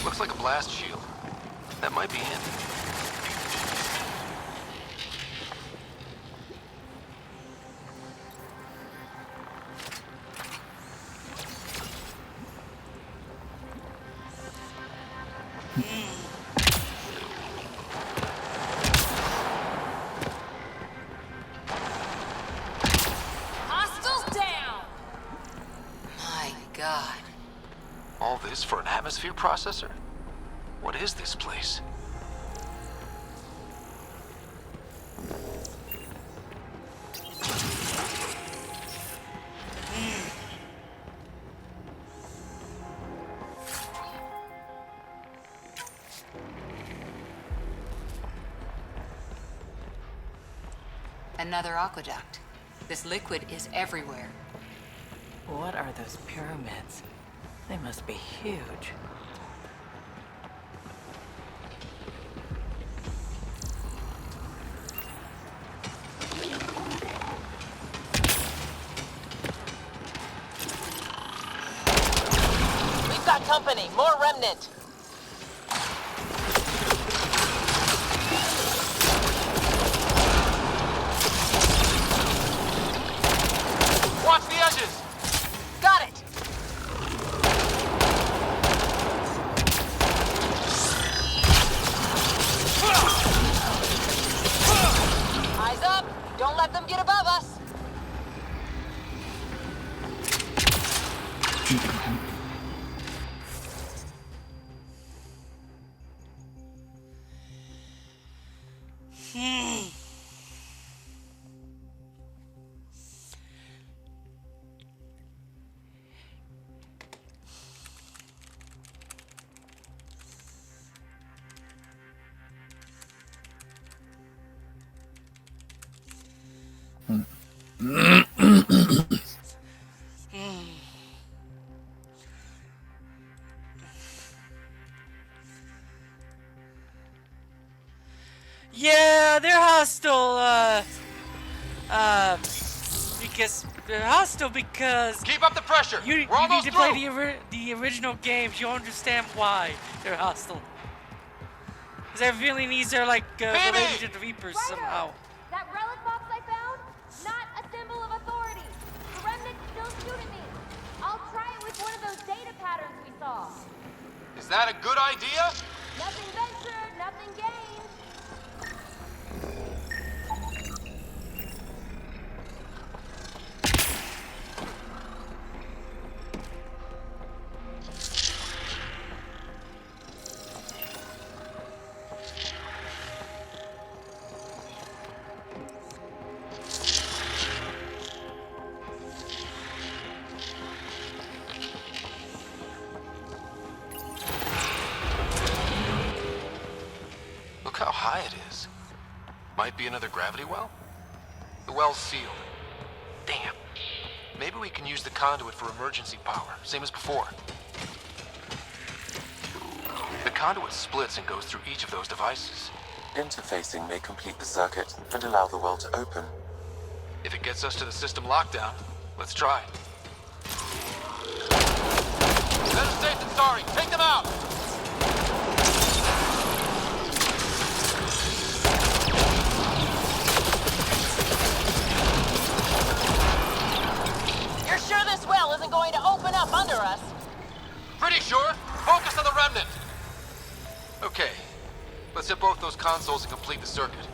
Looks like a blast shield. That might be handy. Hostiles down. My God. All this for an atmosphere processor? What is this place? Another aqueduct. This liquid is everywhere. What are those pyramids? They must be huge. We've got company. More remnant. Watch the edges! Got it. Eyes up. Don't let them get above us. Yeah, they're hostile, because they're hostile because keep up the pressure. You need to play the original games. You'll understand why they're hostile. Because I have a feeling these are like related to the Reapers somehow. That relic box I found, not a symbol of authority. The remnants still shoot at me. I'll try it with one of those data patterns we saw. Is that a good idea? Nothing ventured, nothing gained. Look how high it is. Might be another gravity well? The well's sealed. Damn. Maybe we can use the conduit for emergency power, same as before. The conduit splits and goes through each of those devices. Interfacing may complete the circuit and allow the well to open. If it gets us to the system lockdown, let's try. Better safe than sorry. Take them out! You're sure this well isn't going to open up under us? Pretty sure. Focus on the remnant. Okay. Let's hit both those consoles and complete the circuit.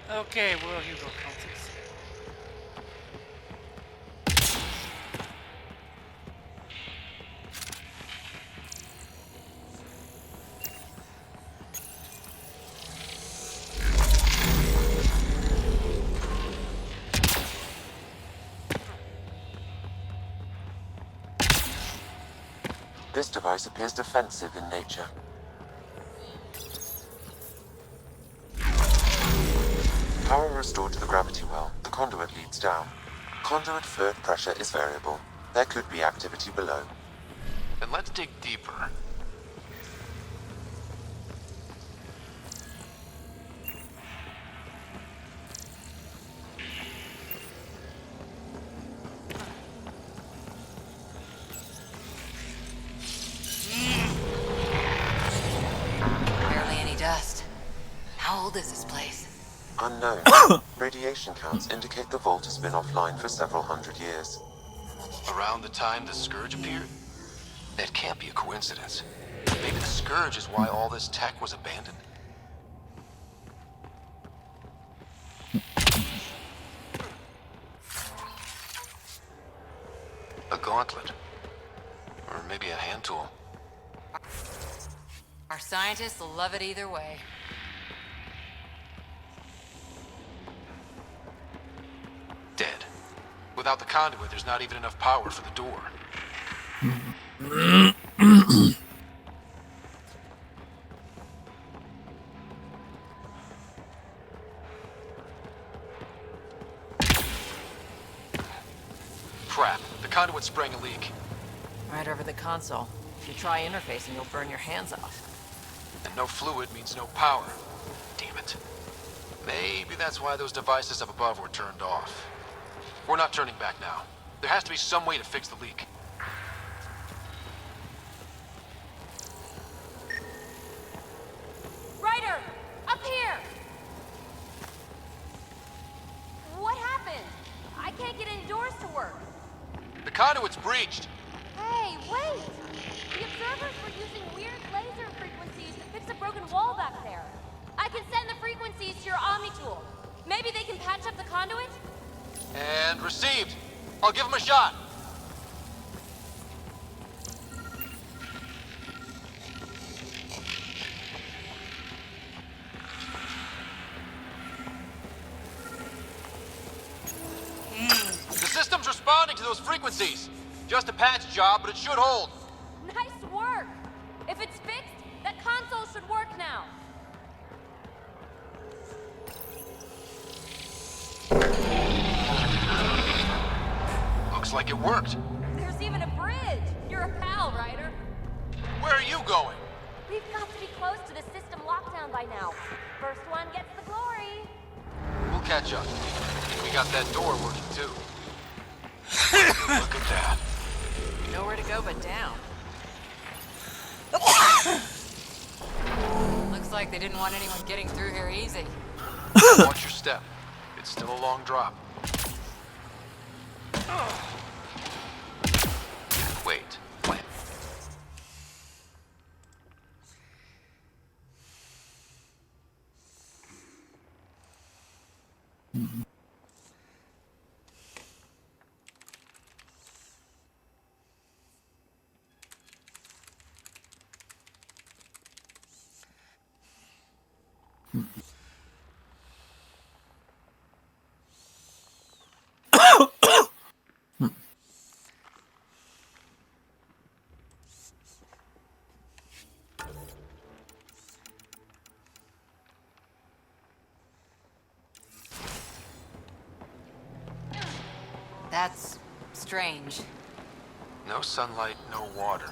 Okay, well, here we go, cultists. This device appears defensive in nature. Power restored to the gravity well. The conduit leads down. Conduit fluid pressure is variable. There could be activity below. Then let's dig deeper. Barely any dust. How old is this place? Unknown. Radiation counts indicate the vault has been offline for several hundred years. Around the time the Scourge appeared? That can't be a coincidence. Maybe the Scourge is why all this tech was abandoned. A gauntlet. Or maybe a hand tool. Our scientists will love it either way. Dead. Without the conduit, there's not even enough power for the door. Crap. The conduit sprang a leak. Right over the console. If you try interfacing, you'll burn your hands off. And no fluid means no power. Damn it. Maybe that's why those devices up above were turned off. We're not turning back now. There has to be some way to fix the leak. Ryder! Up here! What happened? I can't get any doors to work. The conduit's breached. Hey, wait! The observers were using weird laser frequencies to fix a broken wall back there. I can send the frequencies to your Omni tool. Maybe they can patch up the conduit? And received. I'll give him a shot. The system's responding to those frequencies. Just a patch job, but it should hold. Nice work! If it's fixed, that console should work now. Looks like it worked. There's even a bridge! You're a pal, Ryder. Where are you going? We've got to be close to the system lockdown by now. First one gets the glory. We'll catch up. We got that door working too. Look at that. Nowhere to go but down. like they didn't want anyone getting through here easy. Watch your step. It's still a long drop. Wait. When? That's strange. No sunlight, no water.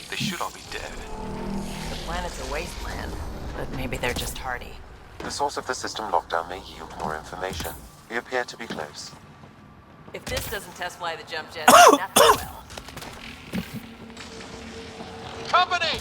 They should all be dead. The planet's a wasteland, but maybe they're just hardy. The source of the system lockdown may yield more information. We appear to be close. If this doesn't test fly the jump jet, then nothing will. Company!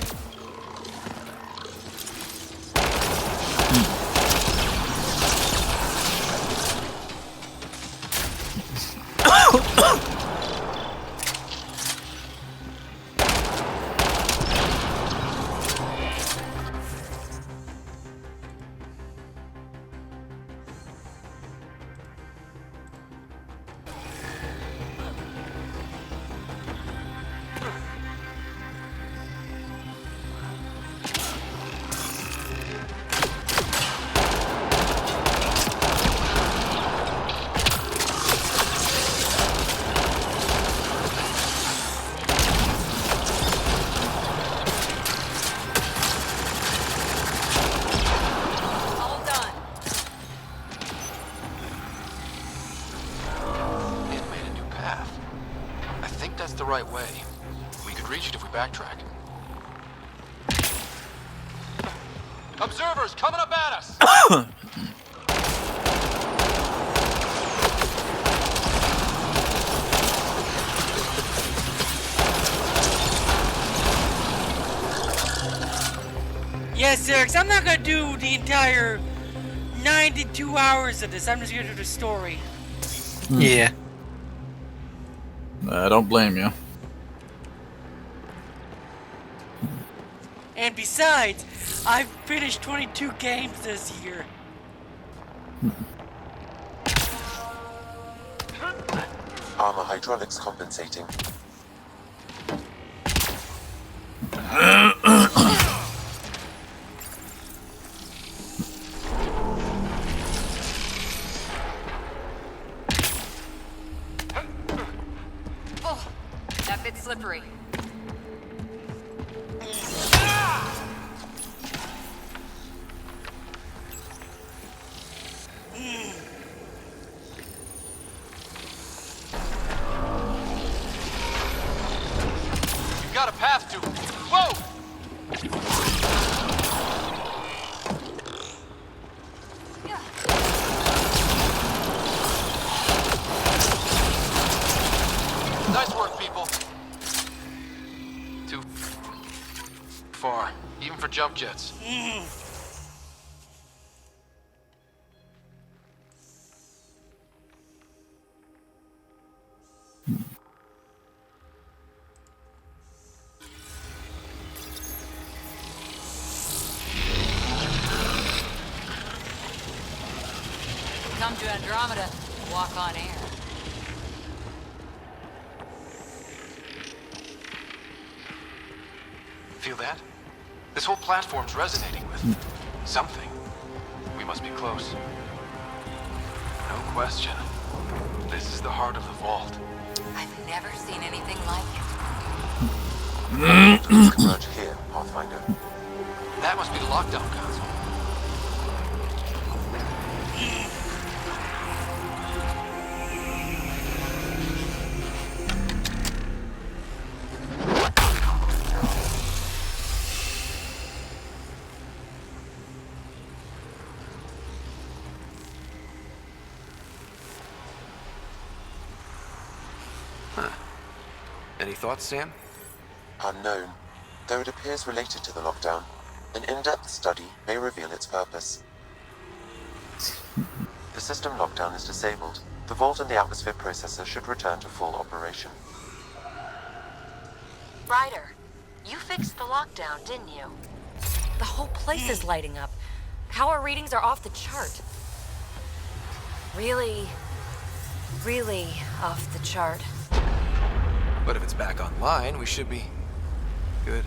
The right way. We could reach it if we backtrack. Observers coming up at us! Yes, Eric, I'm not gonna do the entire 92 hours of this. I'm just gonna do the story. Yeah. I don't blame you. And besides, I've finished 22 games this year. Armor hydraulics compensating. Oh, that bit's slippery. You've got a path to... Whoa! Nice work, people. Too far, even for jump jets. Come to Andromeda, walk on air. Feel that? This whole platform's resonating with something. We must be close. No question. This is the heart of the vault. I've never seen anything like it. Converge here, Pathfinder. That must be the lockdown console. Any thoughts, Sam? Unknown, though it appears related to the lockdown. An in-depth study may reveal its purpose. The system lockdown is disabled. The vault and the atmosphere processor should return to full operation. Ryder, you fixed the lockdown, didn't you? The whole place is lighting up. Power readings are off the chart. Really, really off the chart. But if it's back online, we should be good.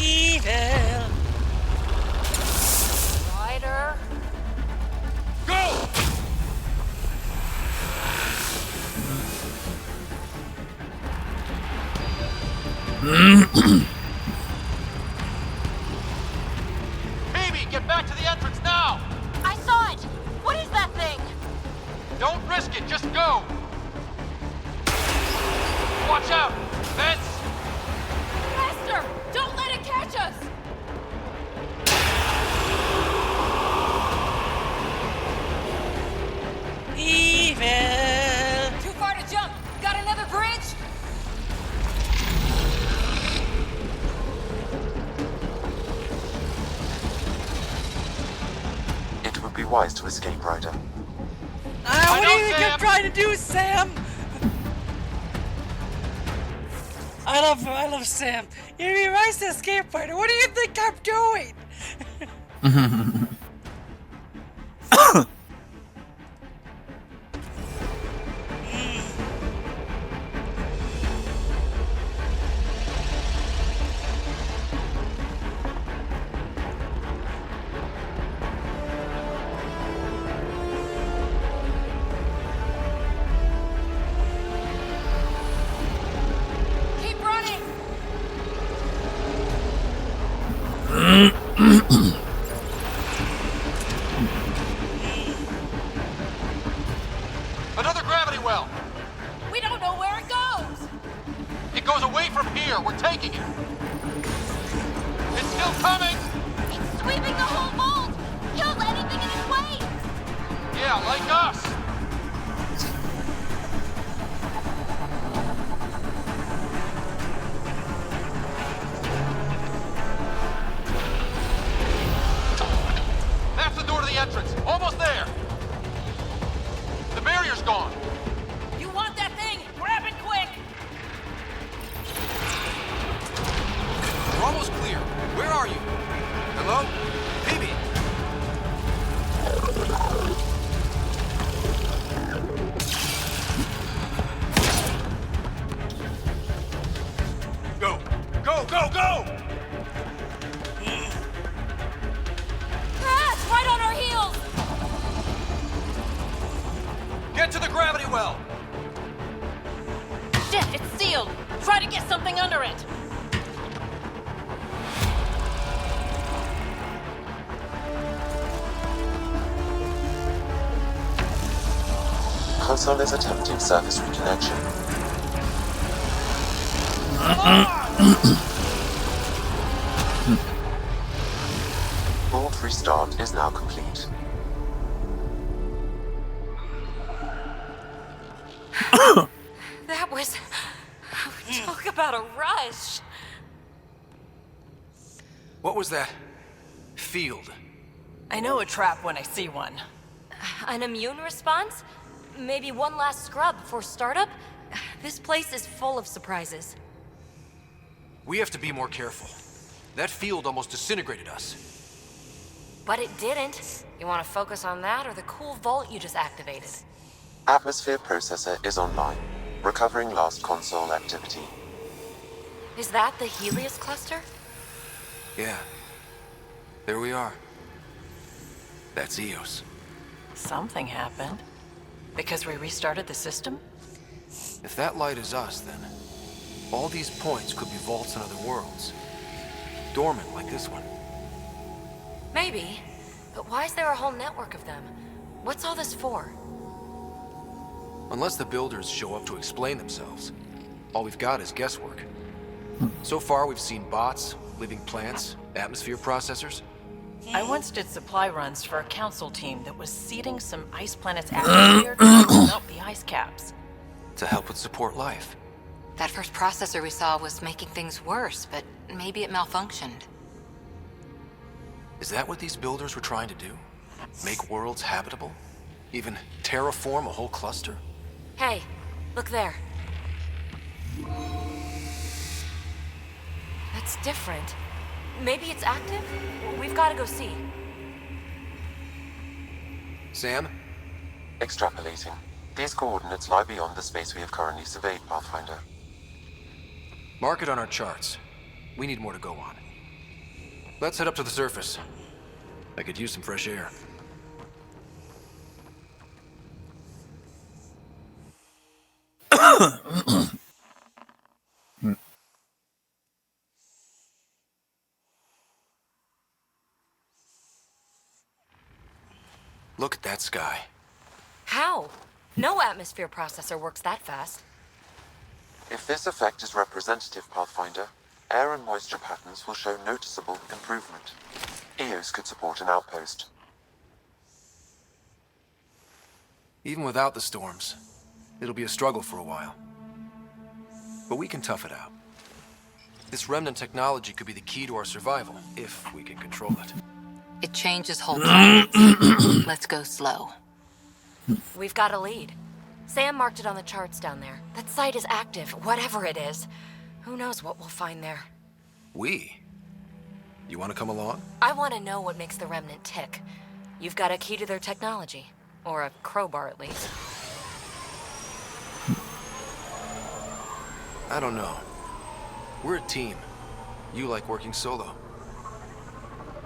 Evil! Ryder? Go! Amy, get back to the entrance now! I saw it! What is that thing? Don't risk it, just go! Watch out! Vents! Faster! Don't let it catch us! Evil! Too far to jump! Got another bridge? It would be wise to escape, Ryder. What do you think you're trying to do, Sam? I love Sam. You're right to escape, Ryder. What do you think I'm doing? Keep running! Another gravity well! We don't know where it goes! It goes away from here. We're taking it. It's still coming! It's sweeping the whole vault! Kills anything in its way! Yeah, like us! That's the door to the entrance. Almost there. The barrier's gone. You want that thing? Grab it quick! We're almost clear. Where are you? Hello? Phoebe? Go! Go, go, go! Ah, it's right on our heels! Get to the gravity well! Shit, it's sealed! Try to get something under it! Console is attempting surface reconnection. Vault restart is now complete. That was... Talk about a rush. What was that? Field. I know a trap when I see one. An immune response? Maybe one last scrub before startup? This place is full of surprises. We have to be more careful. That field almost disintegrated us. But it didn't. You want to focus on that or the cool vault you just activated? Atmosphere processor is online, recovering lost console activity. Is that the Helios cluster? Yeah. There we are. That's Eos. Something happened. Because we restarted the system? If that light is us, then all these points could be vaults in other worlds. Dormant like this one. Maybe. But why is there a whole network of them? What's all this for? Unless the builders show up to explain themselves, all we've got is guesswork. So far, we've seen bots, living plants, atmosphere processors. I once did supply runs for a council team that was seeding some ice planet's atmosphere to melt the ice caps. To help it support life. That first processor we saw was making things worse, but maybe it malfunctioned. Is that what these builders were trying to do? Make worlds habitable? Even terraform a whole cluster? Hey, look there. That's different. Maybe it's active? We've got to go see. Sam? Extrapolating. These coordinates lie beyond the space we have currently surveyed, Pathfinder. Mark it on our charts. We need more to go on. Let's head up to the surface. I could use some fresh air. Look at that sky. How? No atmosphere processor works that fast. If this effect is representative, Pathfinder, air and moisture patterns will show noticeable improvement. EOS could support an outpost. Even without the storms, it'll be a struggle for a while. But we can tough it out. This remnant technology could be the key to our survival, if we can control it. It changes whole planets. Let's go slow. We've got a lead. Sam marked it on the charts down there. That site is active, whatever it is. Who knows what we'll find there. We? You want to come along? I want to know what makes the Remnant tick. You've got a key to their technology. Or a crowbar, at least. I don't know. We're a team. You like working solo.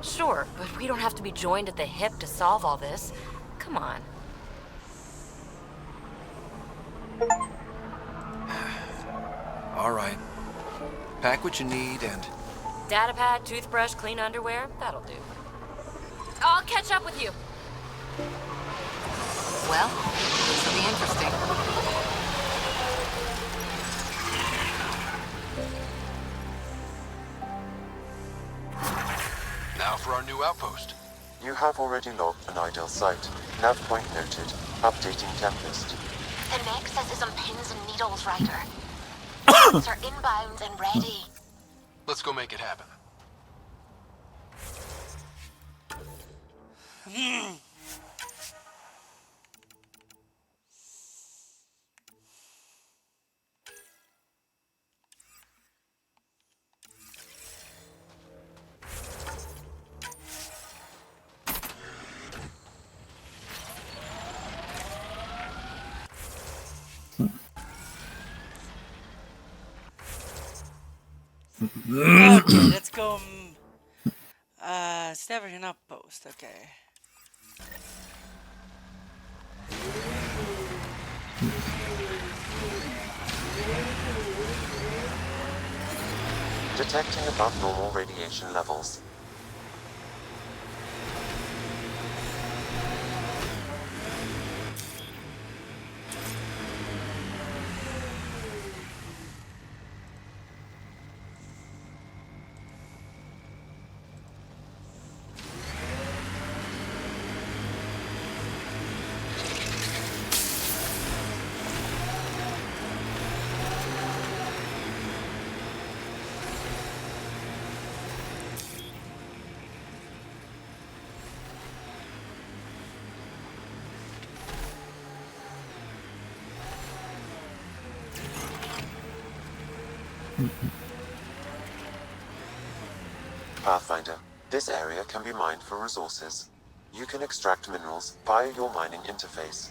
Sure, but we don't have to be joined at the hip to solve all this. Come on. All right. Pack what you need and... Datapad, toothbrush, clean underwear, that'll do. I'll catch up with you. Well, this will be interesting. Now for our new outpost. You have already logged an ideal site. Nav point noted. Updating Tempest. The Nexus is on pins and needles, Ryder. Ships are inbound and ready. Let's go make it happen. Okay, let's go. Establish an outpost. Okay. Detecting above normal radiation levels. Pathfinder, this area can be mined for resources. You can extract minerals via your mining interface.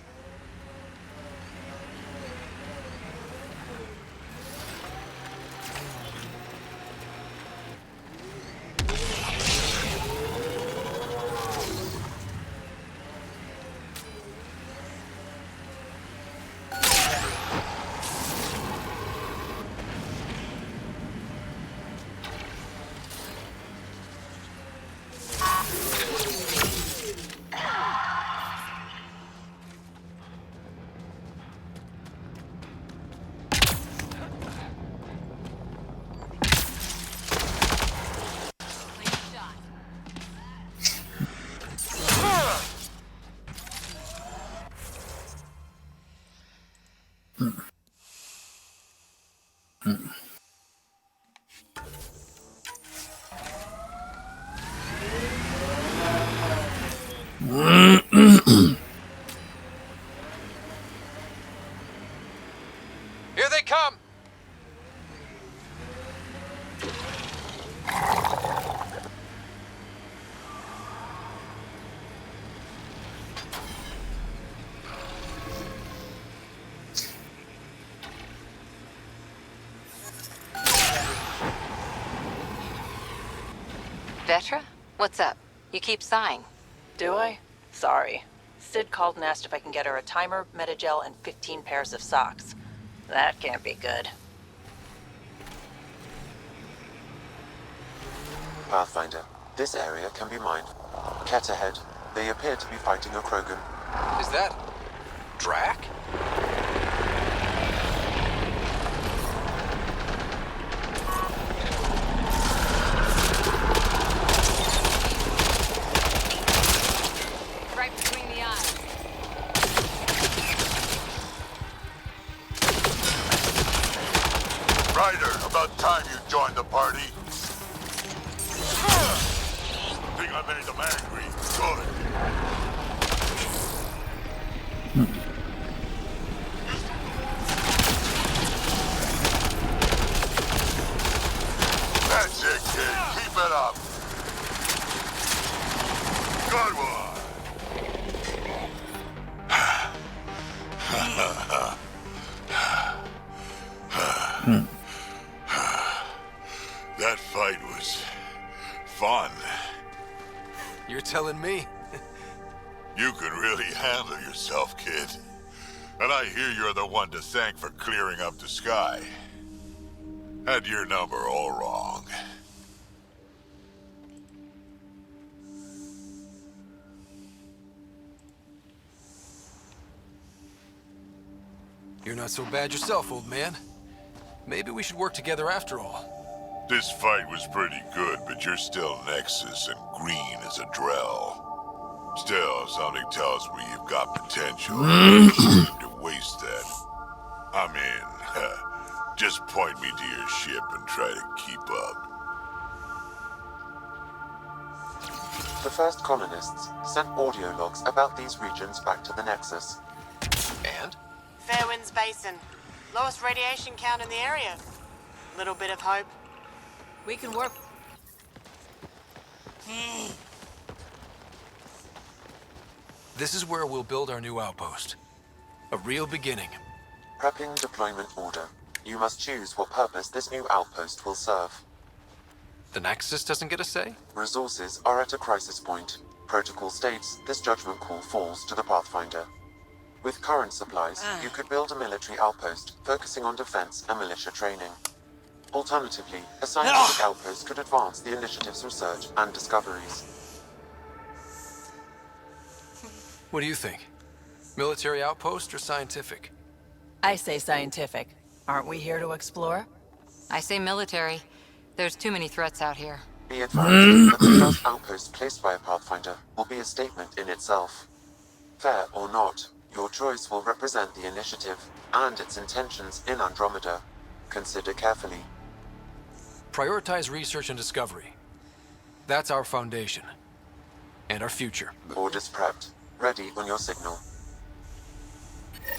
Vetra? What's up? You keep sighing. Do I? Sorry. Sid called and asked if I can get her a timer, metagel, and 15 pairs of socks. That can't be good. Pathfinder, this area can be mined. Cat ahead. They appear to be fighting a Krogan. Is that Drac? Right between the eyes. Ryder, about time you joined the party. Think I made them angry. Good. That's it, kid. Keep it up. Good one. That fight was fun. You're telling me? You can really handle yourself, kid. And I hear you're the one to thank for clearing up the sky. Had your number all wrong. You're not so bad yourself, old man. Maybe we should work together after all. This fight was pretty good, but you're still Nexus and green as a Drell. Still, something tells me you've got potential. Shame to waste that. I mean, just point me to your ship and try to keep up. The first colonists sent audio logs about these regions back to the Nexus. And? Fairwinds Basin. Lowest radiation count in the area. Little bit of hope. We can work. This is where we'll build our new outpost. A real beginning. Prepping deployment order. You must choose what purpose this new outpost will serve. The Nexus doesn't get a say? Resources are at a crisis point. Protocol states this judgment call falls to the Pathfinder. With current supplies, you could build a military outpost focusing on defense and militia training. Alternatively, a scientific outpost could advance the initiative's research and discoveries. What do you think? Military outpost or scientific? I say scientific. Aren't we here to explore? I say military. There's too many threats out here. Be advised that the first outpost placed by a Pathfinder will be a statement in itself. Fair or not, your choice will represent the initiative and its intentions in Andromeda. Consider carefully. Prioritize research and discovery. That's our foundation. And our future. Orders prepped. Ready on your signal.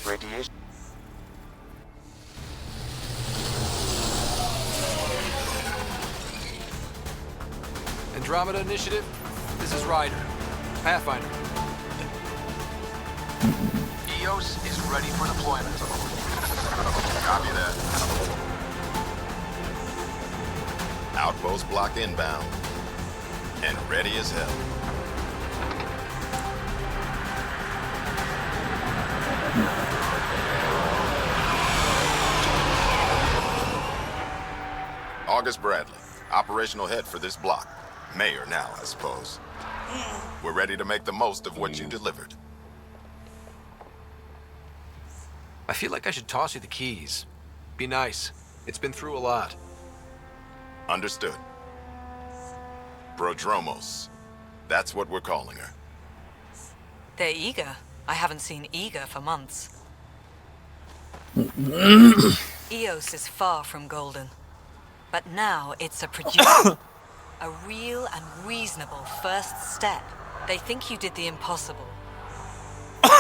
Radiation. Andromeda Initiative, this is Ryder. Pathfinder. EOS is ready for deployment. Copy that. Outpost block inbound. And ready as hell. August Bradley, operational head for this block. Mayor now, I suppose. We're ready to make the most of what you delivered. I feel like I should toss you the keys. Be nice. It's been through a lot. Understood. Prodromos. That's what we're calling her. They're eager. I haven't seen eager for months. EOS is far from golden. But now it's a producer. A real and reasonable first step. They think you did the impossible.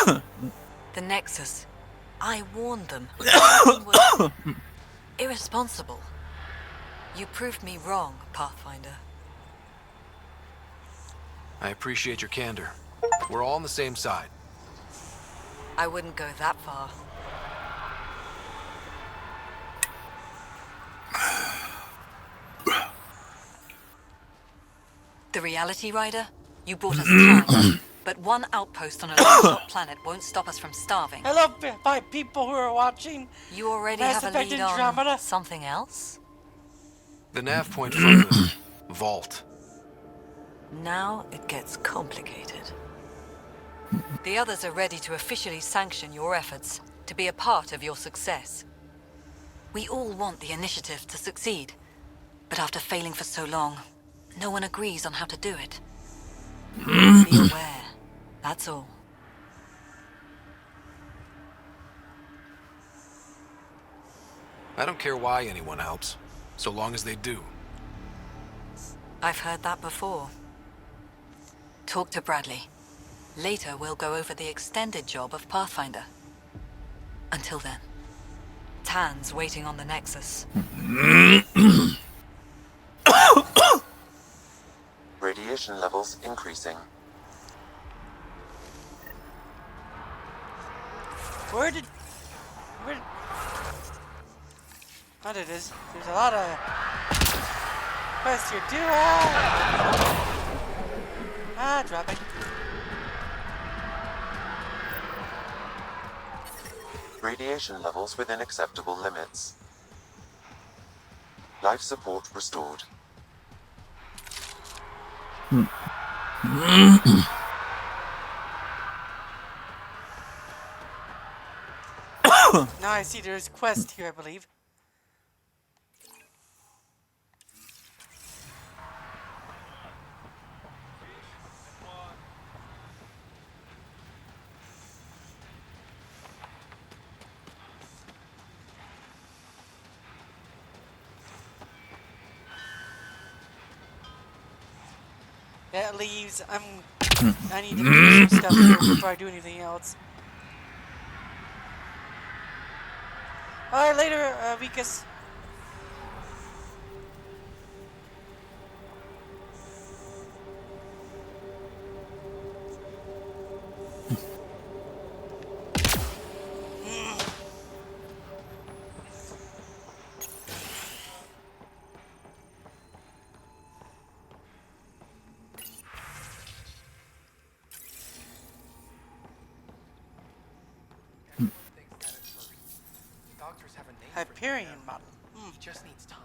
The Nexus. I warned them. You were irresponsible. You proved me wrong, Pathfinder. I appreciate your candor. We're all on the same side. I wouldn't go that far. The Reality Rider? You brought us time. But one outpost on a low-top planet won't stop us from starving. Hello, by people who are watching. You already Mass have a Effect lead Andromeda. on something else? The nav point from the vault. Now it gets complicated. The others are ready to officially sanction your efforts, to be a part of your success. We all want the initiative to succeed, but after failing for so long, no one agrees on how to do it. Be aware, that's all. I don't care why anyone helps, so long as they do. I've heard that before. Talk to Bradley. Later, we'll go over the extended job of Pathfinder. Until then, Tan's waiting on the Nexus. Radiation levels increasing. Where? What it is? There's a lot of quests here. Dropping. Radiation levels within acceptable limits. Life support restored. Now I see there's quest here, I believe. That leaves, I need to do some stuff here before I do anything else. Alright, later, Vikas. Hyperion model. He just needs time.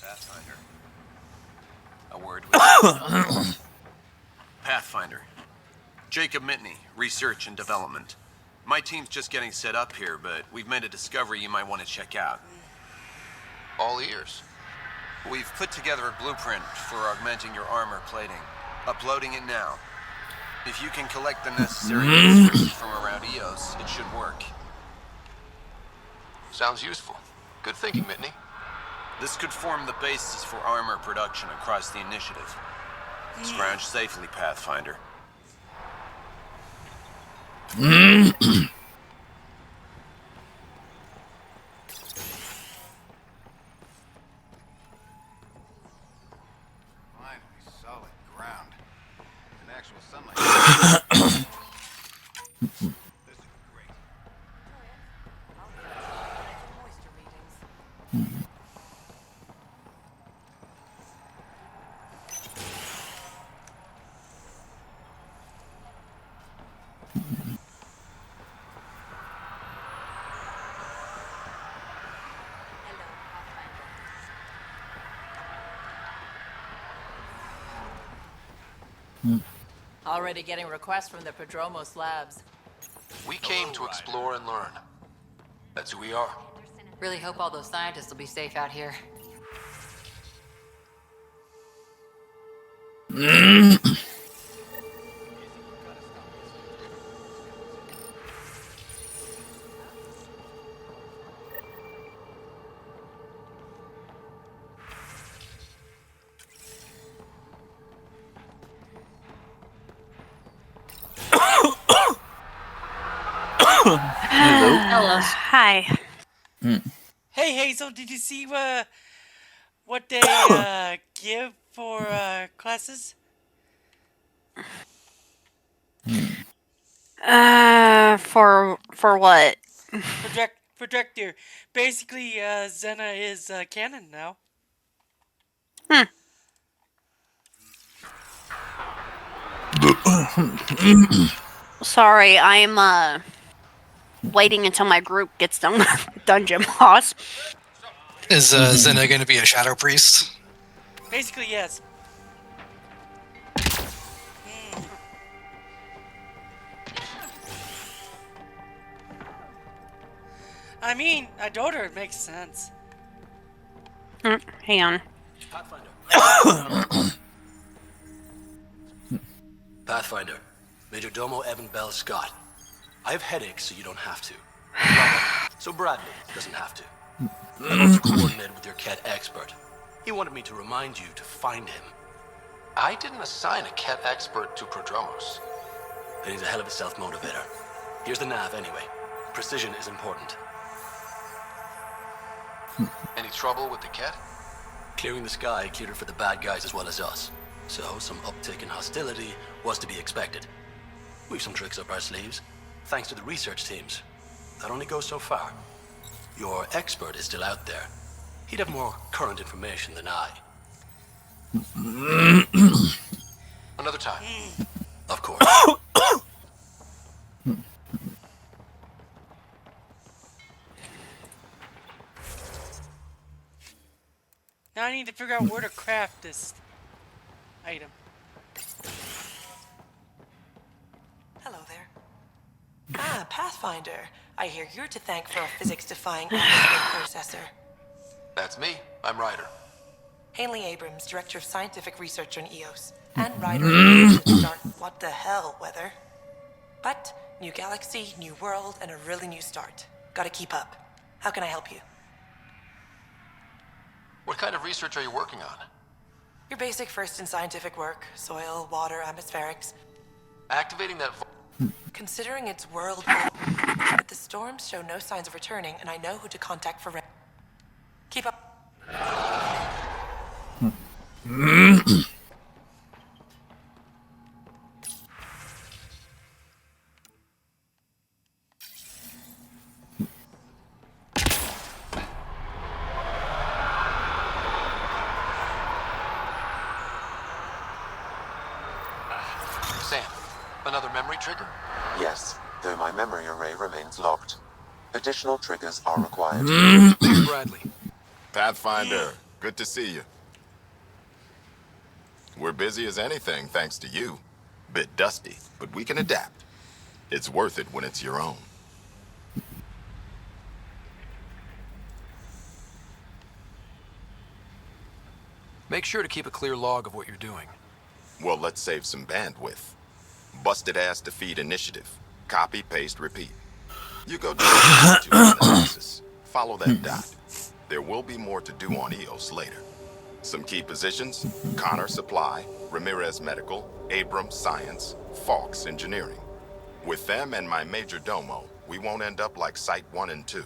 Pathfinder. A word with Pathfinder. Jacob Mitney, Research and Development. My team's just getting set up here, but we've made a discovery you might want to check out. All ears. We've put together a blueprint for augmenting your armor plating. Uploading it now. If you can collect the necessary answers from around EOS, it should work. Sounds useful. Good thinking, Mitney. This could form the basis for armor production across the initiative. Scrounge safely, Pathfinder. Already getting requests from the Prodromos labs. We came to explore and learn. That's who we are. Really hope all those scientists will be safe out here. Hello. Hi. Hey Hazel, did you see what they give for classes? For what? Projector. Basically, Xena is canon now. Sorry, I'm waiting until my group gets done with Dungeon Boss. Is Xena going to be a Shadow Priest? Basically, yes. I mean, I told her it makes sense. Hang on. Pathfinder, Major Domo Evan Bell Scott. I have headaches, so you don't have to. So Bradley doesn't have to. I've also coordinated with your Ket expert. He wanted me to remind you to find him. I didn't assign a Ket expert to Prodromos. Then he's a hell of a self-motivator. Here's the nav anyway. Precision is important. Any trouble with the Ket? Clearing the sky cleared it for the bad guys as well as us. So some uptick in hostility was to be expected. We've some tricks up our sleeves, thanks to the research teams. That only goes so far. Your expert is still out there. He'd have more current information than I. Another time. Of course. Now I need to figure out where to craft this item. Hello there. Ah, Pathfinder. I hear you're to thank for a physics-defying atmospheric processor. That's me. I'm Ryder. Hanley Abrams, Director of Scientific Research on EOS. And Ryder of start what the hell weather. But, new galaxy, new world, and a really new start. Gotta keep up. How can I help you? What kind of research are you working on? Your basic first in scientific work. Soil, water, atmospherics. Activating that Considering it's world, but the storms show no signs of returning, and I know who to contact for keep up. Sam, another memory trigger? Yes, though my memory array remains locked. Additional triggers are required. Bradley. Pathfinder, good to see you. We're busy as anything thanks to you. Bit dusty, but we can adapt. It's worth it when it's your own. Make sure to keep a clear log of what you're doing. Well, let's save some bandwidth. Busted ass defeat initiative. Copy, paste, repeat. You go directly to analysis. Follow that dot. There will be more to do on EOS later. Some key positions: Connor Supply, Ramirez Medical, Abrams Science, Fawkes Engineering. With them and my Major Domo, we won't end up like Site 1 and 2.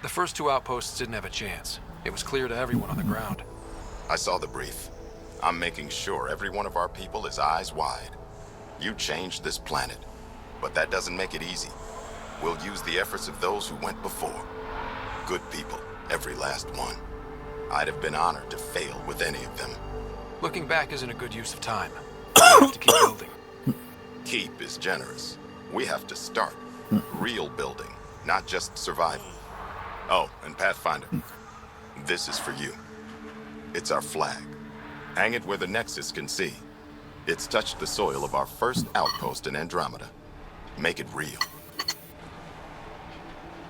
The first two outposts didn't have a chance. It was clear to everyone on the ground. I saw the brief. I'm making sure every one of our people is eyes wide. You changed this planet, but that doesn't make it easy. We'll use the efforts of those who went before. Good people, every last one. I'd have been honored to fail with any of them. Looking back isn't a good use of time. We have to keep building. Keep is generous. We have to start. Real building, not just survival. Oh, and Pathfinder, this is for you. It's our flag. Hang it where the Nexus can see. It's touched the soil of our first outpost in Andromeda. Make it real.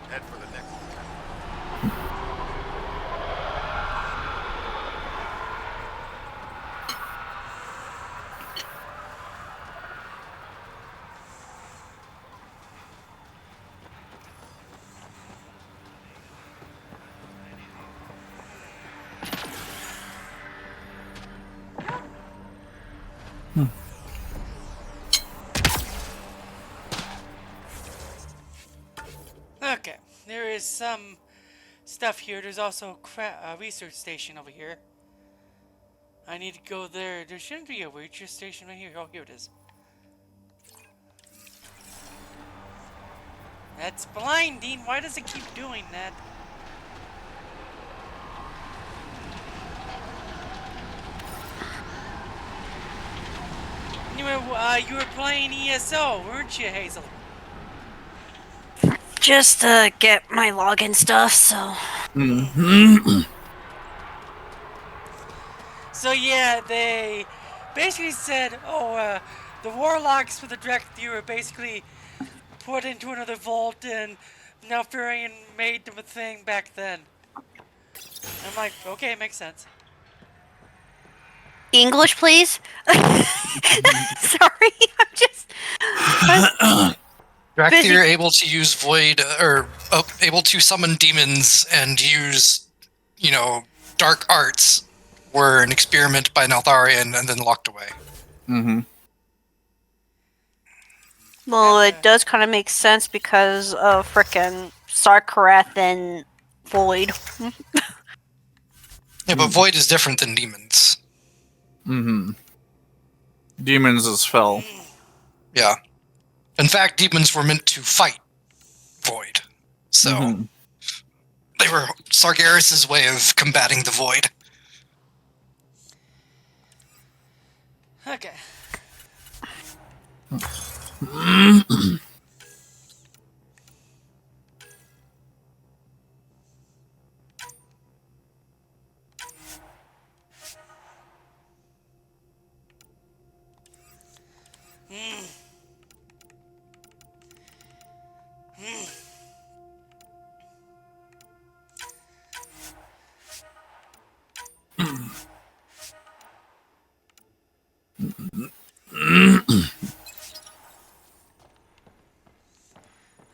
Head for the next. Okay, there is some stuff here. There's also a research station over here. I need to go there. There shouldn't be a research station right here. Oh, here it is. That's blinding. Why does it keep doing that? You were playing ESO, weren't you, Hazel? Just to get my login stuff, so. So yeah, they basically said, oh, the warlocks for the Direct View were basically put into another vault, and Nelfurion made them a thing back then. I'm like, okay, it makes sense. English, please. Sorry, I'm just. Drakthir able to use void, or able to summon demons and use, dark arts, were an experiment by Neltharion and then locked away. Mm-hmm. Well, it does kind of make sense because of frickin' Sarkarath and Void. Yeah, but void is different than demons. Mm-hmm. Demons is fell. Yeah. In fact, demons were meant to fight void. So they were Sargeras' way of combating the void. Okay.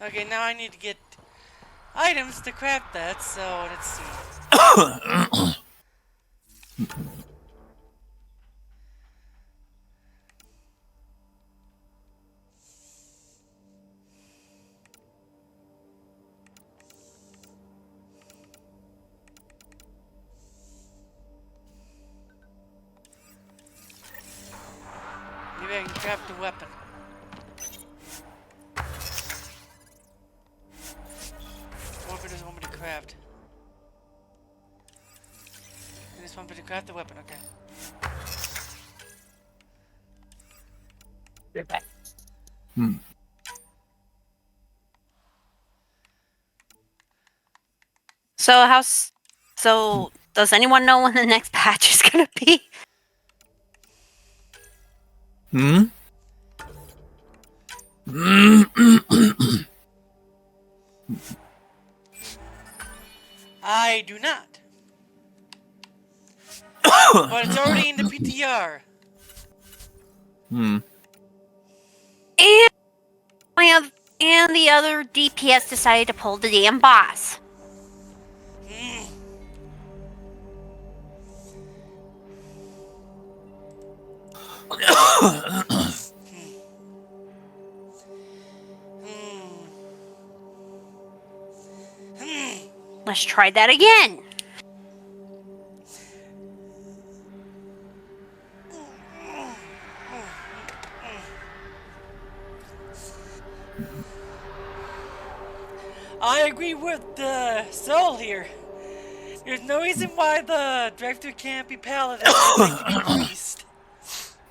Okay, now I need to get items to craft that, so let's see. Maybe I can craft a weapon. What if it doesn't want me to craft? I just want me to craft the weapon, okay. You're back. So does anyone know when the next patch is gonna be? I do not. But it's already in the PTR. And the other DPS decided to pull the damn boss. Let's try that again. I agree with Soul here. There's no reason why the director can't be paladin to be priest.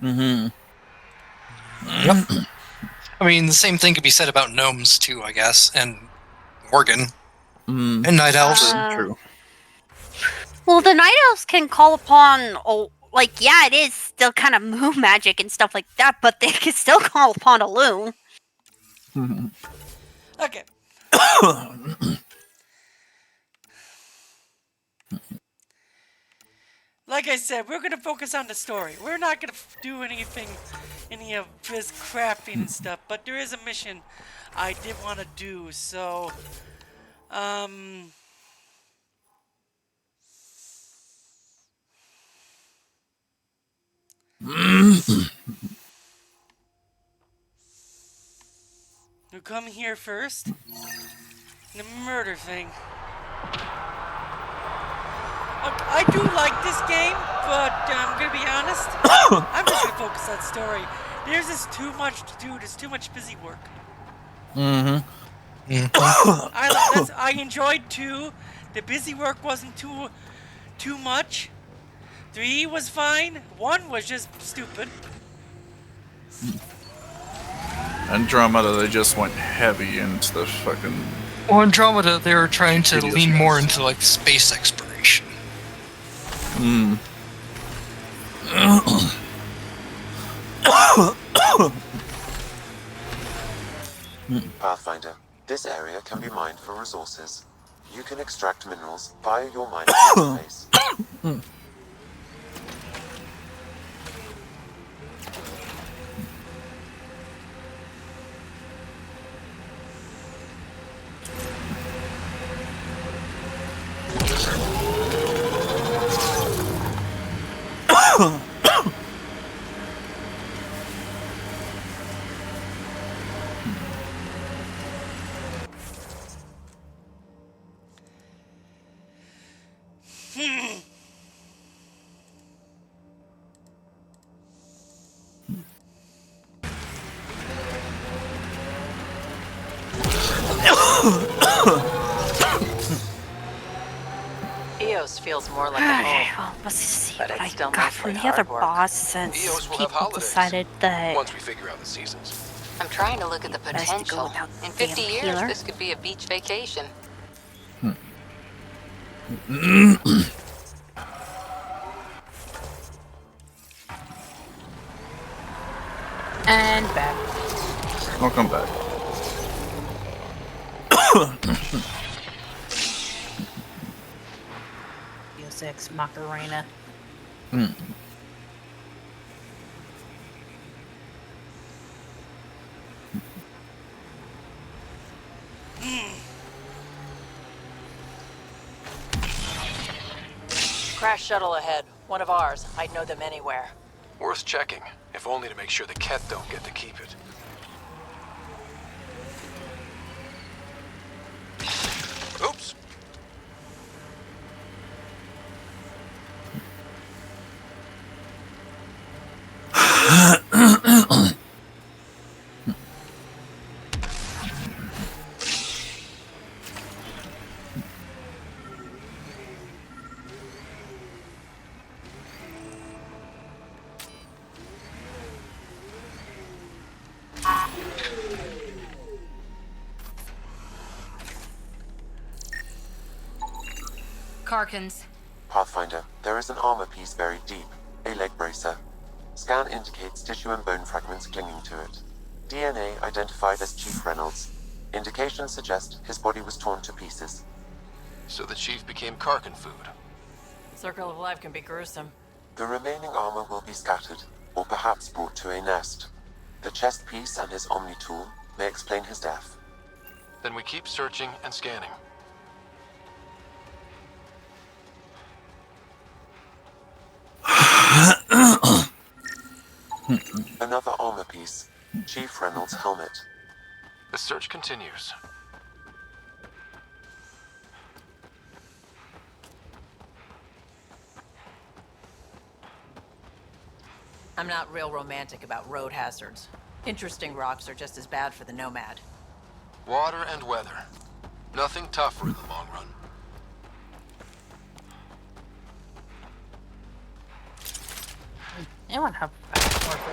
Yep. I mean, the same thing could be said about gnomes too, I guess, and Morgan, and night elves. True. Well, the night elves can call upon, yeah, it is still kind of moon magic and stuff like that, but they can still call upon a loon. Okay. Like I said, we're gonna focus on the story. We're not gonna do any of this crafting and stuff, but there is a mission I did want to do, so, we'll come here first. The murder thing. I do like this game, but I'm gonna be honest. I'm just gonna focus on story. There's just too much to do. There's too much busy work. I enjoyed 2. The busy work wasn't too much. 3 was fine. 1 was just stupid. Andromeda, they just went heavy into the fucking. Well, Andromeda, they were trying to lean more tediousness. into like space exploration. Pathfinder, this area can be mined for resources. You can extract minerals via your mining interface. Eos feels more like a home. Well, let's see But what it's I still got mostly from the hard other work. boss since Eos will have people holidays. decided that Once we figure out the seasons. I'm trying to look at the Best to go potential. without In 50 damn years, healer. this could be a beach vacation. And back. Welcome back. Deus Ex Macarena. Crash shuttle ahead. One of ours. I'd know them anywhere. Worth checking, if only to make sure the Kett don't get to keep it. Oops. Karkins. Pathfinder, there is an armor piece buried deep, a leg bracer. Scan indicates tissue and bone fragments clinging to it. DNA identified as Chief Reynolds. Indications suggest his body was torn to pieces. So the chief became Karkin food. Circle of life can be gruesome. The remaining armor will be scattered, or perhaps brought to a nest. The chest piece and his Omni tool may explain his death. Then we keep searching and scanning. Another armor piece, Chief Reynolds' helmet. The search continues. I'm not real romantic about road hazards. Interesting rocks are just as bad for the Nomad. Water and weather. Nothing tougher in the long run. Anyone have more for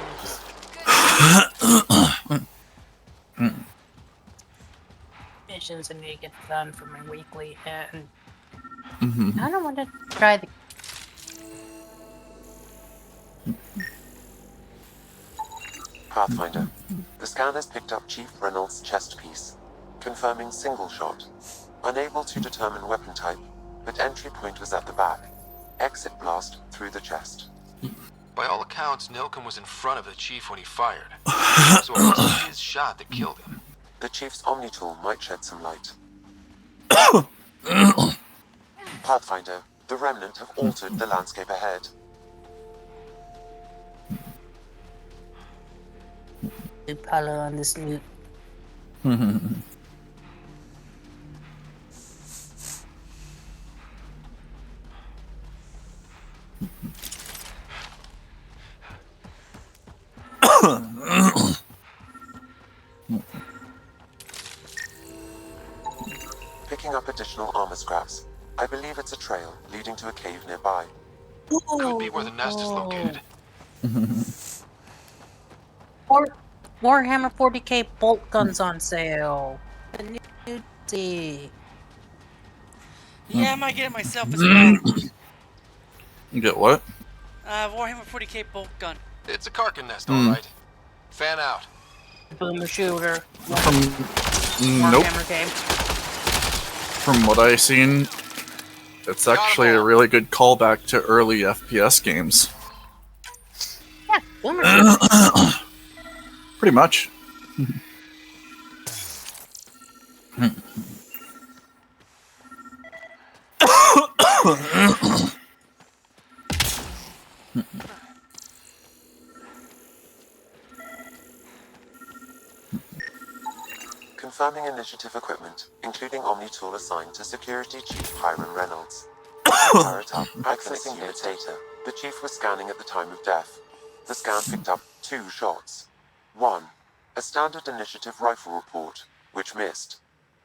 missions and need to get done for my weekly, and I don't want to try the. Pathfinder, the scan has picked up Chief Reynolds' chest piece, confirming single shot. Unable to determine weapon type, but entry point was at the back. Exit blast through the chest. By all accounts, Nilken was in front of the chief when he fired. So it wasn't his shot that killed him. The Chief's Omni tool might shed some light. Pathfinder, the Remnant have altered the landscape ahead. Palo on this new. additional armor scraps. I believe it's a trail leading to a cave nearby. Could be where the nest is located. Warhammer 40k bolt guns on sale. The new D. Yeah, I might get it myself as well. You get what? Warhammer 40k bolt gun. It's a Karkin nest, all right. Fan out. Boomer shooter. Nope. Warhammer game. From what I've seen, it's actually a really good callback to early FPS games. Yeah, boomer shooter. Pretty much. Confirming initiative equipment, including Omni-tool assigned to Security Chief Hiram Reynolds. Pirate up, accessing unit data. The Chief was scanning at the time of death. The scan picked up 2 shots. 1, a standard initiative rifle report, which missed.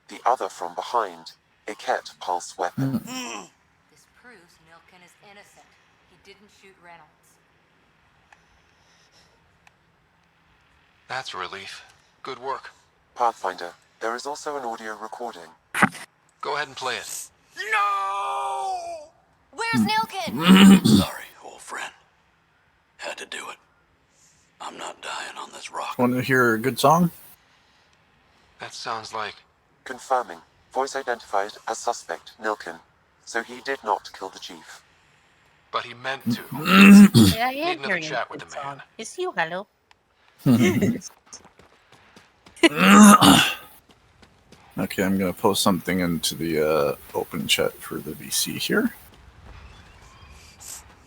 The other from behind, a Ket pulse weapon. This proves Nilkin is innocent. He didn't shoot Reynolds. That's a relief. Good work. Pathfinder, there is also an audio recording. Go ahead and play it. No! Where's Nilkin? Sorry, old friend. Had to do it. I'm not dying on this rock. Want to hear a good song? That sounds like... Confirming. Voice identified as suspect, Nilkin. So he did not kill the Chief. But he meant to. Yeah, I Need am another hearing chat a with good the man. song. It's you, hello. Okay, I'm gonna post something into the open chat for the VC here.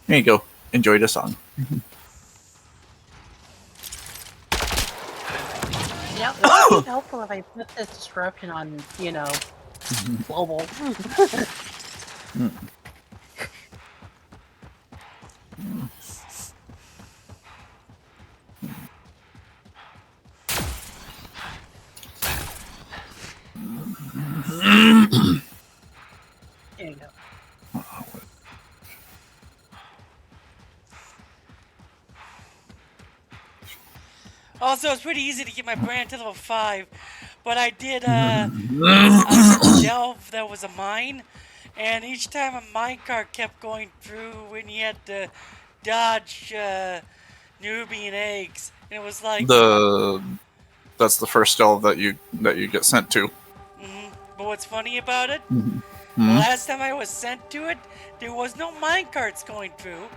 There you go. Enjoy the song. Yeah, it would be helpful if I put this disruption on, global. There you go. Also, it's pretty easy to get my brand to level 5, but I did a delve that was a mine, and each time a minecart kept going through when you had to dodge Nubian eggs, and it was like... That's the first delve that you get sent to. But what's funny about it? Mhm. The last time I was sent to it, there was no minecarts going through.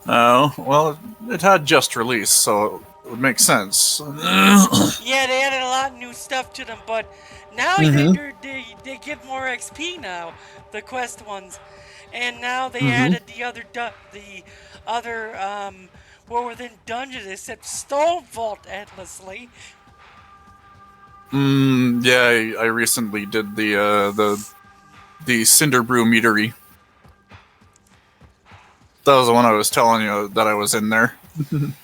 Oh, well, it had just released, so it would make sense. Yeah, they added a lot of new stuff to them, but now they give more XP now, the quest ones, and now they added the other what within dungeons except Stone Vault endlessly. Yeah, I recently did the Cinder Brew Meadery. That was the one I was telling you that I was in there.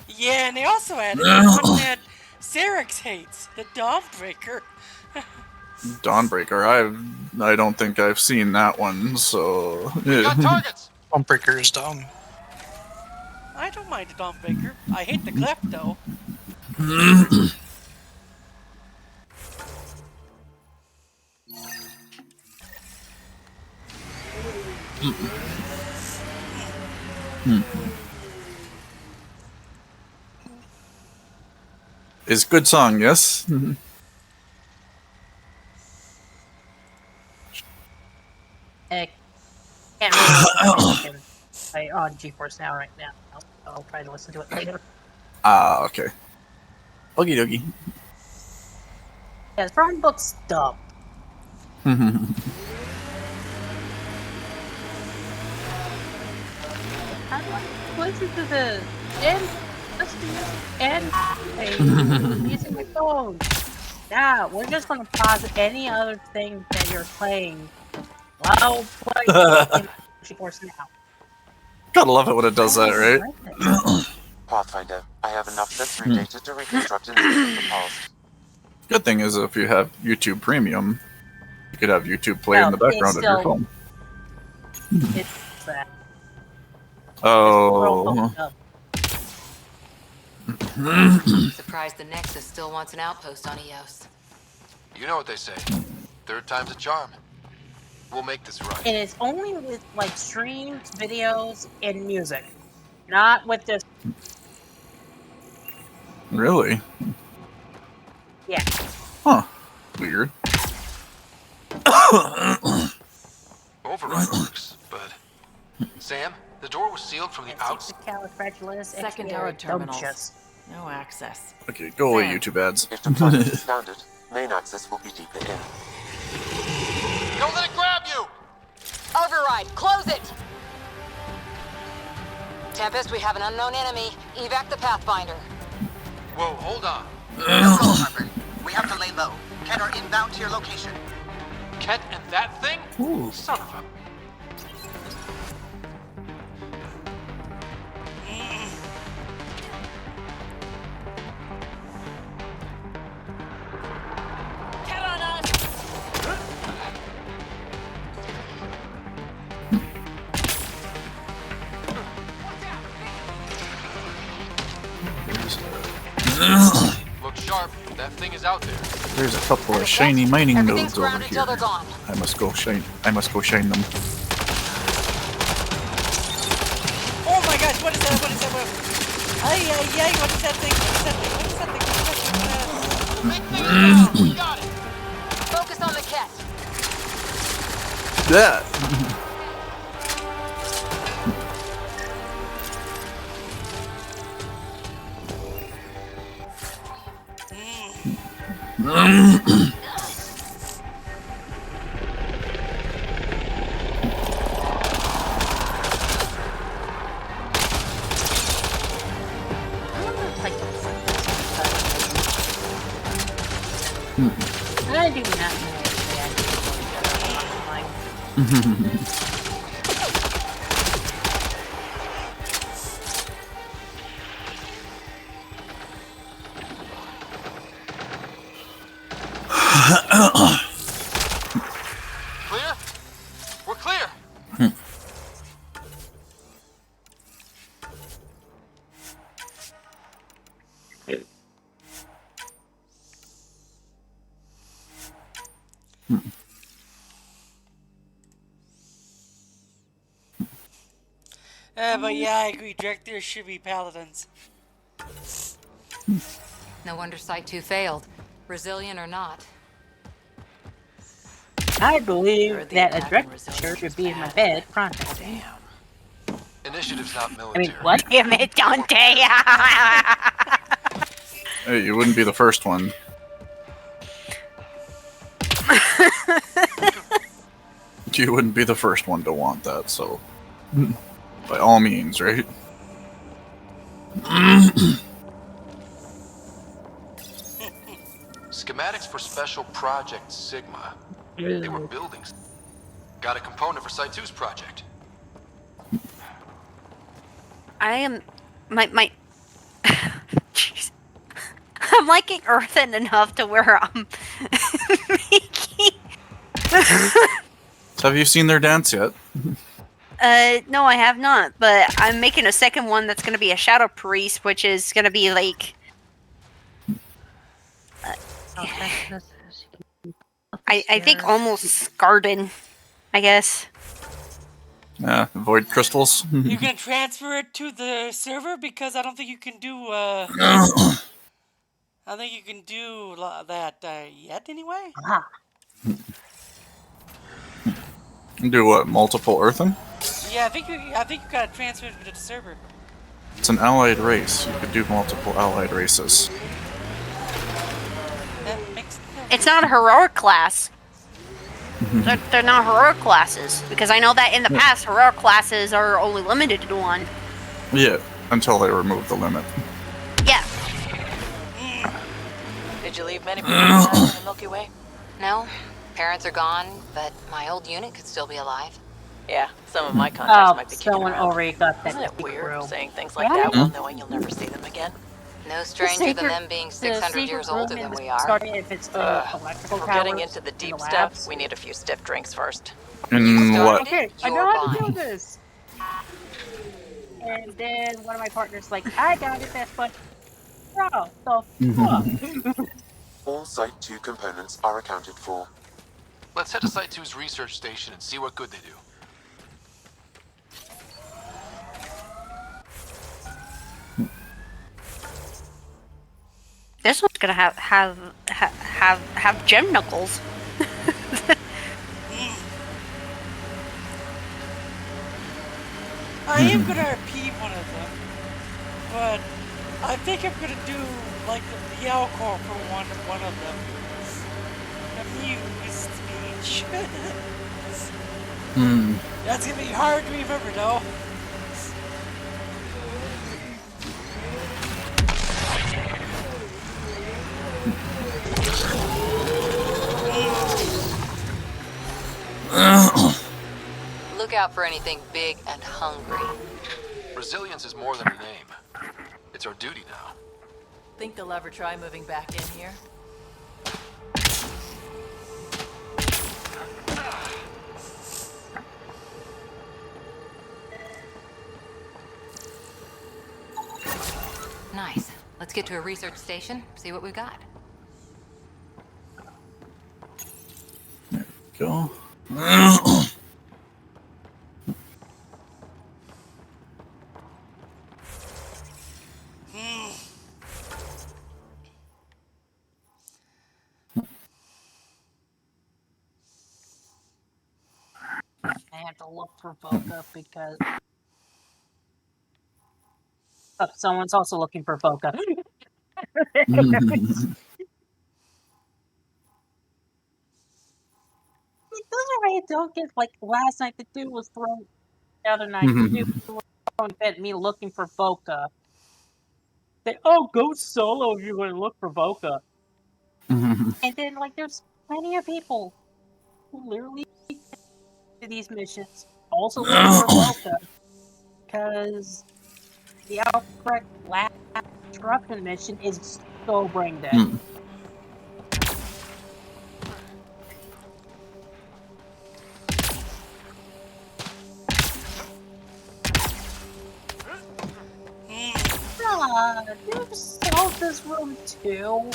Yeah, and they also added the one that Cerex hates, the Dawnbreaker. Dawnbreaker, I don't think I've seen that one, so... Got targets! Dawnbreaker is dumb. I don't mind the Dawnbreaker. I hate the cleft, though. It's a good song, yes? I can't really play on GeForce Now right now. I'll try to listen to it later. Ah, okay. Okie dokie. Yeah, Front Book's dumb. How do I listen to this? And using my phone. Yeah, we're just gonna pause any other thing that you're playing while playing GeForce Now. Gotta love it when it does that, right? Pathfinder, I have enough sensory data to reconstruct an image of the past. Good thing is if you have YouTube Premium, You could have YouTube play in the background of your phone. It's that. Oh. Surprised the Nexus still wants an outpost on Eos. You know what they say. Third time's a charm. We'll make this right. And it's only with like streams, videos, and music, not with this. Really? Yeah. Huh. Weird. Override works, but... Sam, the door was sealed from the outside. Secondary terminals. No access. Okay, go away, YouTube ads. If deployment is standard, main access will be deeper in. Don't let it grab you! Override, close it! Tempest, we have an unknown enemy. Evac the Pathfinder. Whoa, hold on. No go, Harper. We have to lay low. Ken are inbound to your location. Ket and that thing? Ooh. Son of a... Look sharp. That thing is out there. There's a couple of shiny mining nodes over grounded here. till they're gone. I must go shine them. Oh my gosh, what is that? What is that? Ay, ay, ay, what is that thing? What is that thing? What is that thing? What is that thing? We got it! Focus on the Ket. Yeah. I do not know Clear? We're clear! But yeah, I agree. Directors should be paladins. No wonder Site 2 failed. Brazilian or not. I believe that a director should be in my bed pronto. Damn. Initiative's not I military. mean, what? Damn it, Dante. Hey, you wouldn't be the first one. You wouldn't be the first one to want that, so... By all means, right? Schematics for Special Project Sigma. They were buildings. Got a component for Site 2's project. I am... My... Jeez. I'm liking Earthen enough to where I'm making... Have you seen their dance yet? No, I have not, but I'm making a second one that's gonna be a Shadow Priest, which is gonna be like... I think almost Garden, I guess. Yeah, void crystals. You can transfer it to the server because I don't think you can do, I don't think you can do that yet anyway. Do what? Multiple Earthen? Yeah, I think you gotta transfer it to the server. It's an allied race. You could do multiple allied races. It's not a heroic class. They're not heroic classes, because I know that in the past, heroic classes are only limited to one. Yeah, until they remove the limit. Yeah. Did you leave many people in the Milky Way? No. Parents are gone, but my old unit could still be alive. Yeah, some of my contacts Oh, might be kicking someone around. already got that. Isn't it weird saying things like Yeah. that while knowing you'll never see them again? No stranger than them being 600 years older than we are. Starting if it's the electrical We're towers getting into the in deep the stuff. labs. We need a few stiff drinks first. And what? Okay, I know how to do this. And then one of my partners like, I got it, that's but bro, the fuck? All Site 2 components are accounted for. Let's head to Site 2's research station and see what good they do. This one's gonna have gem knuckles. I am gonna repeat one of them, but I think I'm gonna do like the alcohol for one of them. Amuse speech. That's gonna be hard to remember though. Look out for anything big and hungry. Resilience is more than a name. It's our duty now. Think they'll ever try moving back in here? Nice. Let's get to a research station, see what we got. Go. I have to look for Voca because someone's also looking for Voca. Those are why I don't get like last night the dude was thrown the other night the dude was throwing at me looking for Voca. Say, oh, go solo if you want to look for Voca. And then like there's plenty of people who literally do these missions also looking for Voca because the Outbreak lab destruction mission is so brain dead. Do you sell this room too?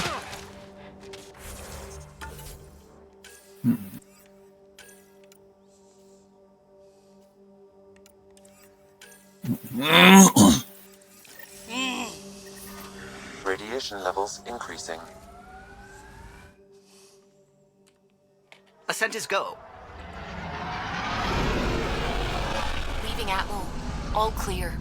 Radiation levels increasing. Ascent is go. Leaving Atmo. All clear.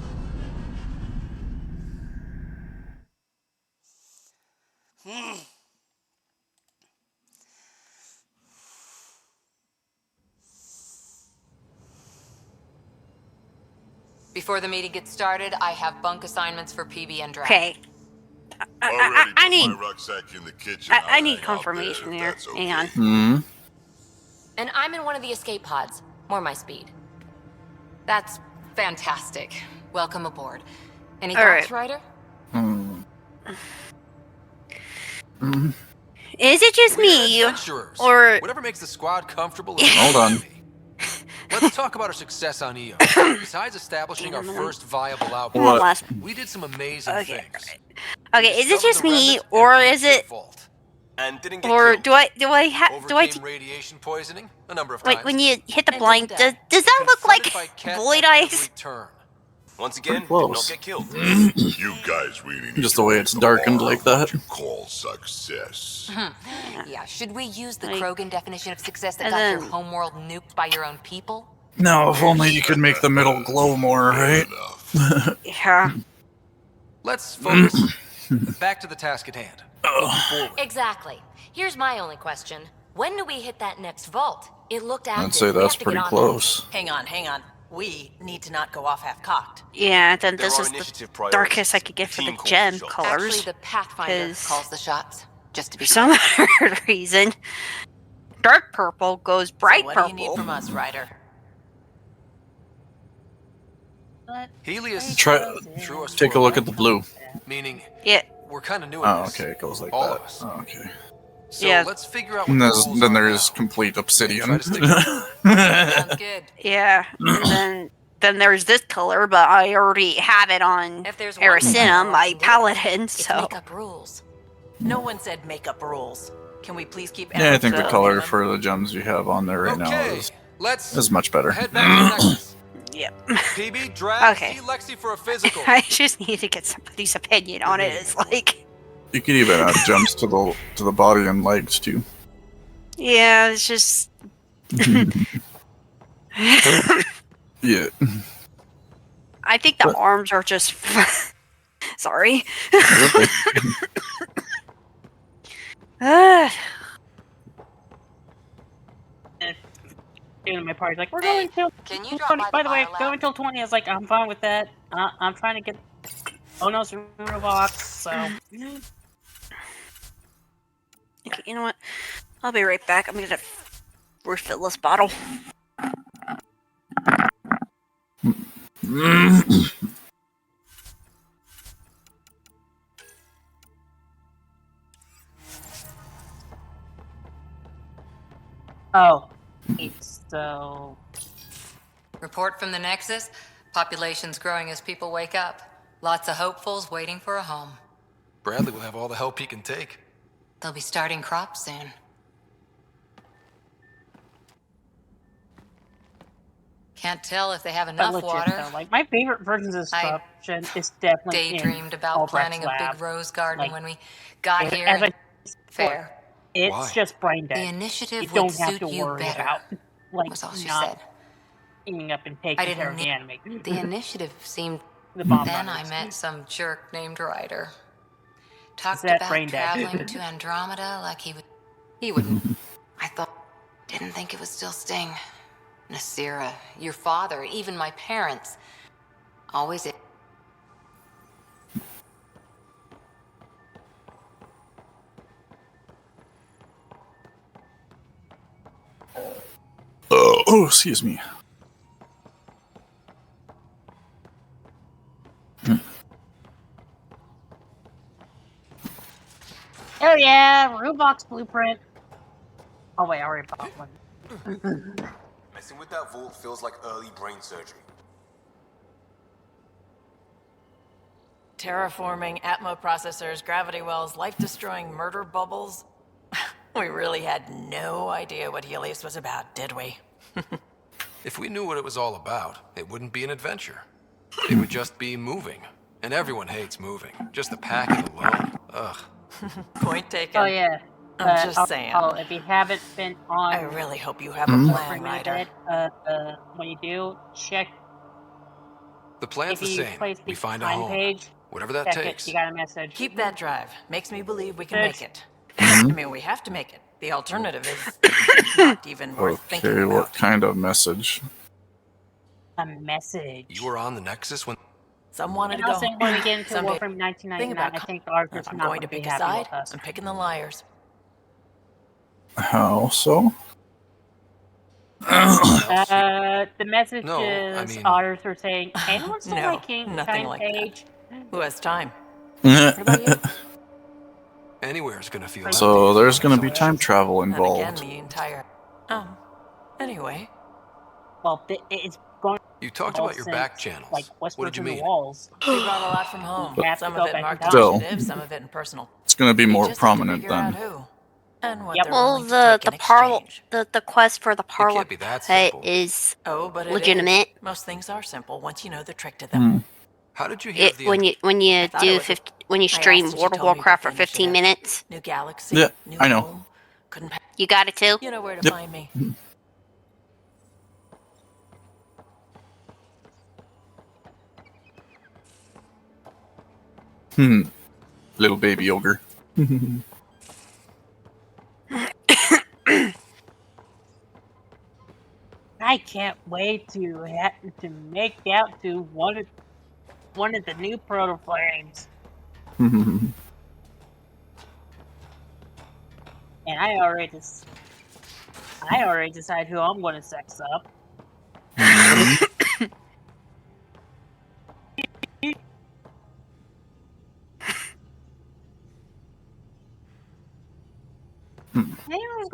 Before the meeting gets started, I have bunk assignments for PB and Drac. Okay. I need. My rucksack in the kitchen. I need confirmation here. Hang on. And I'm in one of the escape pods. More my speed. That's fantastic. Welcome aboard. Any All thoughts, right. Ryder? Is it just me, or whatever makes the squad comfortable? Hold on. Let's talk about our success on EO. Besides establishing our first viable outpost, What? we did some amazing things. Okay, is it just me, or is it, And didn't get or killed. do I Overcame radiation poisoning a number of wait, times. when you hit the blind, does that look like void eyes? Once again, did close. not get killed. You guys really need Just to the way raise it's the darkened bar like on that. what you call success. Yeah, should we use the Like- Krogan definition of success that and got your then- homeworld nuked by your own people? Now, if only you could make the middle glow more, right? Yeah. Let's focus. Back to the task at hand. Looking forward. Exactly. Here's my only question. When do we hit that next vault? It looked active. I'd say We that's have to pretty get on close. Hang on. We need to not go off half-cocked. Yeah, then There this are is the initiative priorities. darkest I could get for Team the calls gem the shots. colors. Actually, the Pathfinder 'cause calls the shots. Just to be For some clear. other reason, dark purple goes bright What purple. do you need from us, Ryder? Helios Try. drew us Take a forward, look at the blue. meaning Yeah. we're kind of new at Oh, this. okay, it goes like All that. of us. Oh, okay. So Yeah. let's figure out And what the rules then are there's now. complete obsidian. Try to stick to Sounds good. Yeah. And then there's this color, but I already have it on If there's one thing I Aracinum, know I my can live paladin, with, it's so. make up rules. No one said make up rules. Can we please keep Yeah, I think the Aracinum color human? for the gems you have on there right now Okay, is let's much better. head back to the Nexus. Yep. PB, drag, Okay. see Lexi for a physical. I just need to get somebody's opinion on it. It's like, You could even add gems to the body and legs too. yeah, it's just. Yeah. I think the arms are just. Sorry. My party's like, we're going till Can you 20. drop By the way, go until 20. I was like, I'm fine with that. I'm trying to get Ono's robots, so. Okay, you know what? I'll be right back. I'm gonna refill this bottle. Oh. So. Report from the Nexus. Population's growing as people wake up. Lots of hopefuls waiting for a home. Bradley will have all the help he can take. They'll be starting crops soon. Can't tell if they have enough legit, water. though, like, my favorite versions of destruction is definitely Daydreamed about Albrecht's planting a lab. big rose garden Like, when we got as here. I- Fair. It's Why? just brain dead. The initiative you don't would have suit to you worry better, about like was all she not said. teaming up and taking I care didn't of the need anime. the initiative seemed. The bomb Then I runners. met some jerk named Ryder. Talked that about brain dead? traveling to Andromeda like he wouldn't. I didn't think it would still sting. Nasira, your father, even my parents. Always it. Oh, excuse me. Oh yeah, Rubok's blueprint. Oh wait, I already bought one. Messing with that vault feels like early brain surgery. Terraforming, Atmo processors, gravity wells, life-destroying murder bubbles. We really had no idea what Helios was about, did we? If we knew what it was all about, it wouldn't be an adventure. It would just be moving. And everyone hates moving. Just the packing alone. Ugh. Point taken. Oh yeah. I'm just saying. If you haven't been on, I really hope you have a plan, for a Ryder. minute, when you do, check The plan's if the you same. place the We find a time home. page. Whatever that check takes. It. You got a message. Keep that drive. Makes me believe we can Good. make it. I mean, we have to make it. The alternative is not even worth thinking Okay, about. what kind of message? A message. You were on the Nexus when... Some wanted And to go. also, when we get into Someday. Warframe Think 1999, about I think Arthur's if I'm not going to be pick a happy side, with us. I'm picking the liars. How so? The message No, is I mean- Arthur saying, anyone still No, liking nothing time like page? Who has time? What about you? Anywhere's gonna feel So empty. there's gonna be time travel And again, involved. the entire. Anyway. Well, it's going You talked about your back channels. like What whispers did you in the mean? walls. We brought a lot from home. You have to Some go of it back marked in time. initiative, some of it in personal. It's gonna be We more just prominent have to figure out then. who and what Yep. they're Well, willing to take the in parlor, exchange. the quest for the parlor be that pet simple. is Oh, but it legitimate. is. Most things are simple once you know the trick to them. How did you hear of It the... when you thought it do was a- when you I stream asked if she World of told me Warcraft for about the 15 initiative. minutes. New galaxy. Yeah, new I know. home. Couldn't. You got it too. You know where to Yep. find me. Little baby ogre. I can't wait to make out to one of the new protoflames. And I already decide who I'm going to sex up.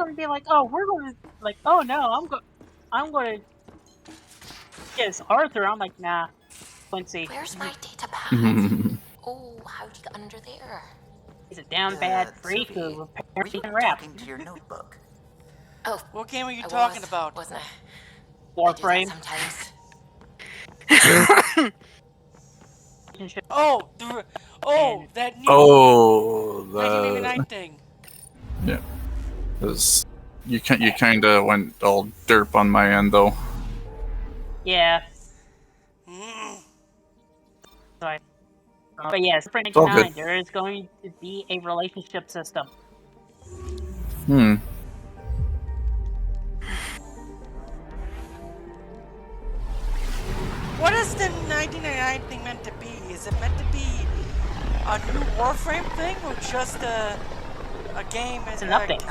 going to be like, oh, we're going to like, oh no, I'm going to yes, Arthur. I'm like, nah, Quincy. Where's my data pad? Mhm. Oh, how'd you get under there? He's a down bad freak who apparently can rap. Talking to your notebook. Oh, What game are you I talking was, about? wasn't I? Warframe. Sometimes. Oh, that new Oh, 1989 thing. Yeah. Because you kind of went all derp on my end, though. Yeah. Sorry. But yes, for all good. 99, there is going to be a relationship system. Hmm. What is the 1999 thing meant to be? Is it meant to be a new Warframe thing or just a game? It's an update.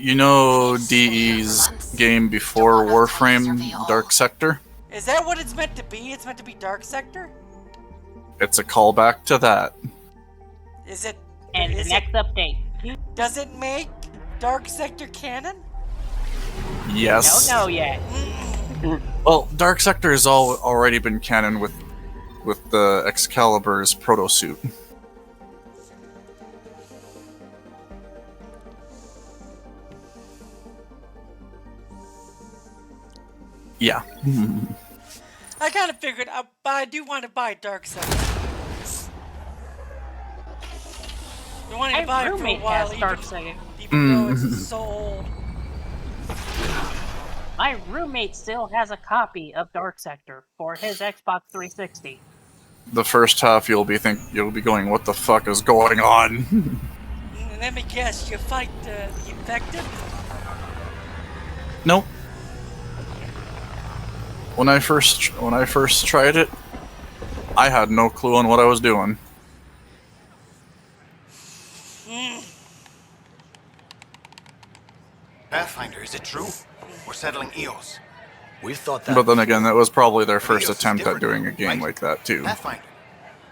You know DE's game before Warframe, Dark Sector? Is that what it's meant to be? It's meant to be Dark Sector? It's a callback to that. Is it? And the next update. Does it make Dark Sector canon? Yes. Don't know yet. Well, Dark Sector has already been canon with the Excalibur's proto-suit. Yeah. I kind of figured, but I do want to buy Dark Sector. I wanted to buy it for a while, even though it's so old. My roommate still has a copy of Dark Sector for his Xbox 360. The first half you'll be going, what the fuck is going on? And let me guess, you fight the infected? Nope. When I first tried it, I had no clue on what I was doing. Pathfinder, is it true? We're settling EOS. We thought that. But then again, that was probably their first attempt at doing a game like that too. Pathfinder.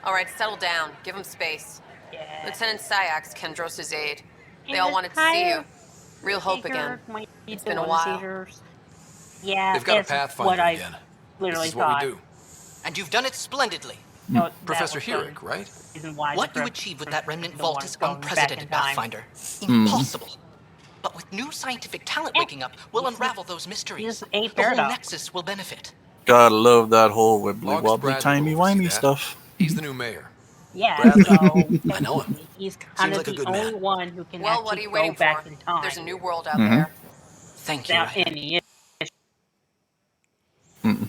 All right, settle down. Give him space. Yeah. Lieutenant Syak's Kendros' aide. They all wanted to see you. Real hope again. It's been a while. Yeah, they've got a Pathfinder again. Literally this is what we do. And you've done it splendidly. No, Professor Herrick, right? What you achieved with that remnant vault is unprecedented, Pathfinder. Hmm. Impossible. But with new scientific talent waking up, we'll unravel those mysteries. The whole Nexus will benefit. Gotta love that whole wibbly August wobbly Bradley timey will oversee wimey that. stuff. He's the new mayor. Yeah, Bradley. so I know him. he's kind of Seems like a the good only man. one who can Well, what are actually you go waiting back for? in time. There's a new world out Mhm. there. Thank you. Without any issue. Mm.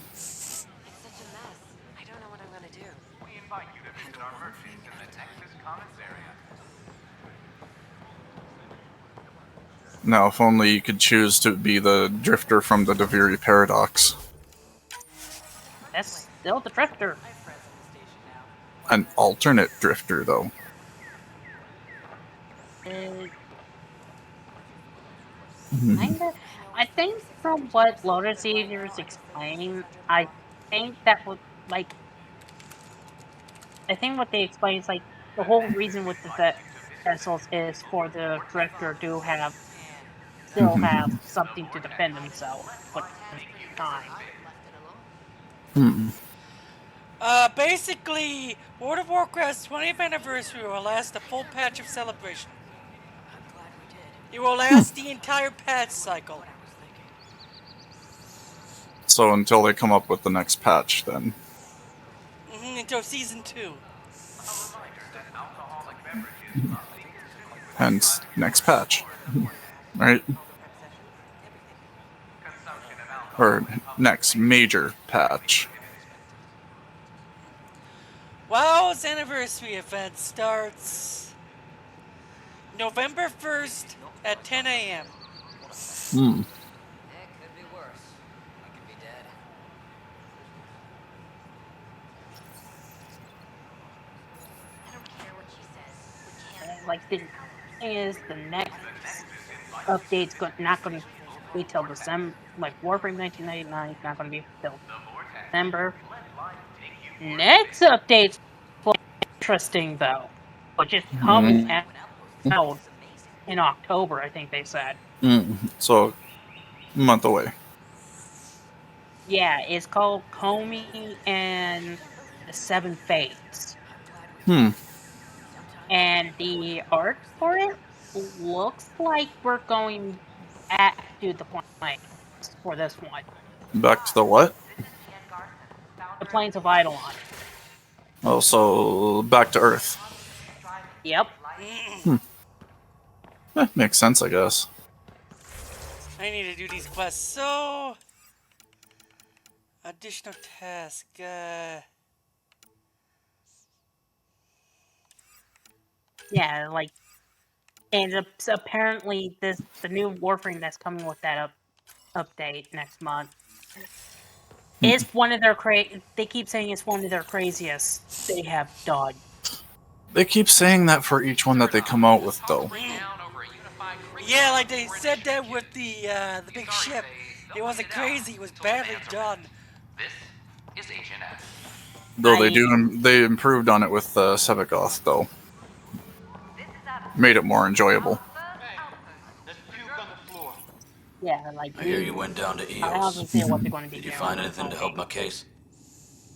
Now, if only you could choose to be the drifter from the Daviri Paradox. That's still the drifter. An alternate drifter, though. Kinda. I think from what Lotus Eaters explained, I think that would like. I think what they explain is like the whole reason with the vessels is for the drifter to still have something to defend himself with time. Hmm. Basically, World of Warcraft's 20th anniversary will last a full patch of celebration. It will last the entire patch cycle. So until they come up with the next patch, then. Until Season 2. Hence, next patch. Right? Or next major patch. WoW's anniversary event starts November 1st at 10 a.m. Hmm. Like the thing is, the next update's not going to be till December. Like Warframe 1999 is not going to be till December. Next update's interesting though, which is coming out in October, I think they said. So, a month away. Yeah, it's called Comey and the Seven Fates. And the art for it looks like we're going back to the plains for this one. Back to the what? The plains of Eidolon. Oh, so back to Earth. Yep. Makes sense, I guess. I need to do these quests. So, additional task. Yeah, like, and apparently the new Warframe that's coming with that update next month is one of their they keep saying it's one of their craziest they have done. They keep saying that for each one that they come out with, though. Yeah, like they said that with the big ship. It wasn't crazy. It was badly done. This is Agent F. Though they improved on it with Sevagoth, though. Made it more enjoyable. Yeah, like I hear you went down to I EOS. don't see what they're going to be Did you doing. find anything to help my case?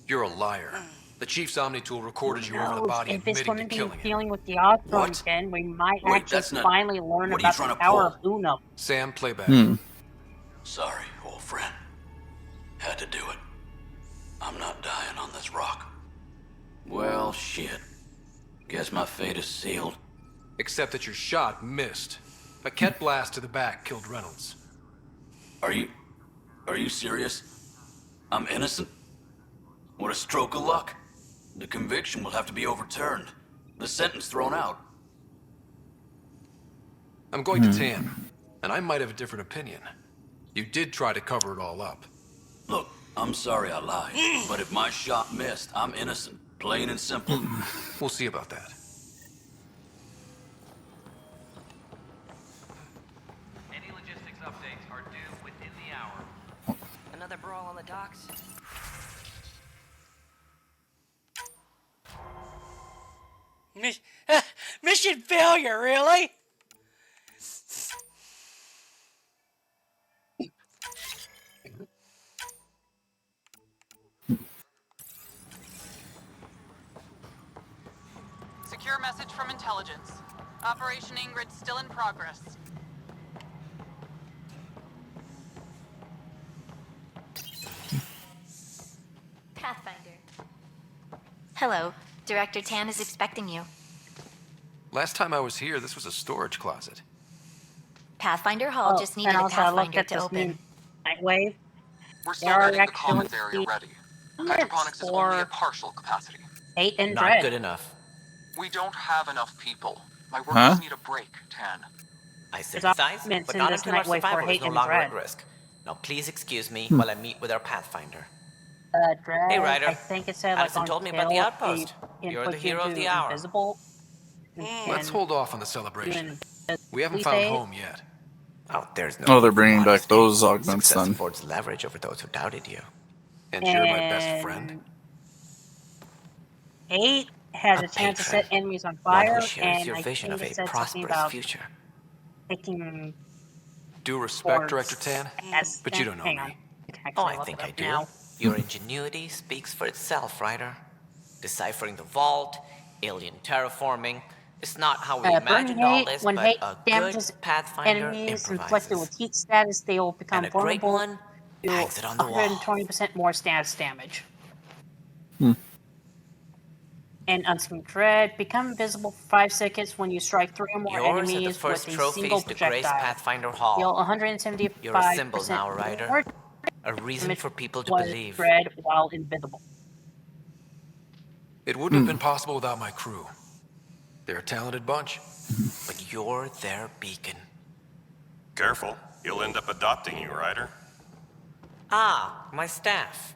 You're a liar. The Chief's Omni tool recorded you over the body If it's admitting going to to be killing him. dealing with the Osborn again, we might Wait, actually that's not- finally learn what are you about trying the to power pull? of Uno. Sam, play back. Sorry, old friend. Had to do it. I'm not dying on this rock. Well, shit. Guess my fate is sealed. Except that your shot missed. A Ket blast to the back killed Reynolds. Are you serious? I'm innocent? What a stroke of luck. The conviction will have to be overturned. The sentence thrown out. I'm going to Tam, and I might have a different opinion. You did try to cover it all up. Look, I'm sorry I lied, but if my shot missed, I'm innocent. Plain and simple. We'll see about that. Any logistics updates are due within the hour. Another brawl on the docks? Mission failure, really? Secure message from intelligence. Operation Ingrid still in progress. Pathfinder. Hello. Director Tan is expecting you. Last time I was here, this was a storage closet. Pathfinder Hall just needed and a also I looked Pathfinder at to this open. new Nightwave. We're still There are getting the commons actually area ready. Hydroponics is only at partial capacity. 8 and Not Dread. good enough. We don't have enough people. My workers Huh? need a break, Tan. I It's sympathize, meant but in not this until our Nightwave for survival is Hate no and longer Dread. at risk. Now please excuse me while I meet with our Pathfinder. Dread, Hey, Ryder. I think it said like Addison on told me about the kill, outpost. it You're the puts you hero of into the hour. Invisible. Let's hold off on the celebration. We haven't we found say- home yet. Oh, there's no Oh, they're need for bringing back modesty. those augments Success then. affords leverage over those who doubted you. And you're my best friend? 8 has a chance to patron. set enemies on One fire, who shares and your I vision think of it a said something prosperous about future. taking Due respect, towards Director Tan, S- but you don't know hang on. me. Oh, Actually, I look think it I up do. now. Your ingenuity speaks for itself, Ryder. Deciphering the vault, alien terraforming. It's not how we Burning imagined all hate, this, when but hate a damages good Pathfinder enemies inflicted improvises. with heat status, they will become And a great vulnerable one to hangs it on the wall. 120% more status damage. Hmm. And Unseen Dread, become invisible for 5 seconds when you strike 3 or more Yours are the enemies first with a single trophies to grace projectile. Pathfinder Hall. Deal 175% You're a symbol now, Ryder. more A reason damage for people to was believe. Dread while invisible. It wouldn't have been possible without my crew. They're a talented bunch. But you're their beacon. Careful. He'll end up adopting you, Ryder. Ah, my staff.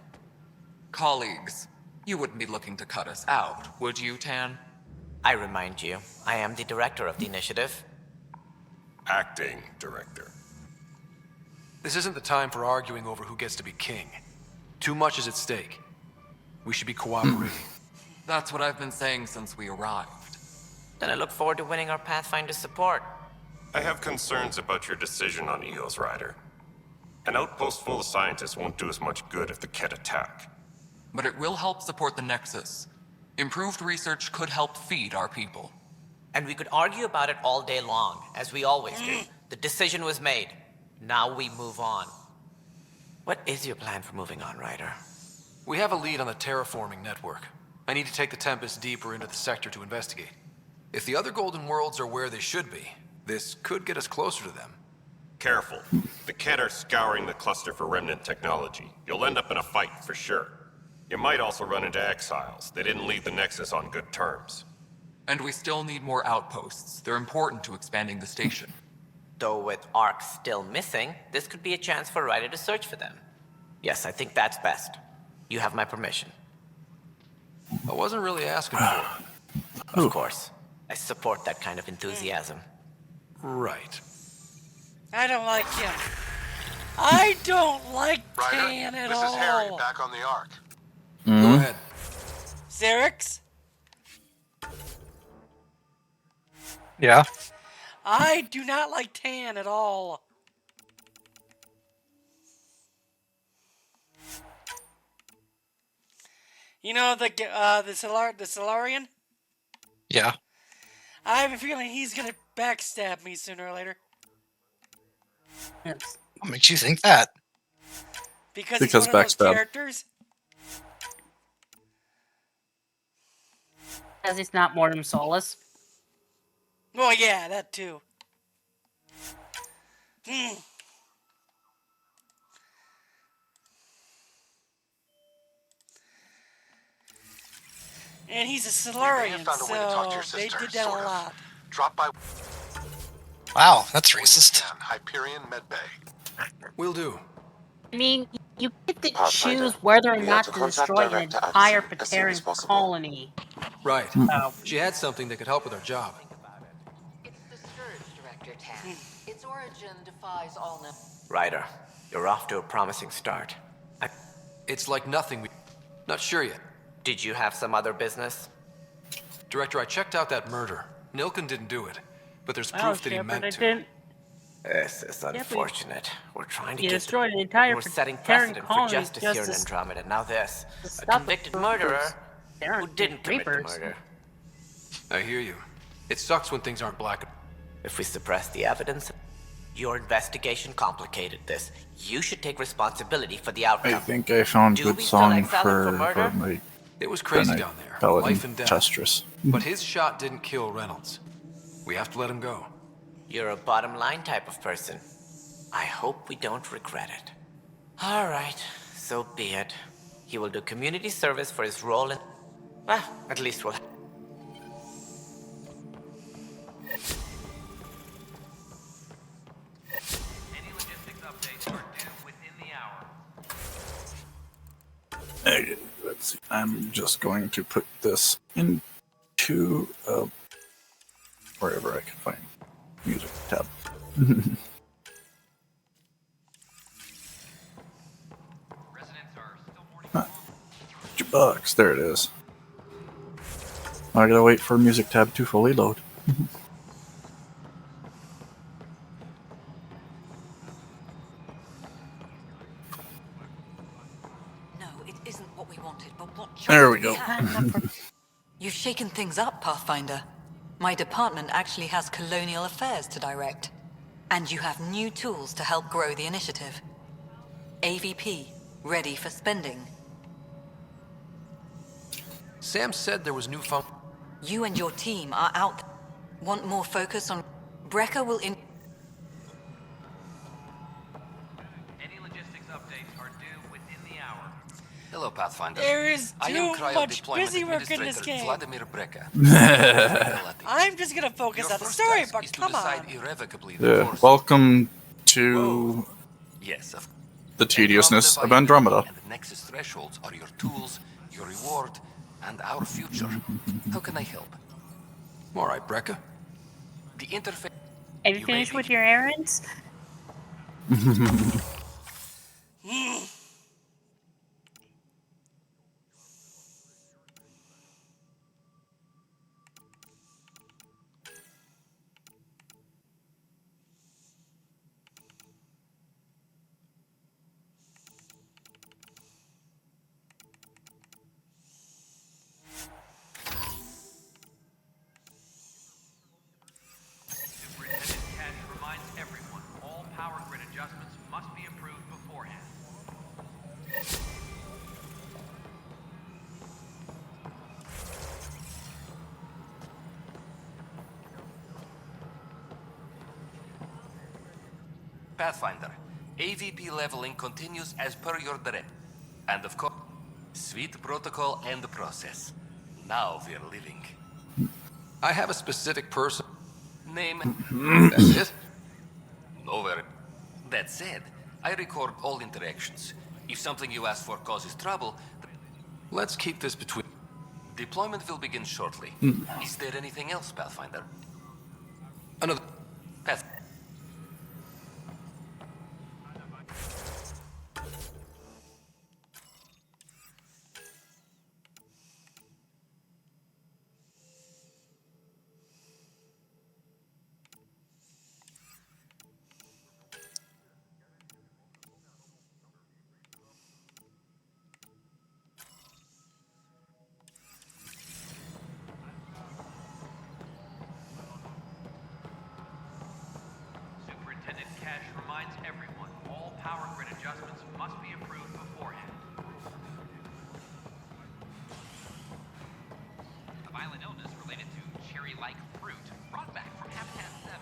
Colleagues, you wouldn't be looking to cut us out, would you, Tan? I remind you, I am the director of the initiative. Acting director. This isn't the time for arguing over who gets to be king. Too much is at stake. We should be cooperating. That's what I've been saying since we arrived. Then I look forward to winning our Pathfinder support. I have concerns about your decision on Eos, Ryder. An outpost full of scientists won't do us much good if the Kett attack. But it will help support the Nexus. Improved research could help feed our people. And we could argue about it all day long, as we always do. The decision was made. Now we move on. What is your plan for moving on, Ryder? We have a lead on the terraforming network. I need to take the Tempest deeper into the sector to investigate. If the other Golden Worlds are where they should be, this could get us closer to them. Careful. The Kett are scouring the cluster for remnant technology. You'll end up in a fight, for sure. You might also run into exiles. They didn't leave the Nexus on good terms. And we still need more outposts. They're important to expanding the station. Though with Ark still missing, this could be a chance for Ryder to search for them. Yes, I think that's best. You have my permission. I wasn't really asking for it. Of course. I support that kind of enthusiasm. Right. I don't like him. I don't like Ryder, Tan at all. this is Harry back on the Ark. Go ahead. Xerix? Yeah. I do not like Tan at all. You know the Solarian? Yeah. I have a feeling he's gonna backstab me sooner or later. What makes you think that? Because he's one of those characters. Because he's not Mortem Solus. Well, yeah, that too. And he's a Solarian, so they did that a lot. Drop by. Wow, that's racist. Hyperion Medbay. Will do. I mean, you get to choose whether or not to destroy an entire Pateran colony. Right. She had something that could help with our job. It's the Scourge, Director Tan. Its origin defies all known. Ryder, you're off to a promising start. It's like nothing we... Not sure yet. Did you have some other business? Director, I checked out that murder. Nilken didn't do it, but there's proof that he meant to. This is unfortunate. We're trying to You get destroyed an entire We're setting Pateran precedent for colony justice here in just Andromeda. Now this. to A stop convicted the murderer Pateran who didn't commit the Reapers. murder. I hear you. It sucks when things aren't black. If we suppress the evidence, your investigation complicated this. You should take responsibility for the outcome. I think I found Do good we still song exile him for murder? my It was crazy Benite down there. Paladin Life and death. Testress. But his shot didn't kill Reynolds. We have to let him go. You're a bottom line type of person. I hope we don't regret it. All right, so be it. He will do community service for his role in... Well, at least we'll... Okay, let's see. I'm just going to put this into wherever I can find music tab. Jukebox, there it is. I gotta wait for music tab to fully load. No, it isn't what we wanted, but what There we go. You've shaken things up, Pathfinder. My department actually has colonial affairs to direct. And you have new tools to help grow the initiative. AVP, ready for spending. Sam said there was new fun. You and your team are out. Want more focus on... Brecker will in... Any logistics updates are due within the hour. Hello, Pathfinder. There is I am too Cryo much Deployment busy work in this Administrator game. Vladimir Breca. I'm just gonna focus Your on the first story, task but is to come decide on. irrevocably the Yeah, course. welcome to Yes, of the tediousness of Andromeda. And the Nexus thresholds are your tools, your reward, and our future. How can I help? All right, Breca. The interface. Have you finished with your errands? Pathfinder, AVP leveling continues as per your direct. And of course, sweet protocol and process. Now we're living. I have a specific person. Name. That's it? Nowhere. That said, I record all interactions. If something you ask for causes trouble, let's keep this between. Deployment will begin shortly. Is there anything else, Pathfinder? Another. Path. Superintendent Cash reminds everyone all power grid adjustments must be approved beforehand. A violent illness related to cherry-like fruit brought back from Habitat 7.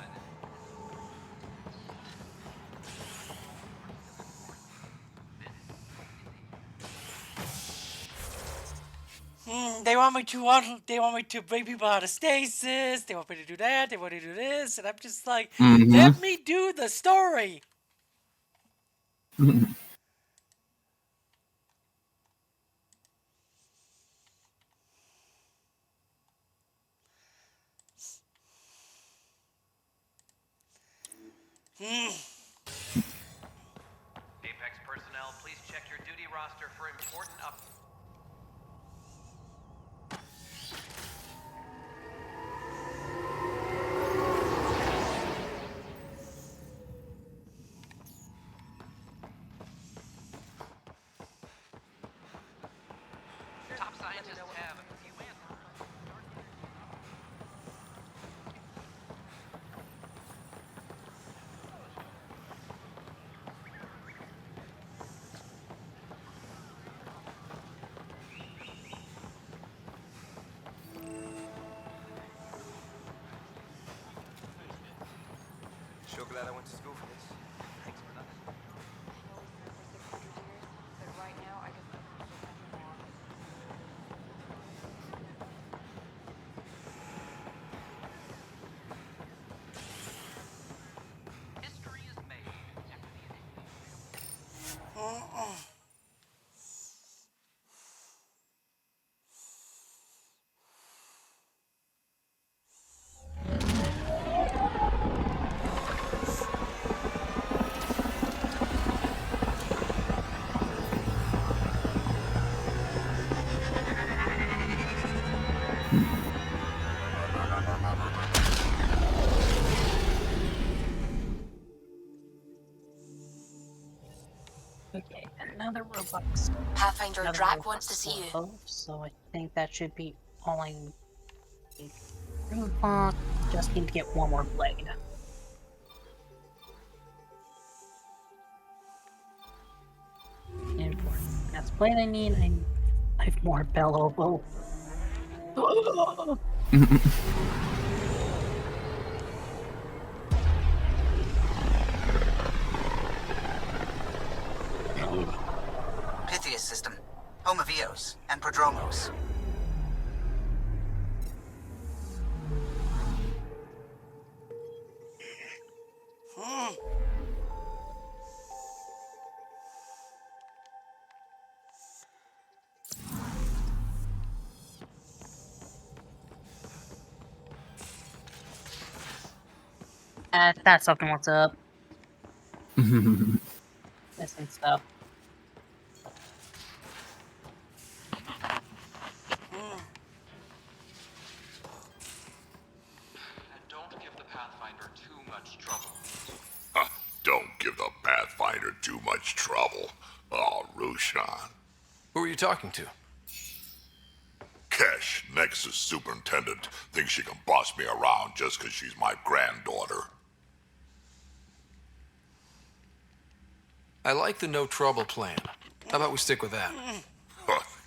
They want me to bring people out of stasis. They want me to do that. They want me to do this, and I'm just like, let me do the story. Apex personnel, please check your duty roster for important top scientists have a few answers. Sure glad I went to school for this. Thanks for nothing. History is made. Okay, another robot. Pathfinder, Drac wants to see you. So I think that should be all I need. Robot, just need to get one more blade. And for that's blade I need, I have more bellow. Pythias system, home of Eos and Prodromos. That's something. What's up? Missing stuff. And don't give the Pathfinder too much trouble. Don't give the Pathfinder too much trouble. Oh, Rushan. Who are you talking to? Kesh, Nexus Superintendent, thinks she can boss me around just because she's my granddaughter. I like the no trouble plan. How about we stick with that?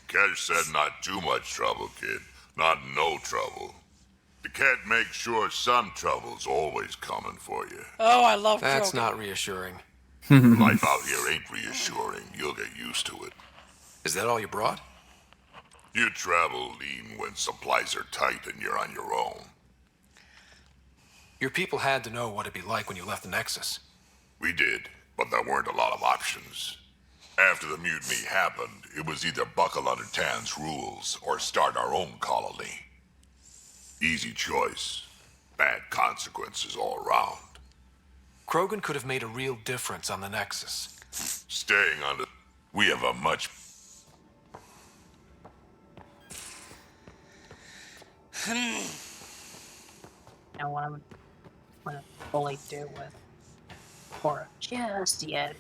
Kesh said not too much trouble, kid. Not no trouble. You can't make sure some trouble's always coming for you. Oh, I love That's Krogan. not reassuring. Life out here ain't reassuring. You'll get used to it. Is that all you brought? You travel lean when supplies are tight and you're on your own. Your people had to know what it'd be like when you left the Nexus. We did, but there weren't a lot of options. After the mutiny happened, it was either buckle under Tan's rules or start our own colony. Easy choice. Bad consequences all around. Krogan could have made a real difference on the Nexus. Staying on the... We have a much... Now what I'm gonna fully do with Cora just yet.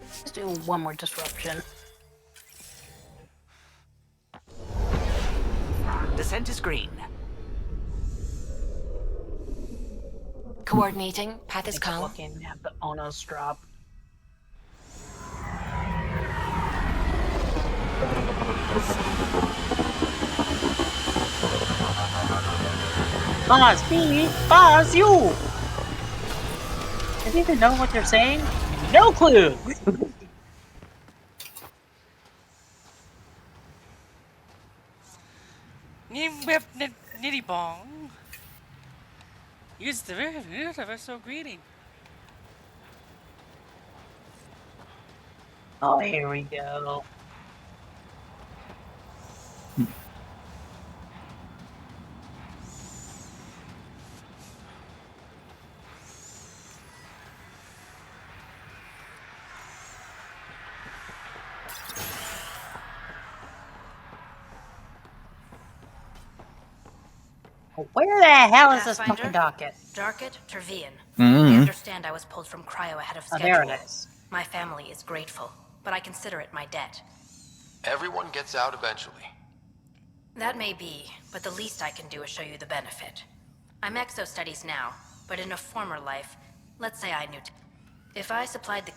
Let's do one more disruption. Descent is green. Coordinating. Path is calm. Fucking have the Onos drop. Boss me! Boss you! Does he even know what they're saying? No clue! Nitty bong. Use the very universal greeting. Oh, here we go. Where the hell is this fucking docket? Darket, Tervian. Mm. I understand I was pulled from cryo ahead of schedule. Oh, there it is. My family is grateful, but I consider it my debt. Everyone gets out eventually. That may be, but the least I can do is show you the benefit. I'm exo-studies now, but in a former life, let's say I knew... If I supplied the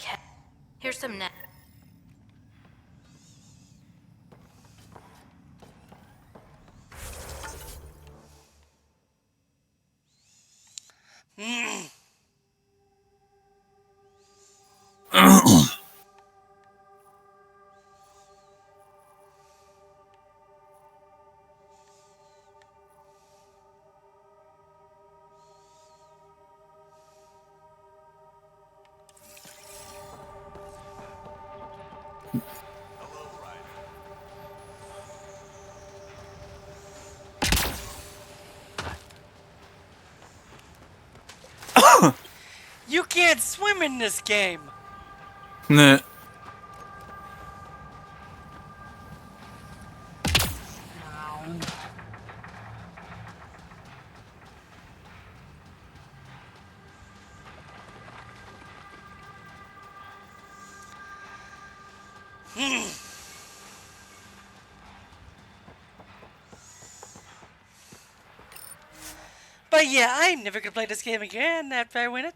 here's some net... You can't swim in this game. Nah. But yeah, I'm never gonna play this game again after I win it.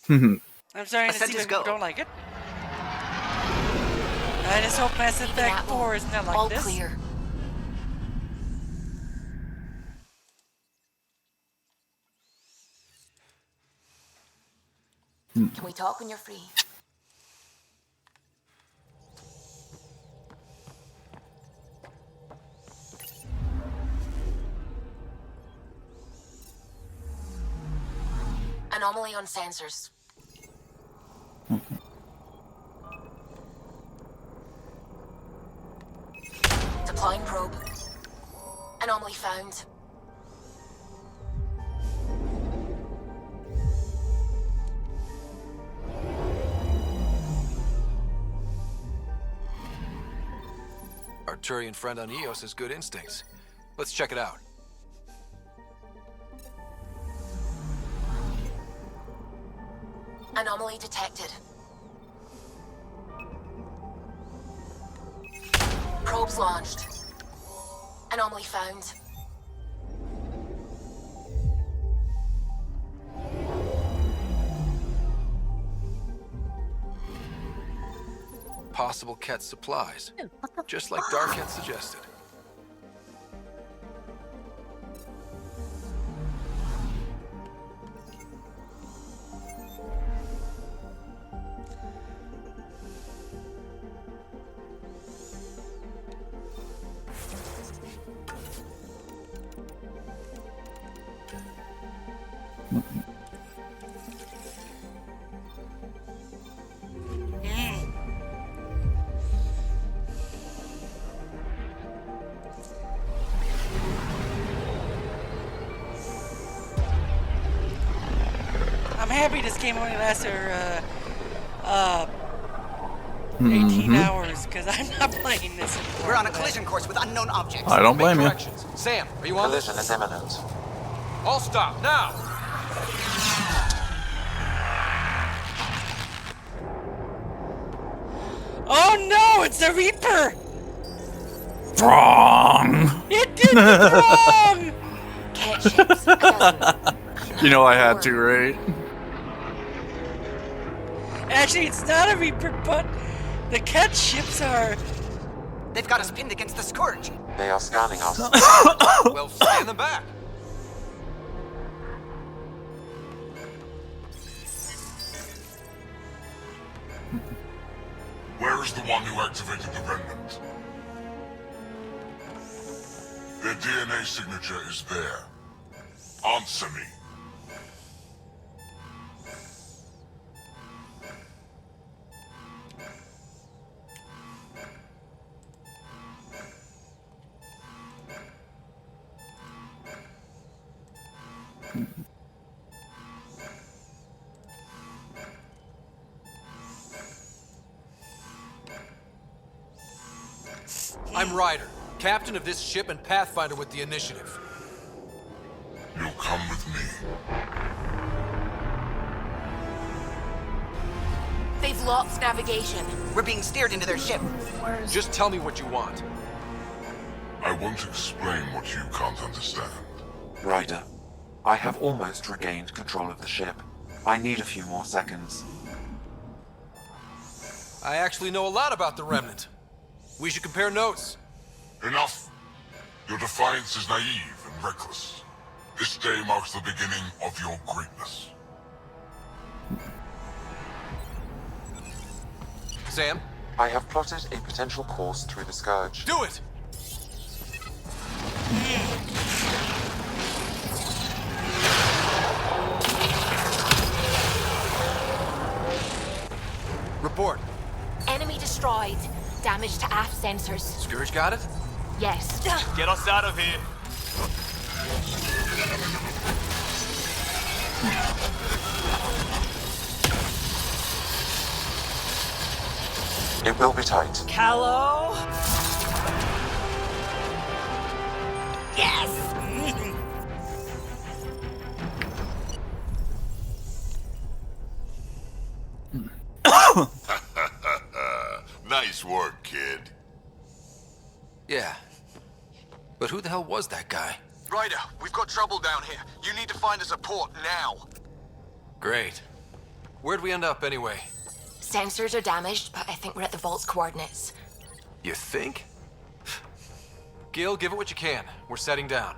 I'm starting to see people who don't like it. I just hope Mass Effect 4 is not like All this. Clear. Can we talk when you're free? Anomaly on sensors. Deploying probe. Anomaly found. Arturian friend on Eos has good instincts. Let's check it out. Anomaly detected. Probes launched. Anomaly found. Possible Ket supplies. Just like Dark had suggested. I'm happy this game only lasted 18 hours because I'm not playing this anymore. We're on a collision course with unknown objects. I don't blame you. Corrections. Sam, are you on Collision is imminent. All stop, now! Oh no, it's the Reaper! Wrong! It did it wrong! Ket ships. A dozen. You know I had to, right? Actually, it's not a Reaper, but the Ket ships are... They've got us pinned against the Scourge. They are scanning us. Well, scan them back. Where is the one who activated the remnant? Their DNA signature is there. Answer me. I'm Ryder, captain of this ship and Pathfinder with the Initiative. You'll come with me. They've lost navigation. We're being steered into their ship. Just tell me what you want. I won't explain what you can't understand. Ryder, I have almost regained control of the ship. I need a few more seconds. I actually know a lot about the Remnant. We should compare notes. Enough! Your defiance is naive and reckless. This day marks the beginning of your greatness. Sam? I have plotted a potential course through the Scourge. Do it! Report. Enemy destroyed. Damage to aft sensors. Scourge got it? Yes. Get us out of here. It will be tight. Callow. Yes. Nice work, kid. Yeah. But who the hell was that guy? Ryder, we've got trouble down here. You need to find us a port now. Great. Where'd we end up anyway? Sensors are damaged, but I think we're at the vault's coordinates. You think? Gil, give it what you can. We're setting down.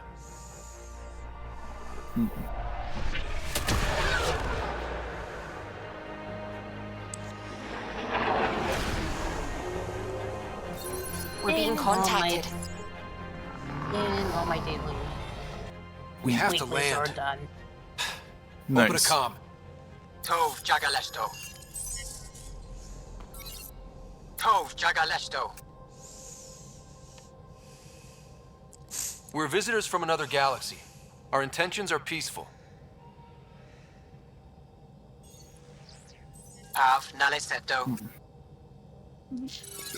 We're being contacted. And all my daily We have to weeklies are land. done. Open a Nice. comm. Tov Jagalesto. Tov Jagalesto. We're visitors from another galaxy. Our intentions are peaceful. Av Naleseto.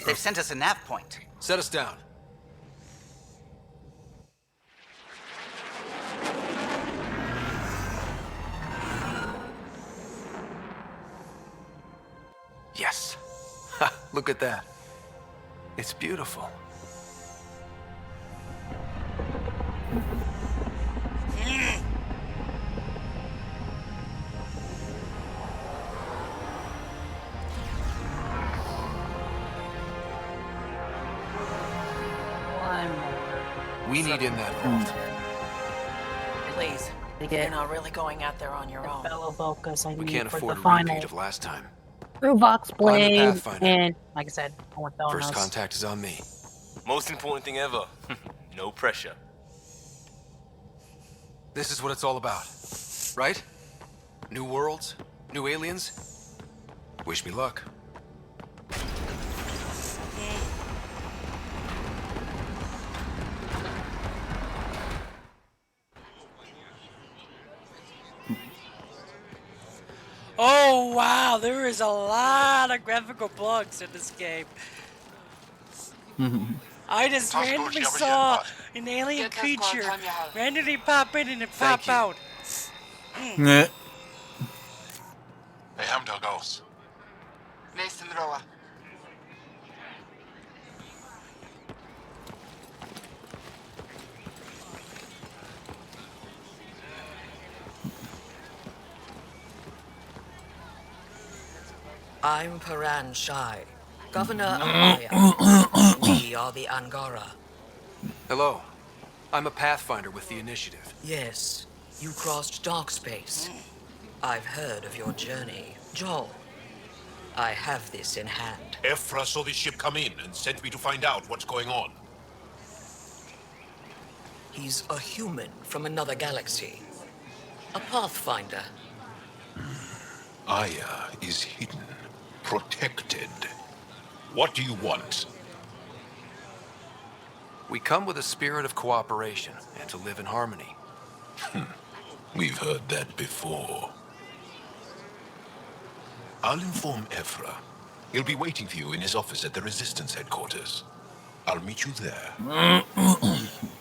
They've sent us a nav point. Set us down. Look at that. It's beautiful. We need in that vault. Please. You're not really going out there on your own. Fellow Volcas I We need can't for afford the a final repeat of last time. Vox I'm the Blade, Pathfinder. and like I said, I want First Donos. contact is on me. Most important thing ever. No pressure. This is what it's all about, right? New worlds, new aliens. Wish me luck. Oh wow, there is a lot of graphical bugs in this game. I just randomly saw an alien creature randomly pop in and then pop out. Yeah. Hey, I'm Dogos. Nathan Roa. I'm Paran Shai, Governor of Maya. We are the Angara. Hello. I'm a Pathfinder with the Initiative. Yes, you crossed dark space. I've heard of your journey, Joel. I have this in hand. Ephra saw this ship come in and sent me to find out what's going on. He's a human from another galaxy. A Pathfinder. Aya is hidden, protected. What do you want? We come with a spirit of cooperation and to live in harmony. We've heard that before. I'll inform Ephra. He'll be waiting for you in his office at the Resistance headquarters. I'll meet you there.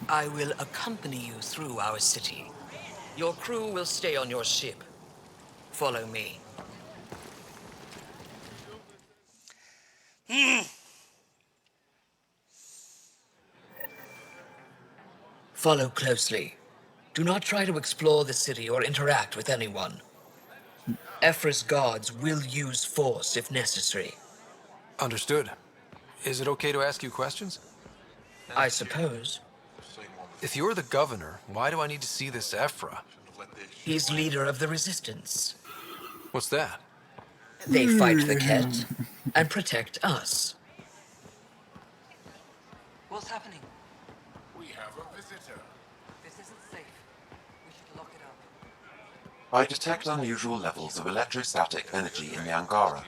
I will accompany you through our city. Your crew will stay on your ship. Follow me. Follow closely. Do not try to explore the city or interact with anyone. Ephra's guards will use force if necessary. Understood. Is it okay to ask you questions? I suppose. If you're the governor, why do I need to see this Ephra? He's leader of the Resistance. What's that? They fight the Ket and protect us. What's happening? We have a visitor. This isn't safe. We should lock it up. I detect unusual levels of electrostatic energy in the Angara.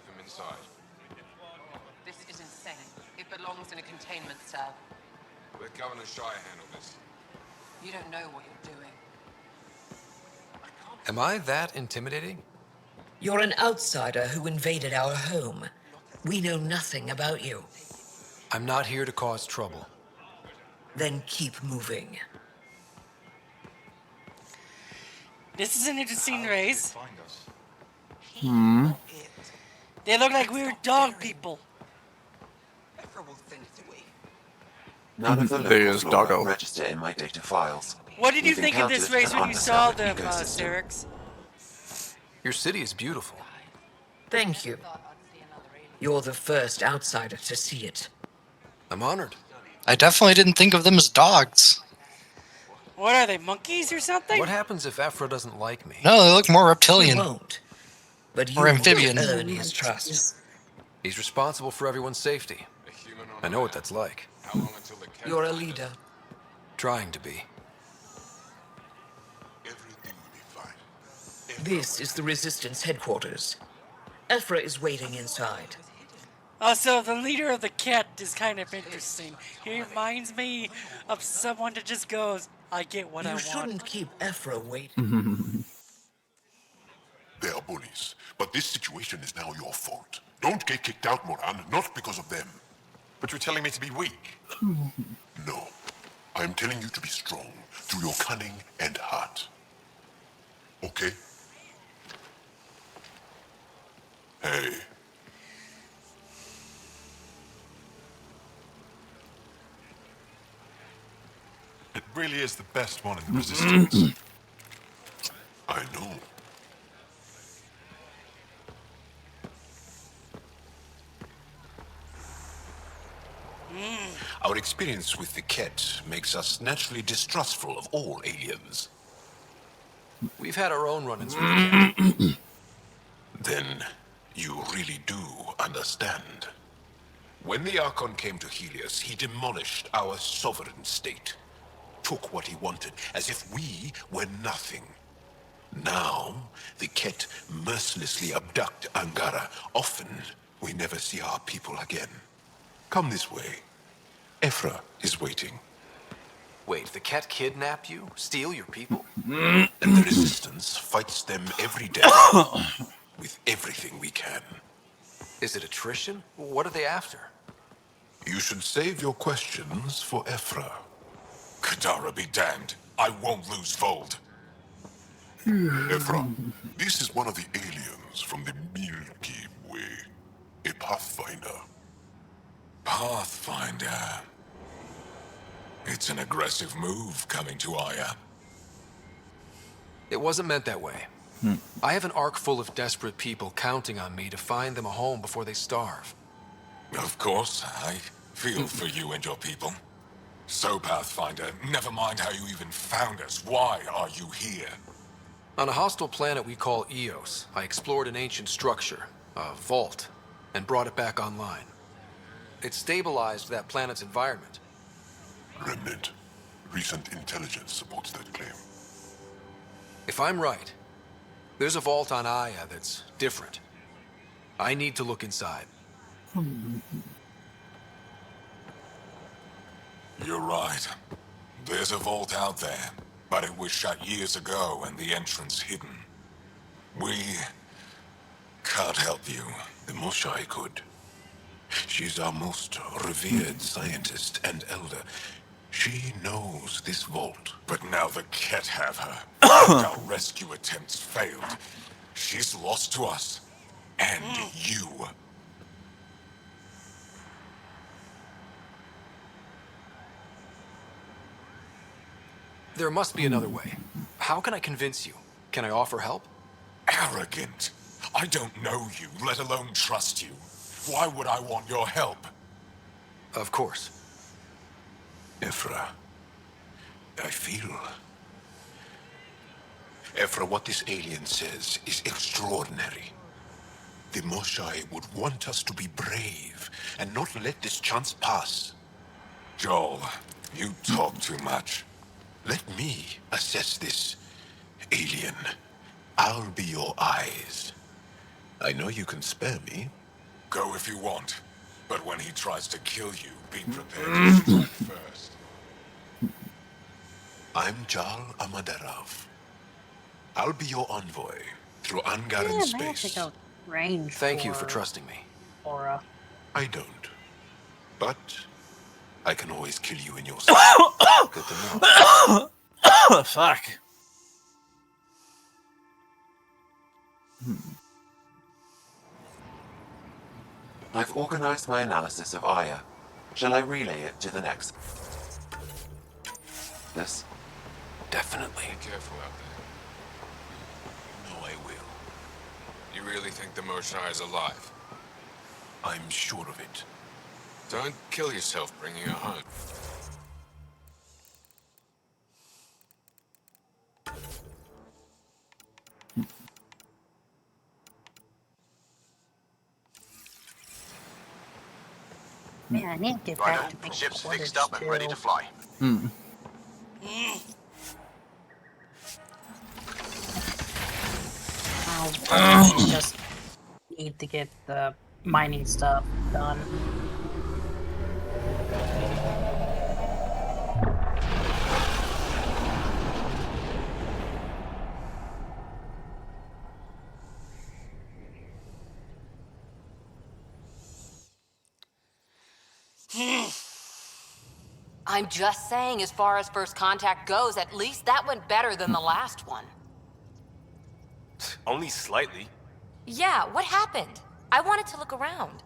This is insane. It belongs in a containment cell. Let Governor Shire handle this. You don't know what you're doing. Am I that intimidating? You're an outsider who invaded our home. We know nothing about you. I'm not here to cause trouble. Then keep moving. This is an interesting race. Hmm. They look like weird dog people. None of the They local use flora doggo. register in my data files. What did you We've think of this encountered race an when you saw undiscovered them, ecosystem. Serix? Your city is beautiful. Thank you. You're the first outsider to see it. I'm honored. I definitely didn't think of them as dogs. What are they, monkeys or something? What happens if Ephra doesn't like me? No, they look more reptilian. He won't. But you Or amphibian. will earn his trust. He's responsible for everyone's safety. I know what that's like. You're a leader. Trying to be. This is the Resistance headquarters. Ephra is waiting inside. Also, the leader of the Ket is kind of interesting. He reminds me of someone that just goes, I get what I You want. shouldn't keep Ephra waiting. They are bullies, but this situation is now your fault. Don't get kicked out, Moran, not because of them. But you're telling me to be weak. No. I am telling you to be strong through your cunning and heart. Okay? Hey. really is the best one in the Resistance. I know. Our experience with the Ket makes us naturally distrustful of all aliens. We've had our own run-ins with the Ket. Then you really do understand. When the Archon came to Helios, he demolished our sovereign state. Took what he wanted, as if we were nothing. Now, the Ket mercilessly abduct Angara. Often, we never see our people again. Come this way. Ephra is waiting. Wait, the Ket kidnap you? Steal your people? And the Resistance fights them every day. With everything we can. Is it attrition? What are they after? You should save your questions for Ephra. Kadara be damned. I won't lose Vold. Ephra, this is one of the aliens from the Milky Way. A Pathfinder. Pathfinder. It's an aggressive move coming to Aya. It wasn't meant that way. I have an ark full of desperate people counting on me to find them a home before they starve. Of course, I feel for you and your people. So, Pathfinder, never mind how you even found us. Why are you here? On a hostile planet we call Eos, I explored an ancient structure, a vault, and brought it back online. It stabilized that planet's environment. Remnant. Recent intelligence supports that claim. If I'm right, there's a vault on Aya that's different. I need to look inside. You're right. There's a vault out there, but it was shut years ago and the entrance hidden. We can't help you. The Moshai could. She's our most revered scientist and elder. She knows this vault. But now the Ket have her. Our rescue attempts failed. She's lost to us. And you. There must be another way. How can I convince you? Can I offer help? Arrogant. I don't know you, let alone trust you. Why would I want your help? Of course. Ephra, I feel... Ephra, what this alien says is extraordinary. The Moshai would want us to be brave and not let this chance pass. Joel, you talk too much. Let me assess this alien. I'll be your eyes. I know you can spare me. Go if you want. But when he tries to kill you, be prepared to strike first. I'm Jal Amaderav. I'll be your envoy through Angaran space. Range. Thank you for trusting me. Aura. I don't. But I can always kill you in your sleep. Good to know. Fuck. I've organized my analysis of Aya. Shall I relay it to the next? This? Definitely. Be careful out there. No, I will. You really think the Moshai is alive? I'm sure of it. Don't kill yourself bringing her home. Man, I need to get back to making Ship's quarters fixed up and ready to fly. I just need to get the mining stuff done. I'm just saying, as far as first contact goes, at least that went better than the last one. Only slightly. Yeah, what happened? I wanted to look around.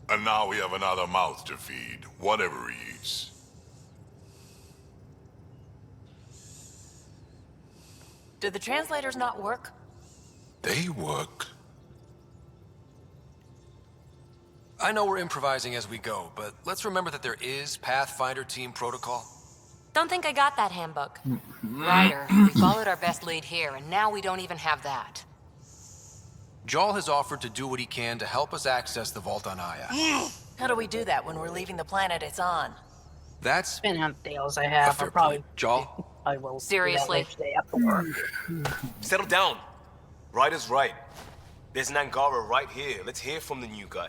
And now we have another mouth to feed, whatever he eats. Did the translators not work? They work. I know we're improvising as we go, but let's remember that there is Pathfinder team protocol. Don't think I got that handbook. Ryder, we followed our best lead here, and now we don't even have that. Jarl has offered to do what he can to help us access the vault on Aya. How do we do that when we're leaving the planet it's on? That's Depending on the deals I have, I'll probably I will Seriously. do that later today after work. Settle down. Ryder's right. There's an Angara right here. Let's hear from the new guy.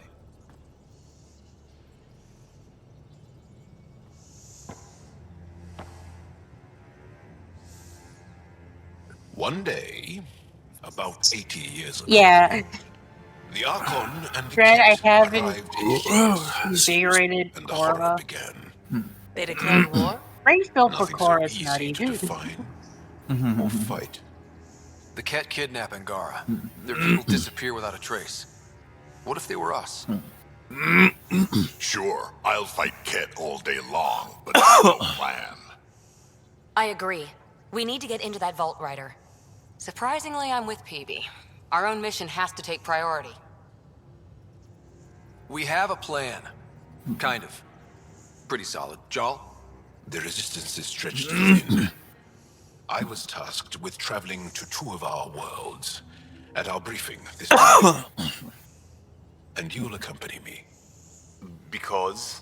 One day, about 80 years ago, Yeah. the Archon and the Dread, I Kett haven't arrived in invigorated and the horror Cora. began. They declared war? Rachel for Nothing Cora so is not easy to easy. define or fight. the Kett kidnap Angara. Their people disappear without a trace. What if they were us? Sure, I'll fight Kett all day long, but that's no plan. I agree. We need to get into that vault, Ryder. Surprisingly, I'm with Peavy. Our own mission has to take priority. We have a plan. Kind of. Pretty solid. Jarl? The resistance is stretched thin. I was tasked with traveling to two of our worlds at our briefing this morning. And you'll accompany me. Because?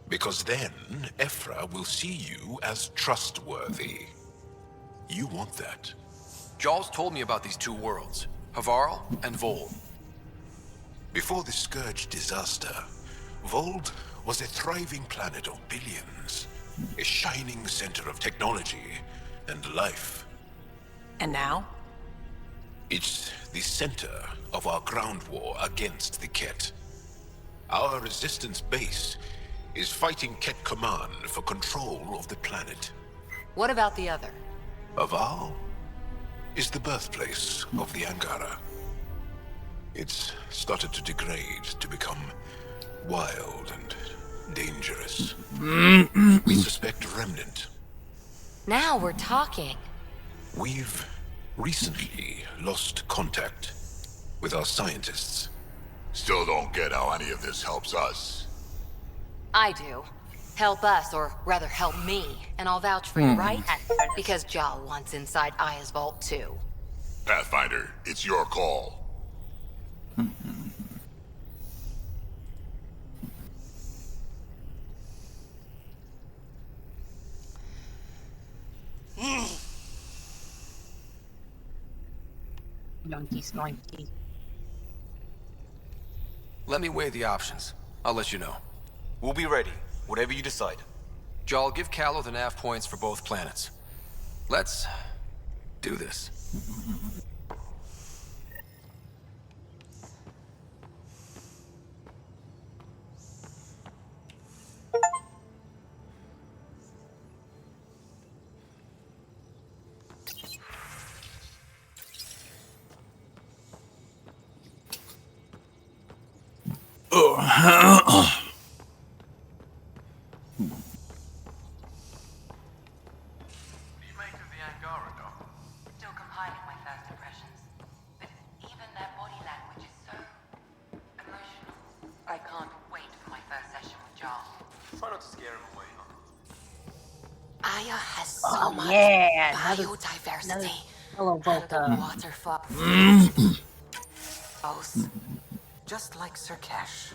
Because then, Ephra will see you as trustworthy. You want that. Jarl's told me about these two worlds, Havarl and Vold. Before the Scourge disaster, Vold was a thriving planet of billions. A shining center of technology and life. And now? It's the center of our ground war against the Kett. Our resistance base is fighting Kett Command for control of the planet. What about the other? Aval is the birthplace of the Angara. It's started to degrade, to become wild and dangerous. We suspect a remnant. Now we're talking. We've recently lost contact with our scientists. Still don't get how any of this helps us. I do. Help us, or rather help me, and I'll vouch for you, right? Because Jarl wants inside Aya's vault too. Pathfinder, it's your call. Yoinky snoinky. Let me weigh the options. I'll let you know. We'll be ready, whatever you decide. Jarl, give Callow the nav points for both planets. Let's do this. Still compiling my first impressions. But even their body language is so emotional. I can't wait for my first session with Jarl. Try not to scare him away, huh? Aya has so much biodiversity. Hello, And Volta. waterfall. Both. Just like Sir Kesh.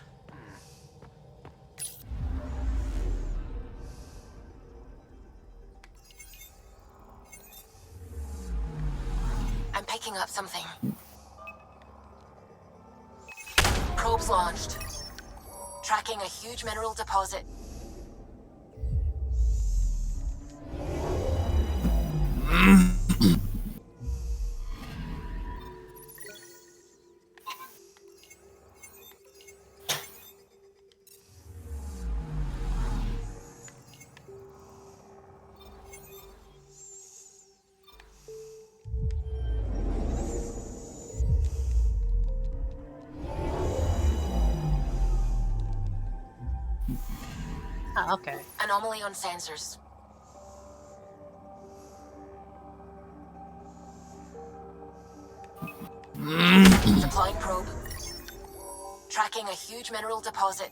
I'm picking up something. Probes launched. Tracking a huge mineral deposit. Oh, okay. Anomaly on sensors. Deploying probe. Tracking a huge mineral deposit.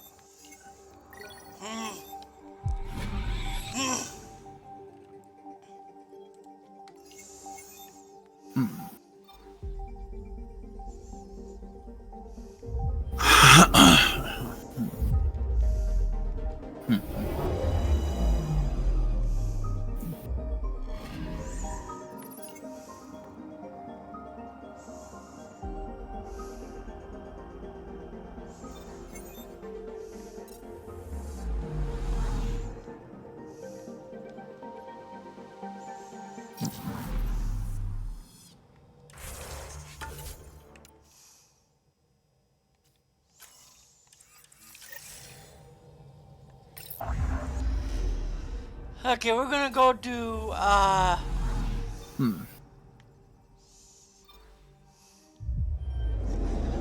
Okay, we're gonna go do,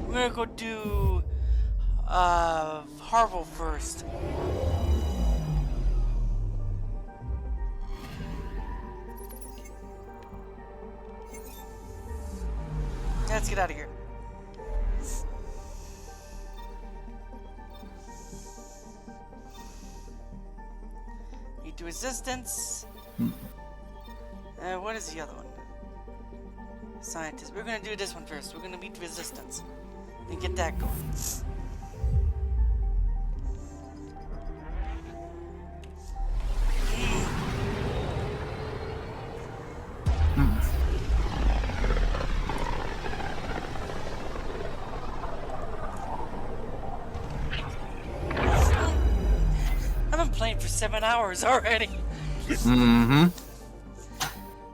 we're gonna go do, Harville first. Let's get out of here. Need to resistance. What is the other one? Scientist. We're gonna do this one first. We're gonna meet resistance and get that going. I've been playing for 7 hours already. Mm-hmm.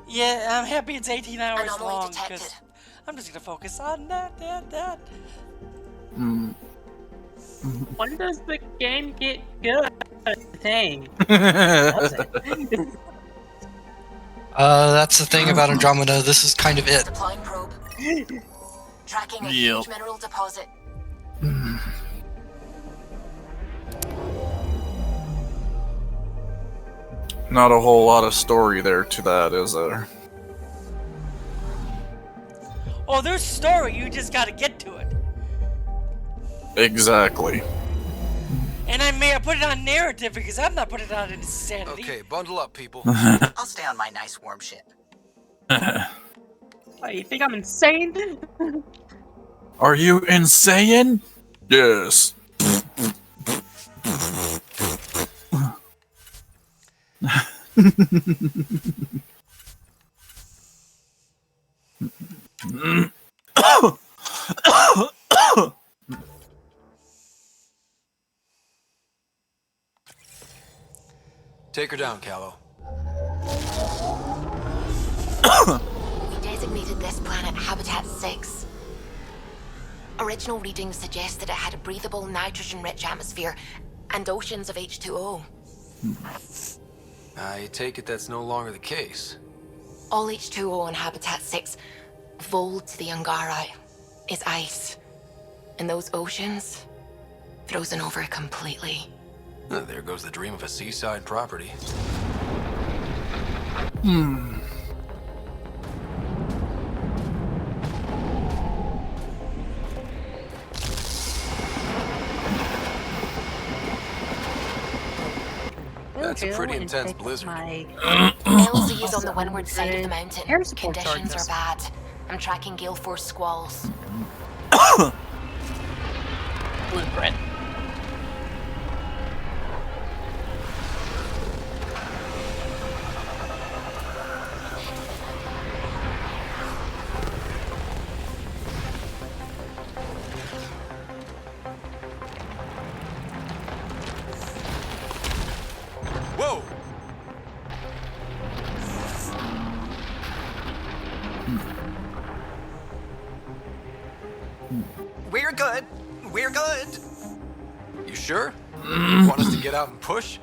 Yeah, I'm happy it's 18 hours long because I'm just gonna focus on that. When does the game get good? Dang. That's the thing about Andromeda. This is kind of it. Deploying probe. Tracking a Yep. huge mineral deposit. Not a whole lot of story there to that, is there? Oh, there's story. You just gotta get to it. Exactly. And I may have put it on narrative because I'm not putting it on insanity. Okay, bundle up, people. I'll stay on my nice warm ship. What, you think I'm insane? Are you insane? Yes. Take her down, Callow. We designated this planet Habitat 6. Original readings suggest that it had a breathable, nitrogen-rich atmosphere and oceans of H2O. I take it that's no longer the case. All H2O on Habitat 6, vol to the Angara, is ice. And those oceans, frozen over completely. There goes the dream of a seaside property. That's a pretty intense blizzard. LZ is on the windward side of the mountain. Conditions are bad. I'm tracking gale force squalls. Blueprint. Whoa! We're good. We're good. You sure? Want us to get out and push?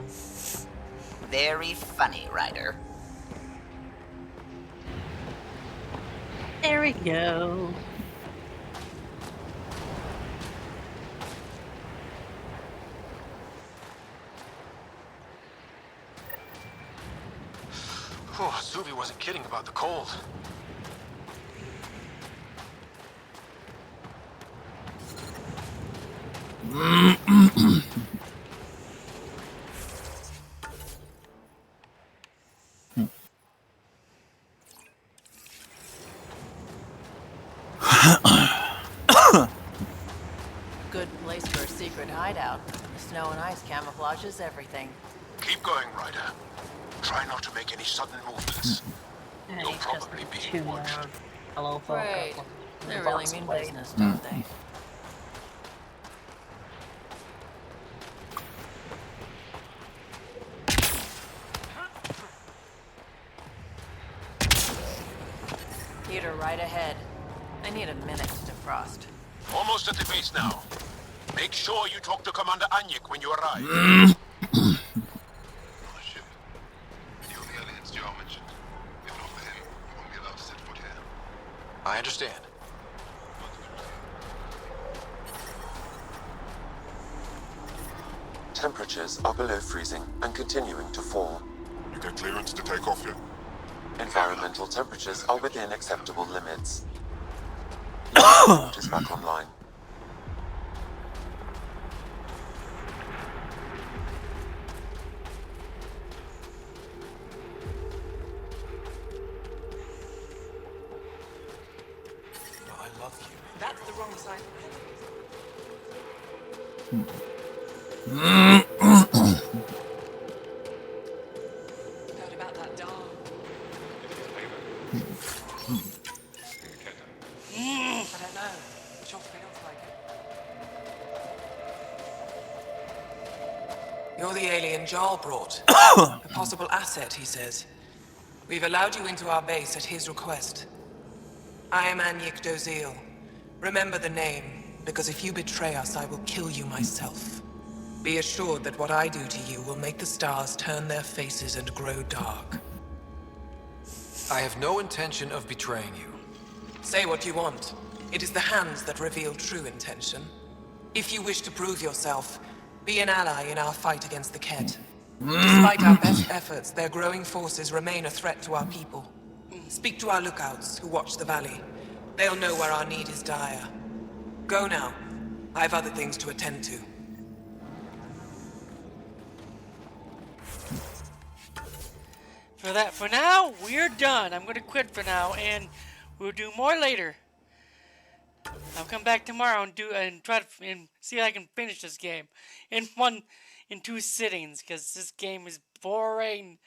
Very funny, Ryder. There we go. Oh, Suvi wasn't kidding about the cold. Good place for a secret hideout. The snow and ice camouflages everything. Keep going, Ryder. Try not to make any sudden movements. And You'll it's just probably be 2 watched. more hello Great. Volca They really box mean plate. business, don't they? Peter, right ahead. I need a minute to defrost. Almost at the base now. Make sure you talk to Commander Anyik when you arrive. I understand. Temperatures are below freezing and continuing to fall. You get clearance to take off yet? Environmental temperatures are within acceptable limits. Life is back online. I love you. That's the wrong side. Heard about that dog. I don't know. It sure feels like it. You're the alien Jarl brought. A possible asset, he says. We've allowed you into our base at his request. I am Anyik Dozil. Remember the name, because if you betray us, I will kill you myself. Be assured that what I do to you will make the stars turn their faces and grow dark. I have no intention of betraying you. Say what you want. It is the hands that reveal true intention. If you wish to prove yourself, be an ally in our fight against the Ket. Despite our best efforts, their growing forces remain a threat to our people. Speak to our lookouts, who watch the valley. They'll know where our need is dire. Go now. I have other things to attend to. For now, we're done. I'm gonna quit for now, and we'll do more later. I'll come back tomorrow and try to see if I can finish this game in 2 sittings, because this game is boring.